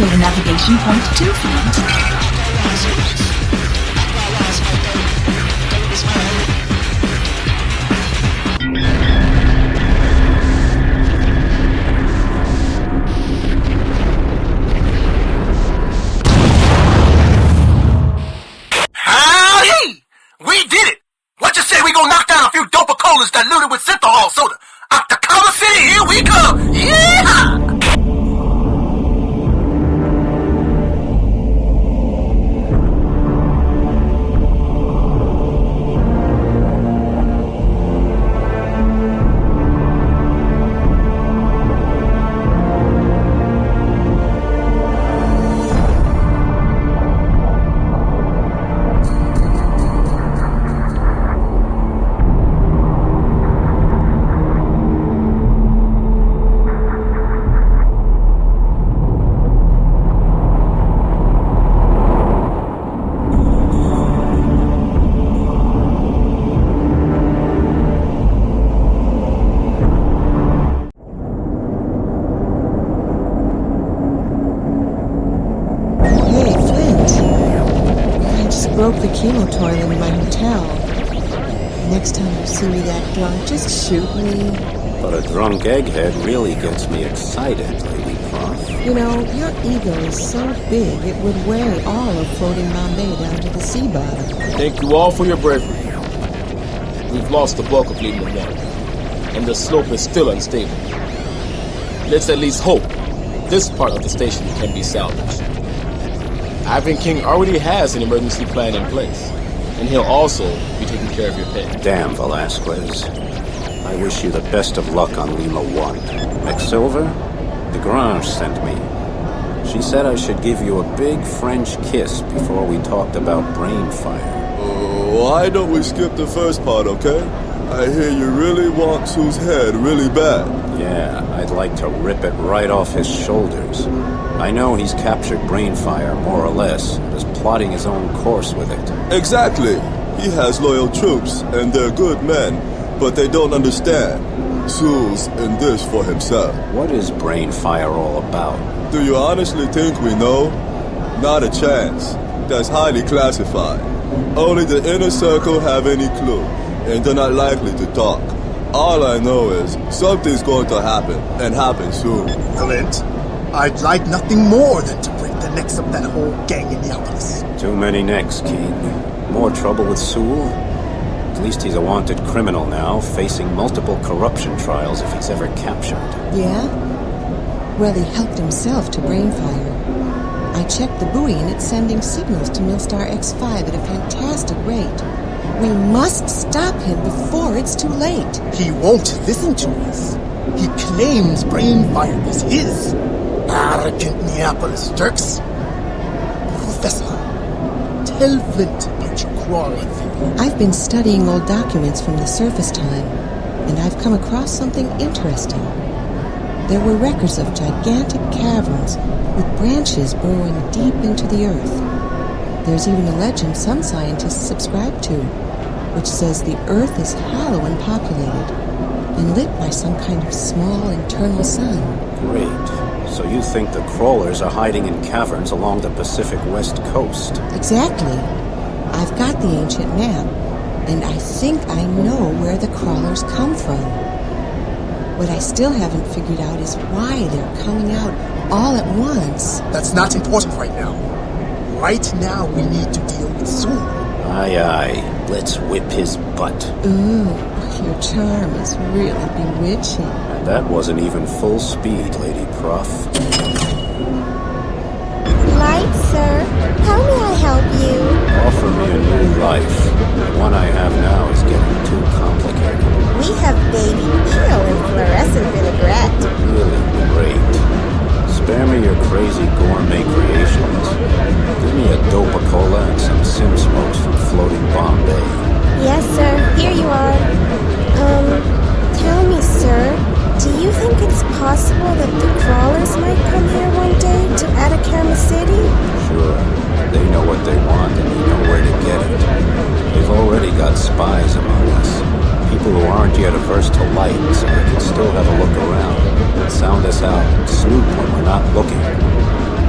Navigation point 2, Flint. Howdy! We did it! What you say we gonna knock down a few dope colas diluted with synthahol soda? Atacama City, here we come! Yeah! Broke the chemo toilet in my hotel. Next time you see me that drunk, just shoot me. But a drunk egghead really gets me excited, Lady Prof. You know, your ego is so big it would weigh all of floating Bombay down to the sea bottom. Thank you all for your bravery. We've lost the bulk of Lima 1, and the slope is still unstable. Let's at least hope this part of the station can be salvaged. Ivan King already has an emergency plan in place, and he'll also be taking care of your pay. Damn, Velasquez. I wish you the best of luck on Lima 1. McSilver? DeGrange sent me. She said I should give you a big French kiss before we talked about Brainfire. Why don't we skip the first part, okay? I hear you really want Sool's head really bad. Yeah, I'd like to rip it right off his shoulders. I know he's captured Brainfire, more or less, and is plotting his own course with it. Exactly. He has loyal troops, and they're good men, but they don't understand. Sool's in this for himself. What is Brainfire all about? Do you honestly think we know? Not a chance. That's highly classified. Only the inner circle have any clue, and they're not likely to talk. All I know is something's going to happen, and happen soon. Flint, I'd like nothing more than to break the necks of that whole gang in Neopolis. Too many necks, King. More trouble with Sool? At least he's a wanted criminal now, facing multiple corruption trials if he's ever captured. Yeah? Well, he helped himself to Brainfire. I checked the buoy and it's sending signals to Milstar X5 at a fantastic rate. We must stop him before it's too late. He won't listen to us. He claims Brainfire is his. Arrogant Neopolis jerks. Professor, tell Flint about your crawler theory. I've been studying old documents from the surface time, and I've come across something interesting. There were records of gigantic caverns with branches burrowing deep into the earth. There's even a legend some scientists subscribe to, which says the Earth is hollow and populated, and lit by some kind of small internal sun. Great. So you think the crawlers are hiding in caverns along the Pacific West Coast? Exactly. I've got the ancient map, and I think I know where the crawlers come from. What I still haven't figured out is why they're coming out all at once. That's not important right now. Right now, we need to deal with Sool. Aye, aye. Let's whip his butt. Ooh, your charm is really bewitching. And that wasn't even full speed, Lady Prof. Light, sir. How may I help you? Offer me a new life. The one I have now is getting too complicated. We have baby eel and fluorescent vinaigrette. Really great. Spare me your crazy gourmet creations. Give me a Dopa-Cola and some sim smokes from floating Bombay. Yes, sir. Here you are. Tell me, sir, do you think it's possible that the crawlers might come here one day to Atacama City? Sure. They know what they want and they know where to get it. They've already got spies among us. People who aren't yet averse to light, so they can still have a look around. Sound us out, snoop when we're not looking.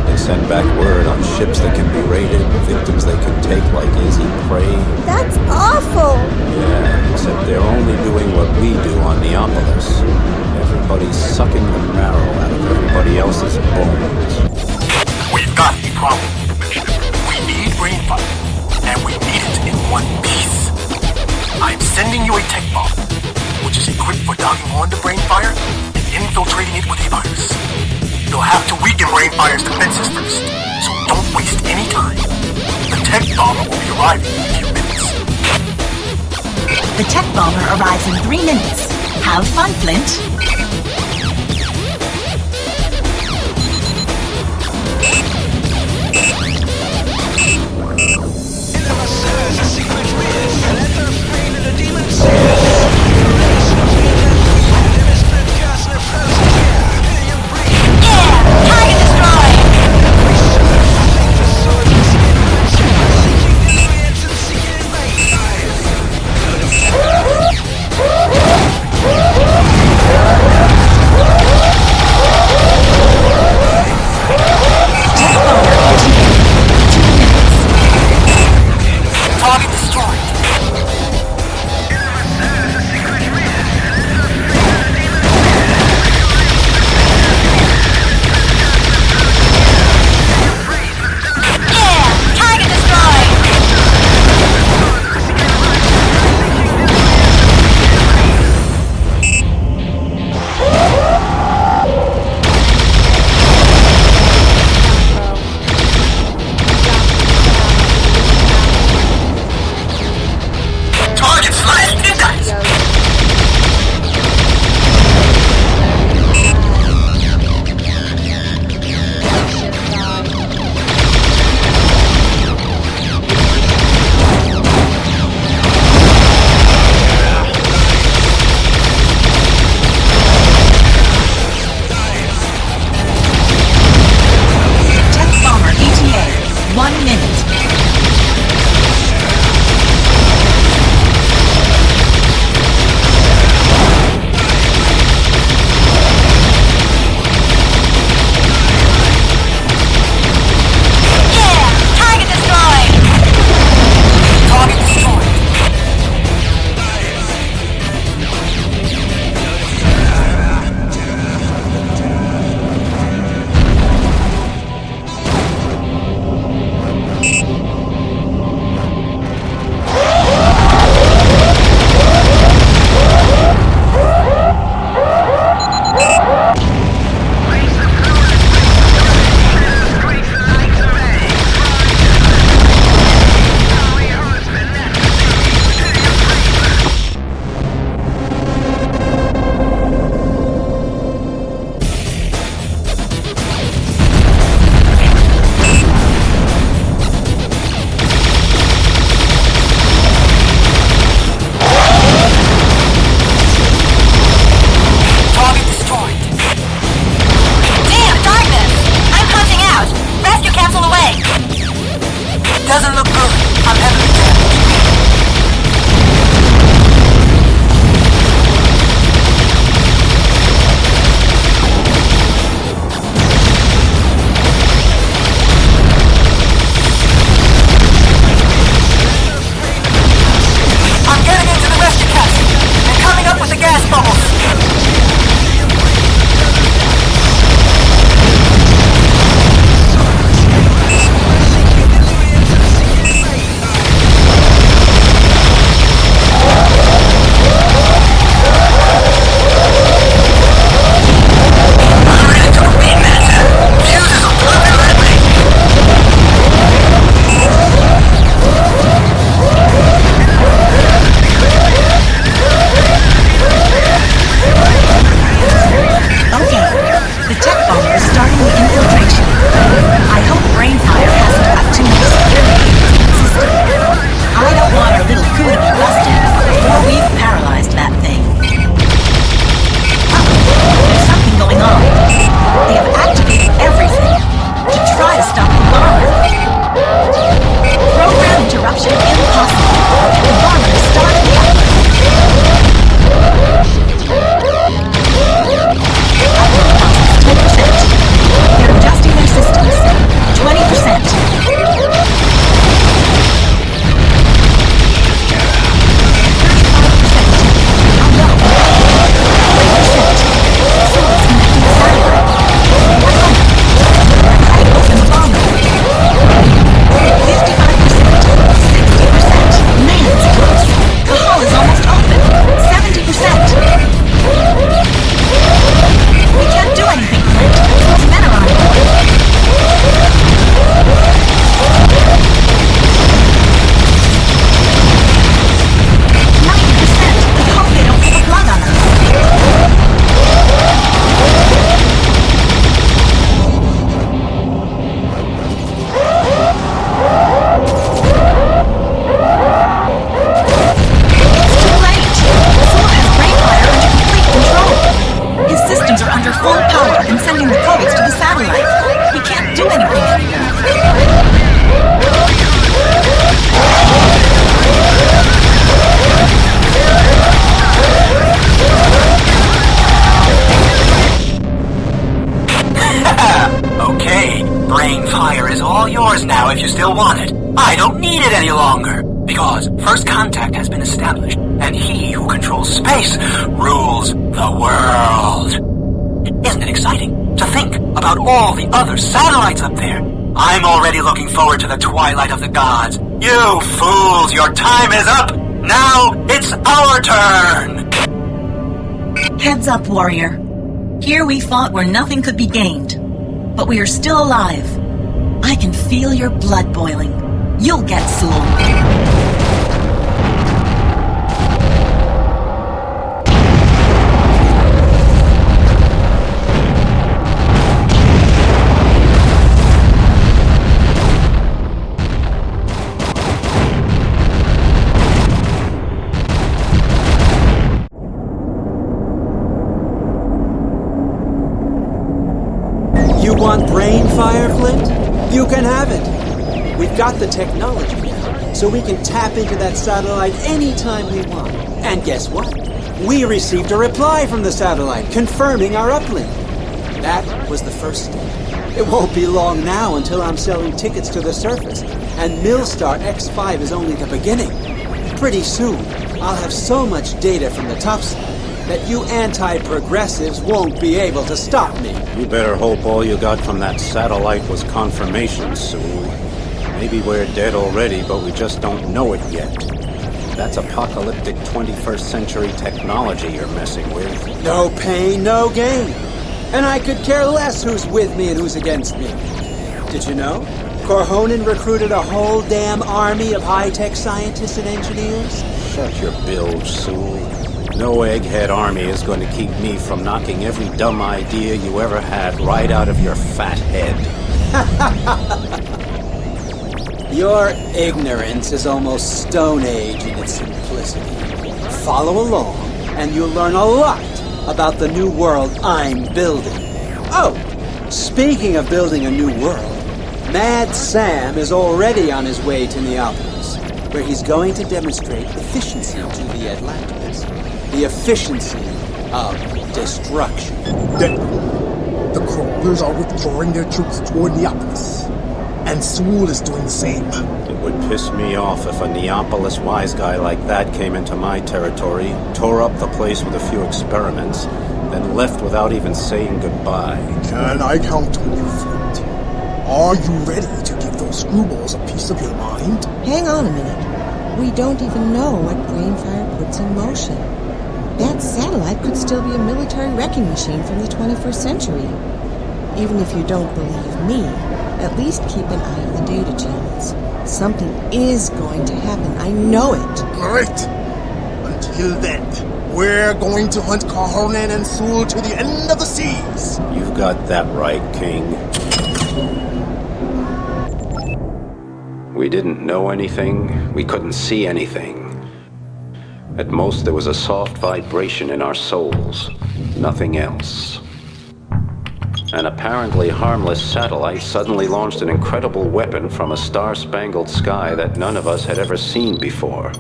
They send back word on ships that can be raided, victims they can take like easy prey. That's awful! Yeah, except they're only doing what we do on Neopolis. Everybody's sucking the marrow out of everybody else's bones. We've got a problem. We need Brainfire, and we need it in one piece. I'm sending you a tech bomb, which is equipped for docking onto Brainfire and infiltrating it with a virus. You'll have to weaken Brainfire's defenses first, so don't waste any time. The tech bomber will be arriving in a few minutes. The tech bomber arrives in 3 minutes. Have fun, Flint. longer, because first contact has been established, and he who controls space rules the world. Isn't it exciting to think about all the other satellites up there? I'm already looking forward to the twilight of the gods. You fools, your time is up! Now it's our turn! Heads up, warrior. Here we fought where nothing could be gained. But we are still alive. I can feel your blood boiling. You'll get Sool. You want Brainfire, Flint? You can have it. We've got the technology now, so we can tap into that satellite anytime we want. And guess what? We received a reply from the satellite confirming our uplink. That was the first step. It won't be long now until I'm selling tickets to the surface, and Milstar X5 is only the beginning. Pretty soon, I'll have so much data from the topside that you anti-progressives won't be able to stop me. You better hope all you got from that satellite was confirmation, Sool. Maybe we're dead already, but we just don't know it yet. That's apocalyptic 21st century technology you're messing with. No pain, no gain. And I could care less who's with me and who's against me. Did you know? Corhonen recruited a whole damn army of high-tech scientists and engineers? Shut your bilge, Sool. No egghead army is going to keep me from knocking every dumb idea you ever had right out of your fat head. Your ignorance is almost Stone Age in its simplicity. Follow along, and you'll learn a lot about the new world I'm building. Oh, speaking of building a new world, Mad Sam is already on his way to Neopolis, where he's going to demonstrate efficiency to the Atlanteans. The efficiency of destruction. Then, the crawlers are withdrawing their troops toward Neopolis, and Sool is doing the same. It would piss me off if a Neopolis wise guy like that came into my territory, tore up the place with a few experiments, then left without even saying goodbye. Can I count on you, Flint? Are you ready to give those screwballs a piece of your mind? Hang on a minute. We don't even know what Brainfire puts in motion. That satellite could still be a military wrecking machine from the 21st century. Even if you don't believe me, at least keep an eye on the data channels. Something is going to happen. I know it. Great. Until then, we're going to hunt Corhonen and Sool to the end of the seas. You've got that right, King. We didn't know anything. We couldn't see anything. At most, there was a soft vibration in our souls. Nothing else. An apparently harmless satellite suddenly launched an incredible weapon from a star-spangled sky that none of us had ever seen before.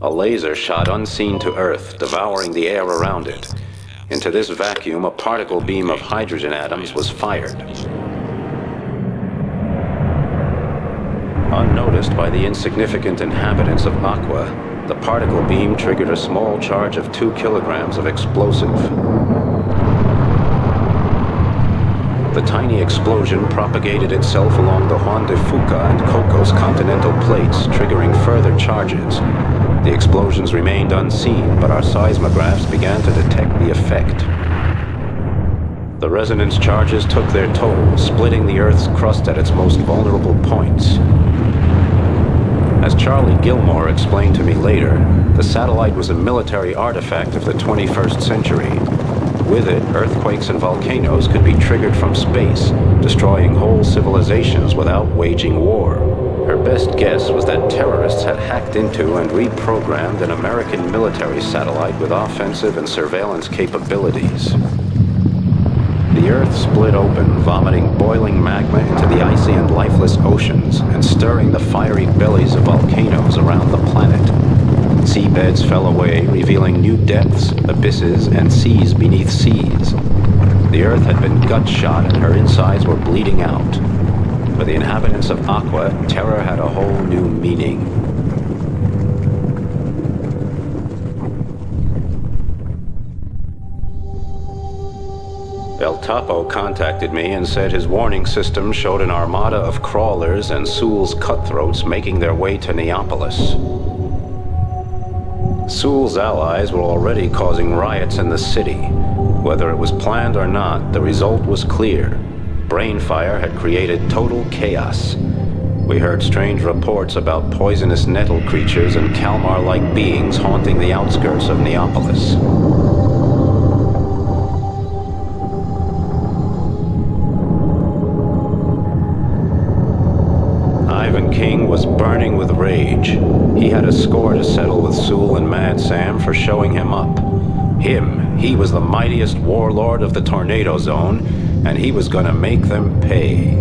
A laser shot unseen to Earth, devouring the air around it. Into this vacuum, a particle beam of hydrogen atoms was fired. Unnoticed by the insignificant inhabitants of Aqua, the particle beam triggered a small charge of 2 kilograms of explosive. The tiny explosion propagated itself along the Juan de Fuca and Cocos continental plates, triggering further charges. The explosions remained unseen, but our seismographs began to detect the effect. The resonance charges took their toll, splitting the Earth's crust at its most vulnerable points. As Charlie Gilmore explained to me later, the satellite was a military artifact of the 21st century. With it, earthquakes and volcanoes could be triggered from space, destroying whole civilizations without waging war. Her best guess was that terrorists had hacked into and reprogrammed an American military satellite with offensive and surveillance capabilities. The Earth split open, vomiting boiling magma into the icy and lifeless oceans, and stirring the fiery bellies of volcanoes around the planet. Seabeds fell away, revealing new depths, abysses, and seas beneath seas. The Earth had been gut-shot and her insides were bleeding out. For the inhabitants of Aqua, terror had a whole new meaning. El Topo contacted me and said his warning system showed an armada of crawlers and Sool's cutthroats making their way to Neopolis. Sool's allies were already causing riots in the city. Whether it was planned or not, the result was clear. Brainfire had created total chaos. We heard strange reports about poisonous nettle creatures and Kalmar-like beings haunting the outskirts of Neopolis. Ivan King was burning with rage. He had a score to settle with Sool and Mad Sam for showing him up. He was the mightiest warlord of the Tornado Zone, and he was gonna make them pay.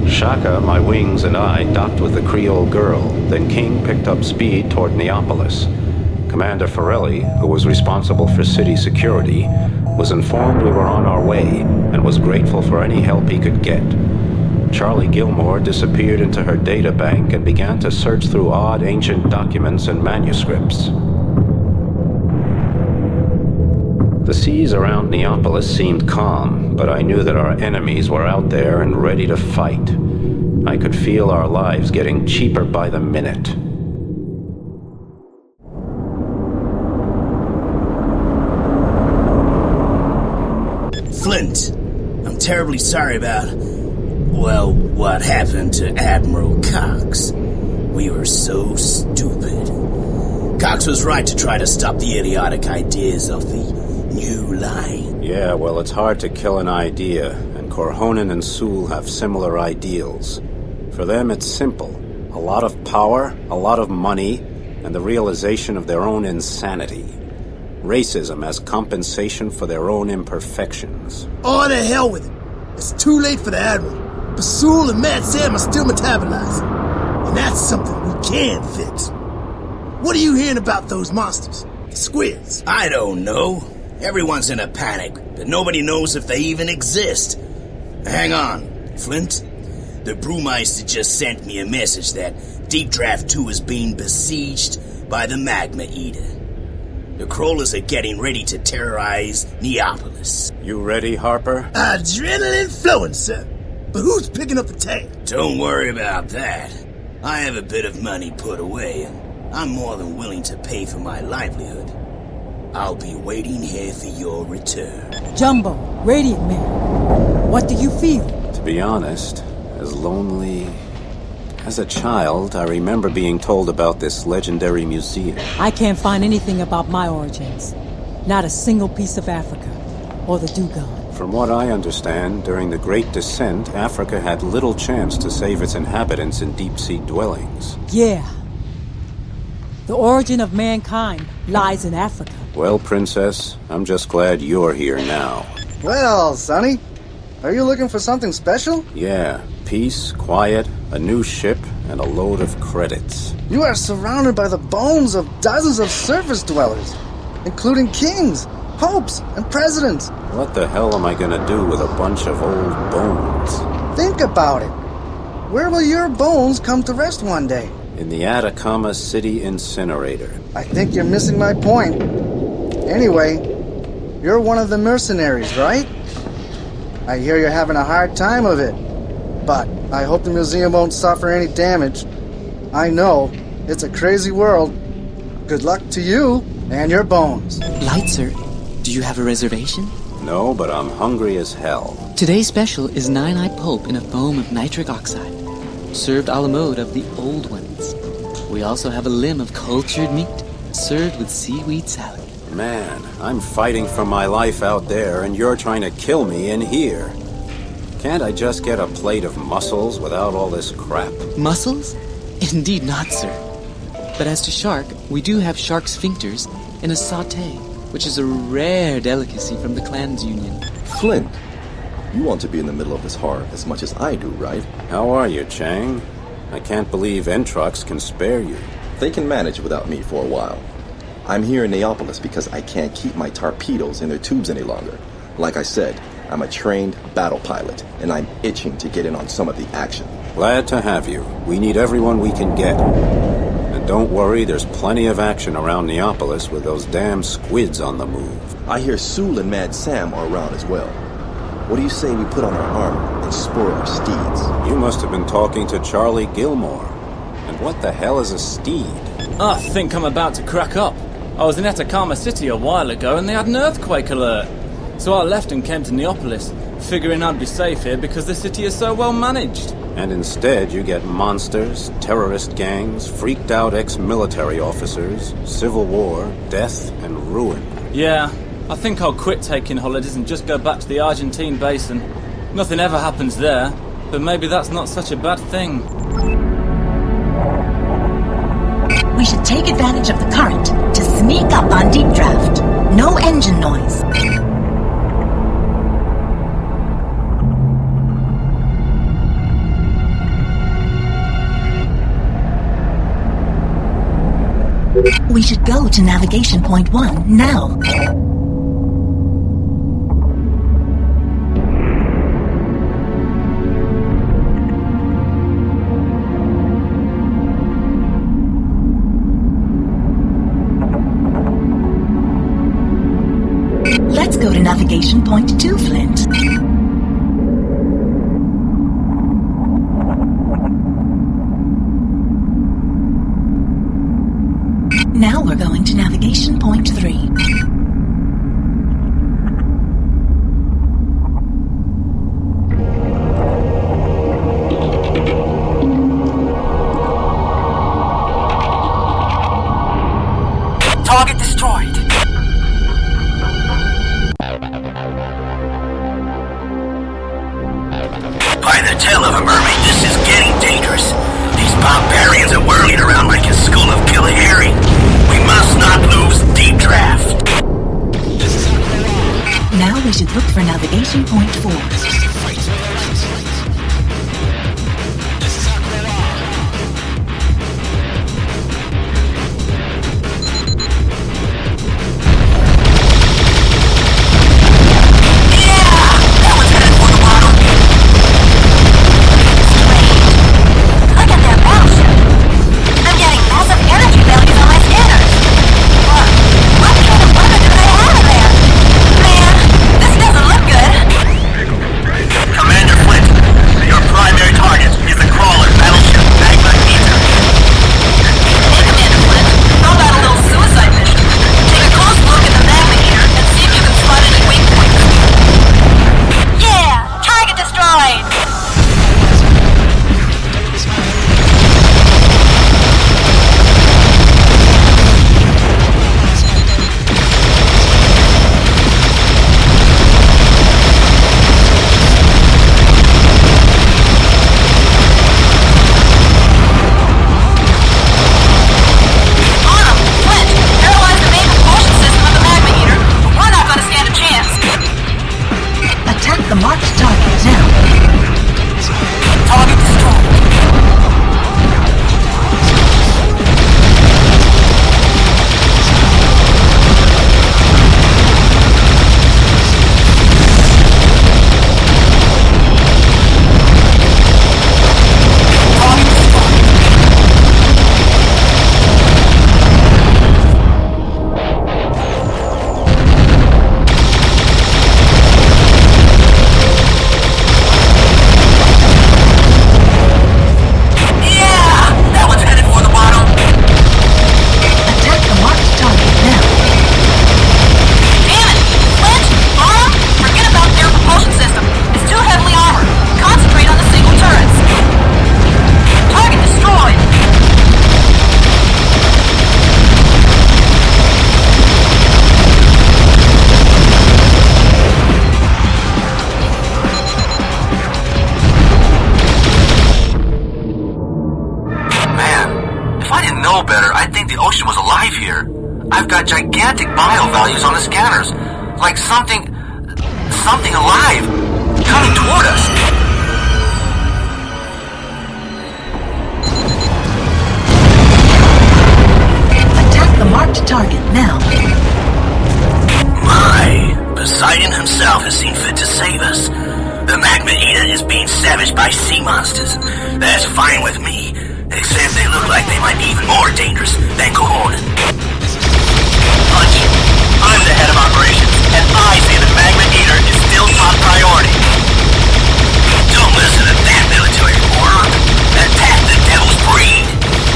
Shaka, my wings, and I docked with the Creole girl. Then King picked up speed toward Neopolis. Commander Forelli, who was responsible for city security, was informed we were on our way and was grateful for any help he could get. Charlie Gilmore disappeared into her data bank and began to search through odd ancient documents and manuscripts. The seas around Neopolis seemed calm, but I knew that our enemies were out there and ready to fight. I could feel our lives getting cheaper by the minute. Flint, I'm terribly sorry about, well, what happened to Admiral Cox. We were so stupid. Cox was right to try to stop the idiotic ideas of the new line. Yeah, well, it's hard to kill an idea, and Corhonen and Sool have similar ideals. For them, it's simple. A lot of power, a lot of money, and the realization of their own insanity. Racism as compensation for their own imperfections. Oh, the hell with it. It's too late for the Admiral. But Sool and Mad Sam are still metabolizing. And that's something we can fix. What are you hearing about those monsters? The squids? I don't know. Everyone's in a panic, but nobody knows if they even exist. Hang on, Flint. The Brewmeister just sent me a message that Deep Draft 2 is being besieged by the Magma Eater. The crawlers are getting ready to terrorize Neopolis. You ready, Harper? Adrenaline flowing, sir. But who's picking up the tab? Don't worry about that. I have a bit of money put away, and I'm more than willing to pay for my livelihood. I'll be waiting here for your return. Jumbo, Radiant Man, what do you feel? To be honest, as lonely... As a child, I remember being told about this legendary museum. I can't find anything about my origins. Not a single piece of Africa, or the Dugon. From what I understand, during the Great Descent, Africa had little chance to save its inhabitants in deep-sea dwellings. Yeah. The origin of mankind lies in Africa. Well, Princess, I'm just glad you're here now. Well, Sonny, are you looking for something special? Yeah, peace, quiet, a new ship, and a load of credits. You are surrounded by the bones of dozens of surface dwellers, including kings, popes, and presidents. What the hell am I gonna do with a bunch of old bones? Think about it. Where will your bones come to rest one day? In the Atacama City Incinerator. I think you're missing my point. Anyway, you're one of the mercenaries, right? I hear you're having a hard time of it, but I hope the museum won't suffer any damage. I know, it's a crazy world. Good luck to you and your bones. Light, sir. Do you have a reservation? No, but I'm hungry as hell. Today's special is 9-eye pulp in a foam of nitric oxide, served a la mode of the old ones. We also have a limb of cultured meat, served with seaweed salad. Man, I'm fighting for my life out there, and you're trying to kill me in here. Can't I just get a plate of mussels without all this crap? Mussels? Indeed not, sir. But as to shark, we do have shark sphincters in a sauté, which is a rare delicacy from the Clans Union. Flint, you want to be in the middle of this horror as much as I do, right? How are you, Chang? I can't believe Entrox can spare you. They can manage without me for a while. I'm here in Neopolis because I can't keep my torpedoes in their tubes any longer. Like I said, I'm a trained battle pilot, and I'm itching to get in on some of the action. Glad to have you. We need everyone we can get. And don't worry, there's plenty of action around Neopolis with those damn squids on the move. I hear Sool and Mad Sam are around as well. What do you say we put on our armor and spur our steeds? You must have been talking to Charlie Gilmore. And what the hell is a steed? I think I'm about to crack up. I was in Atacama City a while ago and they had an earthquake alert. So I left and came to Neopolis, figuring I'd be safe here because the city is so well managed. And instead you get monsters, terrorist gangs, freaked out ex-military officers, civil war, death, and ruin. Yeah, I think I'll quit taking holidays and just go back to the Argentine basin. Nothing ever happens there, but maybe that's not such a bad thing. We should take advantage of the current to sneak up on deep draft. No engine noise. We should go to navigation point 1 now. Let's go to navigation point 2, Flint. Now we're going to navigation point 3. Target destroyed. By the tail of a mermaid, this is getting dangerous. These barbarians are whirling around like a school of Courier. We must not lose deep draft. Now we should look for navigation point 4. Gigantic bio values on the scanners. Like something alive coming toward us. Attack the marked target now. My, Poseidon himself has seen fit to save us. The Magma Eater is being savaged by sea monsters. That's fine with me, except they look like they might be even more dangerous than Courier. Punch, I'm the head of operations, and I say the Magma Eater is still top priority. Don't listen to that military order. Attack the Devil's Breed.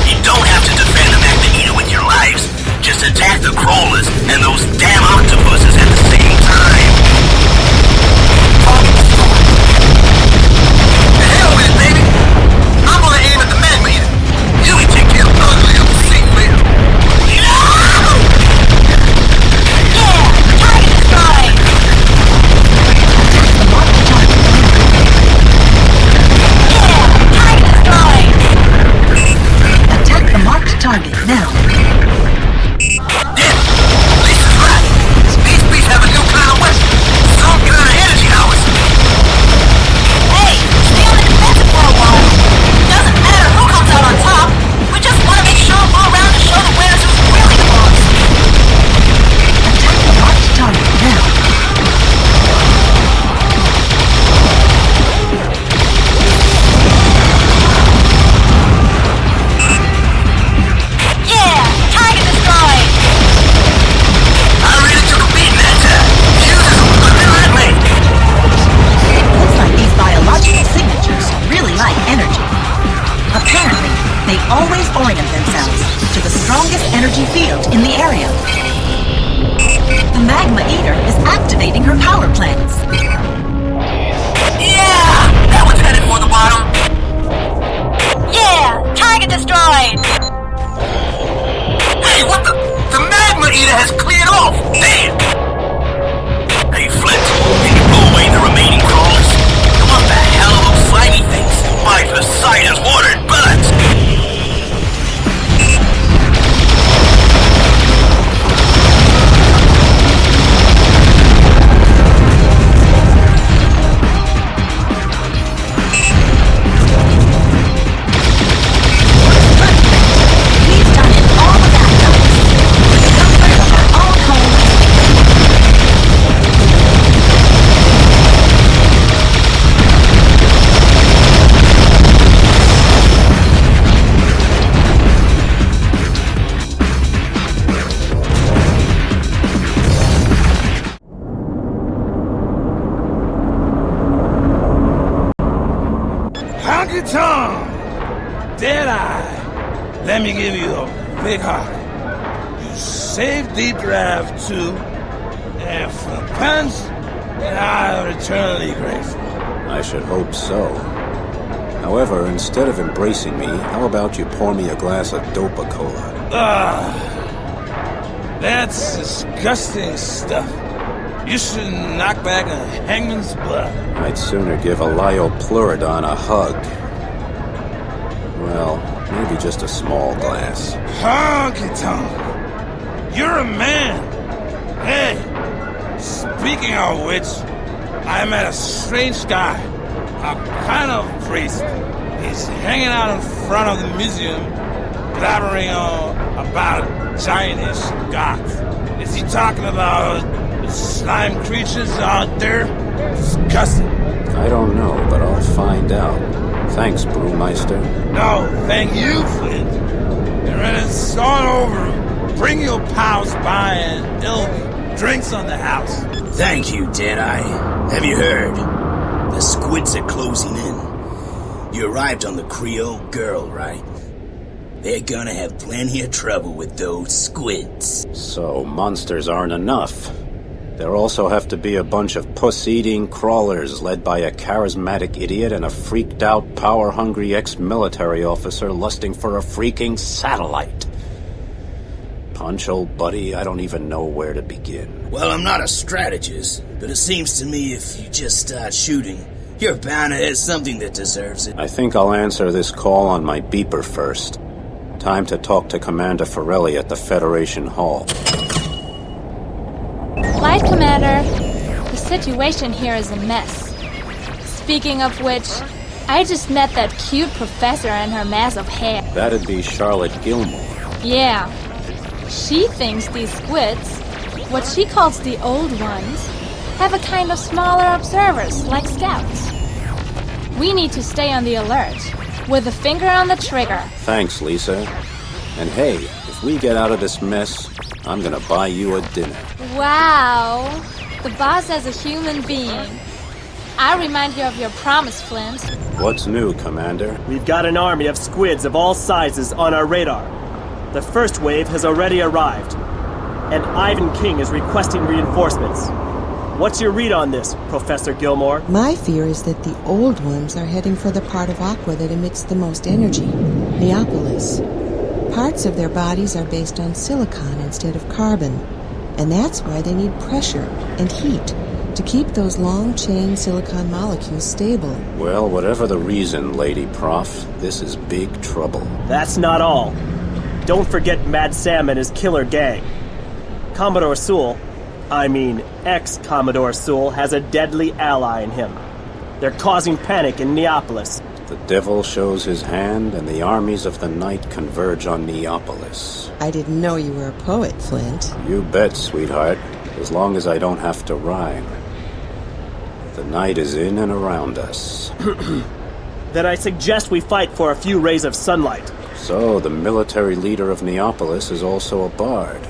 You don't have to defend the Magma Eater with your lives. Just attack the crawlers and those damn octopuses at the same time. The hell with it, baby. I'm gonna aim at the Magma Eater. You can take care of ugly up the sea clear. Attack the marked target now. Lisa's right. Space beasts have a new kind of weapon. Some kind of energy hours. Hey, stay on the defensive for a while. Doesn't matter who comes out on top. We just want to make sure we're around to show the winners who's really the boss. Attack the marked target now. Yeah, target destroyed. I really took a beating that time. Fuses are looking at me. Looks like these biological signatures really like energy. Apparently, they always orient themselves to the strongest energy field in the area. The Magma Eater is activating her power plants. Yeah! That one's headed for the bottom. Yeah, target destroyed. Hey, what the? The Magma Eater has cleared off! Damn! Hey, Flint, can you blow away the remaining crawlers? What the hell are those slimy things? By Poseidon's ordered bullets! We've done it all of that, guys. The comfort of our own home. Honky Tonk! Deadeye! Let me give you a big hug. You saved Deep Drive too, and for the puns, and I am eternally grateful. I should hope so. However, instead of embracing me, how about you pour me a glass of Dopa-Cola? That's disgusting stuff. You should knock back a hangman's blood. I'd sooner give a Lyopleurodon a hug. Well, maybe just a small glass. Honky Tonk! You're a man! Hey, speaking of which, I met a strange guy. A kind of priest. He's hanging out in front of the museum, blabbering about giant-ish gods. Is he talking about slime creatures out there? Disgusting. I don't know, but I'll find out. Thanks, Brewmeister. No, thank you, Flint. And when it's all over, bring your pals by and it'll be drinks on the house. Thank you, Deadeye. Have you heard? The squids are closing in. You arrived on the Creole girl, right? They're gonna have plenty of trouble with those squids. So, monsters aren't enough. There also have to be a bunch of puss-eating crawlers led by a charismatic idiot and a freaked-out, power-hungry ex-military officer lusting for a freaking satellite. Punch, old buddy, I don't even know where to begin. Well, I'm not a strategist, but it seems to me if you just start shooting, you're bound to hit something that deserves it. I think I'll answer this call on my beeper first. Time to talk to Commander Forelli at the Federation Hall. Flight Commander, the situation here is a mess. Speaking of which, I just met that cute professor and her mass of hair. That'd be Charlotte Gilmore. Yeah. She thinks these squids, what she calls the old ones, have a kind of smaller observers, like scouts. We need to stay on the alert, with a finger on the trigger. Thanks, Lisa. And hey, if we get out of this mess, I'm gonna buy you a dinner. Wow, the boss as a human being. I remind you of your promise, Flint. What's new, Commander? We've got an army of squids of all sizes on our radar. The first wave has already arrived, and Ivan King is requesting reinforcements. What's your read on this, Professor Gilmore? My fear is that the old ones are heading for the part of Aqua that emits the most energy, Neopolis. Parts of their bodies are based on silicon instead of carbon, and that's why they need pressure and heat to keep those long-chain silicon molecules stable. Well, whatever the reason, Lady Prof, this is big trouble. That's not all. Don't forget Mad Sam and his killer gang. Commodore Sool, ex-Commodore Sool, has a deadly ally in him. They're causing panic in Neopolis. The devil shows his hand, and the armies of the night converge on Neopolis. I didn't know you were a poet, Flint. You bet, sweetheart, as long as I don't have to rhyme. The night is in and around us. Then I suggest we fight for a few rays of sunlight. So, the military leader of Neopolis is also a bard.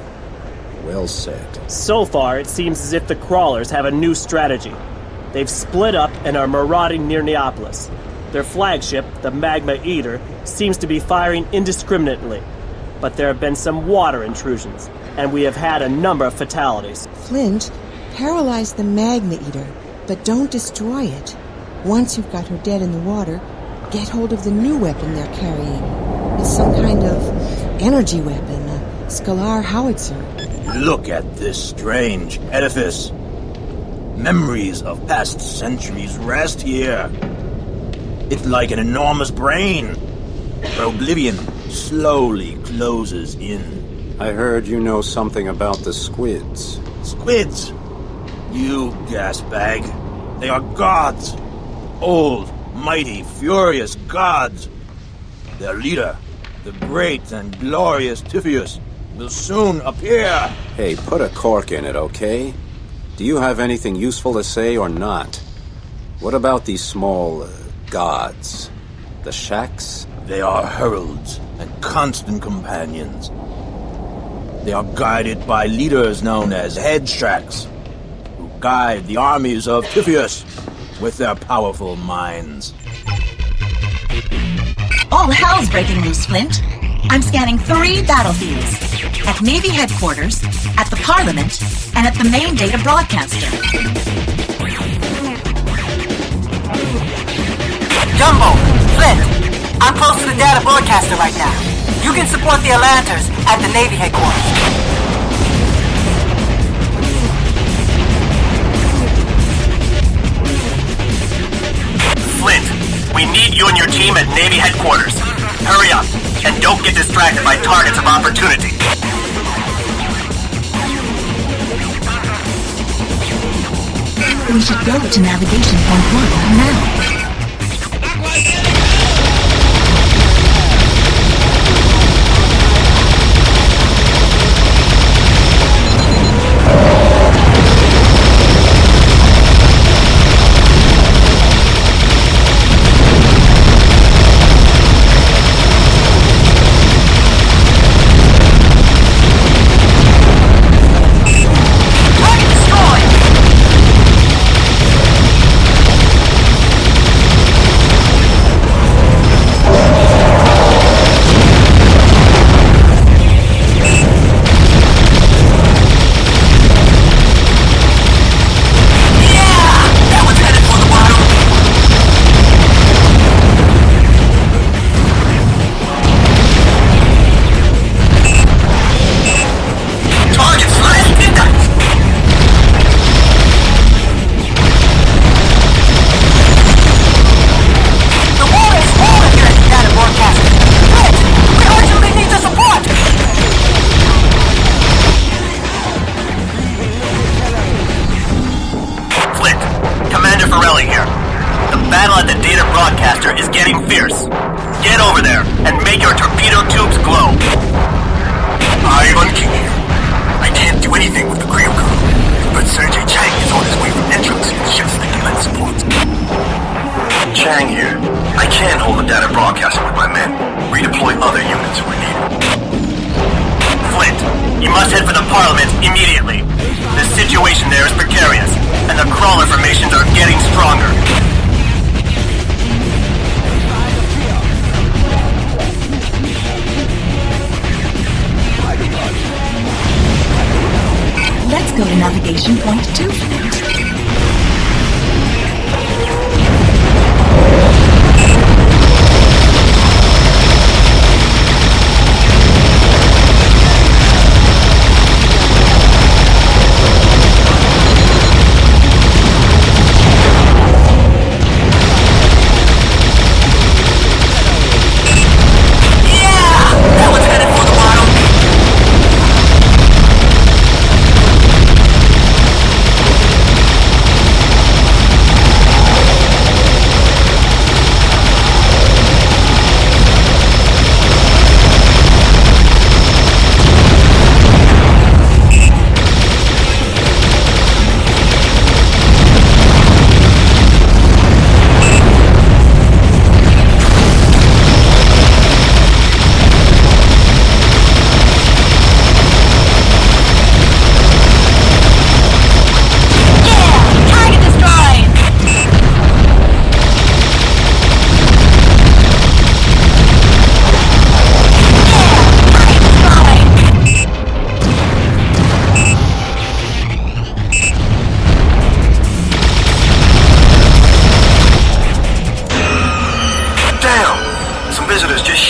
Well said. So far, it seems as if the crawlers have a new strategy. They've split up and are marauding near Neopolis. Their flagship, the Magma Eater, seems to be firing indiscriminately. But there have been some water intrusions, and we have had a number of fatalities. Flint, paralyze the Magma Eater, but don't destroy it. Once you've got her dead in the water, get hold of the new weapon they're carrying. It's some kind of energy weapon, a scalar howitzer. Look at this strange edifice. Memories of past centuries rest here. It's like an enormous brain. Oblivion slowly closes in. I heard you know something about the squids. Squids? You gasbag. They are gods. Old, mighty, furious gods. Their leader, the great and glorious Typheus, will soon appear. Hey, put a cork in it, okay? Do you have anything useful to say or not? What about these small, gods? The shacks? They are heralds and constant companions. They are guided by leaders known as head shacks, who guide the armies of Typheus with their powerful minds. All hell's breaking loose, Flint. I'm scanning 3 battlefields. At Navy headquarters, at the Parliament, and at the main data broadcaster. Jumbo, Flint, I'm close to the data broadcaster right now. You can support the Atlanters at the Navy headquarters. Flint, we need you and your team at Navy headquarters. Hurry up, and don't get distracted by targets of opportunity. We should go to Navigation Point 1 now. immediately. The situation there is precarious, and the crawler formations are getting stronger. Let's go to navigation point 2, Flint.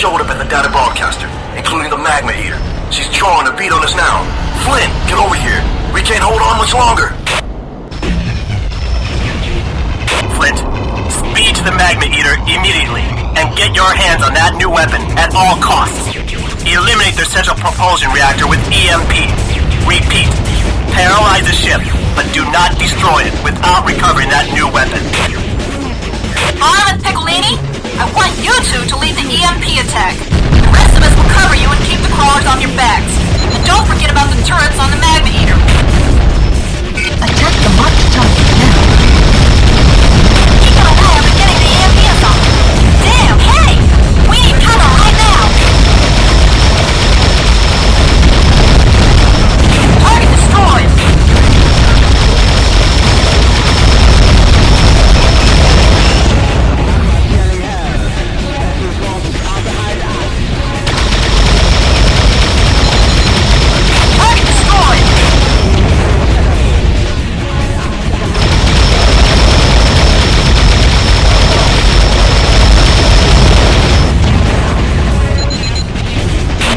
showed up at the data broadcaster, including the Magma Eater. She's drawing a beat on us now. Flynn, get over here. We can't hold on much longer. Flint, speed to the Magma Eater immediately, and get your hands on that new weapon at all costs. Eliminate their central propulsion reactor with EMP. Repeat, paralyze the ship, but do not destroy it without recovering that new weapon. Arm and Piccolini, I want you two to lead the EMP attack. The rest of us will cover you and keep the crawlers on your backs. And don't forget about the turrets on the Magma Eater. Attack the marked target now. Keep an eye on getting the EMP assault. Damn, hey! We need cover right now. Target destroyed.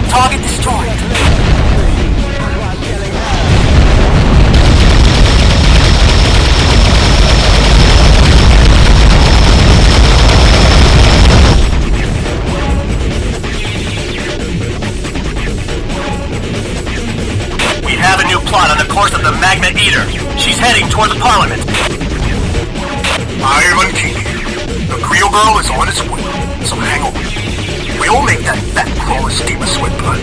Target destroyed. We have a new plot on the course of the Magma Eater. She's heading toward the Parliament. Iron King. The Creole girl is on its way, so hang on. We'll make that fat crawler steam a sweat blood.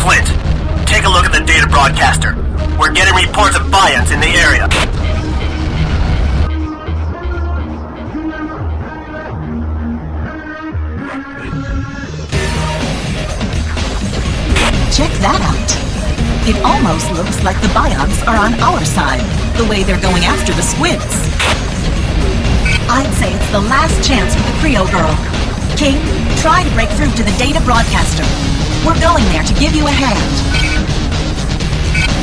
Flint, take a look at the data broadcaster. We're getting reports of Bions in the area. Check that out. It almost looks like the Bions are on our side, the way they're going after the squids. I'd say it's the last chance for the Creo girl. King, try to break through to the data broadcaster. We're going there to give you a hand.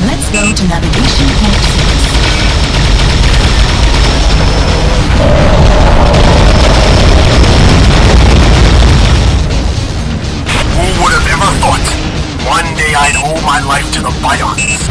Let's go to navigation point 6. Who would have ever thought one day I'd owe my life to the Bions?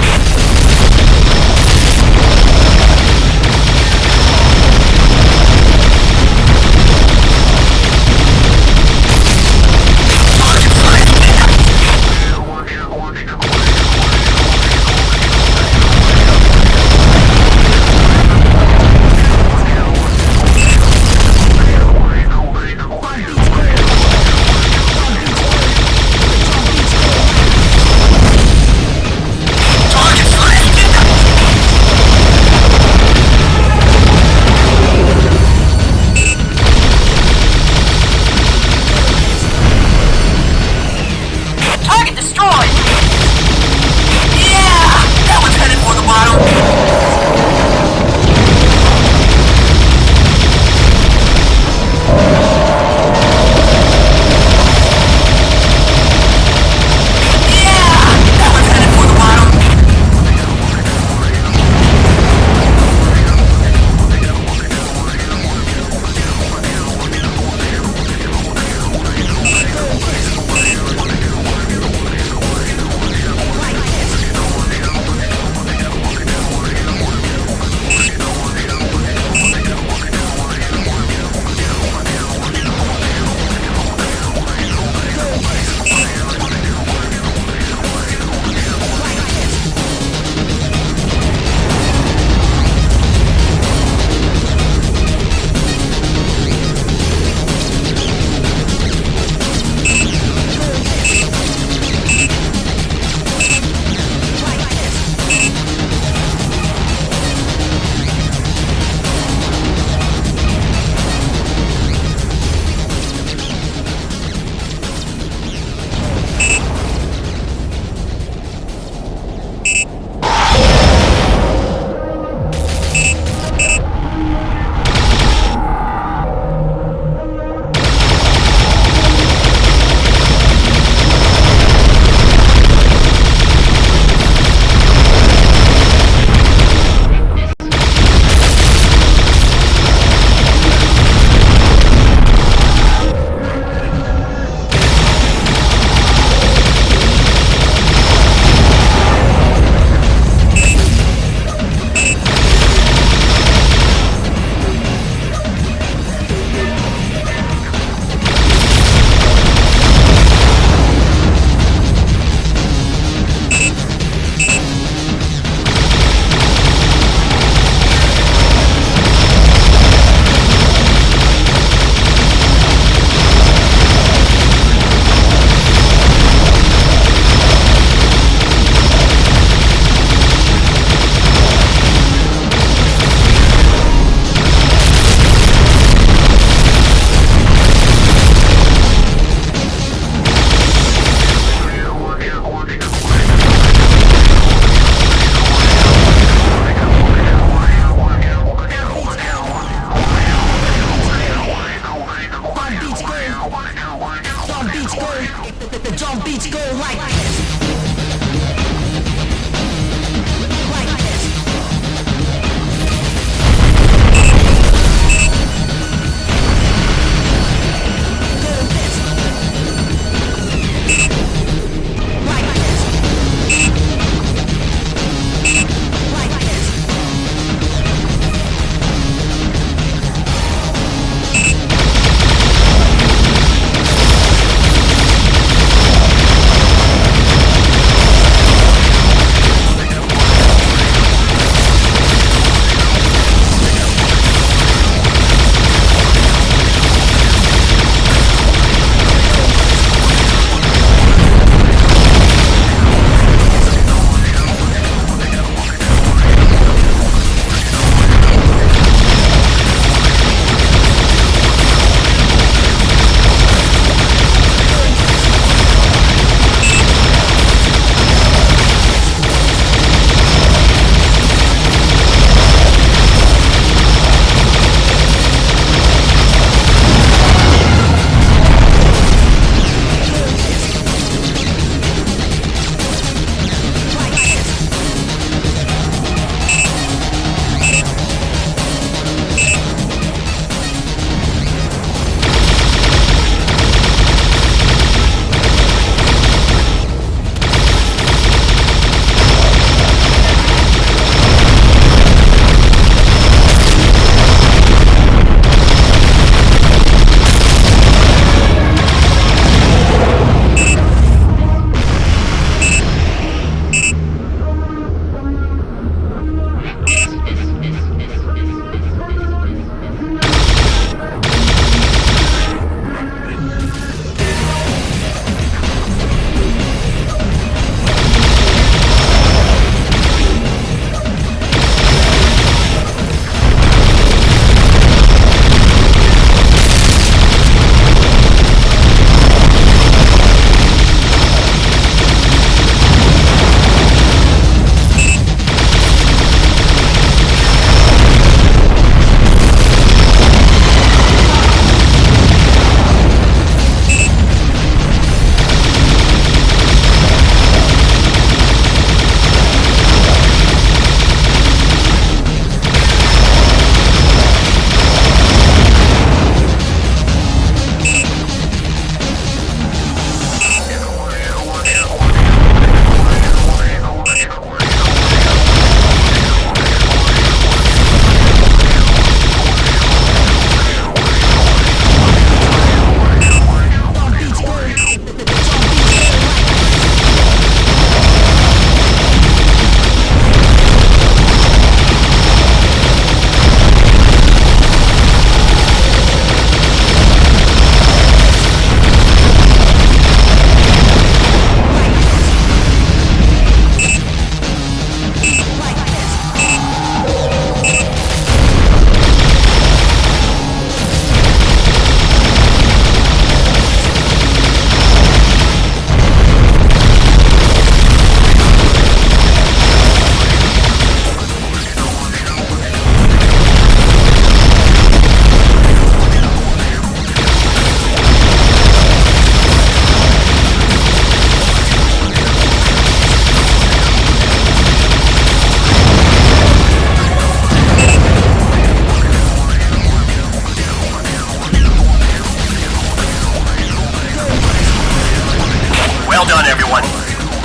Well done, everyone.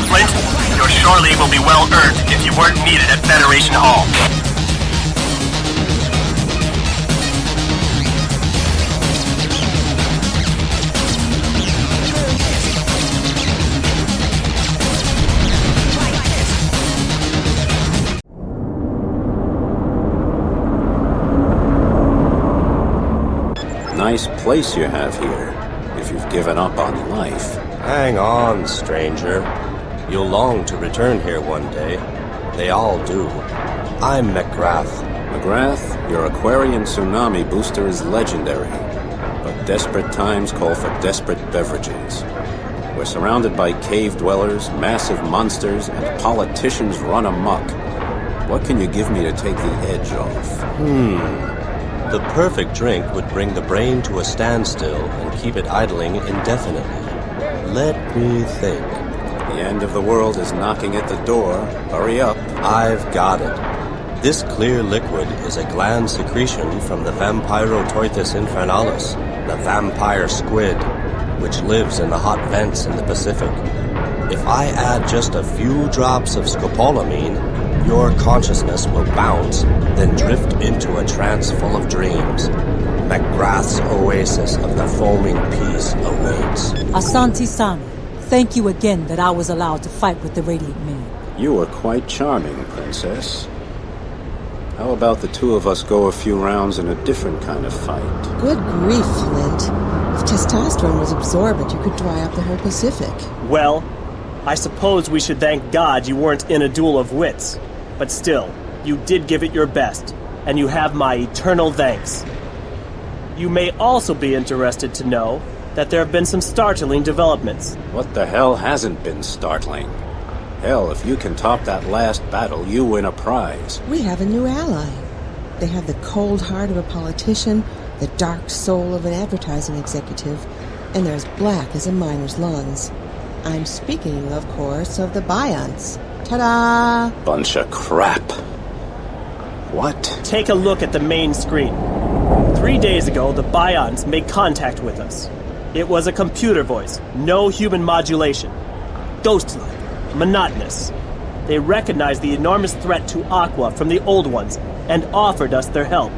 Flint, your shore leave will be well earned if you weren't needed at Federation Hall. Nice place you have here, if you've given up on life. Hang on, stranger. You'll long to return here one day. They all do. I'm McGrath. McGrath, your Aquarian tsunami booster is legendary. But desperate times call for desperate beverages. We're surrounded by cave dwellers, massive monsters, and politicians run amok. What can you give me to take the edge off? The perfect drink would bring the brain to a standstill and keep it idling indefinitely. Let me think. The end of the world is knocking at the door. Hurry up. I've got it. This clear liquid is a gland secretion from the Vampirotoithus infernalis, the vampire squid, which lives in the hot vents in the Pacific. If I add just a few drops of scopolamine, your consciousness will bounce, then drift into a trance full of dreams. McGrath's oasis of the foaming peace awaits. Asante-sama, thank you again that I was allowed to fight with the Radiant Man. You were quite charming, Princess. How about the two of us go a few rounds in a different kind of fight? Good grief, Flint. If testosterone was absorbent, you could dry up the whole Pacific. Well, I suppose we should thank God you weren't in a duel of wits. But still, you did give it your best, and you have my eternal thanks. You may also be interested to know that there have been some startling developments. What the hell hasn't been startling? Hell, if you can top that last battle, you win a prize. We have a new ally. They have the cold heart of a politician, the dark soul of an advertising executive, and they're as black as a miner's lungs. I'm speaking, of course, of the Bions. Ta-da! Bunch of crap. What? Take a look at the main screen. 3 days ago, the Bions made contact with us. It was a computer voice, no human modulation. Ghost-like, monotonous. They recognized the enormous threat to Aqua from the Old Ones and offered us their help.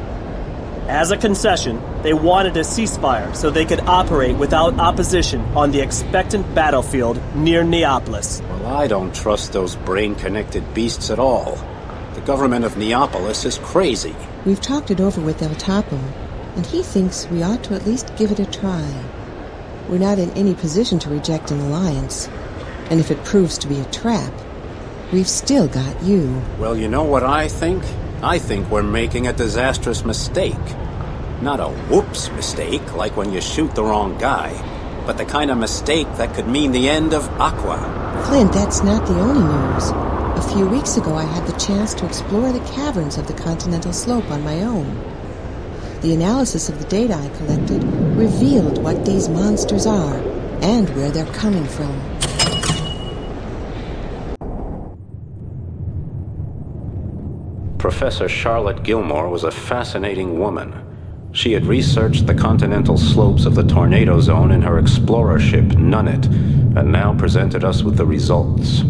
As a concession, they wanted a ceasefire so they could operate without opposition on the expectant battlefield near Neopolis. Well, I don't trust those brain-connected beasts at all. The government of Neopolis is crazy. We've talked it over with El Topo, and he thinks we ought to at least give it a try. We're not in any position to reject an alliance, and if it proves to be a trap, we've still got you. Well, you know what I think? I think we're making a disastrous mistake. Not a whoops mistake, like when you shoot the wrong guy, but the kind of mistake that could mean the end of Aqua. Flint, that's not the only news. A few weeks ago, I had the chance to explore the caverns of the continental slope on my own. The analysis of the data I collected revealed what these monsters are and where they're coming from. Professor Charlotte Gilmore was a fascinating woman. She had researched the continental slopes of the tornado zone in her explorer ship, Nunnet, and now presented us with the results.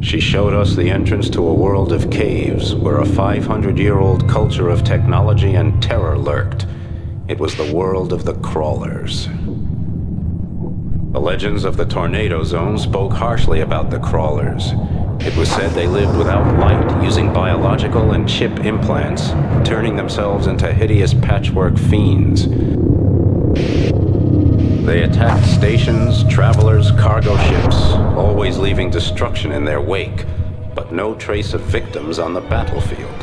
She showed us the entrance to a world of caves where a 500-year-old culture of technology and terror lurked. It was the world of the crawlers. The legends of the tornado zone spoke harshly about the crawlers. It was said they lived without light, using biological and chip implants, turning themselves into hideous patchwork fiends. They attacked stations, travelers, cargo ships, always leaving destruction in their wake, but no trace of victims on the battlefield.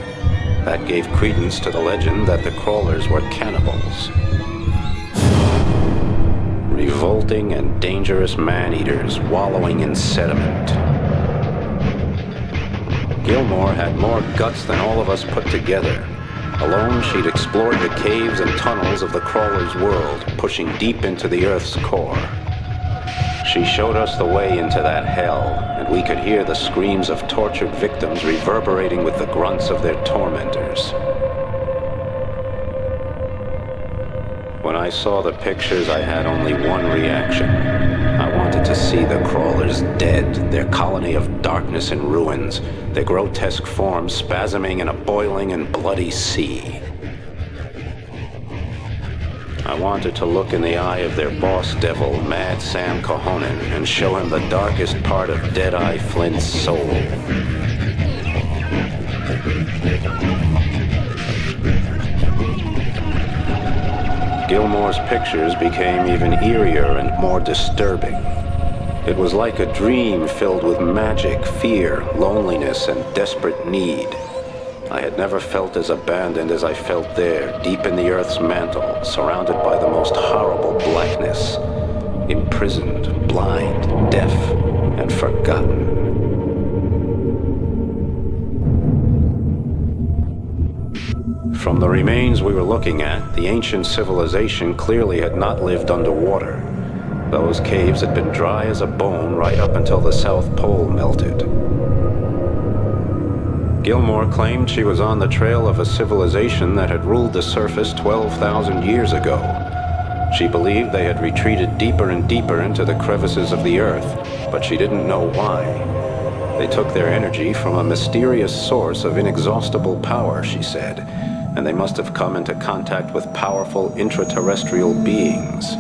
That gave credence to the legend that the crawlers were cannibals. Revolting and dangerous man-eaters wallowing in sediment. Gilmore had more guts than all of us put together. Alone, she'd explored the caves and tunnels of the crawler's world, pushing deep into the Earth's core. She showed us the way into that hell, and we could hear the screams of tortured victims reverberating with the grunts of their tormentors. When I saw the pictures, I had only one reaction. I wanted to see the crawlers dead, their colony of darkness and ruins, their grotesque forms spasming in a boiling and bloody sea. I wanted to look in the eye of their boss devil, Mad Sam Cahonin, and show him the darkest part of Deadeye Flint's soul. Gilmore's pictures became even eerier and more disturbing. It was like a dream filled with magic, fear, loneliness, and desperate need. I had never felt as abandoned as I felt there, deep in the Earth's mantle, surrounded by the most horrible blackness, imprisoned, blind, deaf, and forgotten. From the remains we were looking at, the ancient civilization clearly had not lived underwater. Those caves had been dry as a bone right up until the South Pole melted. Gilmore claimed she was on the trail of a civilization that had ruled the surface 12,000 years ago. She believed they had retreated deeper and deeper into the crevices of the Earth, but she didn't know why. They took their energy from a mysterious source of inexhaustible power, she said, and they must have come into contact with powerful intraterrestrial beings.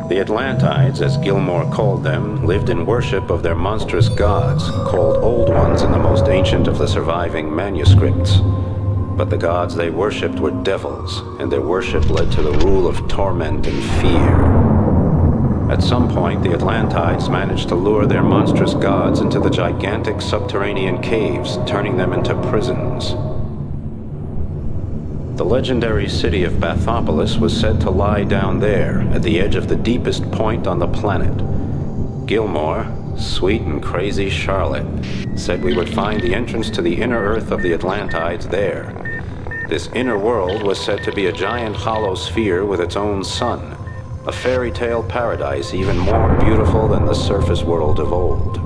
The Atlantides, as Gilmore called them, lived in worship of their monstrous gods, called Old Ones in the most ancient of the surviving manuscripts. But the gods they worshipped were devils, and their worship led to the rule of torment and fear. At some point, the Atlantides managed to lure their monstrous gods into the gigantic subterranean caves, turning them into prisons. The legendary city of Bathopolis was said to lie down there, at the edge of the deepest point on the planet. Gilmore, sweet and crazy Charlotte, said we would find the entrance to the inner Earth of the Atlantides there. This inner world was said to be a giant hollow sphere with its own sun, a fairy tale paradise even more beautiful than the surface world of old.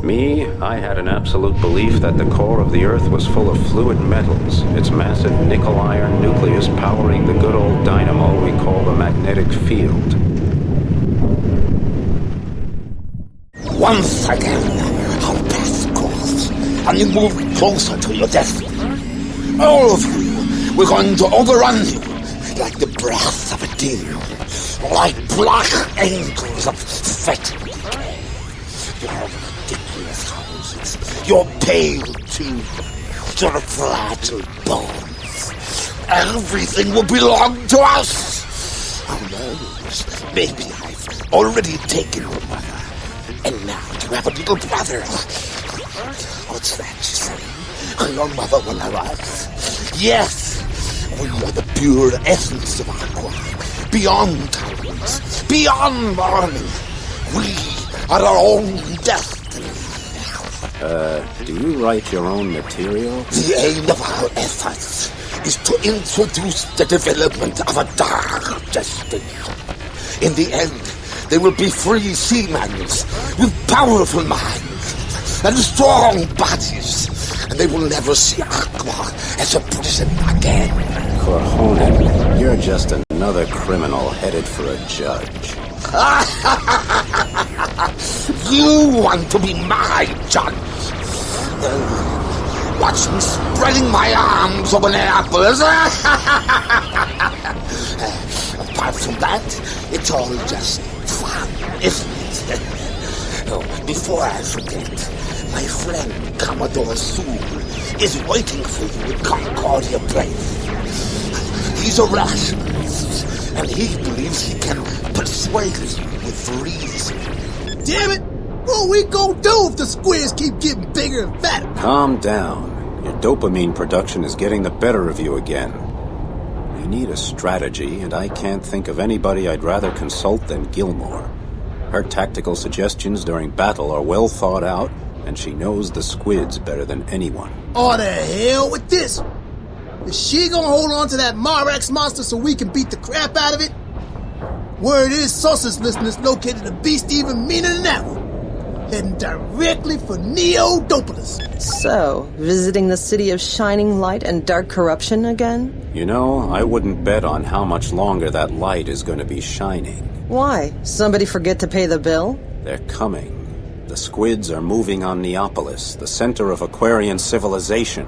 Me, I had an absolute belief that the core of the Earth was full of fluid metals, its massive nickel-iron nucleus powering the good old dynamo we call the magnetic field. Once again, our paths cross, and you move closer to your destiny. All of you, we're going to overrun you, like the breath of a demon, like black angels of fetid decay. Your ridiculous houses, your pale teeth, your fragile bones. Everything will belong to us. Who knows? Maybe I've already taken your mother, and now you have a little brother. What's that you say? Your mother will arise. Yes, we are the pure essence of Aqua, beyond tyrants, beyond warning. We are our own destiny. Do you write your own material? The aim of our efforts is to introduce the development of a dark destiny. In the end, there will be free seaman's with powerful minds and strong bodies, and they will never see Aqua as a prison again. Cahonin, you're just another criminal headed for a judge. You want to be my judge? Watch me spreading my arms over Neopolis. Apart from that, it's all just fun, isn't it? Oh, before I forget, my friend Commodore Sool is waiting for you in Concordia Place. He's a rationalist, and he believes he can persuade you with reason. Damn it! What we gonna do if the squares keep getting bigger and fatter? Calm down. Your dopamine production is getting the better of you again. We need a strategy, and I can't think of anybody I'd rather consult than Gilmore. Her tactical suggestions during battle are well thought out, and she knows the squids better than anyone. Oh, the hell with this! Is she gonna hold on to that Marax monster so we can beat the crap out of it? Word is, Sosa's listeners located a beast even meaner than that one. heading directly for Neopolis. So, visiting the city of shining light and dark corruption again? You know, I wouldn't bet on how much longer that light is going to be shining. Why? Somebody forget to pay the bill? They're coming. The squids are moving on Neopolis, the center of Aquarian civilization.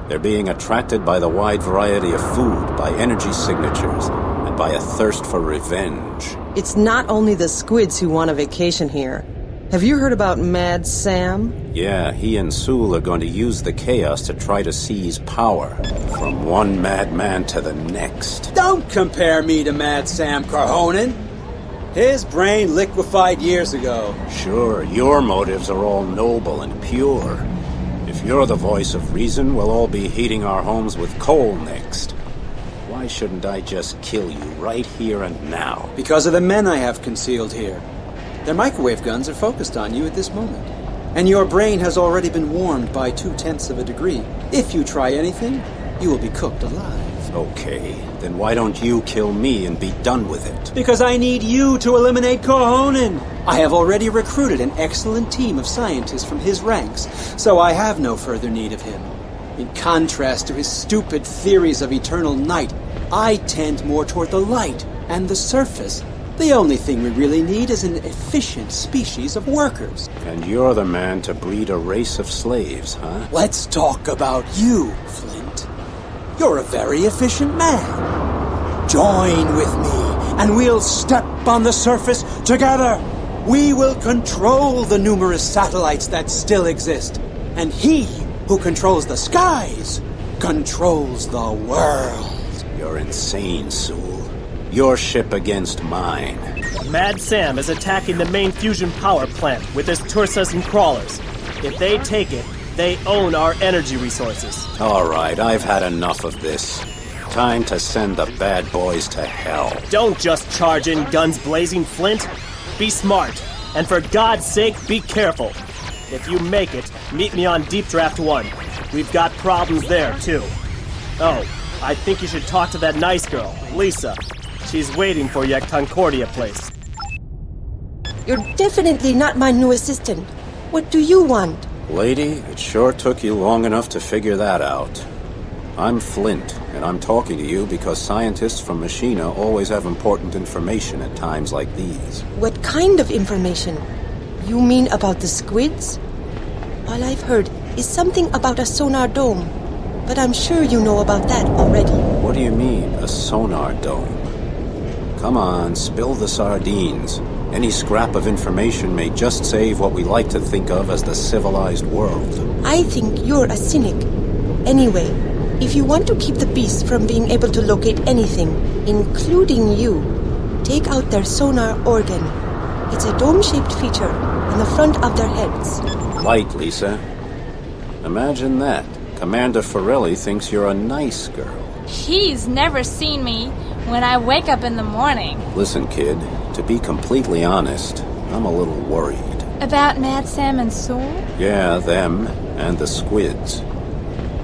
They're being attracted by the wide variety of food, by energy signatures, and by a thirst for revenge. It's not only the squids who want a vacation here. Have you heard about Mad Sam? Yeah, he and Sool are going to use the chaos to try to seize power. From one madman to the next. Don't compare me to Mad Sam Carhonen. His brain liquefied years ago. Sure, your motives are all noble and pure. If you're the voice of reason, we'll all be heating our homes with coal next. Why shouldn't I just kill you right here and now? Because of the men I have concealed here. Their microwave guns are focused on you at this moment. And your brain has already been warmed by 0.2 of a degree. If you try anything, you will be cooked alive. Okay, then why don't you kill me and be done with it? Because I need you to eliminate Carhonen. I have already recruited an excellent team of scientists from his ranks, so I have no further need of him. In contrast to his stupid theories of eternal night, I tend more toward the light and the surface. The only thing we really need is an efficient species of workers. And you're the man to breed a race of slaves, huh? Let's talk about you, Flint. You're a very efficient man. Join with me, and we'll step on the surface together. We will control the numerous satellites that still exist. And he who controls the skies controls the world. You're insane, Sool. Your ship against mine. Mad Sam is attacking the main fusion power plant with his Tursas and crawlers. If they take it, they own our energy resources. All right, I've had enough of this. Time to send the bad boys to hell. Don't just charge in guns blazing, Flint. Be smart. And for God's sake, be careful. If you make it, meet me on Deep Draft 1. We've got problems there, too. Oh, I think you should talk to that nice girl, Lisa. She's waiting for you at Concordia Place. You're definitely not my new assistant. What do you want? Lady, it sure took you long enough to figure that out. I'm Flint, and I'm talking to you because scientists from Machina always have important information at times like these. What kind of information? You mean about the squids? All I've heard is something about a sonar dome, but I'm sure you know about that already. What do you mean, a sonar dome? Come on, spill the sardines. Any scrap of information may just save what we like to think of as the civilized world. I think you're a cynic. Anyway, if you want to keep the beasts from being able to locate anything, including you, take out their sonar organ. It's a dome-shaped feature in the front of their heads. Light, Lisa. Imagine that. Commander Forelli thinks you're a nice girl. He's never seen me when I wake up in the morning. Listen, kid, to be completely honest, I'm a little worried. About Mad Sam and Sool? Yeah, them and the squids.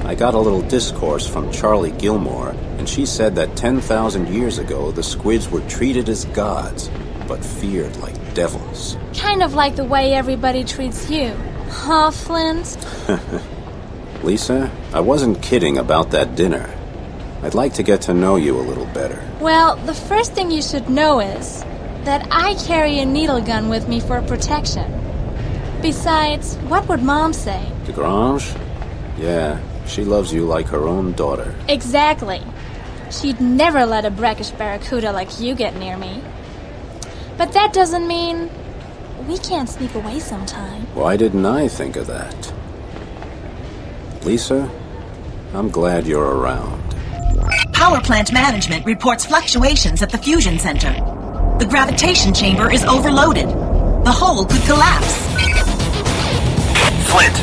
I got a little discourse from Charlie Gilmore, and she said that 10,000 years ago the squids were treated as gods, but feared like devils. Kind of like the way everybody treats you. Huh, Flint? Lisa, I wasn't kidding about that dinner. I'd like to get to know you a little better. Well, the first thing you should know is that I carry a needle gun with me for protection. Besides, what would Mom say? DeGrange? Yeah, she loves you like her own daughter. Exactly. She'd never let a brackish barracuda like you get near me. But that doesn't mean we can't sneak away sometime. Why didn't I think of that? Lisa, I'm glad you're around. Power plant management reports fluctuations at the fusion center. The gravitation chamber is overloaded. The hull could collapse. Flint,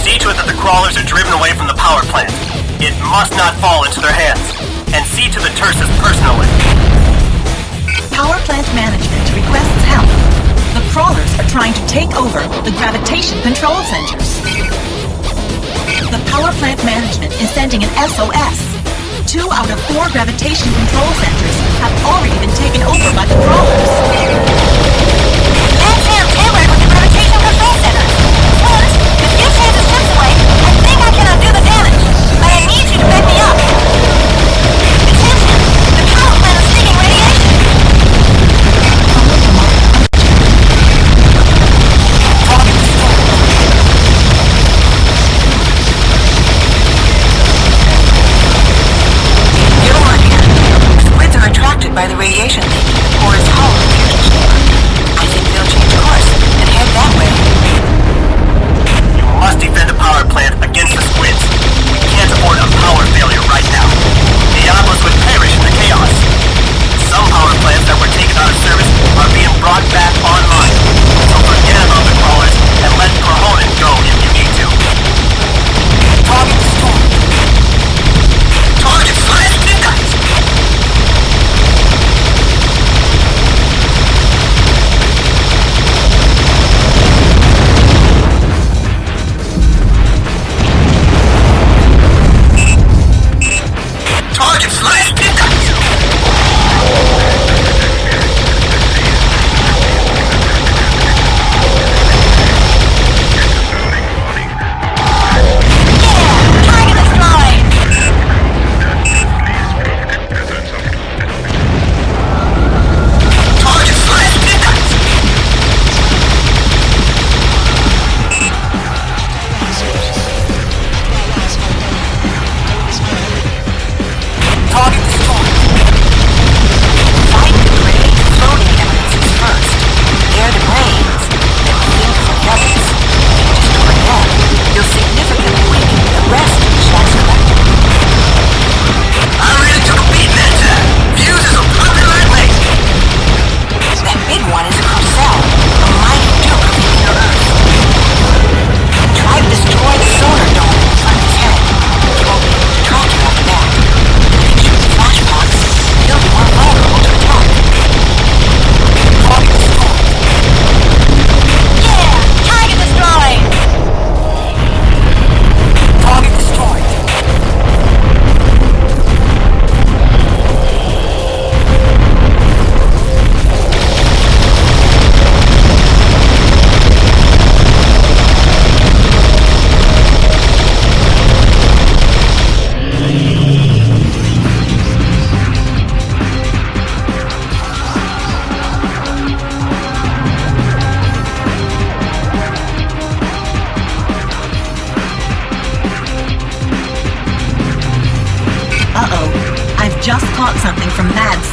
see to it that the crawlers are driven away from the power plant. It must not fall into their hands. And see to the Tursas personally. Power plant management requests help. The crawlers are trying to take over the gravitation control centers. The power plant management is sending an SOS. 2 out of 4 gravitation control centers have already been taken over by the crawlers. Mad Sam tampered with the gravitation control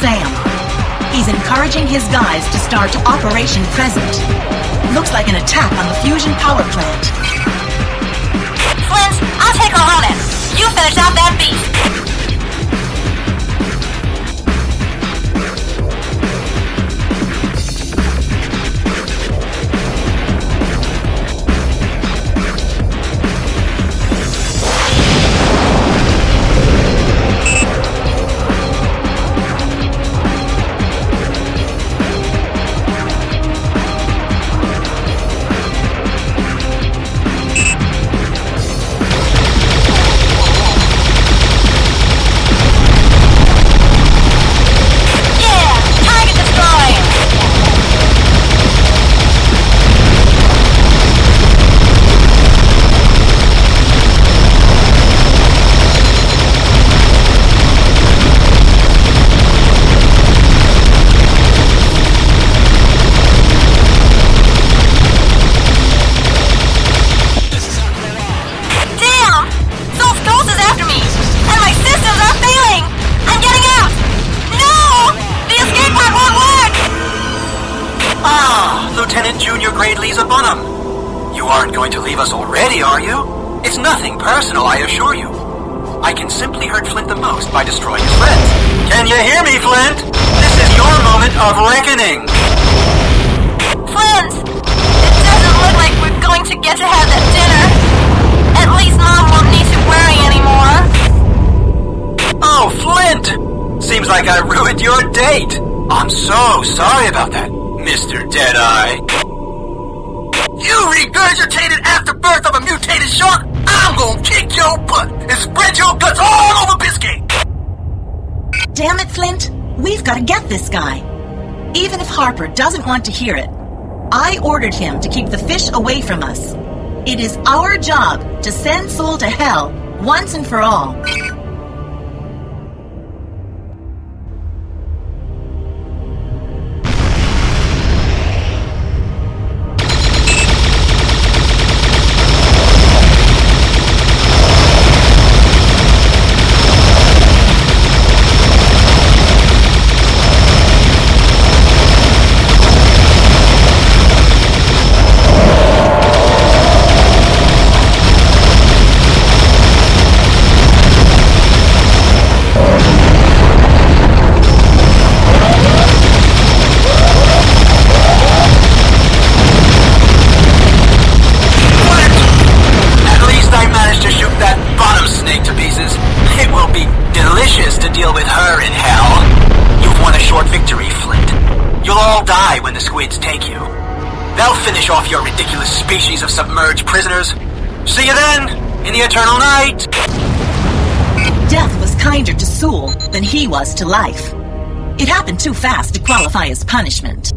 Sam. He's encouraging his guys to start Operation Present. Looks like an attack on the fusion power plant. Flint, I'll take her on it. You finish out that beat. Personal, I assure you. I can simply hurt Flint the most by destroying his friends. Can you hear me, Flint? This is your moment of reckoning. Flint! It doesn't look like we're going to get to have that dinner. At least Mom won't need to worry anymore. Oh, Flint! Seems like I ruined your date. I'm so sorry about that, Mr. Deadeye. You regurgitated afterbirth of a mutated shark? I'm gonna kick your butt and spread your guts all over Biscayne! Damn it, Flint. We've got to get this guy. Even if Harper doesn't want to hear it, I ordered him to keep the fish away from us. It is our job to send Sool to hell once and for all. Finish off your ridiculous species of submerged prisoners. See you then, in the eternal night! Death was kinder to Sool than he was to life. It happened too fast to qualify as punishment.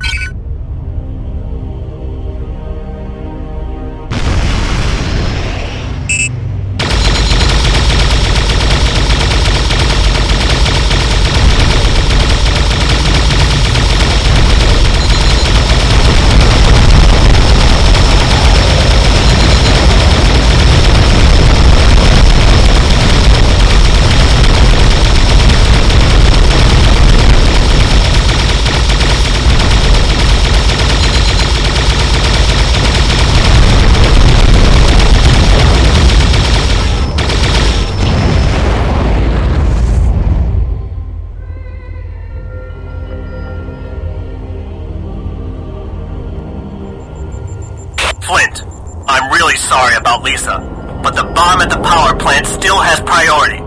Flint, I'm really sorry about Lisa, but the bomb at the power plant still has priority.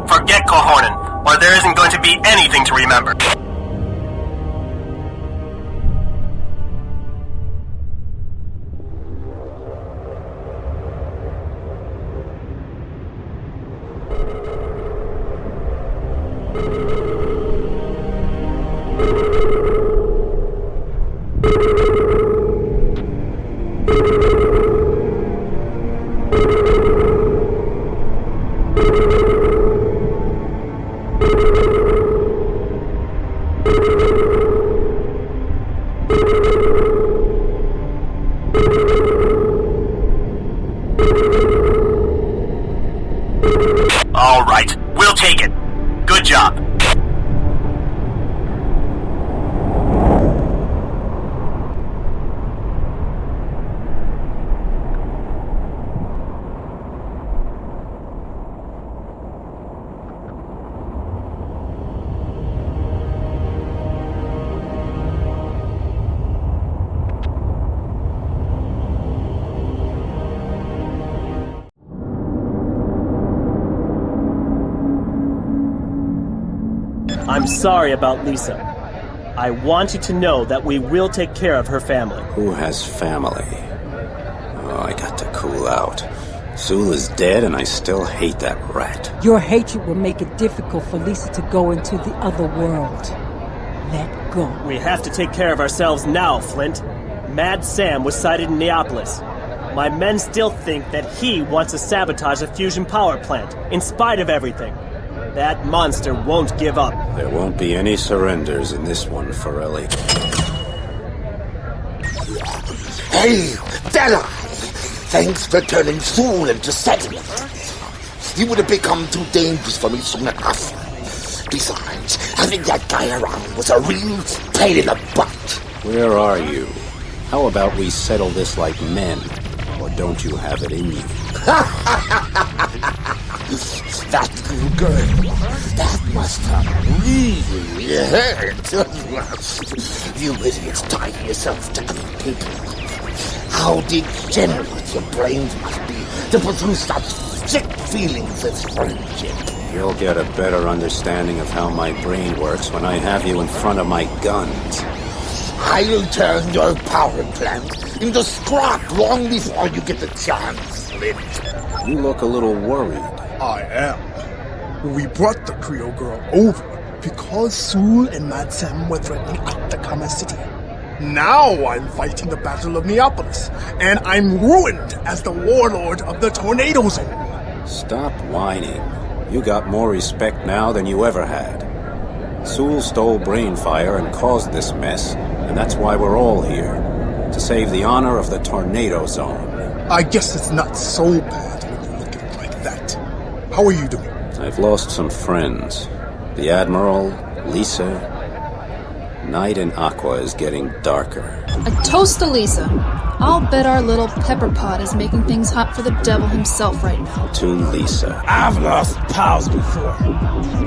Forget Cohonen, or there isn't going to be anything to remember. I'm sorry about Lisa. I want you to know that we will take care of her family. Who has family? Oh, I got to cool out. Sool is dead, and I still hate that rat. Your hatred will make it difficult for Lisa to go into the other world. Let go. We have to take care of ourselves now, Flint. Mad Sam was sighted in Neopolis. My men still think that he wants to sabotage the fusion power plant, in spite of everything. That monster won't give up. There won't be any surrenders in this one, Forelli. Hey, Della! Thanks for turning Sool into sediment. He would have become too dangerous for me soon enough. Besides, having that guy around was a real pain in the butt. Where are you? How about we settle this like men? Or don't you have it in you? That little girl, that must have really hurt. You idiots tying yourselves to other people. How degenerate your brains must be to produce such sick feelings as friendship. You'll get a better understanding of how my brain works when I have you in front of my guns. I'll turn your power plant into scrap long before you get the chance, Flint. You look a little worried. I am. We brought the Creole girl over because Sool and Mad Sam were threatening Atacama City. Now I'm fighting the Battle of Neopolis, and I'm ruined as the warlord of the Tornado Zone. Stop whining. You got more respect now than you ever had. Sool stole Brainfire and caused this mess, and that's why we're all here. To save the honor of the Tornado Zone. I guess it's not so bad when you look at it like that. How are you doing? I've lost some friends. The Admiral, Lisa. Night in Aqua is getting darker. A toast to Lisa. I'll bet our little pepper pot is making things hot for the devil himself right now. To Lisa. I've lost pals before.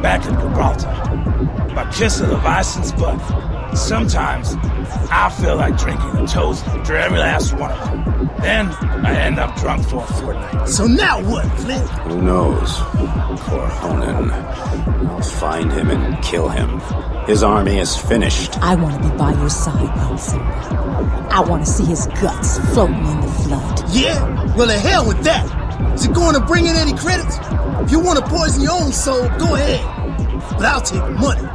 Back in Gibraltar. My kiss of the license, but sometimes I feel like drinking a toast after every last one of them. Then I end up drunk for a fortnight. So now what, Flint? Who knows? Corhonen. I'll find him and kill him. His army is finished. I want to be by your side, Young Simba. I want to see his guts floating in the flood. Yeah? Well, the hell with that. Is it going to bring in any credits? If you want to poison your own soul, go ahead. But I'll take money.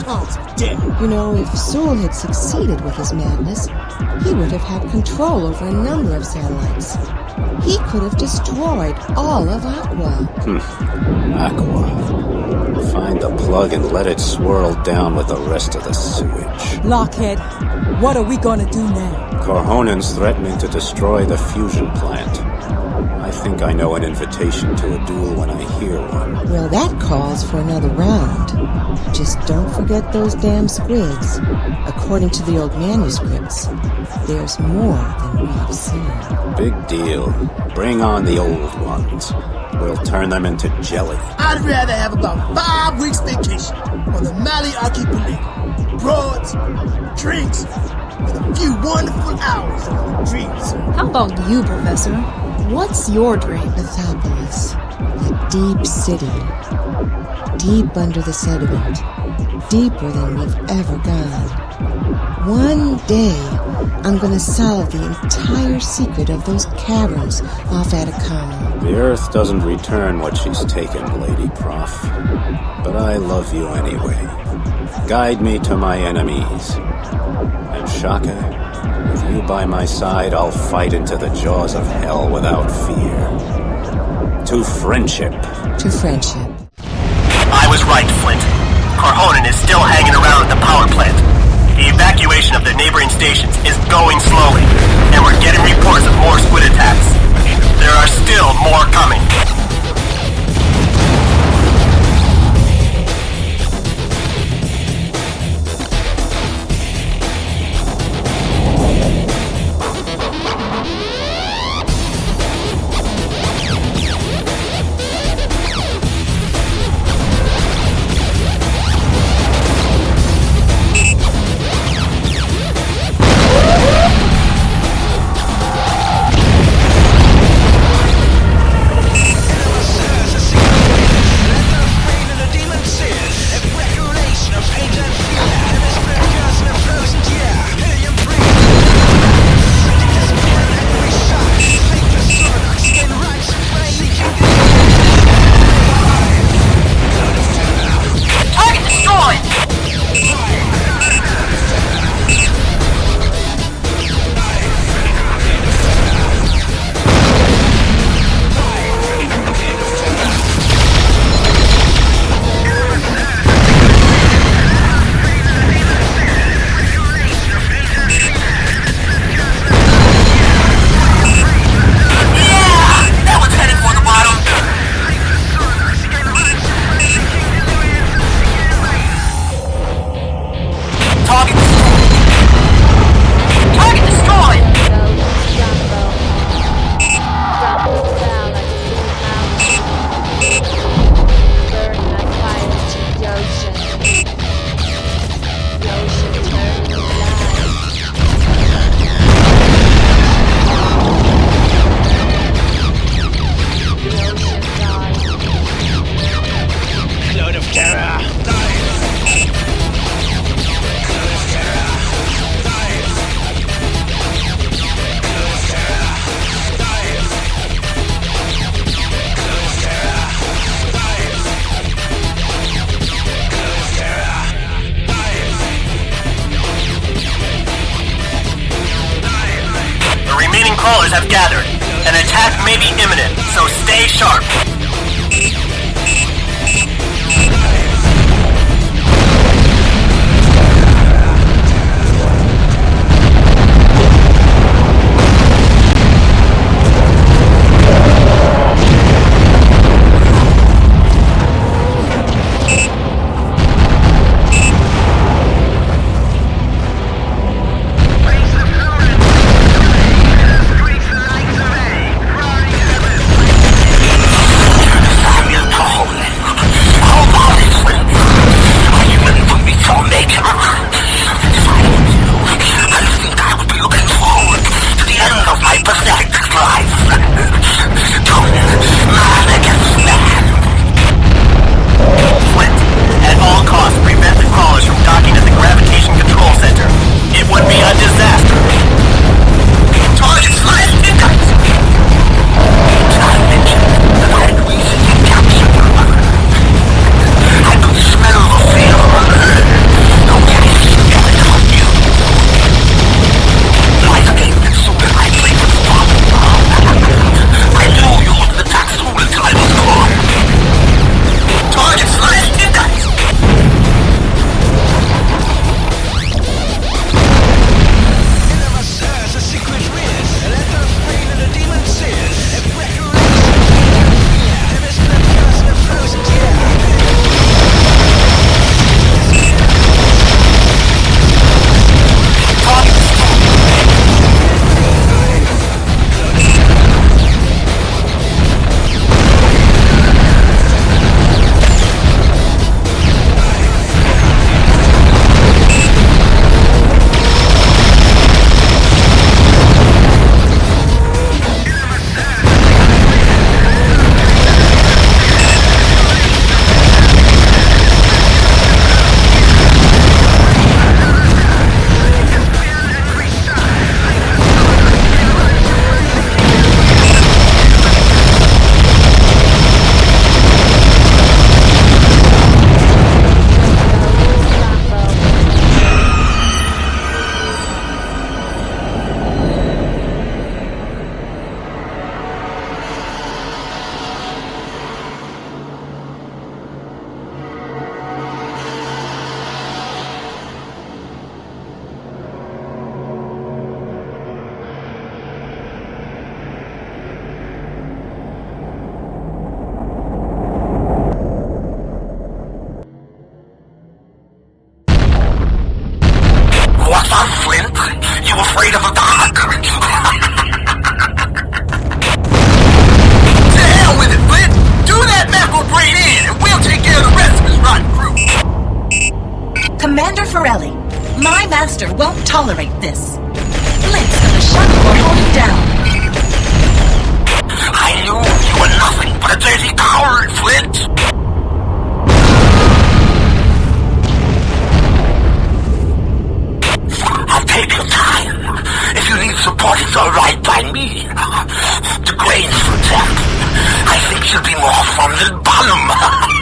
Calms me down. You know, if Sool had succeeded with his madness, he would have had control over a number of satellites. He could have destroyed all of Aqua. Aqua. Find the plug and let it swirl down with the rest of the sewage. Blockhead, what are we gonna do now? Corhonen's threatening to destroy the fusion plant. I think I know an invitation to a duel when I hear one. Well, that calls for another round. Just don't forget those damn squids. According to the old manuscripts, there's more than we've seen. Big deal. Bring on the old ones. We'll turn them into jelly. I'd rather have about 5 weeks vacation on the Mali Archipelago. Broads, drinks, and a few wonderful hours on the dreams. How about you, Professor? What's your dream? Methopolis. A deep city. Deep under the sediment. Deeper than we've ever gone. One day, I'm gonna solve the entire secret of those caverns off Atacama. The Earth doesn't return what she's taken, Lady Prof. But I love you anyway. Guide me to my enemies. And Shaka, with you by my side, I'll fight into the jaws of hell without fear. To friendship. To friendship. I was right, Flint. Corhonen is still hanging around at the power plant. The evacuation of the neighboring stations is going slowly, and we're getting reports of more squid attacks. There are still more coming. remaining crawlers have gathered. An attack may be imminent, so stay sharp. Won't tolerate this. Flint's gonna shut or hold him down. I knew you were nothing but a dirty coward, Flint! I'll take your time. If you need support, it's all right by me. The Grains, for example. I think she'll be more fun than Bonham.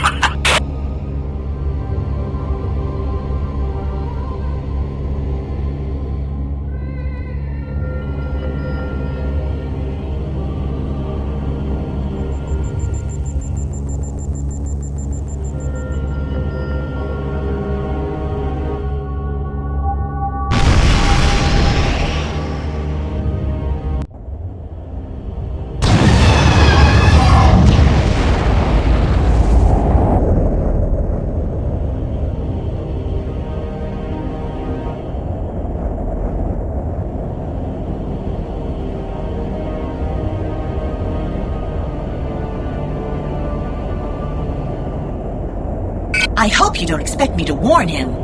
I hope you don't expect me to warn him.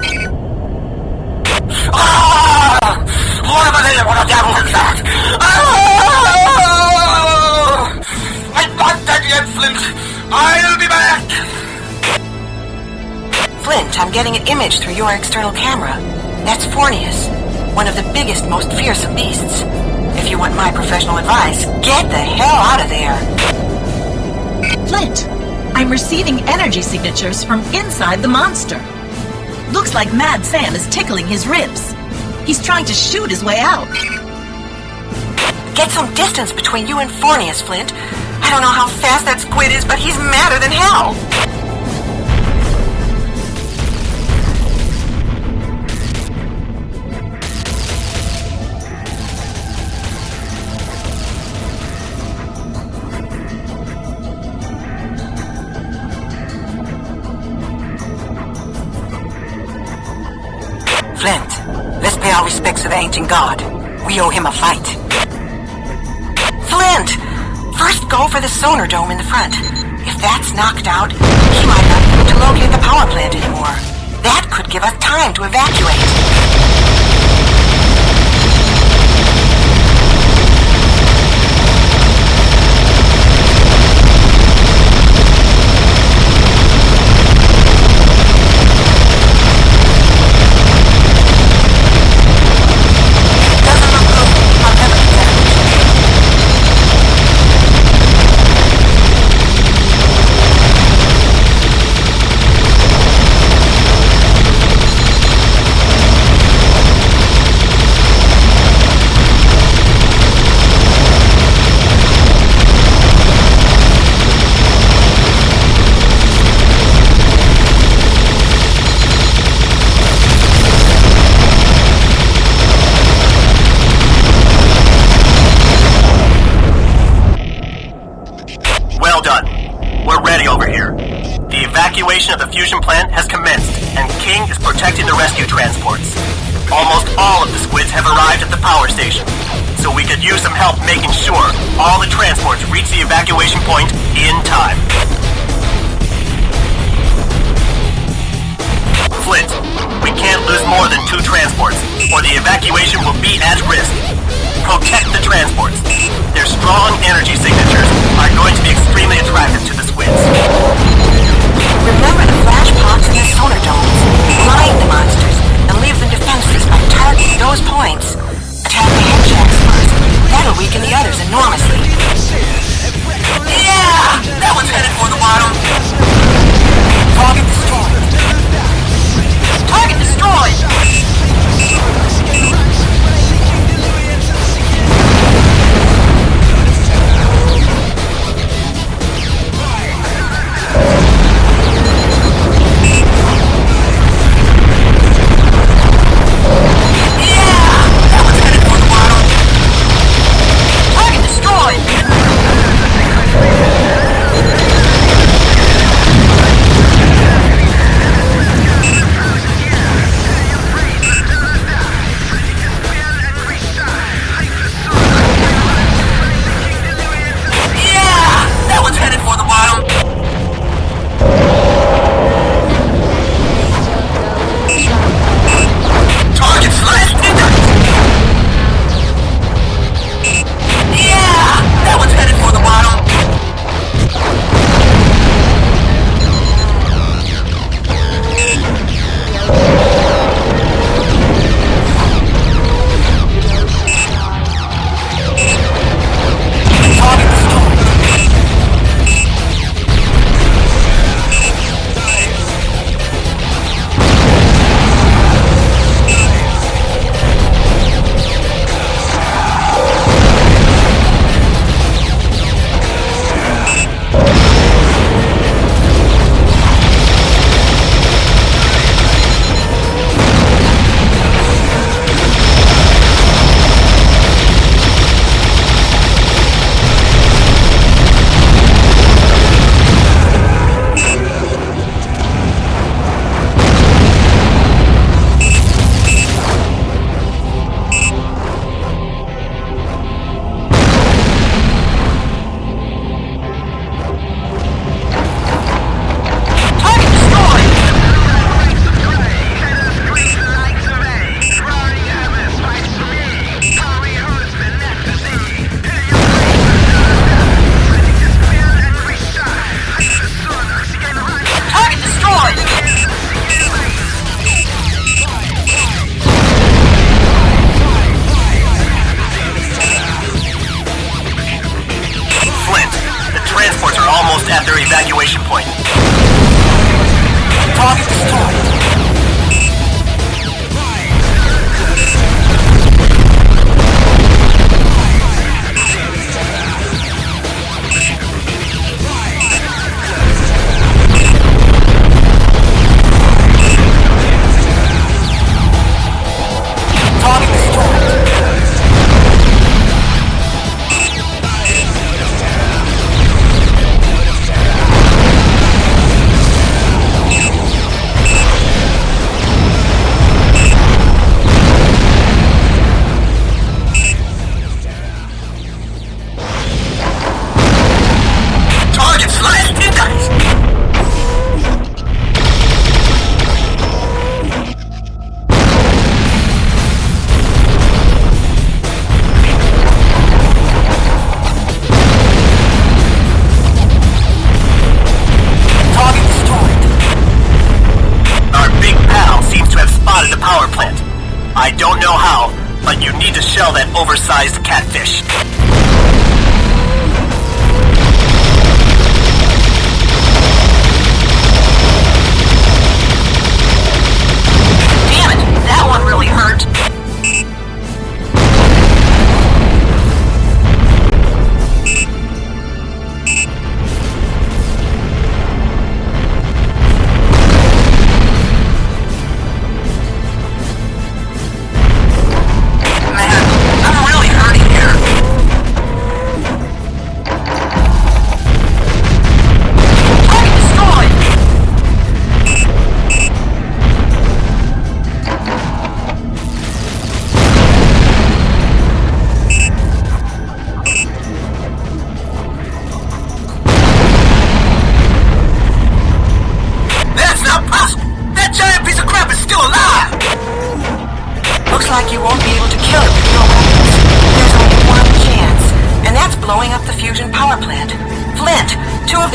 Ah! What a devil is that? Ah! I'm not dead yet, Flint. I'll be back. Flint, I'm getting an image through your external camera. That's Forneus, one of the biggest, most fearsome beasts. If you want my professional advice, get the hell out of there. Flint, I'm receiving energy signatures from inside the monster. Looks like Mad Sam is tickling his ribs. He's trying to shoot his way out. Get some distance between you and Forneus, Flint. I don't know how fast that squid is, but he's madder than hell. Flint, let's pay our respects to the ancient god. We owe him a fight. Flint! First go for the sonar dome in the front. If that's knocked out, he might not be able to locate the power plant anymore. That could give us time to evacuate. Evacuation of the fusion plant has commenced, and King is protecting the rescue transports. Almost all of the squids have arrived at the power station, so we could use some help making sure all the transports reach the evacuation point in time. Flint, we can't lose more than 2 transports, or the evacuation will be at risk. Protect the transports. Their strong energy signatures are going to be extremely attractive to the squids. Remember the flash pods and the sonar domes. Blind the monsters and leave them defenseless by targeting those points. Attack the head shacks first. That'll weaken the others enormously. Yeah! That one's headed for the bottom. Target destroyed. Target destroyed! but you need to shell that oversized catfish. Damn it, that one really hurt.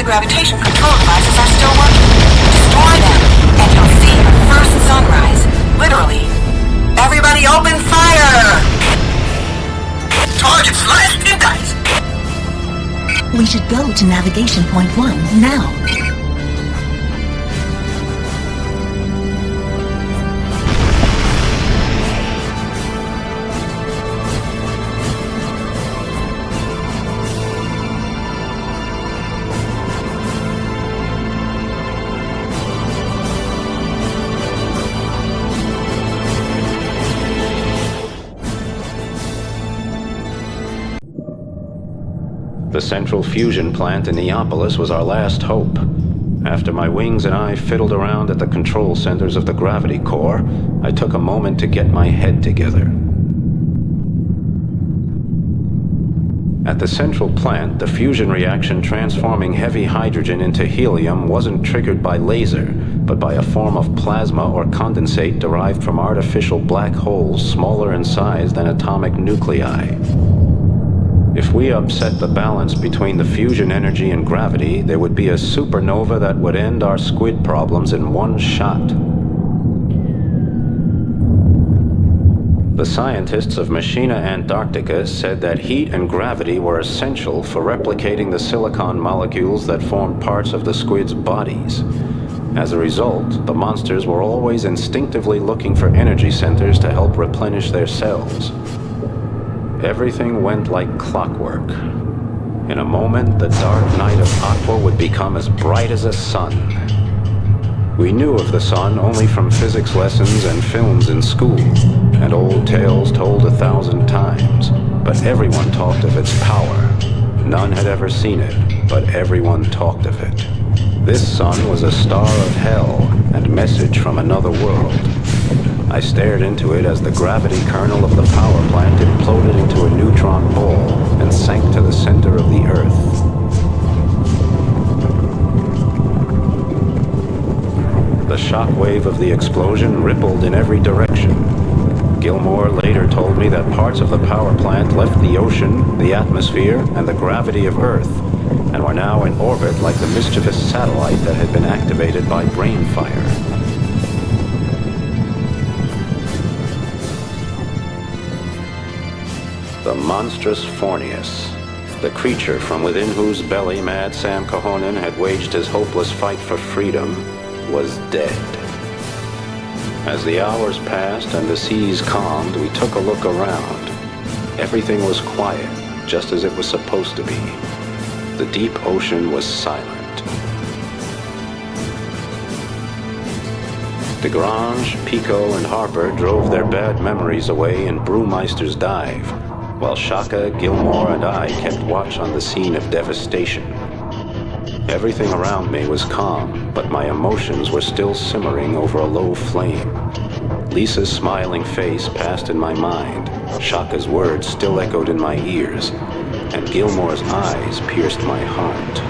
Gravitation control devices are still working. Destroy them, and you'll see the first sunrise. Literally. Everybody open fire! Target slashed in guys! We should go to navigation point 1 now. The central fusion plant in Neopolis was our last hope. After my wings and I fiddled around at the control centers of the gravity core, I took a moment to get my head together. At the central plant, the fusion reaction transforming heavy hydrogen into helium wasn't triggered by laser, but by a form of plasma or condensate derived from artificial black holes smaller in size than atomic nuclei. If we upset the balance between the fusion energy and gravity, there would be a supernova that would end our squid problems in one shot. The scientists of Machina Antarctica said that heat and gravity were essential for replicating the silicon molecules that formed parts of the squid's bodies. As a result, the monsters were always instinctively looking for energy centers to help replenish their cells. Everything went like clockwork. In a moment, the dark night of Aqua would become as bright as a sun. We knew of the sun only from physics lessons and films in school, and old tales told 1,000 times. But everyone talked of its power. None had ever seen it, but everyone talked of it. This sun was a star of hell and message from another world. I stared into it as the gravity kernel of the power plant imploded into a neutron ball and sank to the center of the Earth. The shock wave of the explosion rippled in every direction. Gilmore later told me that parts of the power plant left the ocean, the atmosphere, and the gravity of Earth, and were now in orbit like the mischievous satellite that had been activated by Brainfire. The monstrous Forneus, the creature from within whose belly Mad Sam Cahonin had waged his hopeless fight for freedom, was dead. As the hours passed and the seas calmed, we took a look around. Everything was quiet, just as it was supposed to be. The deep ocean was silent. DeGrange, Pico, and Harper drove their bad memories away in Brewmeister's dive, while Shaka, Gilmore, and I kept watch on the scene of devastation. Everything around me was calm, but my emotions were still simmering over a low flame. Lisa's smiling face passed in my mind, Shaka's words still echoed in my ears, and Gilmore's eyes pierced my heart.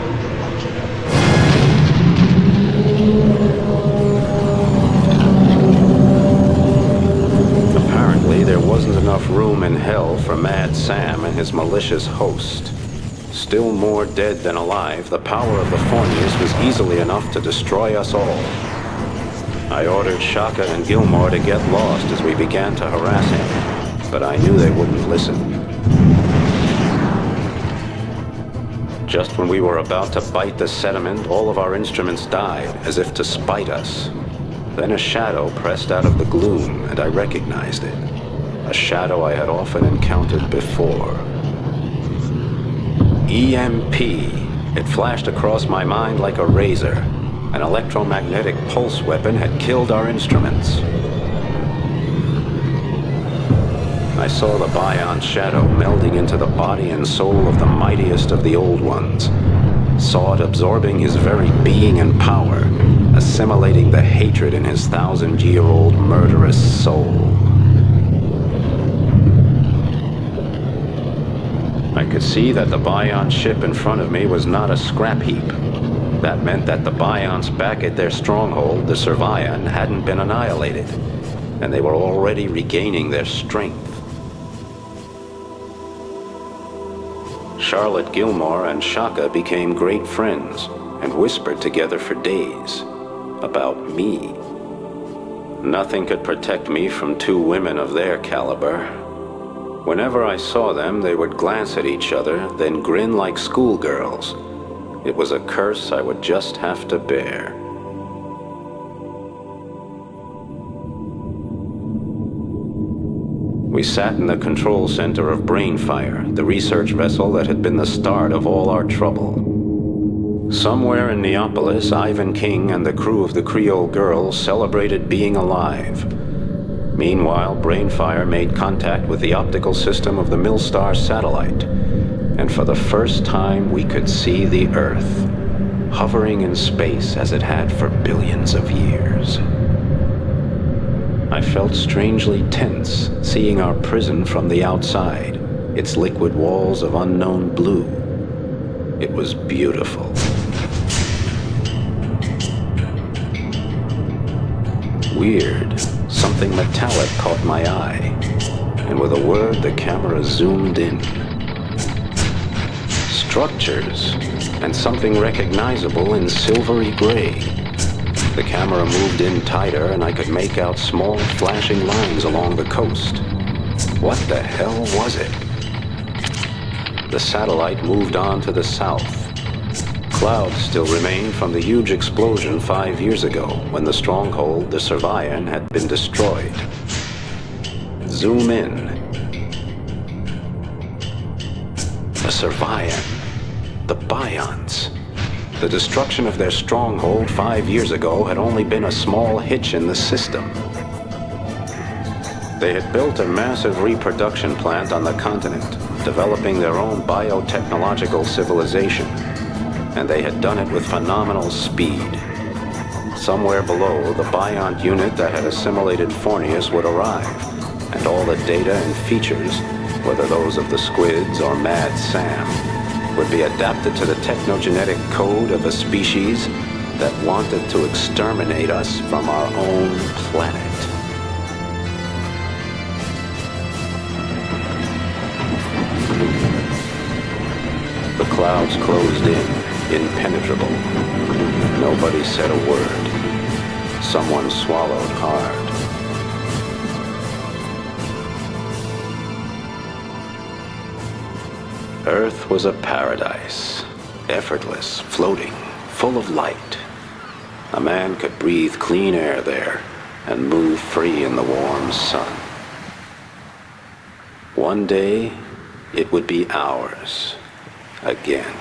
Apparently, there wasn't enough room in hell for Mad Sam and his malicious host. Still more dead than alive, the power of the Forneus was easily enough to destroy us all. I ordered Shaka and Gilmore to get lost as we began to harass him. but I knew they wouldn't listen. Just when we were about to bite the sediment, all of our instruments died, as if to spite us. Then a shadow pressed out of the gloom, and I recognized it. A shadow I had often encountered before. EMP. It flashed across my mind like a razor. An electromagnetic pulse weapon had killed our instruments. I saw the Bion shadow melding into the body and soul of the mightiest of the Old Ones. Saw it absorbing his very being and power, assimilating the hatred in his 1,000-year-old murderous soul. I could see that the Bion ship in front of me was not a scrap heap. That meant that the Bions back at their stronghold, the Servian, hadn't been annihilated, and they were already regaining their strength. Charlotte Gilmore and Shaka became great friends and whispered together for days about me. Nothing could protect me from two women of their caliber. Whenever I saw them, they would glance at each other, then grin like schoolgirls. It was a curse I would just have to bear. We sat in the control center of Brainfire, the research vessel that had been the start of all our trouble. Somewhere in Neopolis, Ivan King and the crew of the Creole Girl celebrated being alive. Meanwhile, Brainfire made contact with the optical system of the Millstar satellite, and for the first time we could see the Earth, hovering in space as it had for billions of years. I felt strangely tense, seeing our prison from the outside, its liquid walls of unknown blue. It was beautiful. Weird. Something metallic caught my eye, and with a word, the camera zoomed in. Structures, and something recognizable in silvery gray. The camera moved in tighter, and I could make out small flashing lines along the coast. What the hell was it? The satellite moved on to the south. Clouds still remained from the huge explosion 5 years ago, when the stronghold, the Servian, had been destroyed. Zoom in. The Servian. The Bions. The destruction of their stronghold 5 years ago had only been a small hitch in the system. They had built a massive reproduction plant on the continent, developing their own biotechnological civilization. And they had done it with phenomenal speed. Somewhere below, the Biont unit that had assimilated Forneus would arrive, and all the data and features, whether those of the squids or Mad Sam, would be adapted to the technogenetic code of a species that wanted to exterminate us from our own planet. The clouds closed in. Impenetrable. Nobody said a word. Someone swallowed hard. Earth was a paradise. Effortless, floating, full of light. A man could breathe clean air there and move free in the warm sun. One day, it would be ours again.